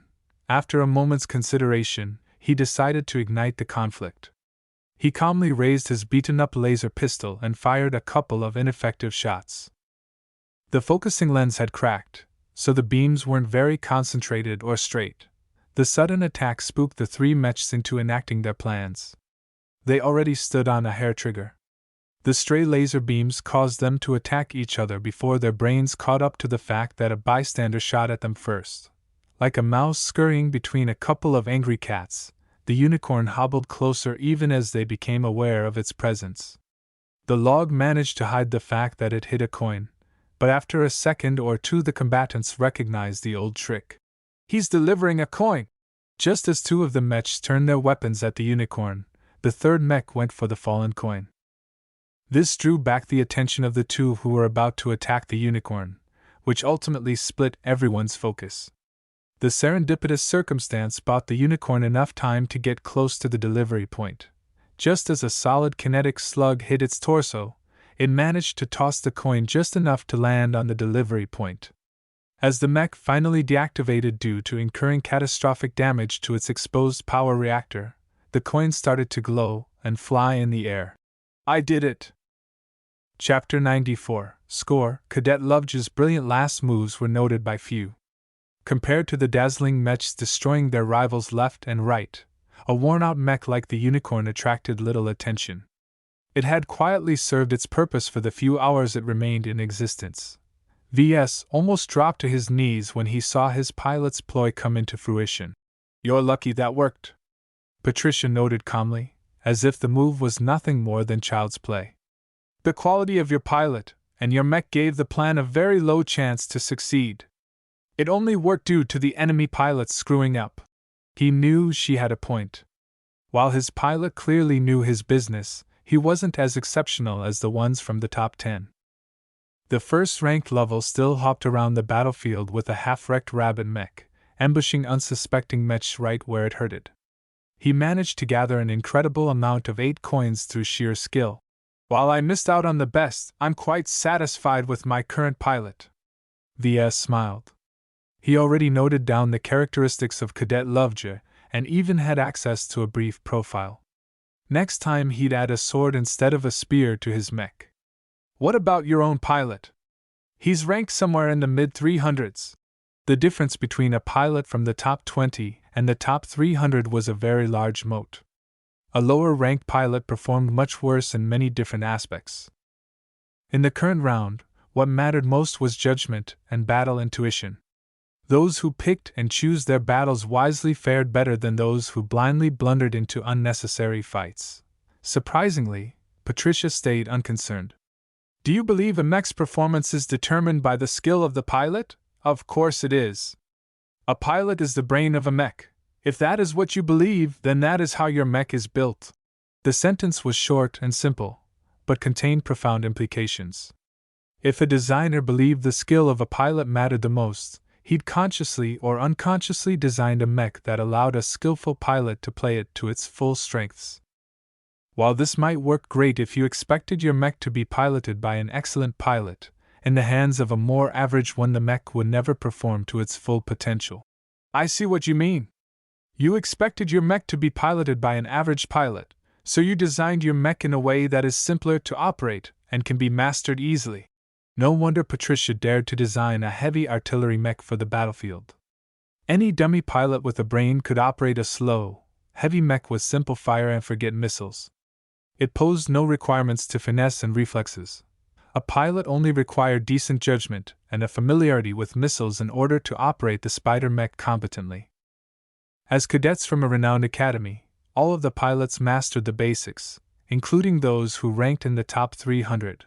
A: After a moment's consideration, he decided to ignite the conflict. He calmly raised his beaten-up laser pistol and fired a couple of ineffective shots. The focusing lens had cracked, so the beams weren't very concentrated or straight. The sudden attack spooked the three mechs into enacting their plans. They already stood on a hair trigger. The stray laser beams caused them to attack each other before their brains caught up to the fact that a bystander shot at them first. Like a mouse scurrying between a couple of angry cats, the unicorn hobbled closer even as they became aware of its presence. The log managed to hide the fact that it hit a coin, but after a second or two the combatants recognized the old trick. He's delivering a coin! Just as two of the mechs turned their weapons at the unicorn, the third mech went for the fallen coin. This drew back the attention of the two who were about to attack the unicorn, which ultimately split everyone's focus. The serendipitous circumstance bought the unicorn enough time to get close to the delivery point. Just as a solid kinetic slug hit its torso, it managed to toss the coin just enough to land on the delivery point. As the mech finally deactivated due to incurring catastrophic damage to its exposed power reactor, the coin started to glow and fly in the air. I did it! Chapter 94 Score. Cadet Lovejoy's brilliant last moves were noted by few. Compared to the dazzling mechs destroying their rivals left and right, a worn-out mech like the unicorn attracted little attention. It had quietly served its purpose for the few hours it remained in existence. Ves almost dropped to his knees when he saw his pilot's ploy come into fruition. You're lucky that worked, Patricia noted calmly, as if the move was nothing more than child's play. The quality of your pilot and your mech gave the plan a very low chance to succeed. It only worked due to the enemy pilots screwing up. He knew she had a point. While his pilot clearly knew his business, he wasn't as exceptional as the ones from the top 10. The first-ranked level still hopped around the battlefield with a half-wrecked rabbit mech, ambushing unsuspecting mechs right where it hurted. He managed to gather an incredible amount of 8 coins through sheer skill. While I missed out on the best, I'm quite satisfied with my current pilot. Ves smiled. He already noted down the characteristics of Cadet Lovejoy and even had access to a brief profile. Next time he'd add a sword instead of a spear to his mech. What about your own pilot? He's ranked somewhere in the mid-300s. The difference between a pilot from the top 20 and the top 300 was a very large moat. A lower-ranked pilot performed much worse in many different aspects. In the current round, what mattered most was judgment and battle intuition. Those who picked and chose their battles wisely fared better than those who blindly blundered into unnecessary fights. Surprisingly, Patricia stayed unconcerned. Do you believe a mech's performance is determined by the skill of the pilot? Of course it is. A pilot is the brain of a mech. If that is what you believe, then that is how your mech is built. The sentence was short and simple, but contained profound implications. If a designer believed the skill of a pilot mattered the most, he'd consciously or unconsciously designed a mech that allowed a skillful pilot to play it to its full strengths. While this might work great if you expected your mech to be piloted by an excellent pilot, in the hands of a more average one the mech would never perform to its full potential. I see what you mean. You expected your mech to be piloted by an average pilot, so you designed your mech in a way that is simpler to operate and can be mastered easily. No wonder Patricia dared to design a heavy artillery mech for the battlefield. Any dummy pilot with a brain could operate a slow, heavy mech with simple fire-and-forget missiles. It posed no requirements to finesse and reflexes. A pilot only required decent judgment and a familiarity with missiles in order to operate the Spider mech competently. As cadets from a renowned academy, all of the pilots mastered the basics, including those who ranked in the top 300.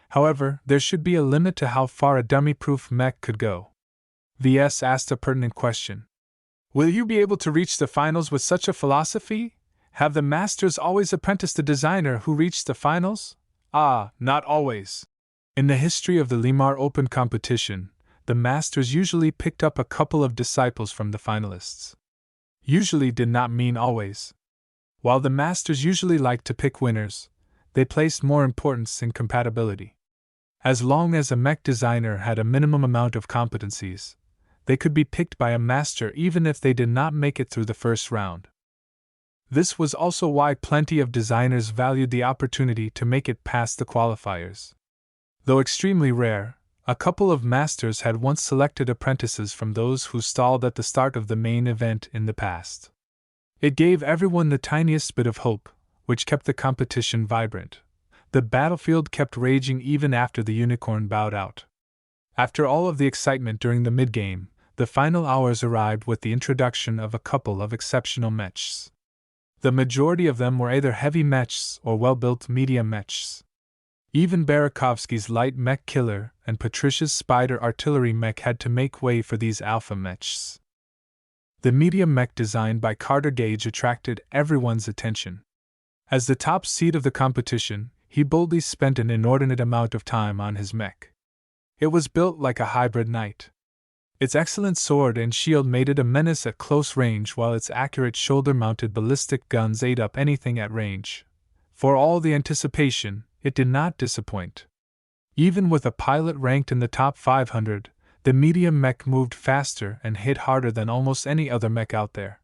A: However, there should be a limit to how far a dummy-proof mech could go. Ves asked a pertinent question. Will you be able to reach the finals with such a philosophy? Have the masters always apprenticed a designer who reached the finals? Ah, not always. In the history of the Limar Open competition, the masters usually picked up a couple of disciples from the finalists. Usually did not mean always. While the masters usually liked to pick winners, they placed more importance in compatibility. As long as a mech designer had a minimum amount of competencies, they could be picked by a master even if they did not make it through the first round. This was also why plenty of designers valued the opportunity to make it past the qualifiers. Though extremely rare, a couple of masters had once selected apprentices from those who stalled at the start of the main event in the past. It gave everyone the tiniest bit of hope, which kept the competition vibrant. The battlefield kept raging even after the unicorn bowed out. After all of the excitement during the mid-game, the final hours arrived with the introduction of a couple of exceptional mechs. The majority of them were either heavy mechs or well-built medium mechs. Even Barakovsky's light mech killer and Patricia's spider artillery mech had to make way for these alpha mechs. The medium mech designed by Carter Gage attracted everyone's attention. As the top seed of the competition, he boldly spent an inordinate amount of time on his mech. It was built like a hybrid knight. Its excellent sword and shield made it a menace at close range, while its accurate shoulder-mounted ballistic guns ate up anything at range. For all the anticipation, it did not disappoint. Even with a pilot ranked in the top 500, the medium mech moved faster and hit harder than almost any other mech out there.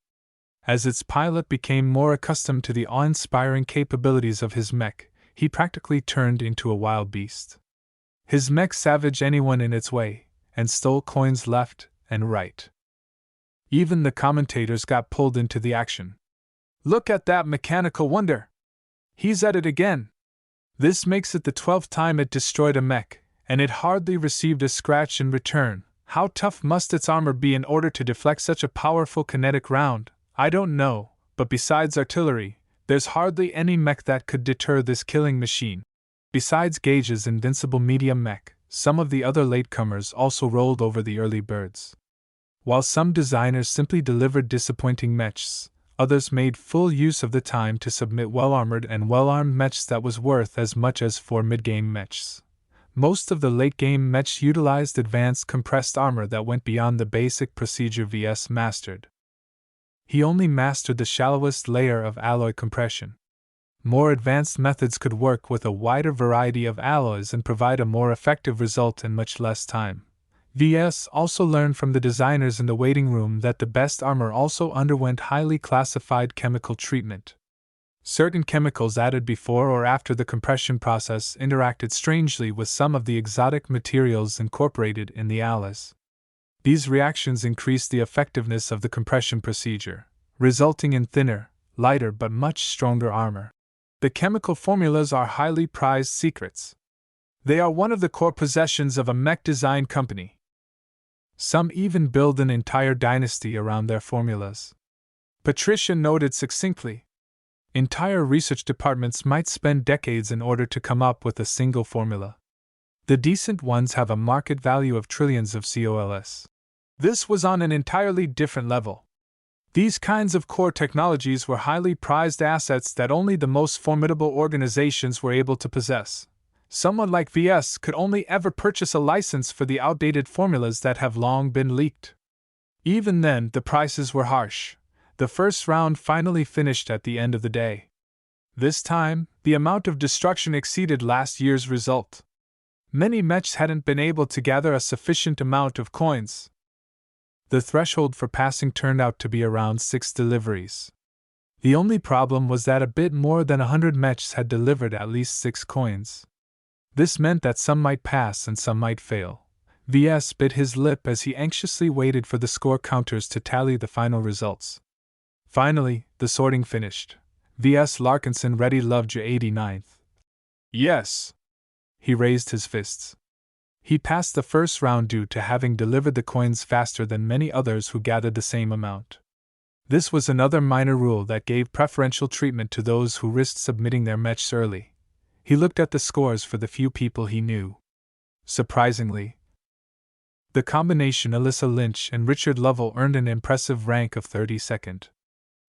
A: As its pilot became more accustomed to the awe-inspiring capabilities of his mech, he practically turned into a wild beast. His mech savaged anyone in its way, and stole coins left and right. Even the commentators got pulled into the action. "Look at that mechanical wonder! He's at it again! This makes it the 12th time it destroyed a mech, and it hardly received a scratch in return. How tough must its armor be in order to deflect such a powerful kinetic round? I don't know, but besides artillery, there's hardly any mech that could deter this killing machine." Besides Gage's invincible medium mech, some of the other latecomers also rolled over the early birds. While some designers simply delivered disappointing mechs, others made full use of the time to submit well-armored and well-armed mechs that was worth as much as 4 mid-game mechs. Most of the late-game mechs utilized advanced compressed armor that went beyond the basic procedure Ves mastered. He only mastered the shallowest layer of alloy compression. More advanced methods could work with a wider variety of alloys and provide a more effective result in much less time. Ves also learned from the designers in the waiting room that the best armor also underwent highly classified chemical treatment. Certain chemicals added before or after the compression process interacted strangely with some of the exotic materials incorporated in the alloys. These reactions increased the effectiveness of the compression procedure, resulting in thinner, lighter but much stronger armor. The chemical formulas are highly prized secrets. They are one of the core possessions of a mech design company. Some even build an entire dynasty around their formulas. Patricia noted succinctly. Entire research departments might spend decades in order to come up with a single formula. The decent ones have a market value of trillions of COLS. This was on an entirely different level. These kinds of core technologies were highly prized assets that only the most formidable organizations were able to possess. Someone like Ves could only ever purchase a license for the outdated formulas that have long been leaked. Even then, the prices were harsh. The first round finally finished at the end of the day. This time, the amount of destruction exceeded last year's result. Many mechs hadn't been able to gather a sufficient amount of coins. The threshold for passing turned out to be around 6 deliveries. The only problem was that a bit more than 100 mechs had delivered at least 6 coins. This meant that some might pass and some might fail. Ves bit his lip as he anxiously waited for the score counters to tally the final results. Finally, the sorting finished. Ves Larkinson ready loved your 89th. Yes! He raised his fists. He passed the first round due to having delivered the coins faster than many others who gathered the same amount. This was another minor rule that gave preferential treatment to those who risked submitting their mechs early. He looked at the scores for the few people he knew. Surprisingly, The combination Alyssa Lynch and Richard Lovell earned an impressive rank of 32nd.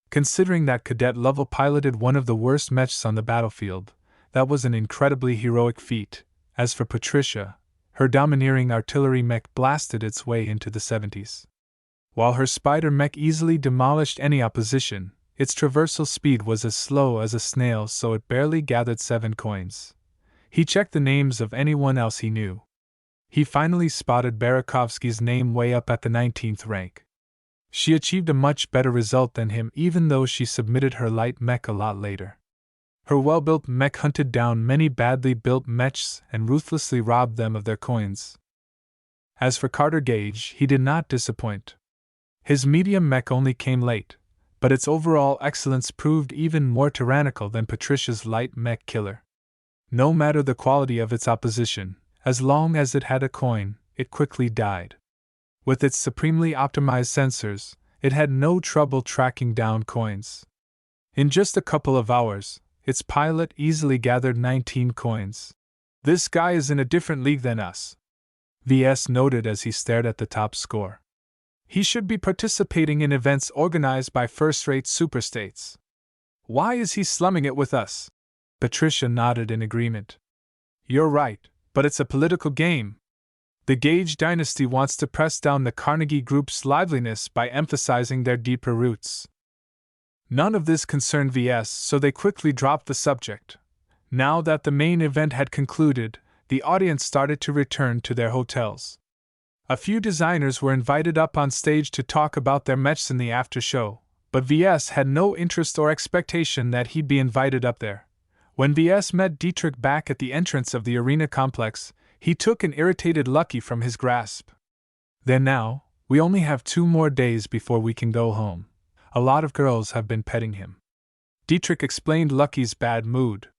A: Considering that Cadet Lovell piloted one of the worst mechs on the battlefield, that was an incredibly heroic feat. As for Patricia, her domineering artillery mech blasted its way into the 70s. While her spider mech easily demolished any opposition, its traversal speed was as slow as a snail's, so it barely gathered 7 coins. He checked the names of anyone else he knew. He finally spotted Barakovsky's name way up at the 19th rank. She achieved a much better result than him, even though she submitted her light mech a lot later. Her well-built mech hunted down many badly built mechs and ruthlessly robbed them of their coins. As for Carter Gage, he did not disappoint. His medium mech only came late, but its overall excellence proved even more tyrannical than Patricia's light mech killer. No matter the quality of its opposition, as long as it had a coin, it quickly died. With its supremely optimized sensors, it had no trouble tracking down coins. In just a couple of hours, its pilot easily gathered 19 coins. "This guy is in a different league than us," VS noted as he stared at the top score. "He should be participating in events organized by first-rate superstates. Why is he slumming it with us?" Patricia nodded in agreement. "You're right, but it's a political game. The Gage dynasty wants to press down the Carnegie Group's liveliness by emphasizing their deeper roots." None of this concerned VS, so they quickly dropped the subject. Now that the main event had concluded, the audience started to return to their hotels. A few designers were invited up on stage to talk about their mechs in the after show, but VS had no interest or expectation that he'd be invited up there. When VS met Dietrich back at the entrance of the arena complex, he took an irritated Lucky from his grasp. "Then now, we only have 2 more days before we can go home. A lot of girls have been petting him." Dietrich explained Lucky's bad mood.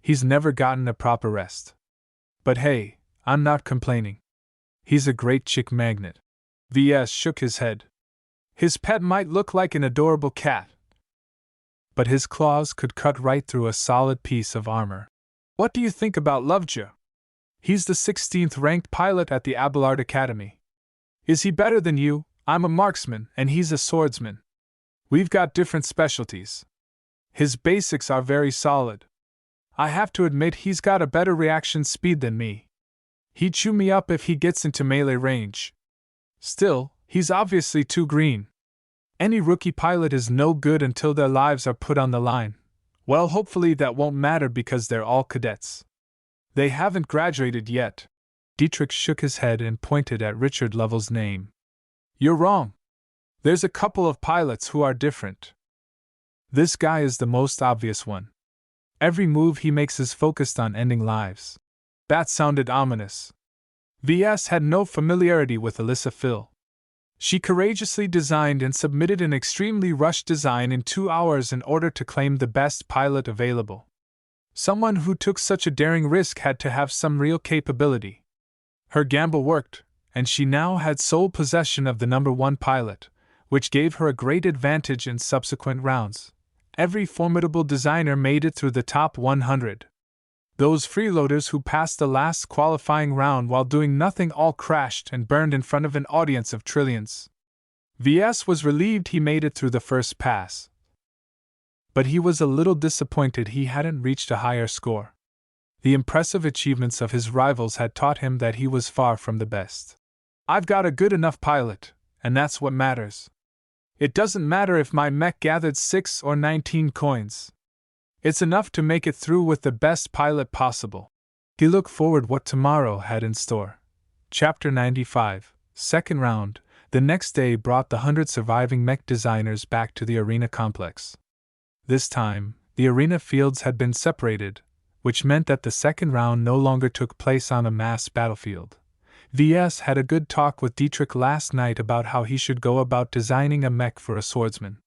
A: "He's never gotten a proper rest. But hey, I'm not complaining. He's a great chick magnet." VS shook his head. "His pet might look like an adorable cat, but his claws could cut right through a solid piece of armor. What do you think about Lovejoy? He's the 16th ranked pilot at the Abelard Academy. Is he better than you? I'm a marksman and he's a swordsman. We've got different specialties. His basics are very solid. I have to admit he's got a better reaction speed than me. He'd chew me up if he gets into melee range. Still, he's obviously too green. Any rookie pilot is no good until their lives are put on the line. Well, hopefully that won't matter because they're all cadets. They haven't graduated yet." Dietrich shook his head and pointed at Richard Lovell's name. "You're wrong. There's a couple of pilots who are different. This guy is the most obvious one. Every move he makes is focused on ending lives." That sounded ominous. VS had no familiarity with Alyssa Phil. She courageously designed and submitted an extremely rushed design in 2 hours in order to claim the best pilot available. Someone who took such a daring risk had to have some real capability. Her gamble worked, and she now had sole possession of the number 1 pilot, which gave her a great advantage in subsequent rounds. Every formidable designer made it through the top 100. Those freeloaders who passed the last qualifying round while doing nothing all crashed and burned in front of an audience of trillions. VS was relieved he made it through the first pass, but he was a little disappointed he hadn't reached a higher score. The impressive achievements of his rivals had taught him that he was far from the best. "I've got a good enough pilot, and that's what matters. It doesn't matter if my mech gathered 6 or 19 coins. It's enough to make it through with the best pilot possible." He looked forward what tomorrow had in store. Chapter 95, Second Round. The next day brought the 100 surviving mech designers back to the arena complex. This time, the arena fields had been separated, which meant that the second round no longer took place on a mass battlefield. VS had a good talk with Dietrich last night about how he should go about designing a mech for a swordsman.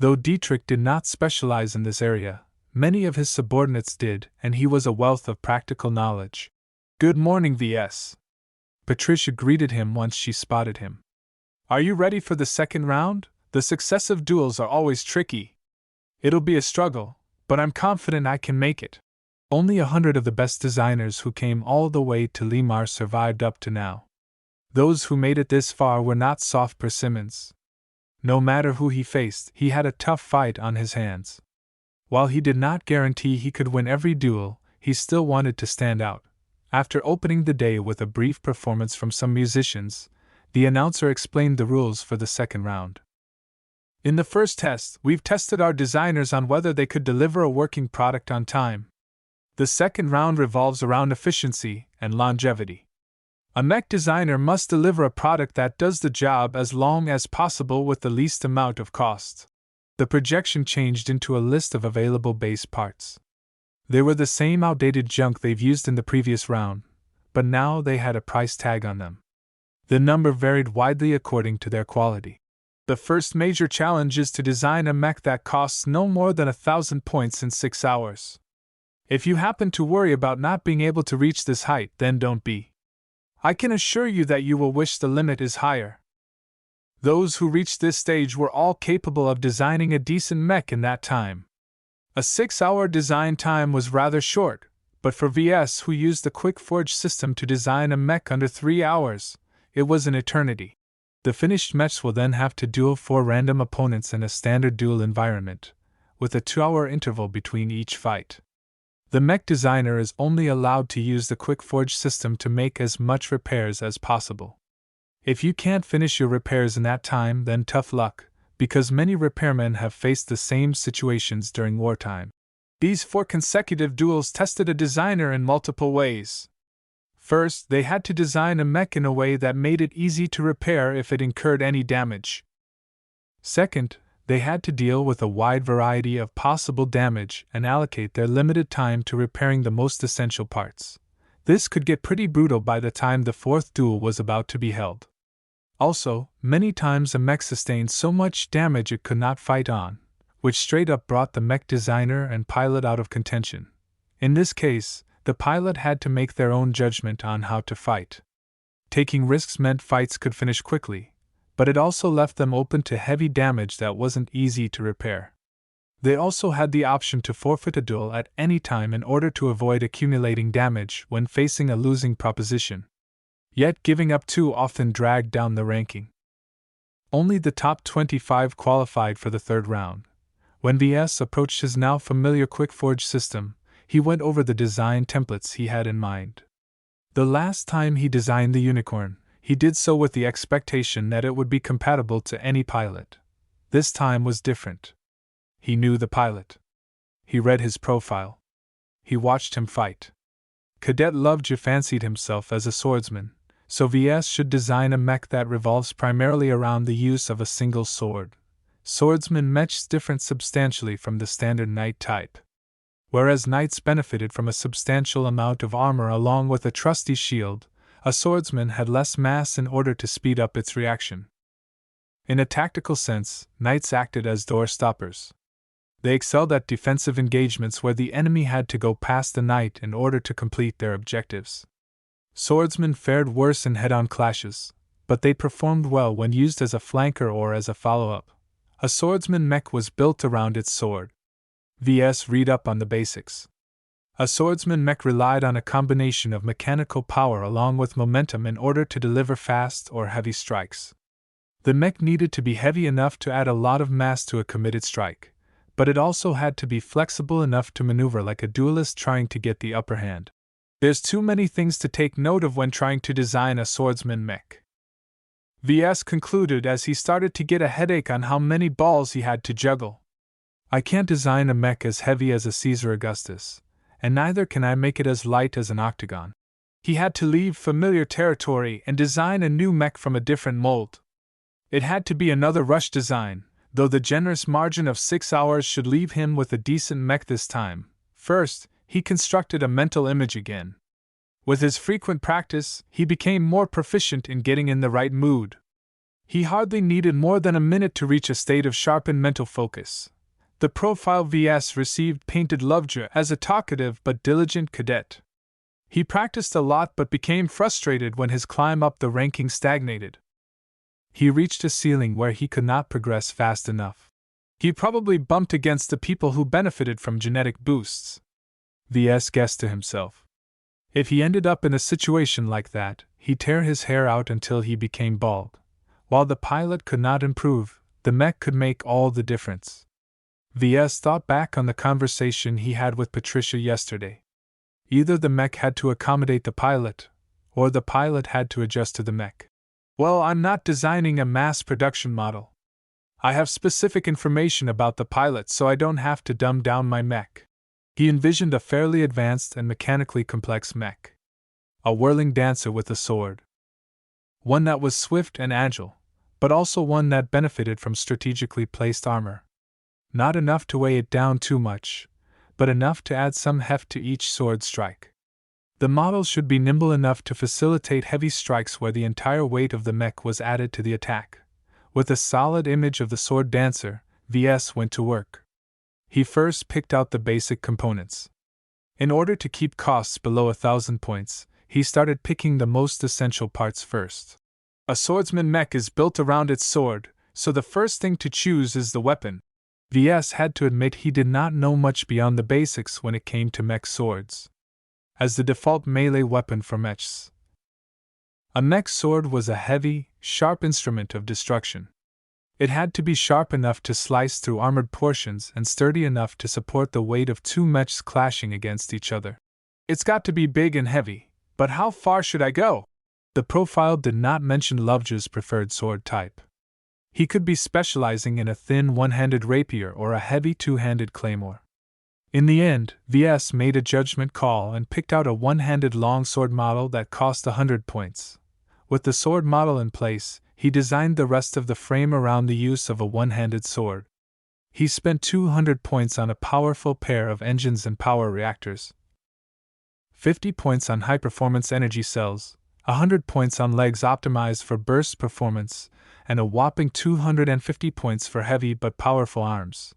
A: Though Dietrich did not specialize in this area, many of his subordinates did, and he was a wealth of practical knowledge. "Good morning, VS." Patricia greeted him once she spotted him. "Are you ready for the second round? The successive duels are always tricky. It'll be a struggle, but I'm confident I can make it." Only 100 of the best designers who came all the way to Limar survived up to now. Those who made it this far were not soft persimmons. No matter who he faced, he had a tough fight on his hands. While he did not guarantee he could win every duel, he still wanted to stand out. After opening the day with a brief performance from some musicians, the announcer explained the rules for the second round. In the first test, we've tested our designers on whether they could deliver a working product on time. The second round revolves around efficiency and longevity. A mech designer must deliver a product that does the job as long as possible with the least amount of cost. The projection changed into a list of available base parts. They were the same outdated junk they've used in the previous round, but now they had a price tag on them. The number varied widely according to their quality. The first major challenge is to design a mech that costs no more than 1,000 points in 6 hours. If you happen to worry about not being able to reach this height, then don't be. I can assure you that you will wish the limit is higher. Those who reached this stage were all capable of designing a decent mech in that time. A 6-hour design time was rather short, but for Ves, who used the quick forge system to design a mech under 3 hours, it was an eternity. The finished mechs will then have to duel 4 random opponents in a standard duel environment, with a 2-hour interval between each fight. The mech designer is only allowed to use the quick forge system to make as much repairs as possible. If you can't finish your repairs in that time, then tough luck, because many repairmen have faced the same situations during wartime. These 4 consecutive duels tested a designer in multiple ways. First, they had to design a mech in a way that made it easy to repair if it incurred any damage. Second, they had to deal with a wide variety of possible damage and allocate their limited time to repairing the most essential parts. This could get pretty brutal by the time the 4th duel was about to be held. Also, many times a mech sustained so much damage it could not fight on, which straight up brought the mech designer and pilot out of contention. In this case, the pilot had to make their own judgment on how to fight. Taking risks meant fights could finish quickly, but it also left them open to heavy damage that wasn't easy to repair. They also had the option to forfeit a duel at any time in order to avoid accumulating damage when facing a losing proposition. Yet giving up too often dragged down the ranking. Only the top 25 qualified for the 3rd round. When Ves approached his now familiar quick forge system, he went over the design templates he had in mind. The last time he designed the unicorn, he did so with the expectation that it would be compatible to any pilot. This time was different. He knew the pilot. He read his profile. He watched him fight. Cadet Lovejoy fancied himself as a swordsman, so Ves should design a mech that revolves primarily around the use of a single sword. Swordsman mechs differed substantially from the standard knight type. Whereas knights benefited from a substantial amount of armor along with a trusty shield, a swordsman had less mass in order to speed up its reaction. In a tactical sense, knights acted as door stoppers. They excelled at defensive engagements where the enemy had to go past the knight in order to complete their objectives. Swordsmen fared worse in head-on clashes, but they performed well when used as a flanker or as a follow-up. A swordsman mech was built around its sword. Ves read up on the basics. A swordsman mech relied on a combination of mechanical power along with momentum in order to deliver fast or heavy strikes. The mech needed to be heavy enough to add a lot of mass to a committed strike, but it also had to be flexible enough to maneuver like a duelist trying to get the upper hand. There's too many things to take note of when trying to design a swordsman mech. Ves concluded as he started to get a headache on how many balls he had to juggle. I can't design a mech as heavy as a Caesar Augustus, and neither can I make it as light as an octagon. He had to leave familiar territory and design a new mech from a different mold. It had to be another rush design, though the generous margin of 6 hours should leave him with a decent mech this time. First, he constructed a mental image again. With his frequent practice, he became more proficient in getting in the right mood. He hardly needed more than a minute to reach a state of sharpened mental focus. The profile Ves received painted Lovejoy as a talkative but diligent cadet. He practiced a lot but became frustrated when his climb up the ranking stagnated. He reached a ceiling where he could not progress fast enough. He probably bumped against the people who benefited from genetic boosts. Ves guessed to himself. If he ended up in a situation like that, he'd tear his hair out until he became bald. While the pilot could not improve, the mech could make all the difference. Ves thought back on the conversation he had with Patricia yesterday. Either the mech had to accommodate the pilot, or the pilot had to adjust to the mech. Well, I'm not designing a mass production model. I have specific information about the pilot, so I don't have to dumb down my mech. He envisioned a fairly advanced and mechanically complex mech. A whirling dancer with a sword. One that was swift and agile, but also one that benefited from strategically placed armor. Not enough to weigh it down too much, but enough to add some heft to each sword strike. The model should be nimble enough to facilitate heavy strikes where the entire weight of the mech was added to the attack. With a solid image of the sword dancer, Ves went to work. He first picked out the basic components. In order to keep costs below 1,000 points, he started picking the most essential parts first. A swordsman mech is built around its sword, so the first thing to choose is the weapon. Ves had to admit he did not know much beyond the basics when it came to mech swords. As the default melee weapon for mechs, a mech sword was a heavy, sharp instrument of destruction. It had to be sharp enough to slice through armored portions and sturdy enough to support the weight of two mechs clashing against each other. It's got to be big and heavy, but how far should I go? The profile did not mention Lovejoy's preferred sword type. He could be specializing in a thin one-handed rapier or a heavy two-handed claymore. In the end, Ves made a judgment call and picked out a one-handed longsword model that cost 100 points. With the sword model in place, he designed the rest of the frame around the use of a one-handed sword. He spent 200 points on a powerful pair of engines and power reactors, 50 points on high-performance energy cells, 100 points on legs optimized for burst performance, and a whopping 250 points for heavy but powerful arms.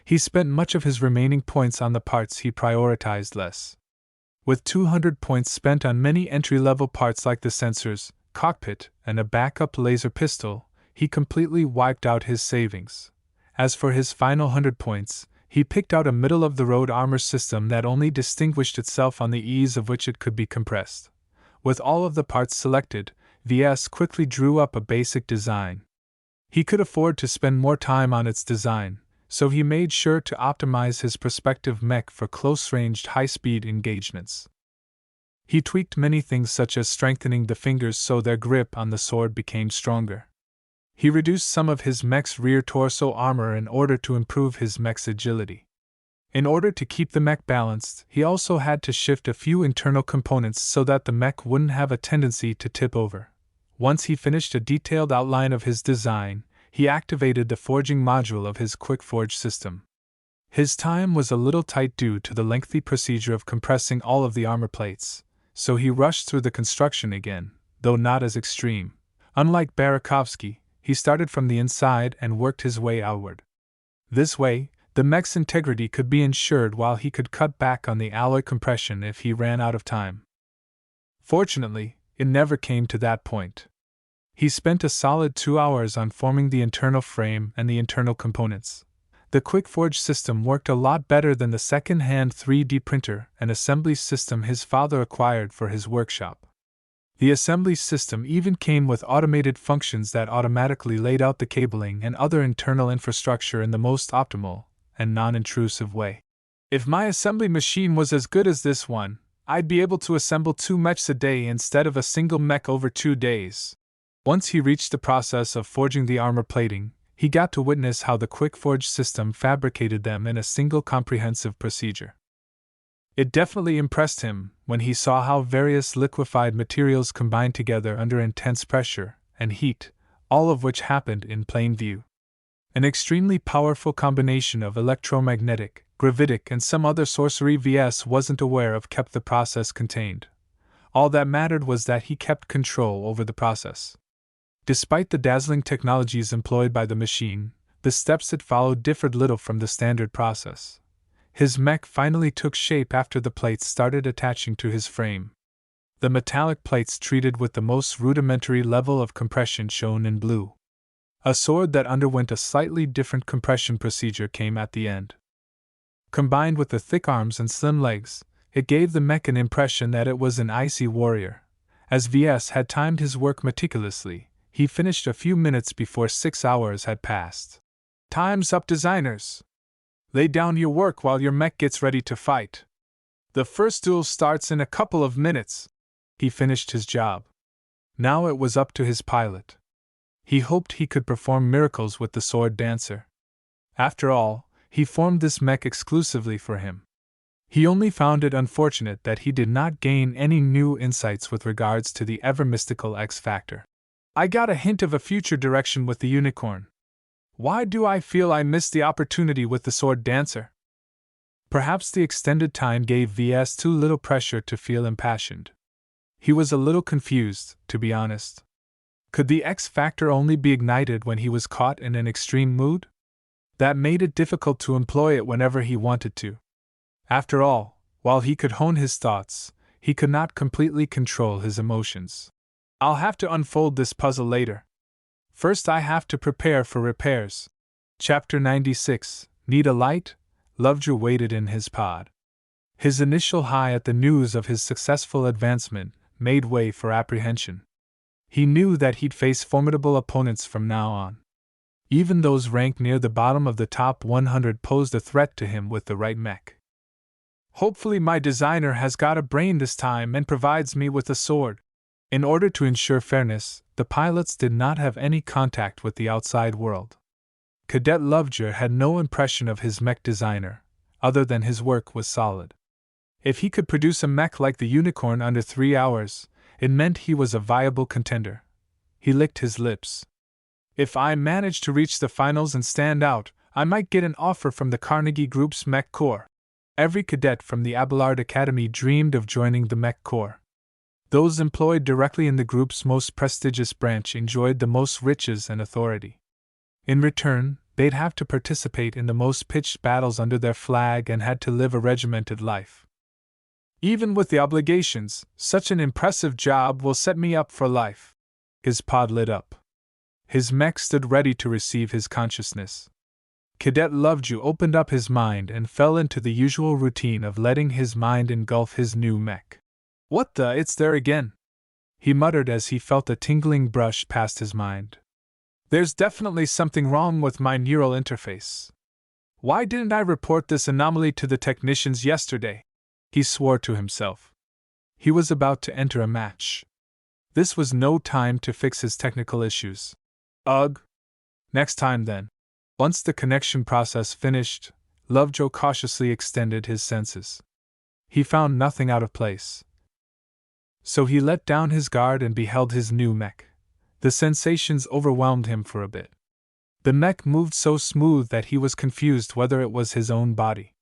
A: He spent much of his remaining points on the parts he prioritized less. With 200 points spent on many entry-level parts like the sensors, cockpit, and a backup laser pistol, he completely wiped out his savings. As for his final 100 points, he picked out a middle-of-the-road armor system that only distinguished itself on the ease of which it could be compressed. With all of the parts selected, Ves quickly drew up a basic design. He could afford to spend more time on its design, so he made sure to optimize his prospective mech for close-ranged high-speed engagements. He tweaked many things such as strengthening the fingers so their grip on the sword became stronger. He reduced some of his mech's rear torso armor in order to improve his mech's agility. In order to keep the mech balanced, he also had to shift a few internal components so that the mech wouldn't have a tendency to tip over. Once he finished a detailed outline of his design, he activated the forging module of his quick forge system. His time was a little tight due to the lengthy procedure of compressing all of the armor plates, so he rushed through the construction again, though not as extreme. Unlike Barakovsky, he started from the inside and worked his way outward. This way, the mech's integrity could be ensured while he could cut back on the alloy compression if he ran out of time. Fortunately, it never came to that point. He spent a solid 2 hours on forming the internal frame and the internal components. The Quick Forge system worked a lot better than the second-hand 3D printer and assembly system his father acquired for his workshop. The assembly system even came with automated functions that automatically laid out the cabling and other internal infrastructure in the most optimal and non-intrusive way. If my assembly machine was as good as this one, I'd be able to assemble 2 mechs a day instead of a single mech over 2 days. Once he reached the process of forging the armor plating, he got to witness how the Quick Forge system fabricated them in a single comprehensive procedure. It definitely impressed him when he saw how various liquefied materials combined together under intense pressure and heat, all of which happened in plain view. An extremely powerful combination of electromagnetic, gravitic, and some other sorcery Ves wasn't aware of kept the process contained. All that mattered was that he kept control over the process. Despite the dazzling technologies employed by the machine, the steps it followed differed little from the standard process. His mech finally took shape after the plates started attaching to his frame. The metallic plates treated with the most rudimentary level of compression shown in blue. A sword that underwent a slightly different compression procedure came at the end. Combined with the thick arms and slim legs, it gave the mech an impression that it was an icy warrior. As Ves had timed his work meticulously, he finished a few minutes before 6 hours had passed. Time's up, designers! Lay down your work while your mech gets ready to fight. The first duel starts in a couple of minutes. He finished his job. Now it was up to his pilot. He hoped he could perform miracles with the sword dancer. After all, he formed this mech exclusively for him. He only found it unfortunate that he did not gain any new insights with regards to the ever-mystical X factor. I got a hint of a future direction with the unicorn. Why do I feel I missed the opportunity with the sword dancer? Perhaps the extended time gave Ves too little pressure to feel impassioned. He was a little confused, to be honest. Could the X factor only be ignited when he was caught in an extreme mood? That made it difficult to employ it whenever he wanted to. After all, while he could hone his thoughts, he could not completely control his emotions. I'll have to unfold this puzzle later. First, I have to prepare for repairs. Chapter 96. Need a light? Lovejoy waited in his pod. His initial high at the news of his successful advancement made way for apprehension. He knew that he'd face formidable opponents from now on. Even those ranked near the bottom of the top 100 posed a threat to him with the right mech. Hopefully my designer has got a brain this time and provides me with a sword. In order to ensure fairness, the pilots did not have any contact with the outside world. Cadet Lovejoy had no impression of his mech designer, other than his work was solid. If he could produce a mech like the unicorn under 3 hours, it meant he was a viable contender. He licked his lips. If I managed to reach the finals and stand out, I might get an offer from the Carnegie Group's Mech Corps. Every cadet from the Abelard Academy dreamed of joining the Mech Corps. Those employed directly in the group's most prestigious branch enjoyed the most riches and authority. In return, they'd have to participate in the most pitched battles under their flag and had to live a regimented life. Even with the obligations, such an impressive job will set me up for life. His pod lit up. His mech stood ready to receive his consciousness. Cadet Lovejoy opened up his mind and fell into the usual routine of letting his mind engulf his new mech. What the, it's there again! He muttered as he felt a tingling brush past his mind. There's definitely something wrong with my neural interface. Why didn't I report this anomaly to the technicians yesterday? He swore to himself. He was about to enter a match. This was no time to fix his technical issues. Ugh! Next time then. Once the connection process finished, Lovejoy cautiously extended his senses. He found nothing out of place. So he let down his guard and beheld his new mech. The sensations overwhelmed him for a bit. The mech moved so smooth that he was confused whether it was his own body.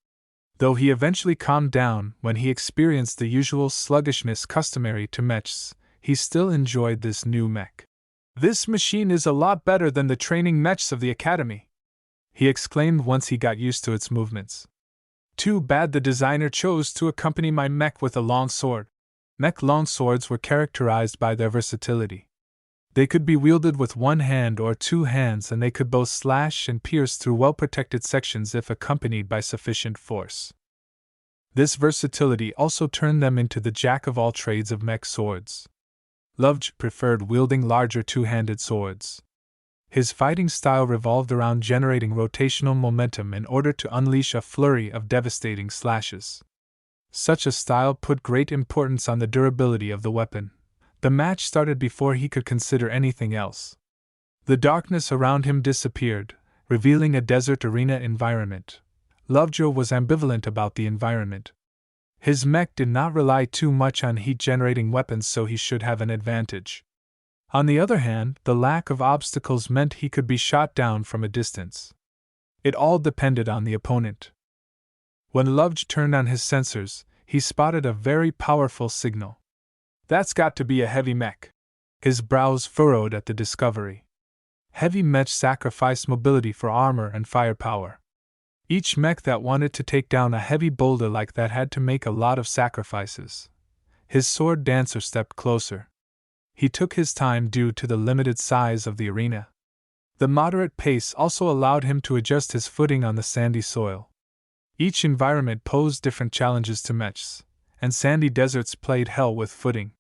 A: Though he eventually calmed down when he experienced the usual sluggishness customary to mechs, he still enjoyed this new mech. This machine is a lot better than the training mechs of the academy, he exclaimed once he got used to its movements. Too bad the designer chose to accompany my mech with a long sword. Mech longswords were characterized by their versatility. They could be wielded with one hand or two hands, and they could both slash and pierce through well-protected sections if accompanied by sufficient force. This versatility also turned them into the jack-of-all-trades of mech swords. Lovejoy preferred wielding larger two-handed swords. His fighting style revolved around generating rotational momentum in order to unleash a flurry of devastating slashes. Such a style put great importance on the durability of the weapon. The match started before he could consider anything else. The darkness around him disappeared, revealing a desert arena environment. Lovejoy was ambivalent about the environment. His mech did not rely too much on heat-generating weapons, so he should have an advantage. On the other hand, the lack of obstacles meant he could be shot down from a distance. It all depended on the opponent. When Lovejoy turned on his sensors, he spotted a very powerful signal. That's got to be a heavy mech. His brows furrowed at the discovery. Heavy mechs sacrifice mobility for armor and firepower. Each mech that wanted to take down a heavy boulder like that had to make a lot of sacrifices. His sword dancer stepped closer. He took his time due to the limited size of the arena. The moderate pace also allowed him to adjust his footing on the sandy soil. Each environment posed different challenges to mechs, and sandy deserts played hell with footing.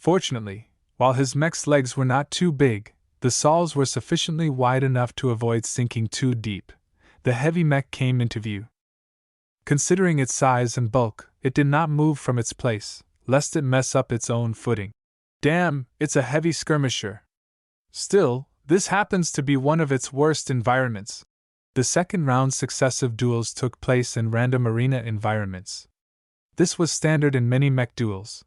A: Fortunately, while his mech's legs were not too big, the soles were sufficiently wide enough to avoid sinking too deep. The heavy mech came into view. Considering its size and bulk, it did not move from its place, lest it mess up its own footing. Damn, it's a heavy skirmisher. Still, this happens to be one of its worst environments. The second round's successive duels took place in random arena environments. This was standard in many mech duels.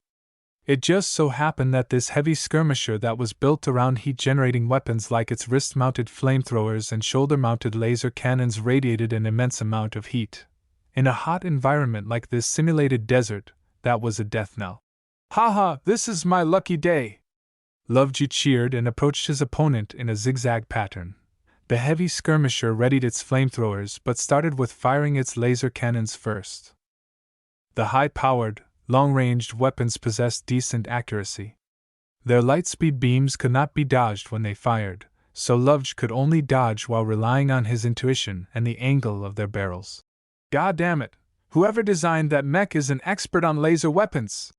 A: It just so happened that this heavy skirmisher that was built around heat-generating weapons like its wrist-mounted flamethrowers and shoulder-mounted laser cannons radiated an immense amount of heat. In a hot environment like this simulated desert, that was a death knell. "Haha, this is my lucky day!" Lovejoy cheered and approached his opponent in a zigzag pattern. The heavy skirmisher readied its flamethrowers but started with firing its laser cannons first. The high-powered, long-ranged weapons possessed decent accuracy. Their light-speed beams could not be dodged when they fired, so Lovejoy could only dodge while relying on his intuition and the angle of their barrels. God damn it! Whoever designed that mech is an expert on laser weapons!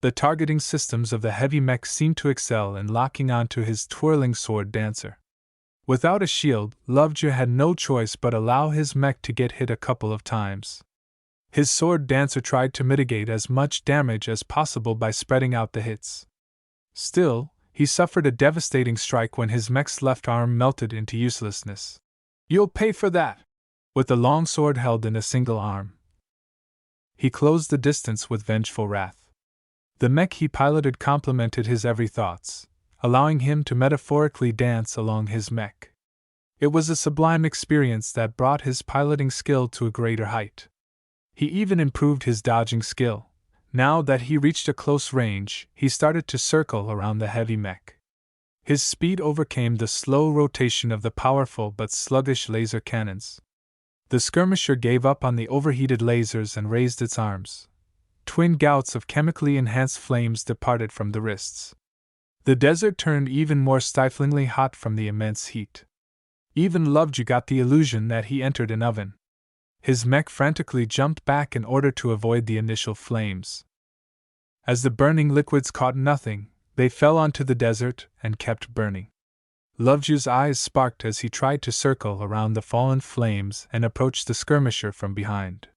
A: The targeting systems of the heavy mech seemed to excel in locking onto his twirling sword dancer. Without a shield, Lovejoy had no choice but allow his mech to get hit a couple of times. His sword dancer tried to mitigate as much damage as possible by spreading out the hits. Still, he suffered a devastating strike when his mech's left arm melted into uselessness. "You'll pay for that!" With the long sword held in a single arm, he closed the distance with vengeful wrath. The mech he piloted complemented his every thoughts, allowing him to metaphorically dance along his mech. It was a sublime experience that brought his piloting skill to a greater height. He even improved his dodging skill. Now that he reached a close range, he started to circle around the heavy mech. His speed overcame the slow rotation of the powerful but sluggish laser cannons. The skirmisher gave up on the overheated lasers and raised its arms. Twin gouts of chemically enhanced flames departed from the wrists. The desert turned even more stiflingly hot from the immense heat. Even Lovejoy got the illusion that he entered an oven. His mech frantically jumped back in order to avoid the initial flames. As the burning liquids caught nothing, they fell onto the desert and kept burning. Lovejoy's eyes sparked as he tried to circle around the fallen flames and approach the skirmisher from behind.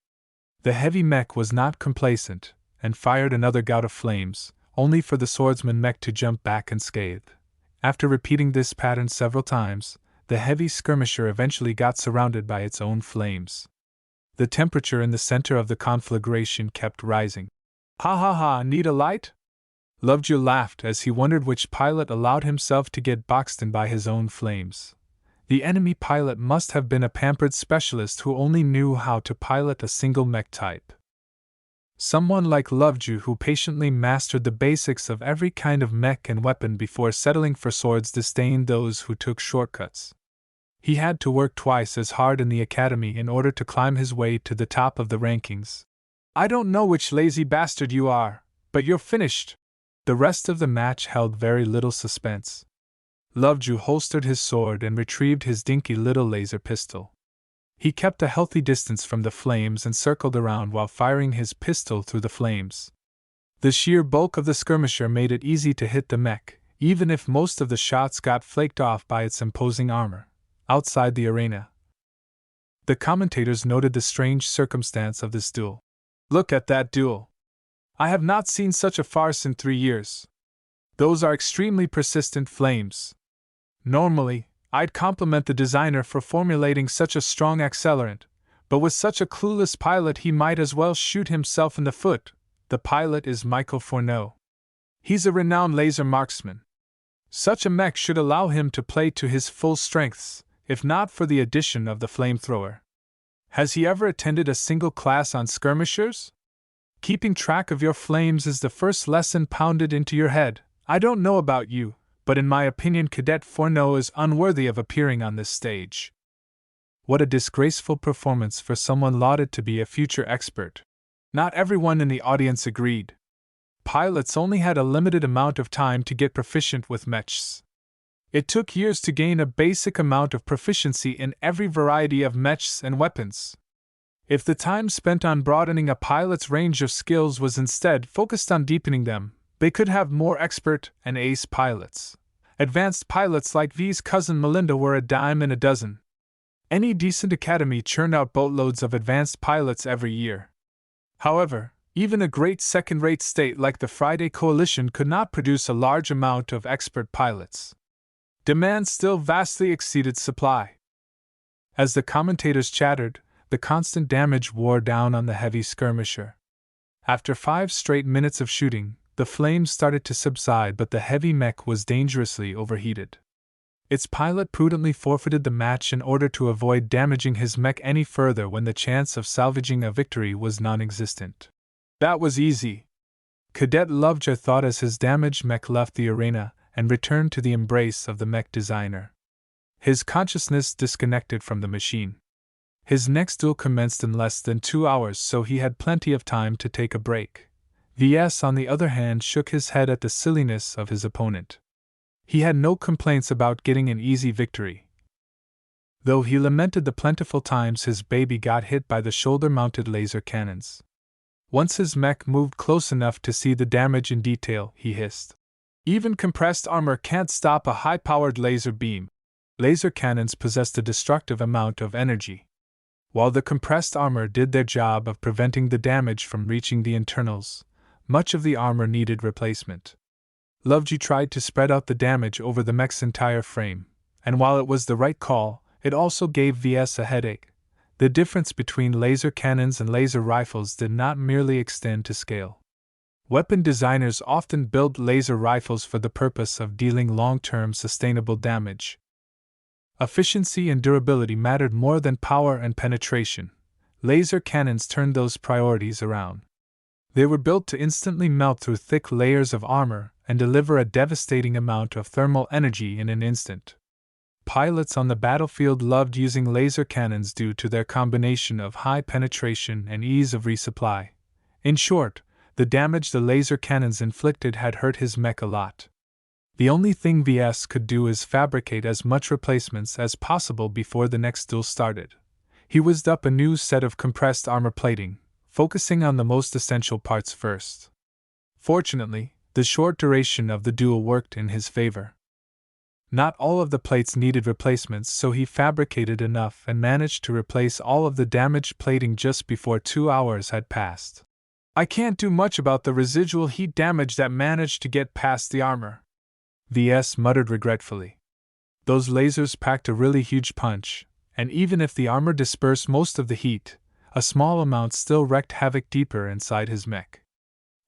A: The heavy mech was not complacent, and fired another gout of flames, only for the swordsman mech to jump back unscathed. After repeating this pattern several times, the heavy skirmisher eventually got surrounded by its own flames. The temperature in the center of the conflagration kept rising. "Ha ha ha, need a light?" Lovejoy laughed as he wondered which pilot allowed himself to get boxed in by his own flames. The enemy pilot must have been a pampered specialist who only knew how to pilot a single mech type. Someone like Lovejoy who patiently mastered the basics of every kind of mech and weapon before settling for swords disdained those who took shortcuts. He had to work twice as hard in the academy in order to climb his way to the top of the rankings. "I don't know which lazy bastard you are, but you're finished." The rest of the match held very little suspense. Lovejoy holstered his sword and retrieved his dinky little laser pistol. He kept a healthy distance from the flames and circled around while firing his pistol through the flames. The sheer bulk of the skirmisher made it easy to hit the mech, even if most of the shots got flaked off by its imposing armor. Outside the arena, the commentators noted the strange circumstance of this duel. "Look at that duel! I have not seen such a farce in 3 years. Those are extremely persistent flames. Normally, I'd compliment the designer for formulating such a strong accelerant, but with such a clueless pilot he might as well shoot himself in the foot." The pilot is Michael Fourneau. He's a renowned laser marksman. Such a mech should allow him to play to his full strengths, if not for the addition of the flamethrower. Has he ever attended a single class on skirmishers? Keeping track of your flames is the first lesson pounded into your head. I don't know about you, but in my opinion Cadet Fourneau is unworthy of appearing on this stage. What a disgraceful performance for someone lauded to be a future expert. Not everyone in the audience agreed. Pilots only had a limited amount of time to get proficient with mechs. It took years to gain a basic amount of proficiency in every variety of mechs and weapons. If the time spent on broadening a pilot's range of skills was instead focused on deepening them, They could have more expert and ace pilots. Advanced pilots like V's cousin Melinda were a dime in a dozen. Any decent academy churned out boatloads of advanced pilots every year. However, even a great second-rate state like the Friday Coalition could not produce a large amount of expert pilots. Demand still vastly exceeded supply. As the commentators chattered, the constant damage wore down on the heavy skirmisher. After 5 straight minutes of shooting, the flames started to subside, but the heavy mech was dangerously overheated. Its pilot prudently forfeited the match in order to avoid damaging his mech any further when the chance of salvaging a victory was non-existent. That was easy, Cadet Lovejoy thought as his damaged mech left the arena and returned to the embrace of the mech designer. His consciousness disconnected from the machine. His next duel commenced in less than 2 hours, so he had plenty of time to take a break. Ves, on the other hand, shook his head at the silliness of his opponent. He had no complaints about getting an easy victory, though he lamented the plentiful times his baby got hit by the shoulder-mounted laser cannons. Once his mech moved close enough to see the damage in detail, he hissed. Even compressed armor can't stop a high-powered laser beam. Laser cannons possessed a destructive amount of energy. While the compressed armor did their job of preventing the damage from reaching the internals, much of the armor needed replacement. Lovejoy tried to spread out the damage over the mech's entire frame, and while it was the right call, it also gave Ves a headache. The difference between laser cannons and laser rifles did not merely extend to scale. Weapon designers often build laser rifles for the purpose of dealing long-term sustainable damage. Efficiency and durability mattered more than power and penetration. Laser cannons turned those priorities around. They were built to instantly melt through thick layers of armor and deliver a devastating amount of thermal energy in an instant. Pilots on the battlefield loved using laser cannons due to their combination of high penetration and ease of resupply. In short, the damage the laser cannons inflicted had hurt his mech a lot. The only thing Ves could do is fabricate as much replacements as possible before the next duel started. He whizzed up a new set of compressed armor plating, focusing on the most essential parts first. Fortunately, the short duration of the duel worked in his favor. Not all of the plates needed replacements, so he fabricated enough and managed to replace all of the damaged plating just before 2 hours had passed. I can't do much about the residual heat damage that managed to get past the armor, Ves muttered regretfully. Those lasers packed a really huge punch, and even if the armor dispersed most of the heat, a small amount still wreaked havoc deeper inside his mech.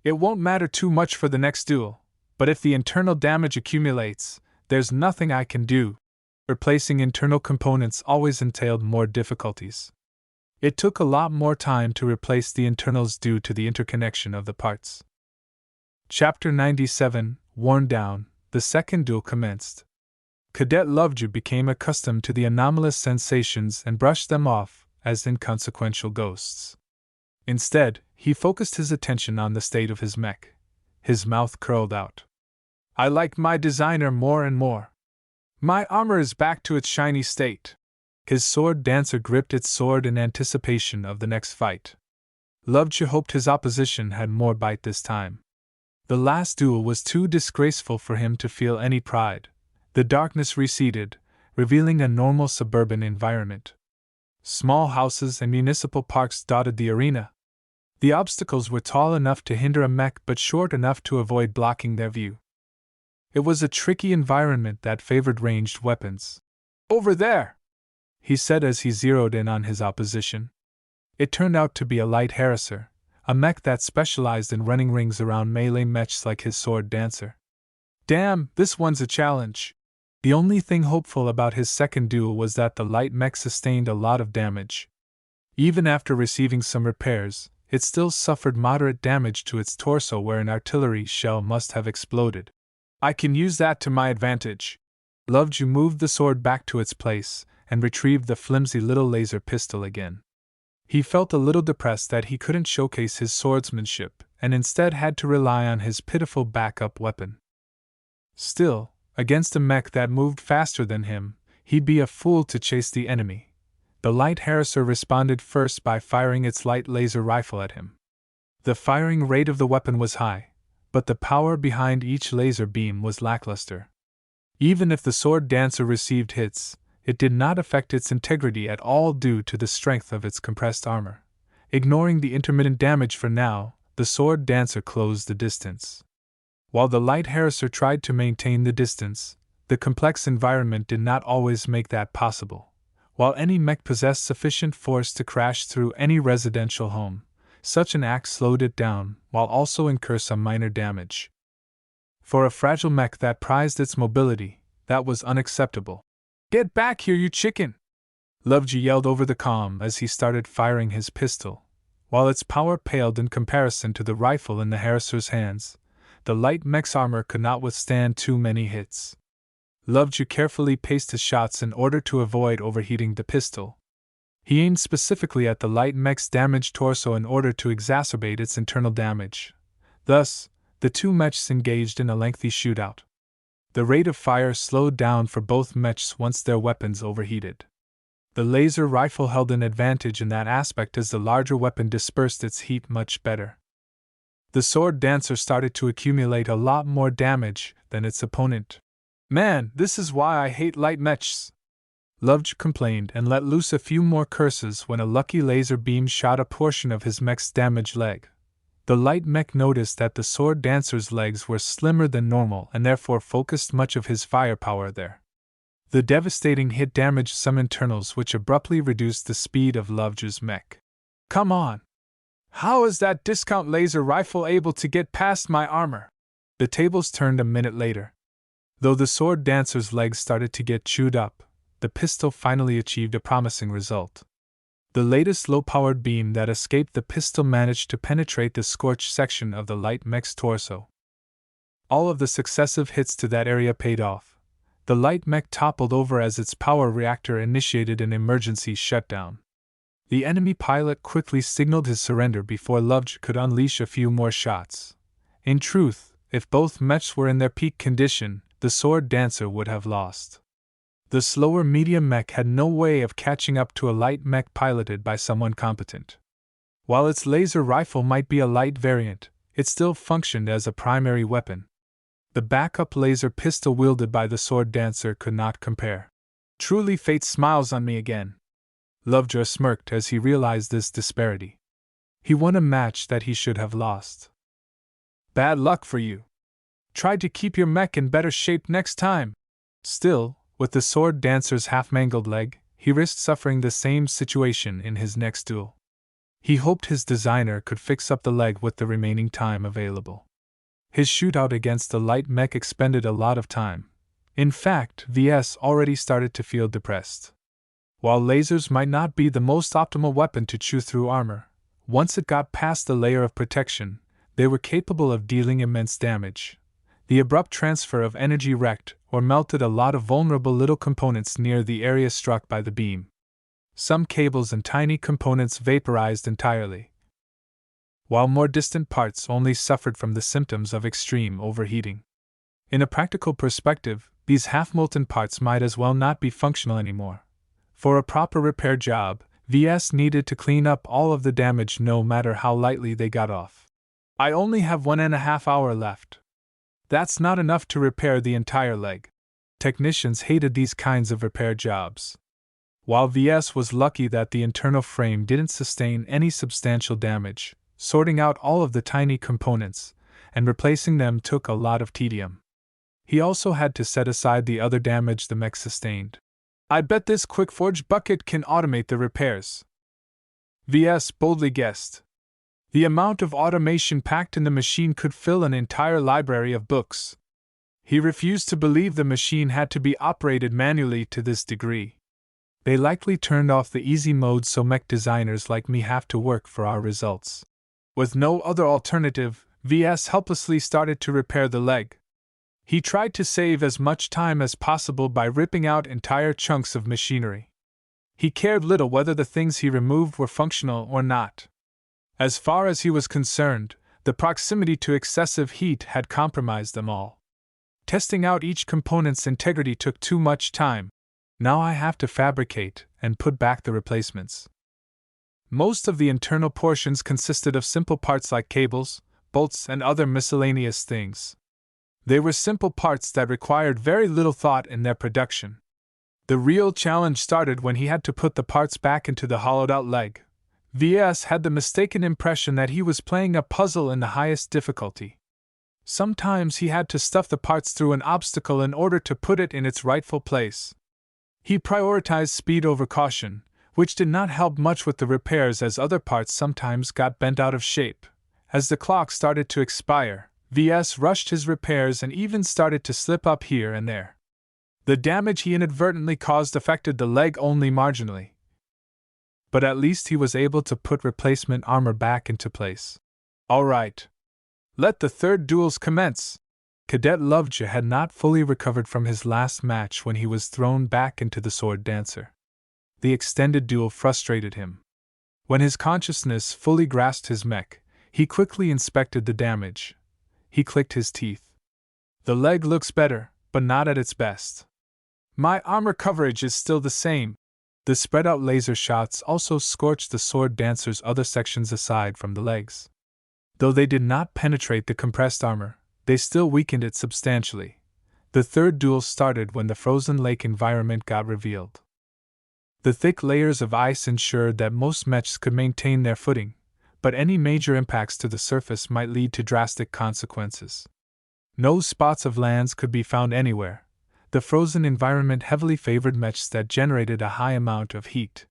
A: It won't matter too much for the next duel, but if the internal damage accumulates, there's nothing I can do. Replacing internal components always entailed more difficulties. It took a lot more time to replace the internals due to the interconnection of the parts. Chapter 97, Worn Down, the second duel commenced. Cadet Lovejoy became accustomed to the anomalous sensations and brushed them off as inconsequential ghosts. Instead, he focused his attention on the state of his mech. His mouth curled out. I like my designer more and more. My armor is back to its shiny state. His sword dancer gripped its sword in anticipation of the next fight. Lovejoy hoped his opposition had more bite this time. The last duel was too disgraceful for him to feel any pride. The darkness receded, revealing a normal suburban environment. Small houses and municipal parks dotted the arena. The obstacles were tall enough to hinder a mech but short enough to avoid blocking their view. It was a tricky environment that favored ranged weapons. Over there, he said as he zeroed in on his opposition. It turned out to be a light harasser, a mech that specialized in running rings around melee mechs like his sword dancer. Damn, this one's a challenge. The only thing hopeful about his second duel was that the light mech sustained a lot of damage. Even after receiving some repairs, it still suffered moderate damage to its torso where an artillery shell must have exploded. I can use that to my advantage. Lovejoy moved the sword back to its place and retrieved the flimsy little laser pistol again. He felt a little depressed that he couldn't showcase his swordsmanship and instead had to rely on his pitiful backup weapon. Still, against a mech that moved faster than him, he'd be a fool to chase the enemy. The light harasser responded first by firing its light laser rifle at him. The firing rate of the weapon was high, but the power behind each laser beam was lackluster. Even if the sword dancer received hits, it did not affect its integrity at all due to the strength of its compressed armor. Ignoring the intermittent damage for now, the sword dancer closed the distance. While the light harasser tried to maintain the distance, the complex environment did not always make that possible. While any mech possessed sufficient force to crash through any residential home, such an act slowed it down while also incur some minor damage. For a fragile mech that prized its mobility, that was unacceptable. "Get back here, you chicken!" Lovejoy yelled over the comm as he started firing his pistol. While its power paled in comparison to the rifle in the harasser's hands, the light mech's armor could not withstand too many hits. Lovejoy carefully paced his shots in order to avoid overheating the pistol. He aimed specifically at the light mech's damaged torso in order to exacerbate its internal damage. Thus, the two mechs engaged in a lengthy shootout. The rate of fire slowed down for both mechs once their weapons overheated. The laser rifle held an advantage in that aspect as the larger weapon dispersed its heat much better. The sword dancer started to accumulate a lot more damage than its opponent. "Man, this is why I hate light mechs," Lovejoy complained and let loose a few more curses when a lucky laser beam shot a portion of his mech's damaged leg. The light mech noticed that the sword dancer's legs were slimmer than normal and therefore focused much of his firepower there. The devastating hit damaged some internals, which abruptly reduced the speed of Lovejoy's mech. "Come on! How is that discount laser rifle able to get past my armor?" The tables turned a minute later. Though the sword dancer's legs started to get chewed up, the pistol finally achieved a promising result. The latest low-powered beam that escaped the pistol managed to penetrate the scorched section of the light mech's torso. All of the successive hits to that area paid off. The light mech toppled over as its power reactor initiated an emergency shutdown. The enemy pilot quickly signaled his surrender before Lovejoy could unleash a few more shots. In truth, if both mechs were in their peak condition, the sword dancer would have lost. The slower medium mech had no way of catching up to a light mech piloted by someone competent. While its laser rifle might be a light variant, it still functioned as a primary weapon. The backup laser pistol wielded by the sword dancer could not compare. "Truly fate smiles on me again," Lovejoy smirked as he realized this disparity. He won a match that he should have lost. "Bad luck for you. Try to keep your mech in better shape next time." Still, with the sword dancer's half-mangled leg, he risked suffering the same situation in his next duel. He hoped his designer could fix up the leg with the remaining time available. His shootout against the light mech expended a lot of time. In fact, Ves already started to feel depressed. While lasers might not be the most optimal weapon to chew through armor, once it got past the layer of protection, they were capable of dealing immense damage. The abrupt transfer of energy wrecked or melted a lot of vulnerable little components near the area struck by the beam. Some cables and tiny components vaporized entirely, while more distant parts only suffered from the symptoms of extreme overheating. In a practical perspective, these half-molten parts might as well not be functional anymore. For a proper repair job, Ves needed to clean up all of the damage no matter how lightly they got off. "I only have 1.5 hours left. That's not enough to repair the entire leg." Technicians hated these kinds of repair jobs. While Ves was lucky that the internal frame didn't sustain any substantial damage, sorting out all of the tiny components and replacing them took a lot of tedium. He also had to set aside the other damage the mech sustained. "I bet this quick-forge bucket can automate the repairs," Ves boldly guessed. The amount of automation packed in the machine could fill an entire library of books. He refused to believe the machine had to be operated manually to this degree. "They likely turned off the easy mode so mech designers like me have to work for our results." With no other alternative, Ves helplessly started to repair the leg. He tried to save as much time as possible by ripping out entire chunks of machinery. He cared little whether the things he removed were functional or not. As far as he was concerned, the proximity to excessive heat had compromised them all. Testing out each component's integrity took too much time. Now I have to fabricate and put back the replacements. Most of the internal portions consisted of simple parts like cables, bolts, and other miscellaneous things. They were simple parts that required very little thought in their production. The real challenge started when he had to put the parts back into the hollowed-out leg. Ves had the mistaken impression that he was playing a puzzle in the highest difficulty. Sometimes he had to stuff the parts through an obstacle in order to put it in its rightful place. He prioritized speed over caution, which did not help much with the repairs as other parts sometimes got bent out of shape. As the clock started to expire, Ves rushed his repairs and even started to slip up here and there. The damage he inadvertently caused affected the leg only marginally, but at least he was able to put replacement armor back into place. All right. Let the third duels commence. Cadet Lovejoy had not fully recovered from his last match when he was thrown back into the sword dancer. The extended duel frustrated him. When his consciousness fully grasped his mech, he quickly inspected the damage. He clicked his teeth. The leg looks better, but not at its best. My armor coverage is still the same. The spread-out laser shots also scorched the sword dancer's other sections aside from the legs. Though they did not penetrate the compressed armor, they still weakened it substantially. The third duel started when the frozen lake environment got revealed. The thick layers of ice ensured that most mechs could maintain their footing, but any major impacts to the surface might lead to drastic consequences. No spots of lands could be found anywhere. The frozen environment heavily favored mechs that generated a high amount of heat.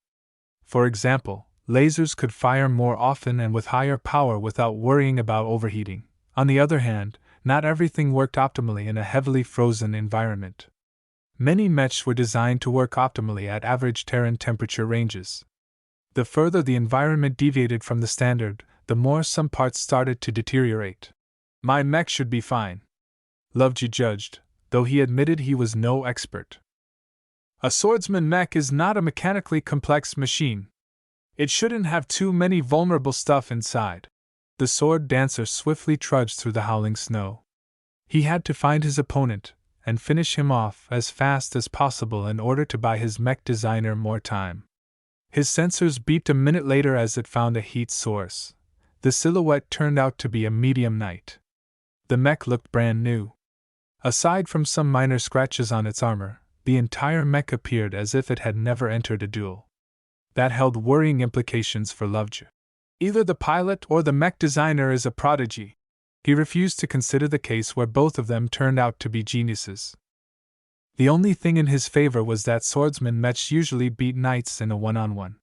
A: For example, lasers could fire more often and with higher power without worrying about overheating. On the other hand, not everything worked optimally in a heavily frozen environment. Many mechs were designed to work optimally at average Terran temperature ranges. The further the environment deviated from the standard, the more some parts started to deteriorate. My mech should be fine, Lovejoy judged, though he admitted he was no expert. A swordsman mech is not a mechanically complex machine. It shouldn't have too many vulnerable stuff inside. The sword dancer swiftly trudged through the howling snow. He had to find his opponent and finish him off as fast as possible in order to buy his mech designer more time. His sensors beeped a minute later as it found a heat source. The silhouette turned out to be a medium knight. The mech looked brand new. Aside from some minor scratches on its armor, the entire mech appeared as if it had never entered a duel. That held worrying implications for Lovejoy. Either the pilot or the mech designer is a prodigy. He refused to consider the case where both of them turned out to be geniuses. The only thing in his favor was that swordsman mechs usually beat knights in a one-on-one.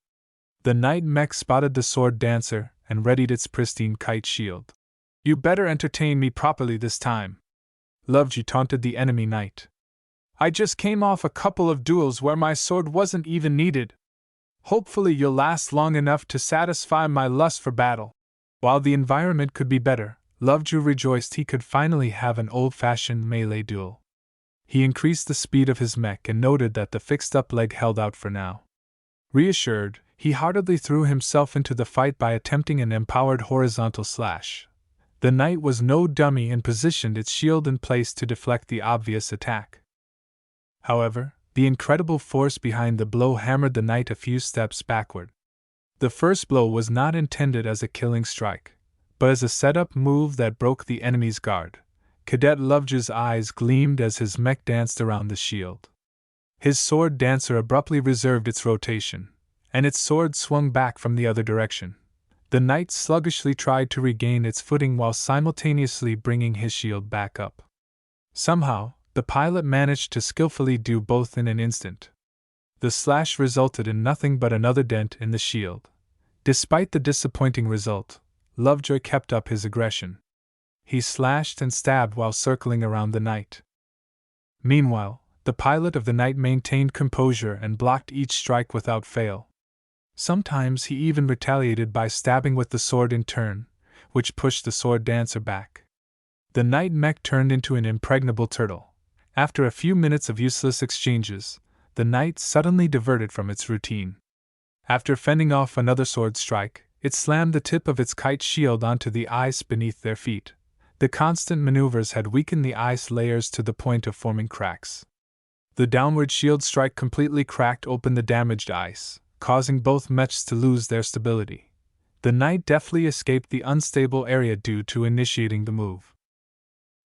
A: The knight mech spotted the sword dancer and readied its pristine kite shield. You better entertain me properly this time, Lovejoy taunted the enemy knight. I just came off a couple of duels where my sword wasn't even needed. Hopefully you'll last long enough to satisfy my lust for battle. While the environment could be better, Lovejoy rejoiced he could finally have an old-fashioned melee duel. He increased the speed of his mech and noted that the fixed-up leg held out for now. Reassured, he heartily threw himself into the fight by attempting an empowered horizontal slash. The knight was no dummy and positioned its shield in place to deflect the obvious attack. However, the incredible force behind the blow hammered the knight a few steps backward. The first blow was not intended as a killing strike, but as a setup move that broke the enemy's guard. Cadet Lovejoy's eyes gleamed as his mech danced around the shield. His sword dancer abruptly reserved its rotation, and its sword swung back from the other direction. The knight sluggishly tried to regain its footing while simultaneously bringing his shield back up. Somehow, the pilot managed to skillfully do both in an instant. The slash resulted in nothing but another dent in the shield. Despite the disappointing result, Lovejoy kept up his aggression. He slashed and stabbed while circling around the knight. Meanwhile, the pilot of the knight maintained composure and blocked each strike without fail. Sometimes he even retaliated by stabbing with the sword in turn, which pushed the sword dancer back. The knight mech turned into an impregnable turtle. After a few minutes of useless exchanges, the knight suddenly diverted from its routine. After fending off another sword strike, it slammed the tip of its kite shield onto the ice beneath their feet. The constant maneuvers had weakened the ice layers to the point of forming cracks. The downward shield strike completely cracked open the damaged ice, causing both mechs to lose their stability. the knight deftly escaped the unstable area due to initiating the move.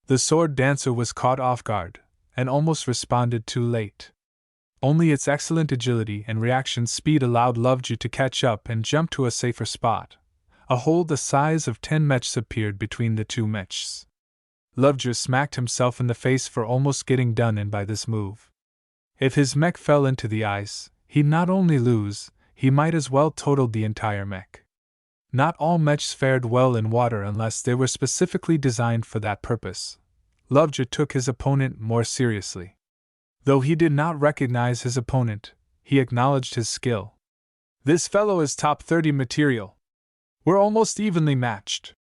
A: The sword dancer was caught off guard, and almost responded too late. Only its excellent agility and reaction speed allowed Lovejoy to catch up and jump to a safer spot. A hole the size of 10 mechs appeared between the two mechs. Lovejoy smacked himself in the face for almost getting done in by this move. If his mech fell into the ice, he'd not only lose, he might as well total the entire mech. Not all mechs fared well in water unless they were specifically designed for that purpose. Lovejoy took his opponent more seriously. Though he did not recognize his opponent, he acknowledged his skill. This fellow is top 30 material. We're almost evenly matched.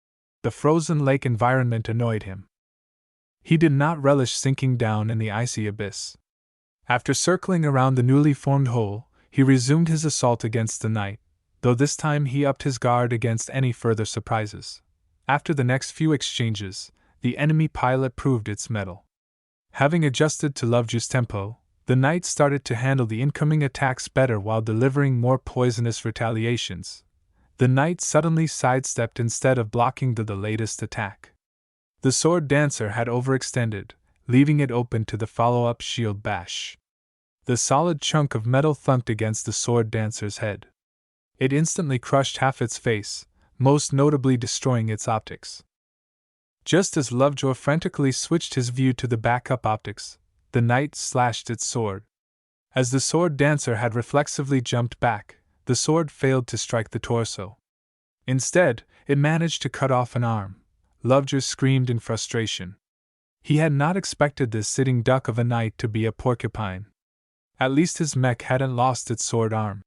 A: The frozen lake environment annoyed him. He did not relish sinking down in the icy abyss. After circling around the newly formed hole, he resumed his assault against the knight, though this time he upped his guard against any further surprises. After the next few exchanges, the enemy pilot proved its mettle. Having adjusted to Lovejoy's tempo, the knight started to handle the incoming attacks better while delivering more poisonous retaliations. The knight suddenly sidestepped instead of blocking the latest attack. The sword dancer had overextended, leaving it open to the follow-up shield bash. The solid chunk of metal thunked against the sword dancer's head. It instantly crushed half its face, most notably destroying its optics. Just as Lovejoy frantically switched his view to the backup optics, the knight slashed its sword. As the sword dancer had reflexively jumped back, the sword failed to strike the torso. Instead, it managed to cut off an arm. Lovejoy screamed in frustration. He had not expected this sitting duck of a knight to be a porcupine. At least his mech hadn't lost its sword arm.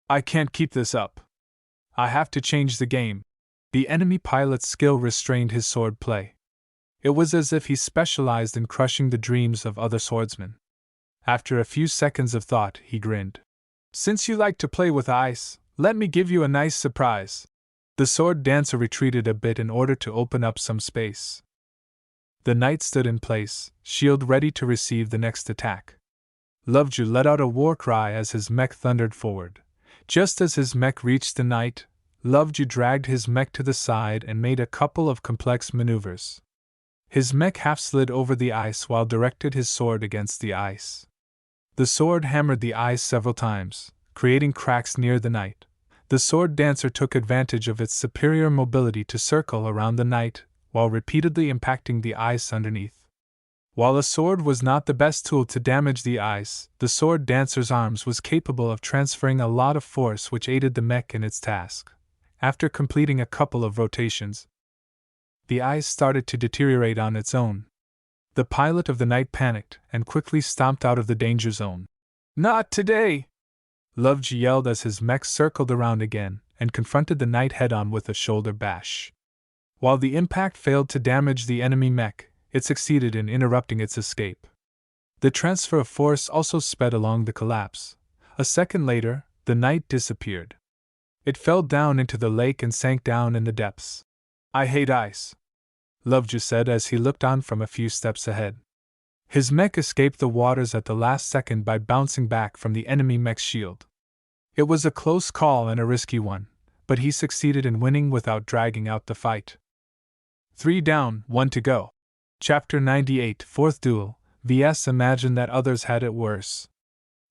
A: I can't keep this up. I have to change the game. The enemy pilot's skill restrained his sword play. It was as if he specialized in crushing the dreams of other swordsmen. After a few seconds of thought, he grinned. Since you like to play with ice, let me give you a nice surprise. The sword dancer retreated a bit in order to open up some space. The knight stood in place, shield ready to receive the next attack. Lovejoy let out a war cry as his mech thundered forward. Just as his mech reached the knight, Lovejoy dragged his mech to the side and made a couple of complex maneuvers. His mech half-slid over the ice while directed his sword against the ice. The sword hammered the ice several times, creating cracks near the knight. The sword dancer took advantage of its superior mobility to circle around the knight, while repeatedly impacting the ice underneath. While a sword was not the best tool to damage the ice, the sword dancer's arms was capable of transferring a lot of force which aided the mech in its task. After completing a couple of rotations, the ice started to deteriorate on its own. The pilot of the knight panicked and quickly stomped out of the danger zone. Not today! Lovejoy yelled as his mech circled around again and confronted the knight head-on with a shoulder bash. While the impact failed to damage the enemy mech, it succeeded in interrupting its escape. The transfer of force also sped along the collapse. A second later, the knight disappeared. It fell down into the lake and sank down in the depths. I hate ice, Lovejoy said as he looked on from a few steps ahead. His mech escaped the waters at the last second by bouncing back from the enemy mech's shield. It was a close call and a risky one, but he succeeded in winning without dragging out the fight. 3 down, 1 to go. Chapter 98, Fourth Duel. Ves imagined that others had it worse.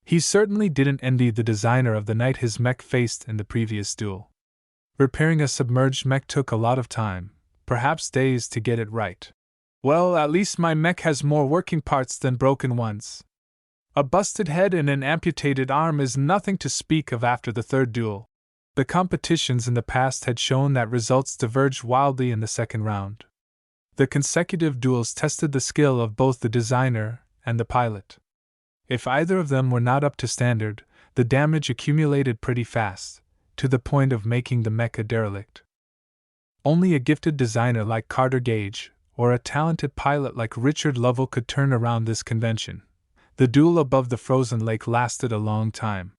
A: He certainly didn't envy the designer of the knight his mech faced in the previous duel. Repairing a submerged mech took a lot of time, perhaps days to get it right. Well, at least my mech has more working parts than broken ones. A busted head and an amputated arm is nothing to speak of after the third duel. The competitions in the past had shown that results diverged wildly in the second round. The consecutive duels tested the skill of both the designer and the pilot. If either of them were not up to standard, the damage accumulated pretty fast, to the point of making the mech a derelict. Only a gifted designer like Carter Gage, or a talented pilot like Richard Lovell could turn around this convention. The duel above the frozen lake lasted a long time.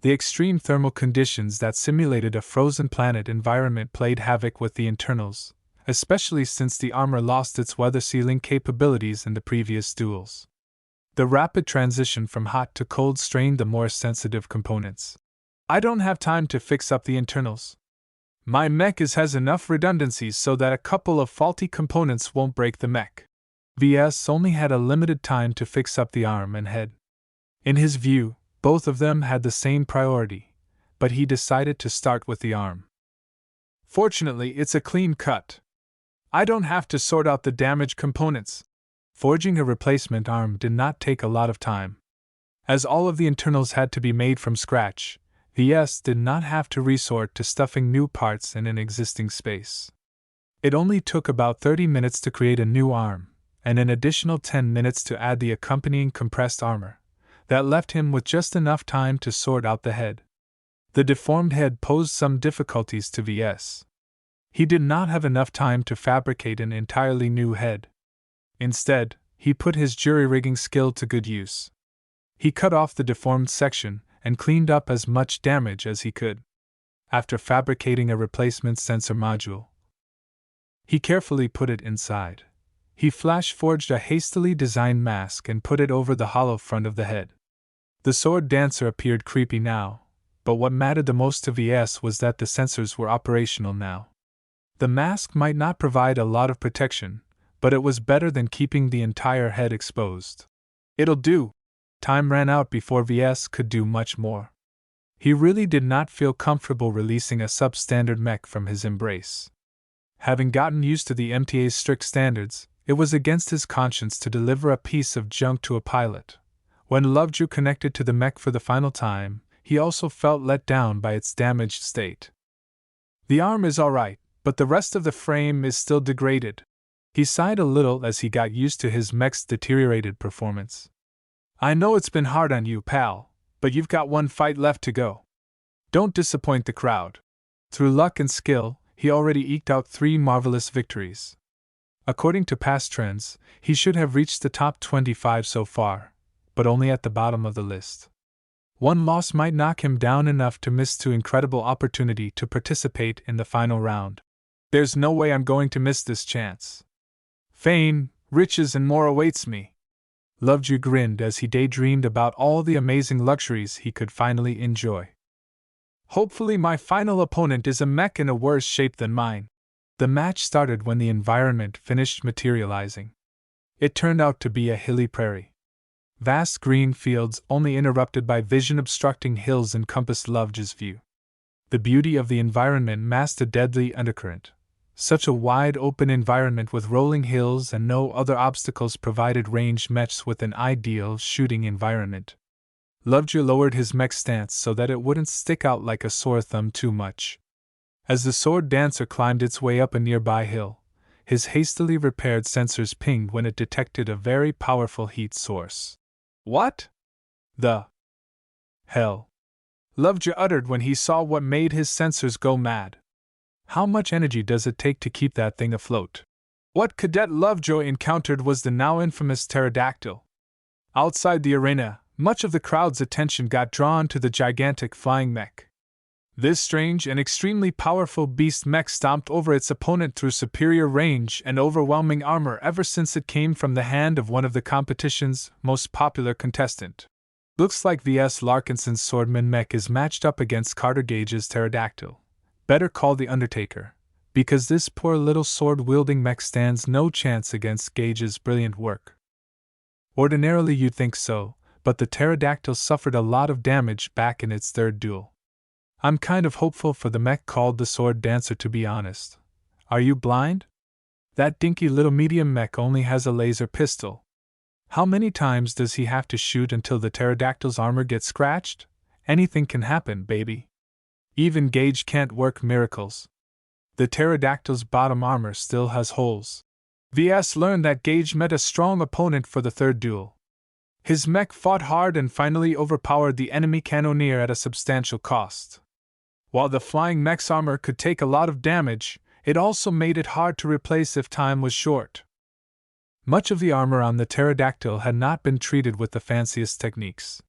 A: The extreme thermal conditions that simulated a frozen planet environment played havoc with the internals, especially since the armor lost its weather-sealing capabilities in the previous duels. The rapid transition from hot to cold strained the more sensitive components. I don't have time to fix up the internals. My mech has enough redundancies so that a couple of faulty components won't break the mech. Ves only had a limited time to fix up the arm and head. In his view, both of them had the same priority, but he decided to start with the arm. Fortunately, it's a clean cut. I don't have to sort out the damaged components. Forging a replacement arm did not take a lot of time. As all of the internals had to be made from scratch, Ves did not have to resort to stuffing new parts in an existing space. It only took about 30 minutes to create a new arm, and an additional 10 minutes to add the accompanying compressed armor. That left him with just enough time to sort out the head. The deformed head posed some difficulties to Ves. He did not have enough time to fabricate an entirely new head. Instead, he put his jury-rigging skill to good use. He cut off the deformed section and cleaned up as much damage as he could. After fabricating a replacement sensor module, he carefully put it inside. He flash-forged a hastily designed mask and put it over the hollow front of the head. The sword dancer appeared creepy now, but what mattered the most to Ves was that the sensors were operational now. The mask might not provide a lot of protection, but it was better than keeping the entire head exposed. It'll do. Time ran out before Ves could do much more. He really did not feel comfortable releasing a substandard mech from his embrace. Having gotten used to the MTA's strict standards, it was against his conscience to deliver a piece of junk to a pilot. When Lovejoy connected to the mech for the final time, he also felt let down by its damaged state. The arm is alright, but the rest of the frame is still degraded. He sighed a little as he got used to his mech's deteriorated performance. I know it's been hard on you, pal, but you've got one fight left to go. Don't disappoint the crowd. Through luck and skill, he already eked out 3 marvelous victories. According to past trends, he should have reached the top 25 so far, but only at the bottom of the list. One loss might knock him down enough to miss an incredible opportunity to participate in the final round. There's no way I'm going to miss this chance. Fame, riches, and more awaits me. Lovejoy grinned as he daydreamed about all the amazing luxuries he could finally enjoy. Hopefully my final opponent is a mech in a worse shape than mine. The match started when the environment finished materializing. It turned out to be a hilly prairie. Vast green fields only interrupted by vision-obstructing hills encompassed Lovejoy's view. The beauty of the environment masked a deadly undercurrent. Such a wide open environment with rolling hills and no other obstacles provided ranged mechs with an ideal shooting environment. Lovejoy lowered his mech stance so that it wouldn't stick out like a sore thumb too much. As the sword dancer climbed its way up a nearby hill, his hastily repaired sensors pinged when it detected a very powerful heat source. What the hell? Lovejoy uttered when he saw what made his sensors go mad. How much energy does it take to keep that thing afloat? What Cadet Lovejoy encountered was the now infamous pterodactyl. Outside the arena, much of the crowd's attention got drawn to the gigantic flying mech. This strange and extremely powerful beast mech stomped over its opponent through superior range and overwhelming armor ever since it came from the hand of one of the competition's most popular contestant. Looks like Ves Larkinson's swordman mech is matched up against Carter Gage's pterodactyl. Better call the Undertaker, because this poor little sword-wielding mech stands no chance against Gage's brilliant work. Ordinarily you'd think so, but the pterodactyl suffered a lot of damage back in its third duel. I'm kind of hopeful for the mech called the Sword Dancer, to be honest. Are you blind? That dinky little medium mech only has a laser pistol. How many times does he have to shoot until the pterodactyl's armor gets scratched? Anything can happen, baby. Even Gage can't work miracles. The pterodactyl's bottom armor still has holes. Ves learned that Gage met a strong opponent for the third duel. His mech fought hard and finally overpowered the enemy cannoneer at a substantial cost. While the flying mech's armor could take a lot of damage, it also made it hard to replace if time was short. Much of the armor on the pterodactyl had not been treated with the fanciest techniques.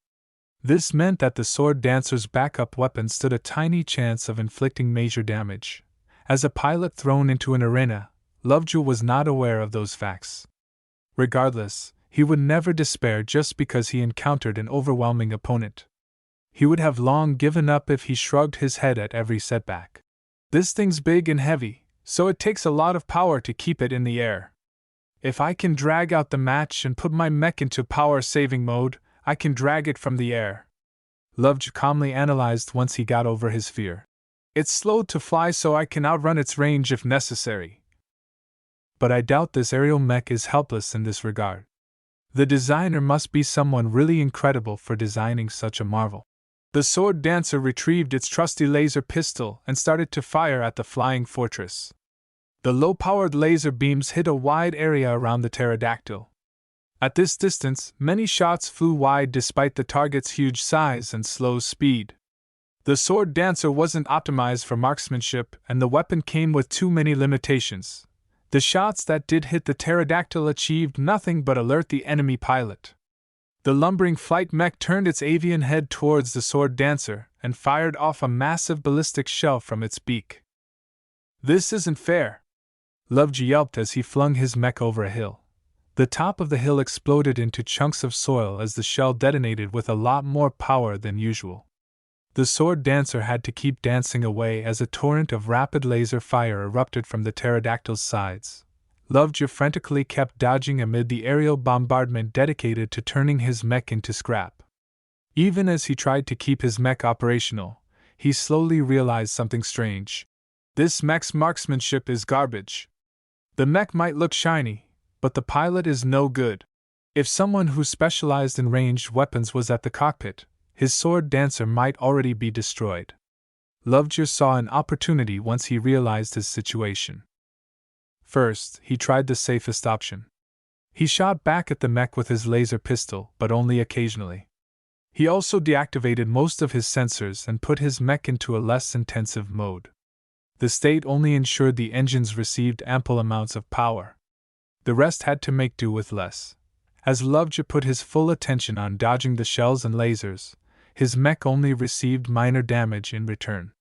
A: This meant that the sword dancer's backup weapon stood a tiny chance of inflicting major damage. As a pilot thrown into an arena, Lovejoy was not aware of those facts. Regardless, he would never despair just because he encountered an overwhelming opponent. He would have long given up if he shrugged his head at every setback. This thing's big and heavy, so it takes a lot of power to keep it in the air. If I can drag out the match and put my mech into power-saving mode, I can drag it from the air. Lovejoy calmly analyzed once he got over his fear. It's slow to fly, so I can outrun its range if necessary. But I doubt this aerial mech is helpless in this regard. The designer must be someone really incredible for designing such a marvel. The sword dancer retrieved its trusty laser pistol and started to fire at the flying fortress. The low-powered laser beams hit a wide area around the pterodactyl. At this distance, many shots flew wide despite the target's huge size and slow speed. The sword dancer wasn't optimized for marksmanship, and the weapon came with too many limitations. The shots that did hit the pterodactyl achieved nothing but alert the enemy pilot. The lumbering flight mech turned its avian head towards the sword dancer and fired off a massive ballistic shell from its beak. This isn't fair, Lovejoy yelped as he flung his mech over a hill. The top of the hill exploded into chunks of soil as the shell detonated with a lot more power than usual. The sword dancer had to keep dancing away as a torrent of rapid laser fire erupted from the pterodactyl's sides. Lovejoy frantically kept dodging amid the aerial bombardment dedicated to turning his mech into scrap. Even as he tried to keep his mech operational, he slowly realized something strange. This mech's marksmanship is garbage. The mech might look shiny, but the pilot is no good. If someone who specialized in ranged weapons was at the cockpit, his sword dancer might already be destroyed. Lovejoy saw an opportunity once he realized his situation. First, he tried the safest option. He shot back at the mech with his laser pistol, but only occasionally. He also deactivated most of his sensors and put his mech into a less intensive mode. The state only ensured the engines received ample amounts of power. The rest had to make do with less. As Lovejoy put his full attention on dodging the shells and lasers, his mech only received minor damage in return.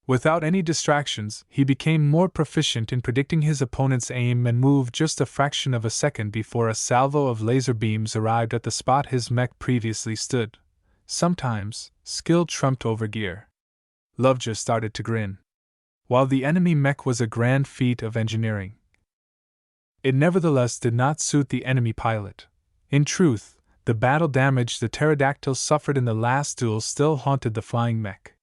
A: Without any distractions, he became more proficient in predicting his opponent's aim and moved just a fraction of a second before a salvo of laser beams arrived at the spot his mech previously stood. Sometimes, skill trumped over gear. Lovejoy started to grin. While the enemy mech was a grand feat of engineering, it nevertheless did not suit the enemy pilot. In truth, the battle damage the pterodactyl suffered in the last duel still haunted the flying mech.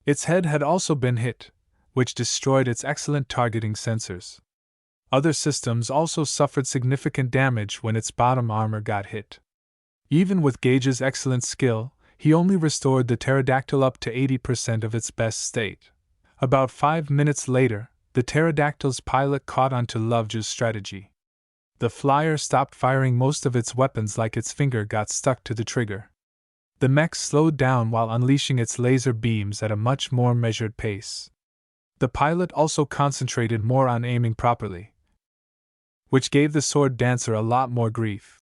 A: Its head had also been hit, which destroyed its excellent targeting sensors. Other systems also suffered significant damage when its bottom armor got hit. Even with Gage's excellent skill, he only restored the pterodactyl up to 80% of its best state. About 5 minutes later, the pterodactyl's pilot caught on to Lovejoy's strategy. The flyer stopped firing most of its weapons like its finger got stuck to the trigger. The mech slowed down while unleashing its laser beams at a much more measured pace. The pilot also concentrated more on aiming properly, which gave the sword dancer a lot more grief.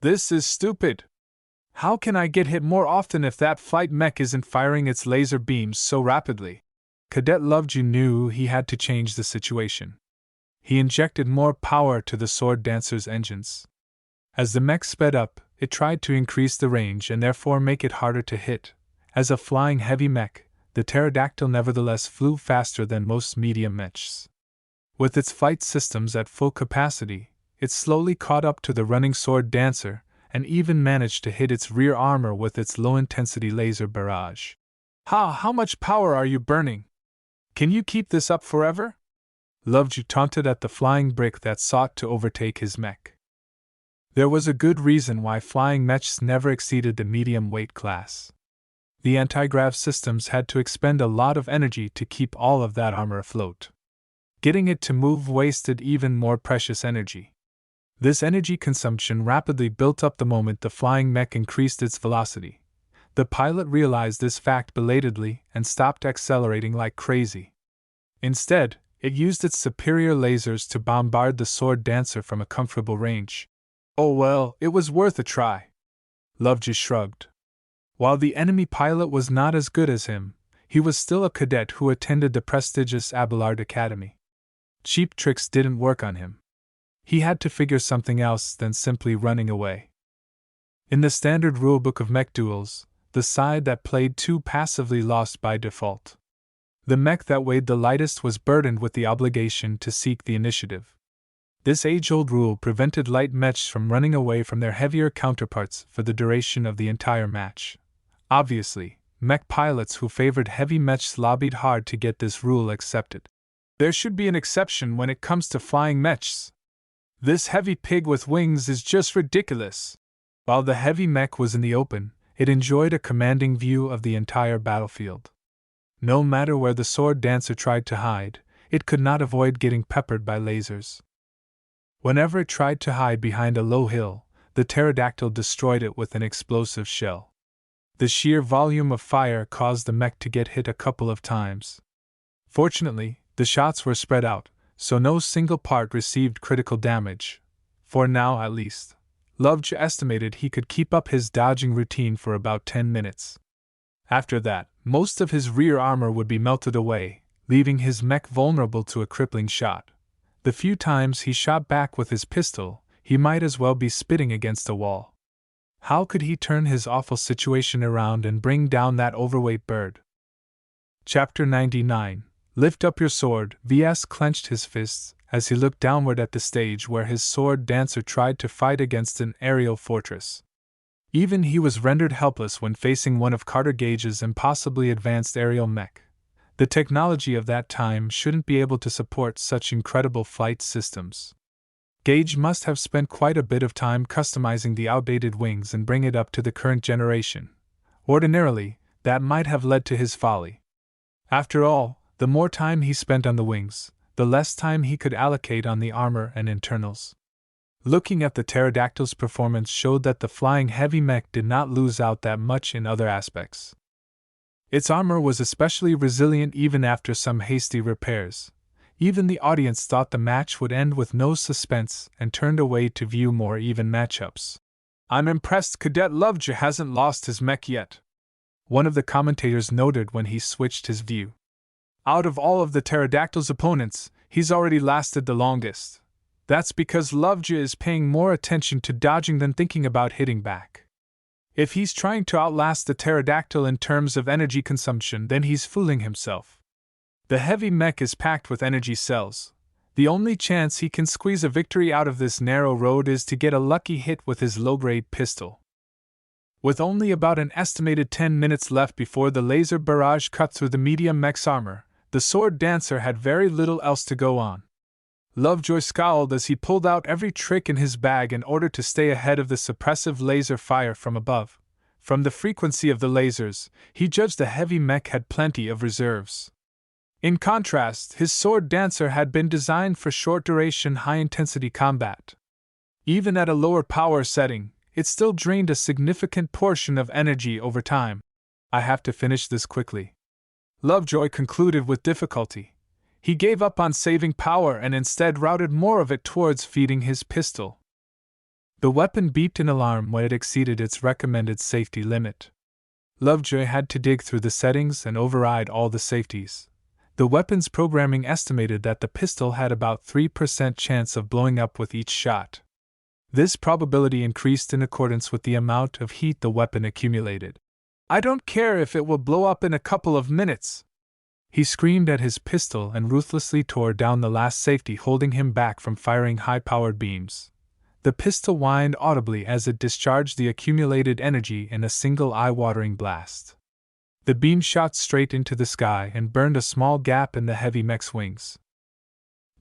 A: This is stupid. How can I get hit more often if that flight mech isn't firing its laser beams so rapidly? Cadet Lovejoy knew he had to change the situation. He injected more power to the sword dancer's engines. As the mech sped up, it tried to increase the range and therefore make it harder to hit. As a flying heavy mech, the pterodactyl nevertheless flew faster than most medium mechs. With its flight systems at full capacity, it slowly caught up to the running sword dancer and even managed to hit its rear armor with its low-intensity laser barrage. How much power are you burning? Can you keep this up forever? Lovejoy taunted at the flying brick that sought to overtake his mech. There was a good reason why flying mechs never exceeded the medium weight class. The anti-grav systems had to expend a lot of energy to keep all of that armor afloat. Getting it to move wasted even more precious energy. This energy consumption rapidly built up the moment the flying mech increased its velocity. The pilot realized this fact belatedly and stopped accelerating like crazy. Instead, it used its superior lasers to bombard the sword dancer from a comfortable range. Oh well, it was worth a try. Lovejoy shrugged. While the enemy pilot was not as good as him, he was still a cadet who attended the prestigious Abelard Academy. Cheap tricks didn't work on him. He had to figure something else than simply running away. In the standard rulebook of mech duels, the side that played too passively lost by default. The mech that weighed the lightest was burdened with the obligation to seek the initiative. This age-old rule prevented light mechs from running away from their heavier counterparts for the duration of the entire match. Obviously, mech pilots who favored heavy mechs lobbied hard to get this rule accepted. There should be an exception when it comes to flying mechs. This heavy pig with wings is just ridiculous. While the heavy mech was in the open, it enjoyed a commanding view of the entire battlefield. No matter where the sword dancer tried to hide, it could not avoid getting peppered by lasers. Whenever it tried to hide behind a low hill, the pterodactyl destroyed it with an explosive shell. The sheer volume of fire caused the mech to get hit a couple of times. Fortunately, the shots were spread out, so no single part received critical damage. For now, at least. Lovejoy estimated he could keep up his dodging routine for about 10 minutes. After that, most of his rear armor would be melted away, leaving his mech vulnerable to a crippling shot. The few times he shot back with his pistol, he might as well be spitting against a wall. How could he turn his awful situation around and bring down that overweight bird? Chapter 99. Lift up your sword. Ves clenched his fists as he looked downward at the stage where his sword dancer tried to fight against an aerial fortress. Even he was rendered helpless when facing one of Carter Gage's impossibly advanced aerial mech. The technology of that time shouldn't be able to support such incredible flight systems. Gage must have spent quite a bit of time customizing the outdated wings and bring it up to the current generation. Ordinarily, that might have led to his folly. After all, the more time he spent on the wings, the less time he could allocate on the armor and internals. Looking at the pterodactyl's performance showed that the flying heavy mech did not lose out that much in other aspects. Its armor was especially resilient even after some hasty repairs. Even the audience thought the match would end with no suspense and turned away to view more even matchups. "I'm impressed Cadet Lovejoy hasn't lost his mech yet," one of the commentators noted when he switched his view. "Out of all of the pterodactyl's opponents, he's already lasted the longest. That's because Lovejoy is paying more attention to dodging than thinking about hitting back. If he's trying to outlast the pterodactyl in terms of energy consumption, then he's fooling himself. The heavy mech is packed with energy cells. The only chance he can squeeze a victory out of this narrow road is to get a lucky hit with his low-grade pistol." With only about an estimated 10 minutes left before the laser barrage cut through the medium mech's armor, the sword dancer had very little else to go on. Lovejoy scowled as he pulled out every trick in his bag in order to stay ahead of the suppressive laser fire from above. From the frequency of the lasers, he judged the heavy mech had plenty of reserves. In contrast, his sword dancer had been designed for short-duration, high-intensity combat. Even at a lower power setting, it still drained a significant portion of energy over time. "I have to finish this quickly," Lovejoy concluded with difficulty. He gave up on saving power and instead routed more of it towards feeding his pistol. The weapon beeped an alarm when it exceeded its recommended safety limit. Lovejoy had to dig through the settings and override all the safeties. The weapon's programming estimated that the pistol had about 3% chance of blowing up with each shot. This probability increased in accordance with the amount of heat the weapon accumulated. "I don't care if it will blow up in a couple of minutes," he screamed at his pistol and ruthlessly tore down the last safety holding him back from firing high-powered beams. The pistol whined audibly as it discharged the accumulated energy in a single eye-watering blast. The beam shot straight into the sky and burned a small gap in the heavy mech's wings.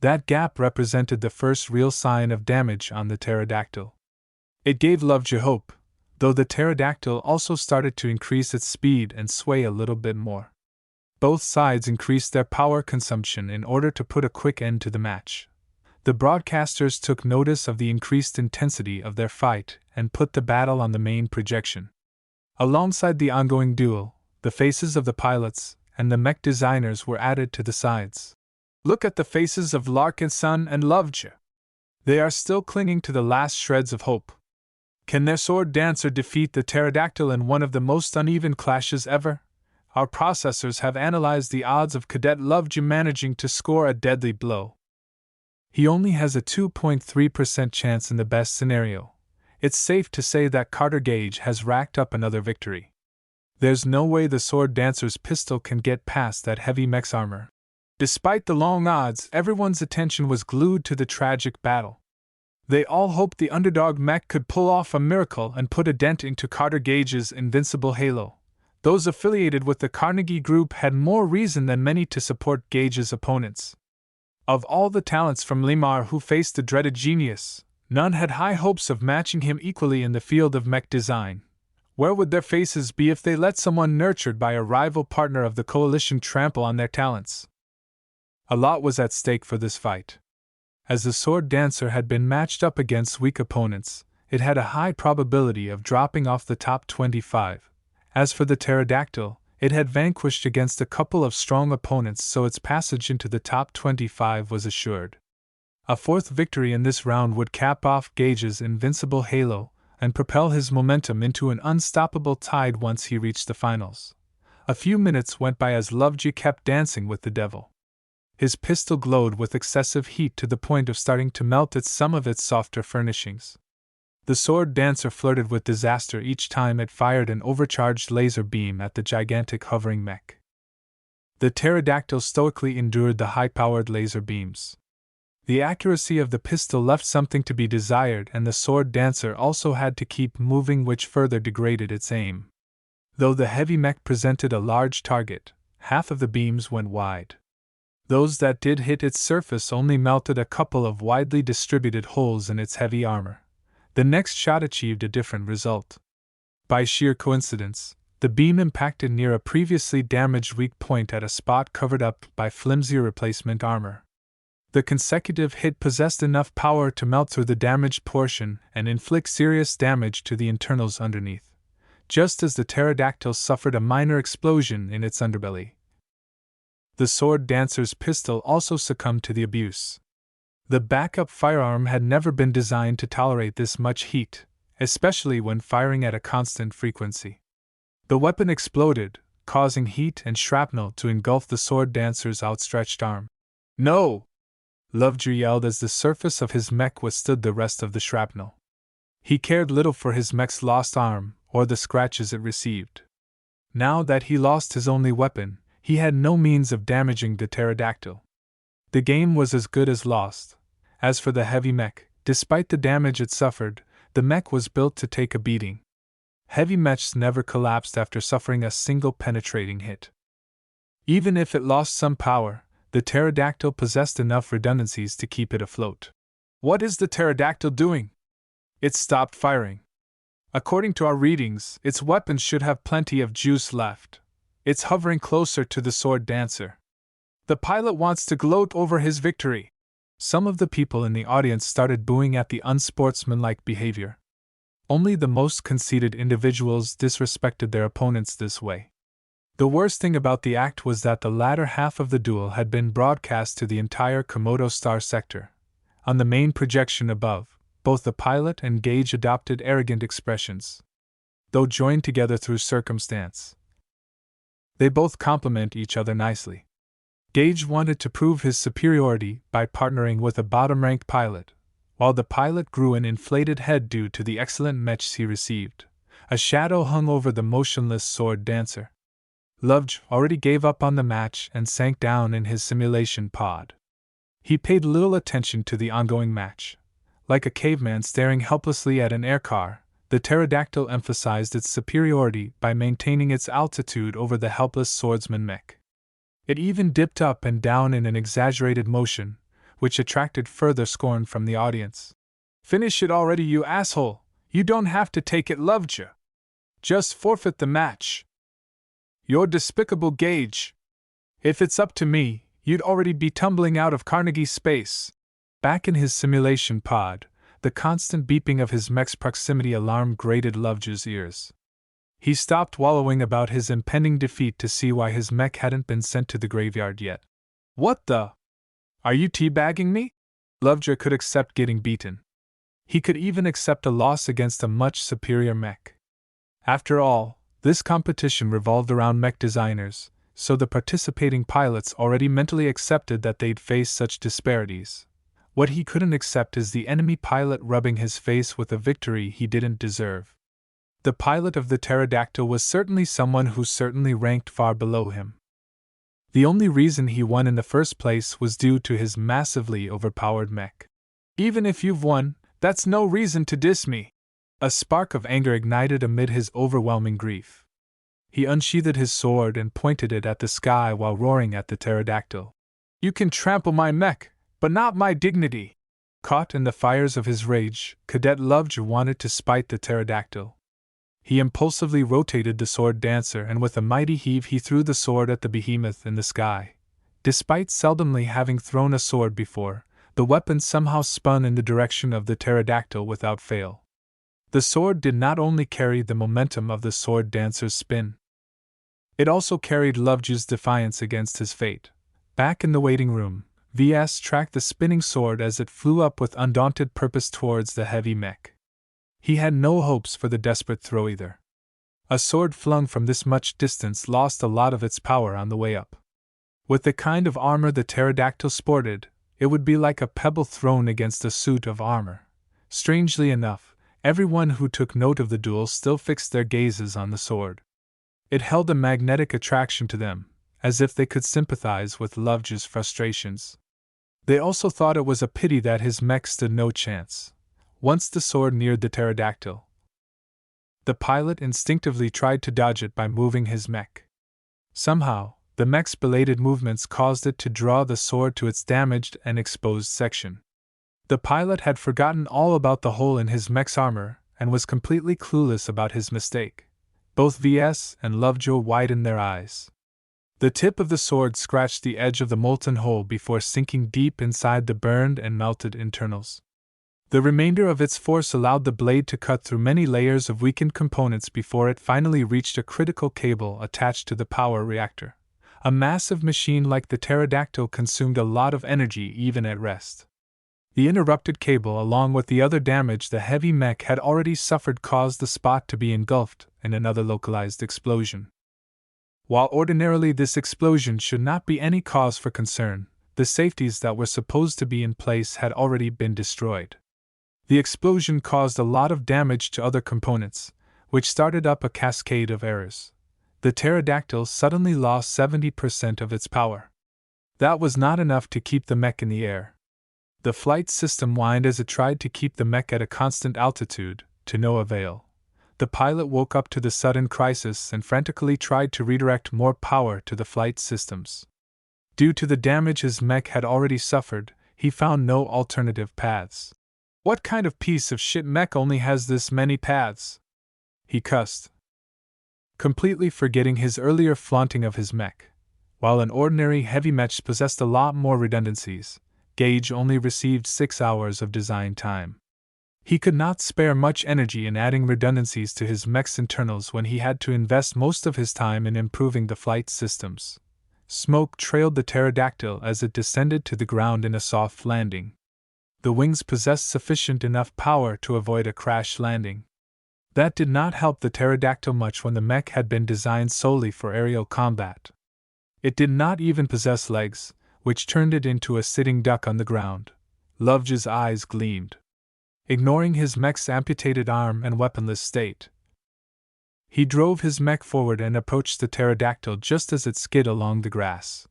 A: That gap represented the first real sign of damage on the pterodactyl. It gave Lovejoy hope, though the pterodactyl also started to increase its speed and sway a little bit more. Both sides increased their power consumption in order to put a quick end to the match. The broadcasters took notice of the increased intensity of their fight and put the battle on the main projection. Alongside the ongoing duel, the faces of the pilots and the mech designers were added to the sides. "Look at the faces of Larkinson and Lovejoy. They are still clinging to the last shreds of hope. Can their sword dancer defeat the pterodactyl in one of the most uneven clashes ever? Our processors have analyzed the odds of Cadet Lovejoy managing to score a deadly blow. He only has a 2.3% chance in the best scenario. It's safe to say that Carter Gage has racked up another victory." There's no way the sword dancer's pistol can get past that heavy mech's armor. Despite the long odds, everyone's attention was glued to the tragic battle. They all hoped the underdog mech could pull off a miracle and put a dent into Carter Gage's invincible halo. Those affiliated with the Carnegie Group had more reason than many to support Gage's opponents. Of all the talents from Limar who faced the dreaded genius, none had high hopes of matching him equally in the field of mech design. Where would their faces be if they let someone nurtured by a rival partner of the coalition trample on their talents? A lot was at stake for this fight. As the sword dancer had been matched up against weak opponents, it had a high probability of dropping off the top 25. As for the pterodactyl, it had vanquished against a couple of strong opponents, so its passage into the top 25 was assured. A fourth victory in this round would cap off Gage's invincible halo and propel his momentum into an unstoppable tide once he reached the finals. A few minutes went by as Lovejoy kept dancing with the devil. His pistol glowed with excessive heat to the point of starting to melt some of its softer furnishings. The sword dancer flirted with disaster each time it fired an overcharged laser beam at the gigantic hovering mech. The pterodactyl stoically endured the high-powered laser beams. The accuracy of the pistol left something to be desired, and the sword dancer also had to keep moving, which further degraded its aim. Though the heavy mech presented a large target, half of the beams went wide. Those that did hit its surface only melted a couple of widely distributed holes in its heavy armor. The next shot achieved a different result. By sheer coincidence, the beam impacted near a previously damaged weak point at a spot covered up by flimsy replacement armor. The consecutive hit possessed enough power to melt through the damaged portion and inflict serious damage to the internals underneath, just as the pterodactyl suffered a minor explosion in its underbelly. The sword dancer's pistol also succumbed to the abuse. The backup firearm had never been designed to tolerate this much heat, especially when firing at a constant frequency. The weapon exploded, causing heat and shrapnel to engulf the sword dancer's outstretched arm. "No!" Lovejoy yelled as the surface of his mech withstood the rest of the shrapnel. He cared little for his mech's lost arm or the scratches it received. Now that he lost his only weapon, he had no means of damaging the pterodactyl. The game was as good as lost. As for the heavy mech, despite the damage it suffered, the mech was built to take a beating. Heavy mechs never collapsed after suffering a single penetrating hit. Even if it lost some power, the pterodactyl possessed enough redundancies to keep it afloat. "What is the pterodactyl doing?" "It stopped firing. According to our readings, its weapons should have plenty of juice left. It's hovering closer to the sword dancer. The pilot wants to gloat over his victory." Some of the people in the audience started booing at the unsportsmanlike behavior. Only the most conceited individuals disrespected their opponents this way. The worst thing about the act was that the latter half of the duel had been broadcast to the entire Komodo Star sector. On the main projection above, both the pilot and Gage adopted arrogant expressions. Though joined together through circumstance, they both complement each other nicely. Gage wanted to prove his superiority by partnering with a bottom-ranked pilot, while the pilot grew an inflated head due to the excellent matches he received. A shadow hung over the motionless sword dancer. Lovejoy already gave up on the match and sank down in his simulation pod. He paid little attention to the ongoing match. Like a caveman staring helplessly at an aircar, the pterodactyl emphasized its superiority by maintaining its altitude over the helpless swordsman mech. It even dipped up and down in an exaggerated motion, which attracted further scorn from the audience. "Finish it already, you asshole! You don't have to take it, Lovejoy. Just forfeit the match. You're despicable, Gage. If it's up to me, you'd already be tumbling out of Carnegie space." Back in his simulation pod, the constant beeping of his mech's proximity alarm grated Lovejoy's ears. He stopped wallowing about his impending defeat to see why his mech hadn't been sent to the graveyard yet. "What the? Are you teabagging me?" Lovejoy could accept getting beaten. He could even accept a loss against a much superior mech. After all, this competition revolved around mech designers, so the participating pilots already mentally accepted that they'd face such disparities. What he couldn't accept is the enemy pilot rubbing his face with a victory he didn't deserve. The pilot of the pterodactyl was certainly someone who certainly ranked far below him. The only reason he won in the first place was due to his massively overpowered mech. Even if you've won, that's no reason to diss me. A spark of anger ignited amid his overwhelming grief. He unsheathed his sword and pointed it at the sky while roaring at the pterodactyl. You can trample my mech, but not my dignity. Caught in the fires of his rage, Cadet Lovejoy wanted to spite the pterodactyl. He impulsively rotated the sword dancer, and with a mighty heave he threw the sword at the behemoth in the sky. Despite seldomly having thrown a sword before, the weapon somehow spun in the direction of the pterodactyl without fail. The sword did not only carry the momentum of the sword dancer's spin, it also carried Lovejoy's defiance against his fate. Back in the waiting room, Ves tracked the spinning sword as it flew up with undaunted purpose towards the heavy mech. He had no hopes for the desperate throw either. A sword flung from this much distance lost a lot of its power on the way up. With the kind of armor the pterodactyl sported, it would be like a pebble thrown against a suit of armor. Strangely enough, everyone who took note of the duel still fixed their gazes on the sword. It held a magnetic attraction to them, as if they could sympathize with Lovejoy's frustrations. They also thought it was a pity that his mech stood no chance. Once the sword neared the pterodactyl, the pilot instinctively tried to dodge it by moving his mech. Somehow, the mech's belated movements caused it to draw the sword to its damaged and exposed section. The pilot had forgotten all about the hole in his mech's armor and was completely clueless about his mistake. Both Ves and Lovejoy widened their eyes. The tip of the sword scratched the edge of the molten hole before sinking deep inside the burned and melted internals. The remainder of its force allowed the blade to cut through many layers of weakened components before it finally reached a critical cable attached to the power reactor. A massive machine like the pterodactyl consumed a lot of energy even at rest. The interrupted cable, along with the other damage the heavy mech had already suffered, caused the spot to be engulfed in another localized explosion. While ordinarily this explosion should not be any cause for concern, the safeties that were supposed to be in place had already been destroyed. The explosion caused a lot of damage to other components, which started up a cascade of errors. The pterodactyl suddenly lost 70% of its power. That was not enough to keep the mech in the air. The flight system whined as it tried to keep the mech at a constant altitude, to no avail. The pilot woke up to the sudden crisis and frantically tried to redirect more power to the flight systems. Due to the damage his mech had already suffered, he found no alternative paths. What kind of piece of shit mech only has this many paths? He cussed, completely forgetting his earlier flaunting of his mech. While an ordinary heavy mech possessed a lot more redundancies, Gage only received 6 hours of design time. He could not spare much energy in adding redundancies to his mech's internals when he had to invest most of his time in improving the flight systems. Smoke trailed the pterodactyl as it descended to the ground in a soft landing. The wings possessed sufficient enough power to avoid a crash landing. That did not help the pterodactyl much when the mech had been designed solely for aerial combat. It did not even possess legs, which turned it into a sitting duck on the ground. Lovejoy's eyes gleamed. Ignoring his mech's amputated arm and weaponless state, he drove his mech forward and approached the pterodactyl just as it skid along the grass.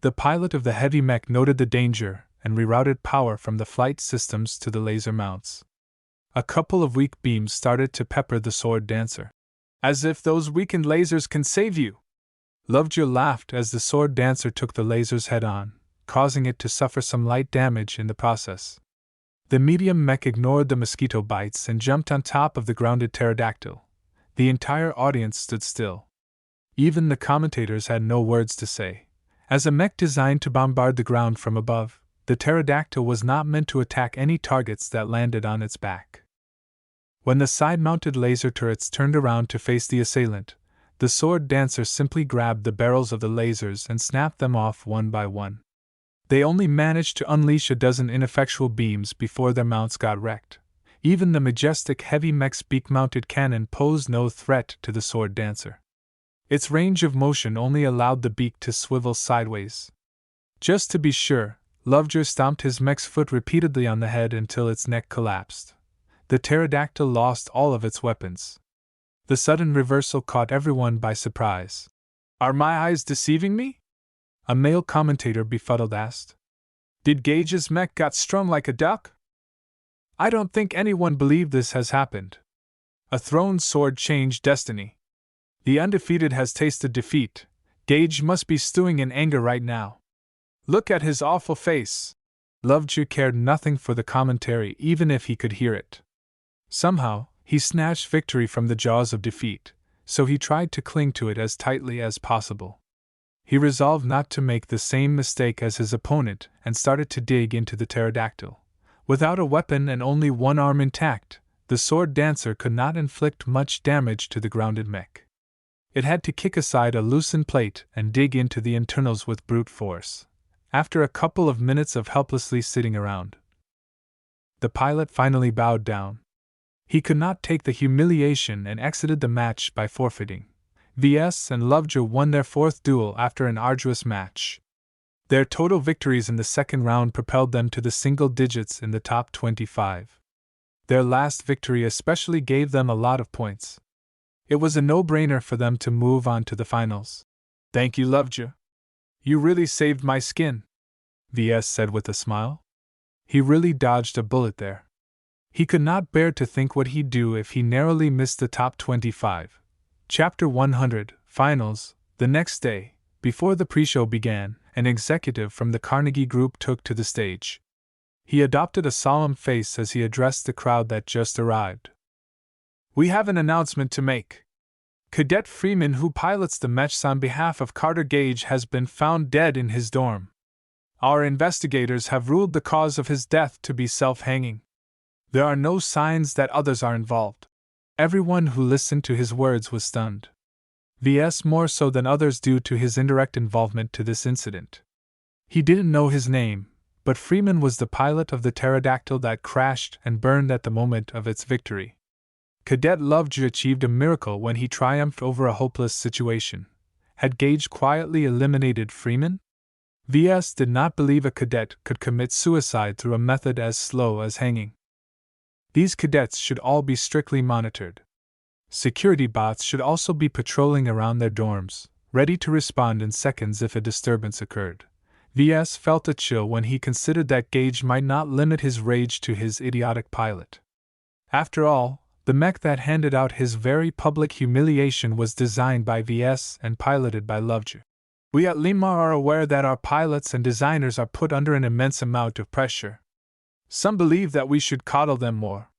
A: The pilot of the heavy mech noted the danger and rerouted power from the flight systems to the laser mounts. A couple of weak beams started to pepper the sword dancer. As if those weakened lasers can save you! Lovejoy laughed as the sword dancer took the lasers head-on, causing it to suffer some light damage in the process. The medium mech ignored the mosquito bites and jumped on top of the grounded pterodactyl. The entire audience stood still. Even the commentators had no words to say. As a mech designed to bombard the ground from above, the pterodactyl was not meant to attack any targets that landed on its back. When the side-mounted laser turrets turned around to face the assailant, the sword dancer simply grabbed the barrels of the lasers and snapped them off one by one. They only managed to unleash a dozen ineffectual beams before their mounts got wrecked. Even the majestic heavy mech's beak-mounted cannon posed no threat to the sword dancer. Its range of motion only allowed the beak to swivel sideways. Just to be sure, Lovejoy stomped his mech's foot repeatedly on the head until its neck collapsed. The pterodactyl lost all of its weapons. The sudden reversal caught everyone by surprise. Are my eyes deceiving me? A male commentator befuddled asked. Did Gage's mech got strung like a duck? I don't think anyone believed this has happened. A thrown sword changed destiny. The undefeated has tasted defeat. Gage must be stewing in anger right now. Look at his awful face. Lovejoy cared nothing for the commentary even if he could hear it. Somehow, he snatched victory from the jaws of defeat, so he tried to cling to it as tightly as possible. He resolved not to make the same mistake as his opponent and started to dig into the pterodactyl. Without a weapon and only one arm intact, the sword dancer could not inflict much damage to the grounded mech. It had to kick aside a loosened plate and dig into the internals with brute force. After a couple of minutes of helplessly sitting around, the pilot finally bowed down. He could not take the humiliation and exited the match by forfeiting. Ves and Lovejoy won their fourth duel after an arduous match. Their total victories in the second round propelled them to the single digits in the top 25. Their last victory especially gave them a lot of points. It was a no-brainer for them to move on to the finals. Thank you, Lovejoy. You really saved my skin, Ves said with a smile. He really dodged a bullet there. He could not bear to think what he'd do if he narrowly missed the top 25. Chapter 100, Finals. The next day, before the pre-show began, an executive from the Carnegie Group took to the stage. He adopted a solemn face as he addressed the crowd that just arrived. We have an announcement to make. Cadet Freeman, who pilots the Mechs on behalf of Carter Gage, has been found dead in his dorm. Our investigators have ruled the cause of his death to be self-hanging. There are no signs that others are involved. Everyone who listened to his words was stunned. Ves more so than others due to his indirect involvement to this incident. He didn't know his name, but Freeman was the pilot of the pterodactyl that crashed and burned at the moment of its victory. Cadet Lovejoy achieved a miracle when he triumphed over a hopeless situation. Had Gage quietly eliminated Freeman? Ves did not believe a cadet could commit suicide through a method as slow as hanging. These cadets should all be strictly monitored. Security bots should also be patrolling around their dorms, ready to respond in seconds if a disturbance occurred. Ves felt a chill when he considered that Gage might not limit his rage to his idiotic pilot. After all, the mech that handed out his very public humiliation was designed by Ves and piloted by Lovejoy. We at Limar are aware that our pilots and designers are put under an immense amount of pressure. Some believe that we should coddle them more.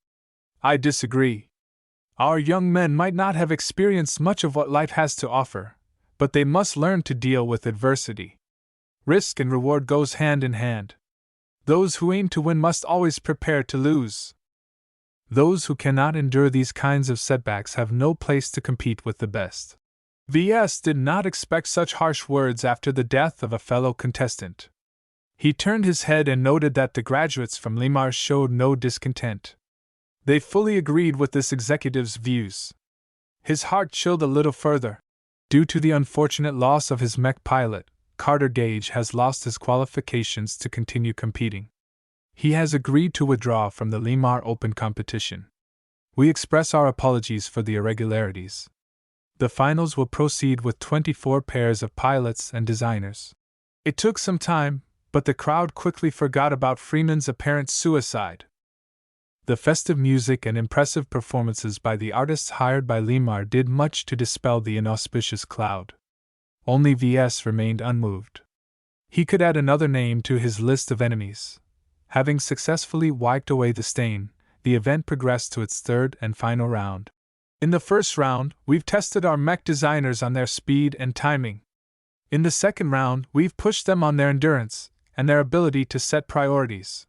A: I disagree. Our young men might not have experienced much of what life has to offer, but they must learn to deal with adversity. Risk and reward goes hand in hand. Those who aim to win must always prepare to lose. Those who cannot endure these kinds of setbacks have no place to compete with the best. Ves did not expect such harsh words after the death of a fellow contestant. He turned his head and noted that the graduates from Limar showed no discontent. They fully agreed with this executive's views. His heart chilled a little further. Due to the unfortunate loss of his mech pilot, Carter Gage has lost his qualifications to continue competing. He has agreed to withdraw from the Limar Open competition. We express our apologies for the irregularities. The finals will proceed with 24 pairs of pilots and designers. It took some time, but the crowd quickly forgot about Freeman's apparent suicide. The festive music and impressive performances by the artists hired by Limar did much to dispel the inauspicious cloud. Only Ves remained unmoved. He could add another name to his list of enemies. Having successfully wiped away the stain, the event progressed to its third and final round. In the first round, we've tested our mech designers on their speed and timing. In the second round, we've pushed them on their endurance and their ability to set priorities.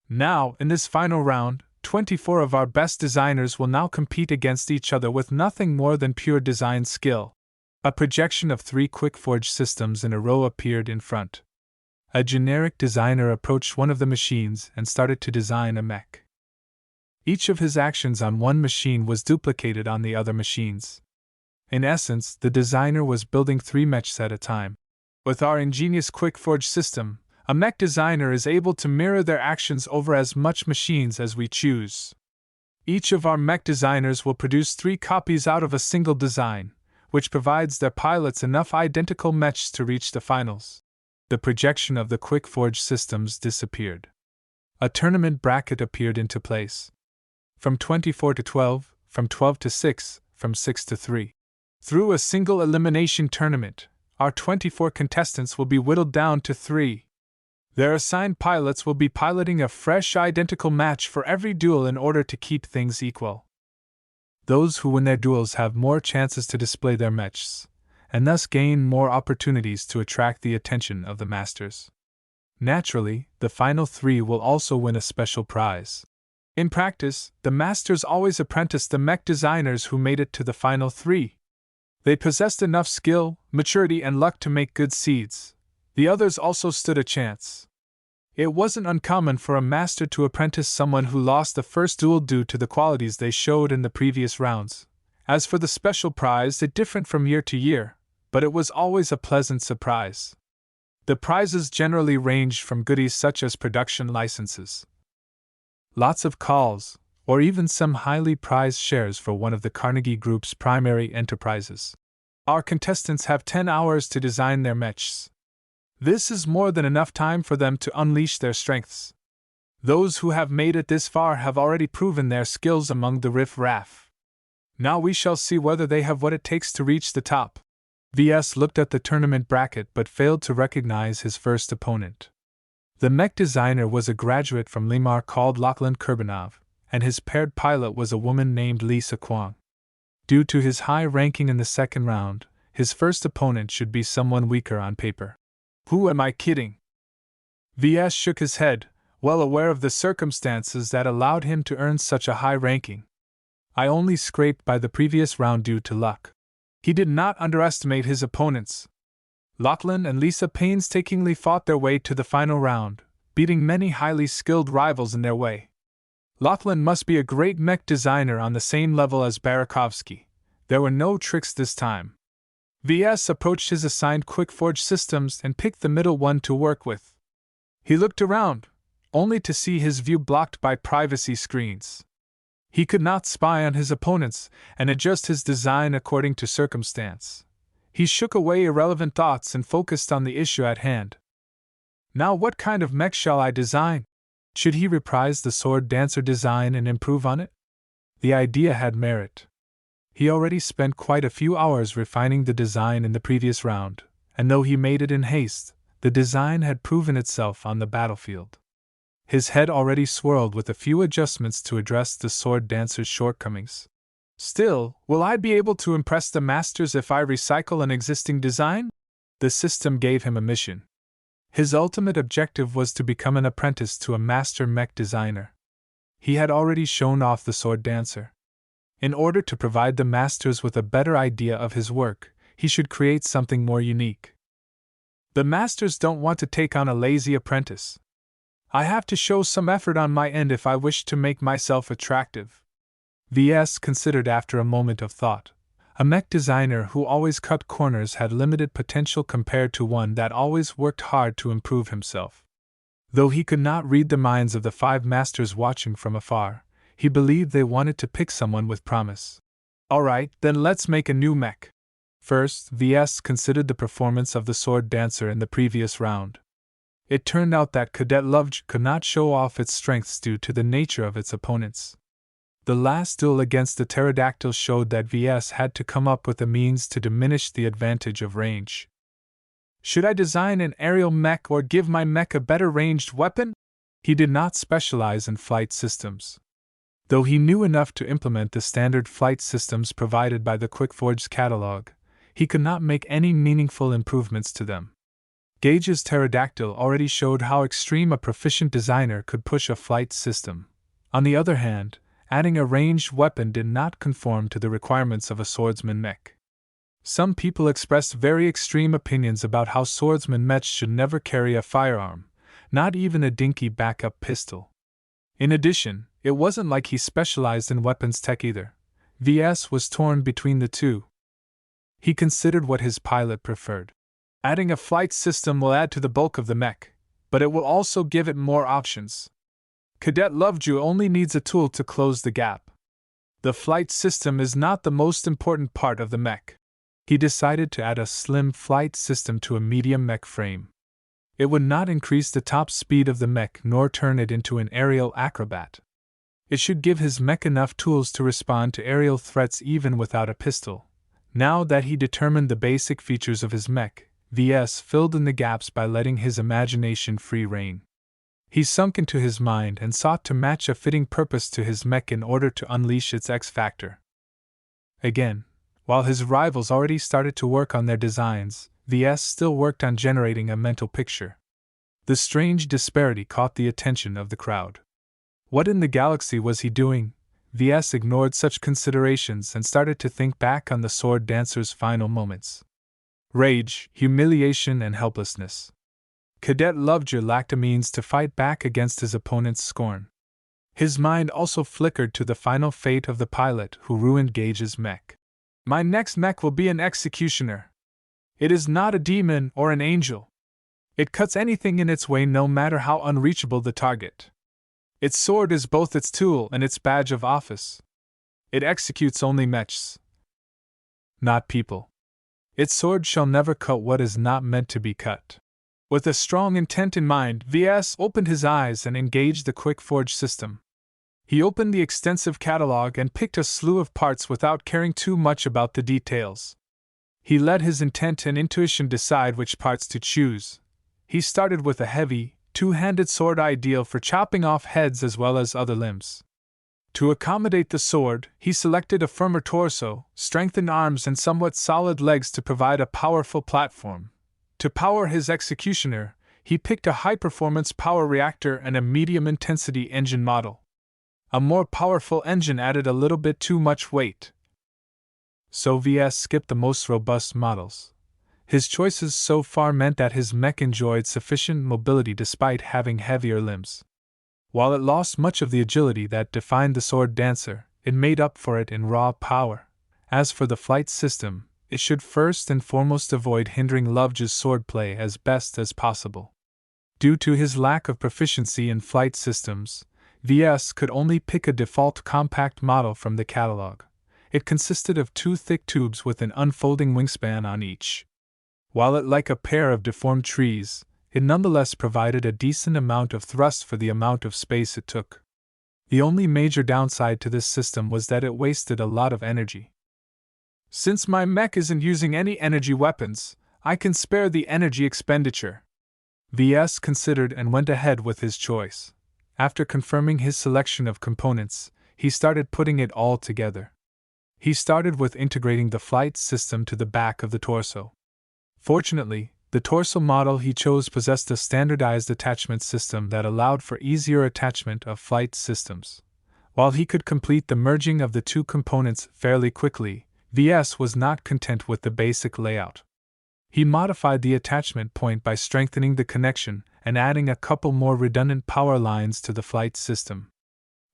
A: Now, in this final round, 24 of our best designers will now compete against each other with nothing more than pure design skill. A projection of 3 quick-forge systems in a row appeared in front. A generic designer approached one of the machines and started to design a mech. Each of his actions on one machine was duplicated on the other machines. In essence, the designer was building 3 mechs at a time. With our ingenious quick-forge system, a mech designer is able to mirror their actions over as much machines as we choose. Each of our mech designers will produce 3 copies out of a single design, which provides their pilots enough identical mechs to reach the finals. The projection of the quick forge systems disappeared. A tournament bracket appeared into place. From 24 to 12, from 12 to 6, from 6 to 3. Through a single elimination tournament, our 24 contestants will be whittled down to 3. Their assigned pilots will be piloting a fresh identical match for every duel in order to keep things equal. Those who win their duels have more chances to display their mechs, and thus gain more opportunities to attract the attention of the masters. Naturally, the final 3 will also win a special prize. In practice, the masters always apprenticed the mech designers who made it to the final 3. They possessed enough skill, maturity, and luck to make good seeds. The others also stood a chance. It wasn't uncommon for a master to apprentice someone who lost the first duel due to the qualities they showed in the previous rounds. As for the special prize, it differed from year to year, but it was always a pleasant surprise. The prizes generally ranged from goodies such as production licenses, lots of calls, or even some highly prized shares for one of the Carnegie Group's primary enterprises. Our contestants have 10 hours to design their mechs. This is more than enough time for them to unleash their strengths. Those who have made it this far have already proven their skills among the riff-raff. Now we shall see whether they have what it takes to reach the top. Ves looked at the tournament bracket but failed to recognize his first opponent. The mech designer was a graduate from Limar called Lachlan Kurbanov, and his paired pilot was a woman named Lisa Kwong. Due to his high ranking in the second round, his first opponent should be someone weaker on paper. Who am I kidding? Ves shook his head, well aware of the circumstances that allowed him to earn such a high ranking. I only scraped by the previous round due to luck. He did not underestimate his opponents. Lachlan and Lisa painstakingly fought their way to the final round, beating many highly skilled rivals in their way. Lachlan must be a great mech designer on the same level as Barakovsky. There were no tricks this time. Ves approached his assigned quick forge systems and picked the middle one to work with. He looked around, only to see his view blocked by privacy screens. He could not spy on his opponents and adjust his design according to circumstance. He shook away irrelevant thoughts and focused on the issue at hand. Now what kind of mech shall I design? Should he reprise the sword dancer design and improve on it? The idea had merit. He already spent quite a few hours refining the design in the previous round, and though he made it in haste, the design had proven itself on the battlefield. His head already swirled with a few adjustments to address the sword dancer's shortcomings. Still, will I be able to impress the masters if I recycle an existing design? The system gave him a mission. His ultimate objective was to become an apprentice to a master mech designer. He had already shown off the sword dancer. In order to provide the masters with a better idea of his work, he should create something more unique. The masters don't want to take on a lazy apprentice. I have to show some effort on my end if I wish to make myself attractive. Ves considered after a moment of thought. A mech designer who always cut corners had limited potential compared to one that always worked hard to improve himself. Though he could not read the minds of the 5 masters watching from afar, he believed they wanted to pick someone with promise. Alright, then let's make a new mech. First, Ves considered the performance of the sword dancer in the previous round. It turned out that Cadet Lovj could not show off its strengths due to the nature of its opponents. The last duel against the pterodactyl showed that Ves had to come up with a means to diminish the advantage of range. Should I design an aerial mech or give my mech a better ranged weapon? He did not specialize in flight systems. Though he knew enough to implement the standard flight systems provided by the QuickForge's catalog, he could not make any meaningful improvements to them. Gage's pterodactyl already showed how extreme a proficient designer could push a flight system. On the other hand, adding a ranged weapon did not conform to the requirements of a swordsman mech. Some people expressed very extreme opinions about how swordsman mechs should never carry a firearm, not even a dinky backup pistol. In addition, it wasn't like he specialized in weapons tech either. Ves was torn between the two. He considered what his pilot preferred. Adding a flight system will add to the bulk of the mech, but it will also give it more options. Cadet Loveju only needs a tool to close the gap. The flight system is not the most important part of the mech. He decided to add a slim flight system to a medium mech frame. It would not increase the top speed of the mech nor turn it into an aerial acrobat. It should give his mech enough tools to respond to aerial threats even without a pistol. Now that he determined the basic features of his mech, Ves filled in the gaps by letting his imagination free rein. He sunk into his mind and sought to match a fitting purpose to his mech in order to unleash its X factor. Again, while his rivals already started to work on their designs, Ves still worked on generating a mental picture. The strange disparity caught the attention of the crowd. What in the galaxy was he doing? Ves ignored such considerations and started to think back on the sword dancer's final moments. Rage, humiliation, and helplessness. Cadet Lovejoy lacked a means to fight back against his opponent's scorn. His mind also flickered to the final fate of the pilot who ruined Gage's mech. My next mech will be an executioner. It is not a demon or an angel. It cuts anything in its way no matter how unreachable the target. Its sword is both its tool and its badge of office. It executes only mechs, not people. Its sword shall never cut what is not meant to be cut. With a strong intent in mind, Ves opened his eyes and engaged the quick forge system. He opened the extensive catalog and picked a slew of parts without caring too much about the details. He let his intent and intuition decide which parts to choose. He started with a heavy, two-handed sword ideal for chopping off heads as well as other limbs. To accommodate the sword, he selected a firmer torso, strengthened arms, and somewhat solid legs to provide a powerful platform. To power his executioner, he picked a high-performance power reactor and a medium-intensity engine model. A more powerful engine added a little bit too much weight, so Ves skipped the most robust models. His choices so far meant that his mech enjoyed sufficient mobility despite having heavier limbs. While it lost much of the agility that defined the sword dancer, it made up for it in raw power. As for the flight system, it should first and foremost avoid hindering Lovejoy's swordplay as best as possible. Due to his lack of proficiency in flight systems, Ves could only pick a default compact model from the catalog. It consisted of two thick tubes with an unfolding wingspan on each. While it like a pair of deformed trees, it nonetheless provided a decent amount of thrust for the amount of space it took. The only major downside to this system was that it wasted a lot of energy. Since my mech isn't using any energy weapons, I can spare the energy expenditure. Ves considered and went ahead with his choice. After confirming his selection of components, he started putting it all together. He started with integrating the flight system to the back of the torso. Fortunately, the torso model he chose possessed a standardized attachment system that allowed for easier attachment of flight systems. While he could complete the merging of the two components fairly quickly, Ves was not content with the basic layout. He modified the attachment point by strengthening the connection and adding a couple more redundant power lines to the flight system.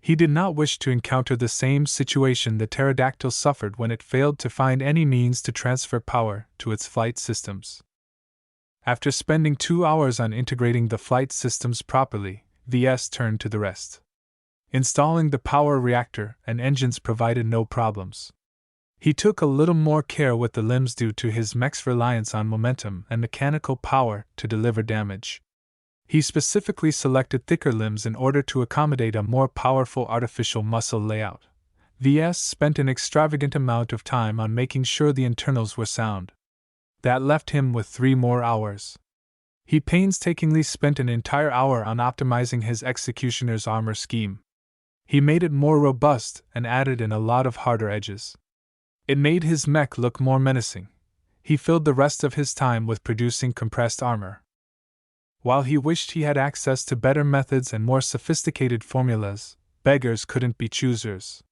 A: He did not wish to encounter the same situation the pterodactyl suffered when it failed to find any means to transfer power to its flight systems. After spending 2 hours on integrating the flight systems properly, Ves turned to the rest. Installing the power reactor and engines provided no problems. He took a little more care with the limbs due to his mech's reliance on momentum and mechanical power to deliver damage. He specifically selected thicker limbs in order to accommodate a more powerful artificial muscle layout. Ves spent an extravagant amount of time on making sure the internals were sound. That left him with 3 more hours. He painstakingly spent an entire hour on optimizing his executioner's armor scheme. He made it more robust and added in a lot of harder edges. It made his mech look more menacing. He filled the rest of his time with producing compressed armor. While he wished he had access to better methods and more sophisticated formulas, beggars couldn't be choosers.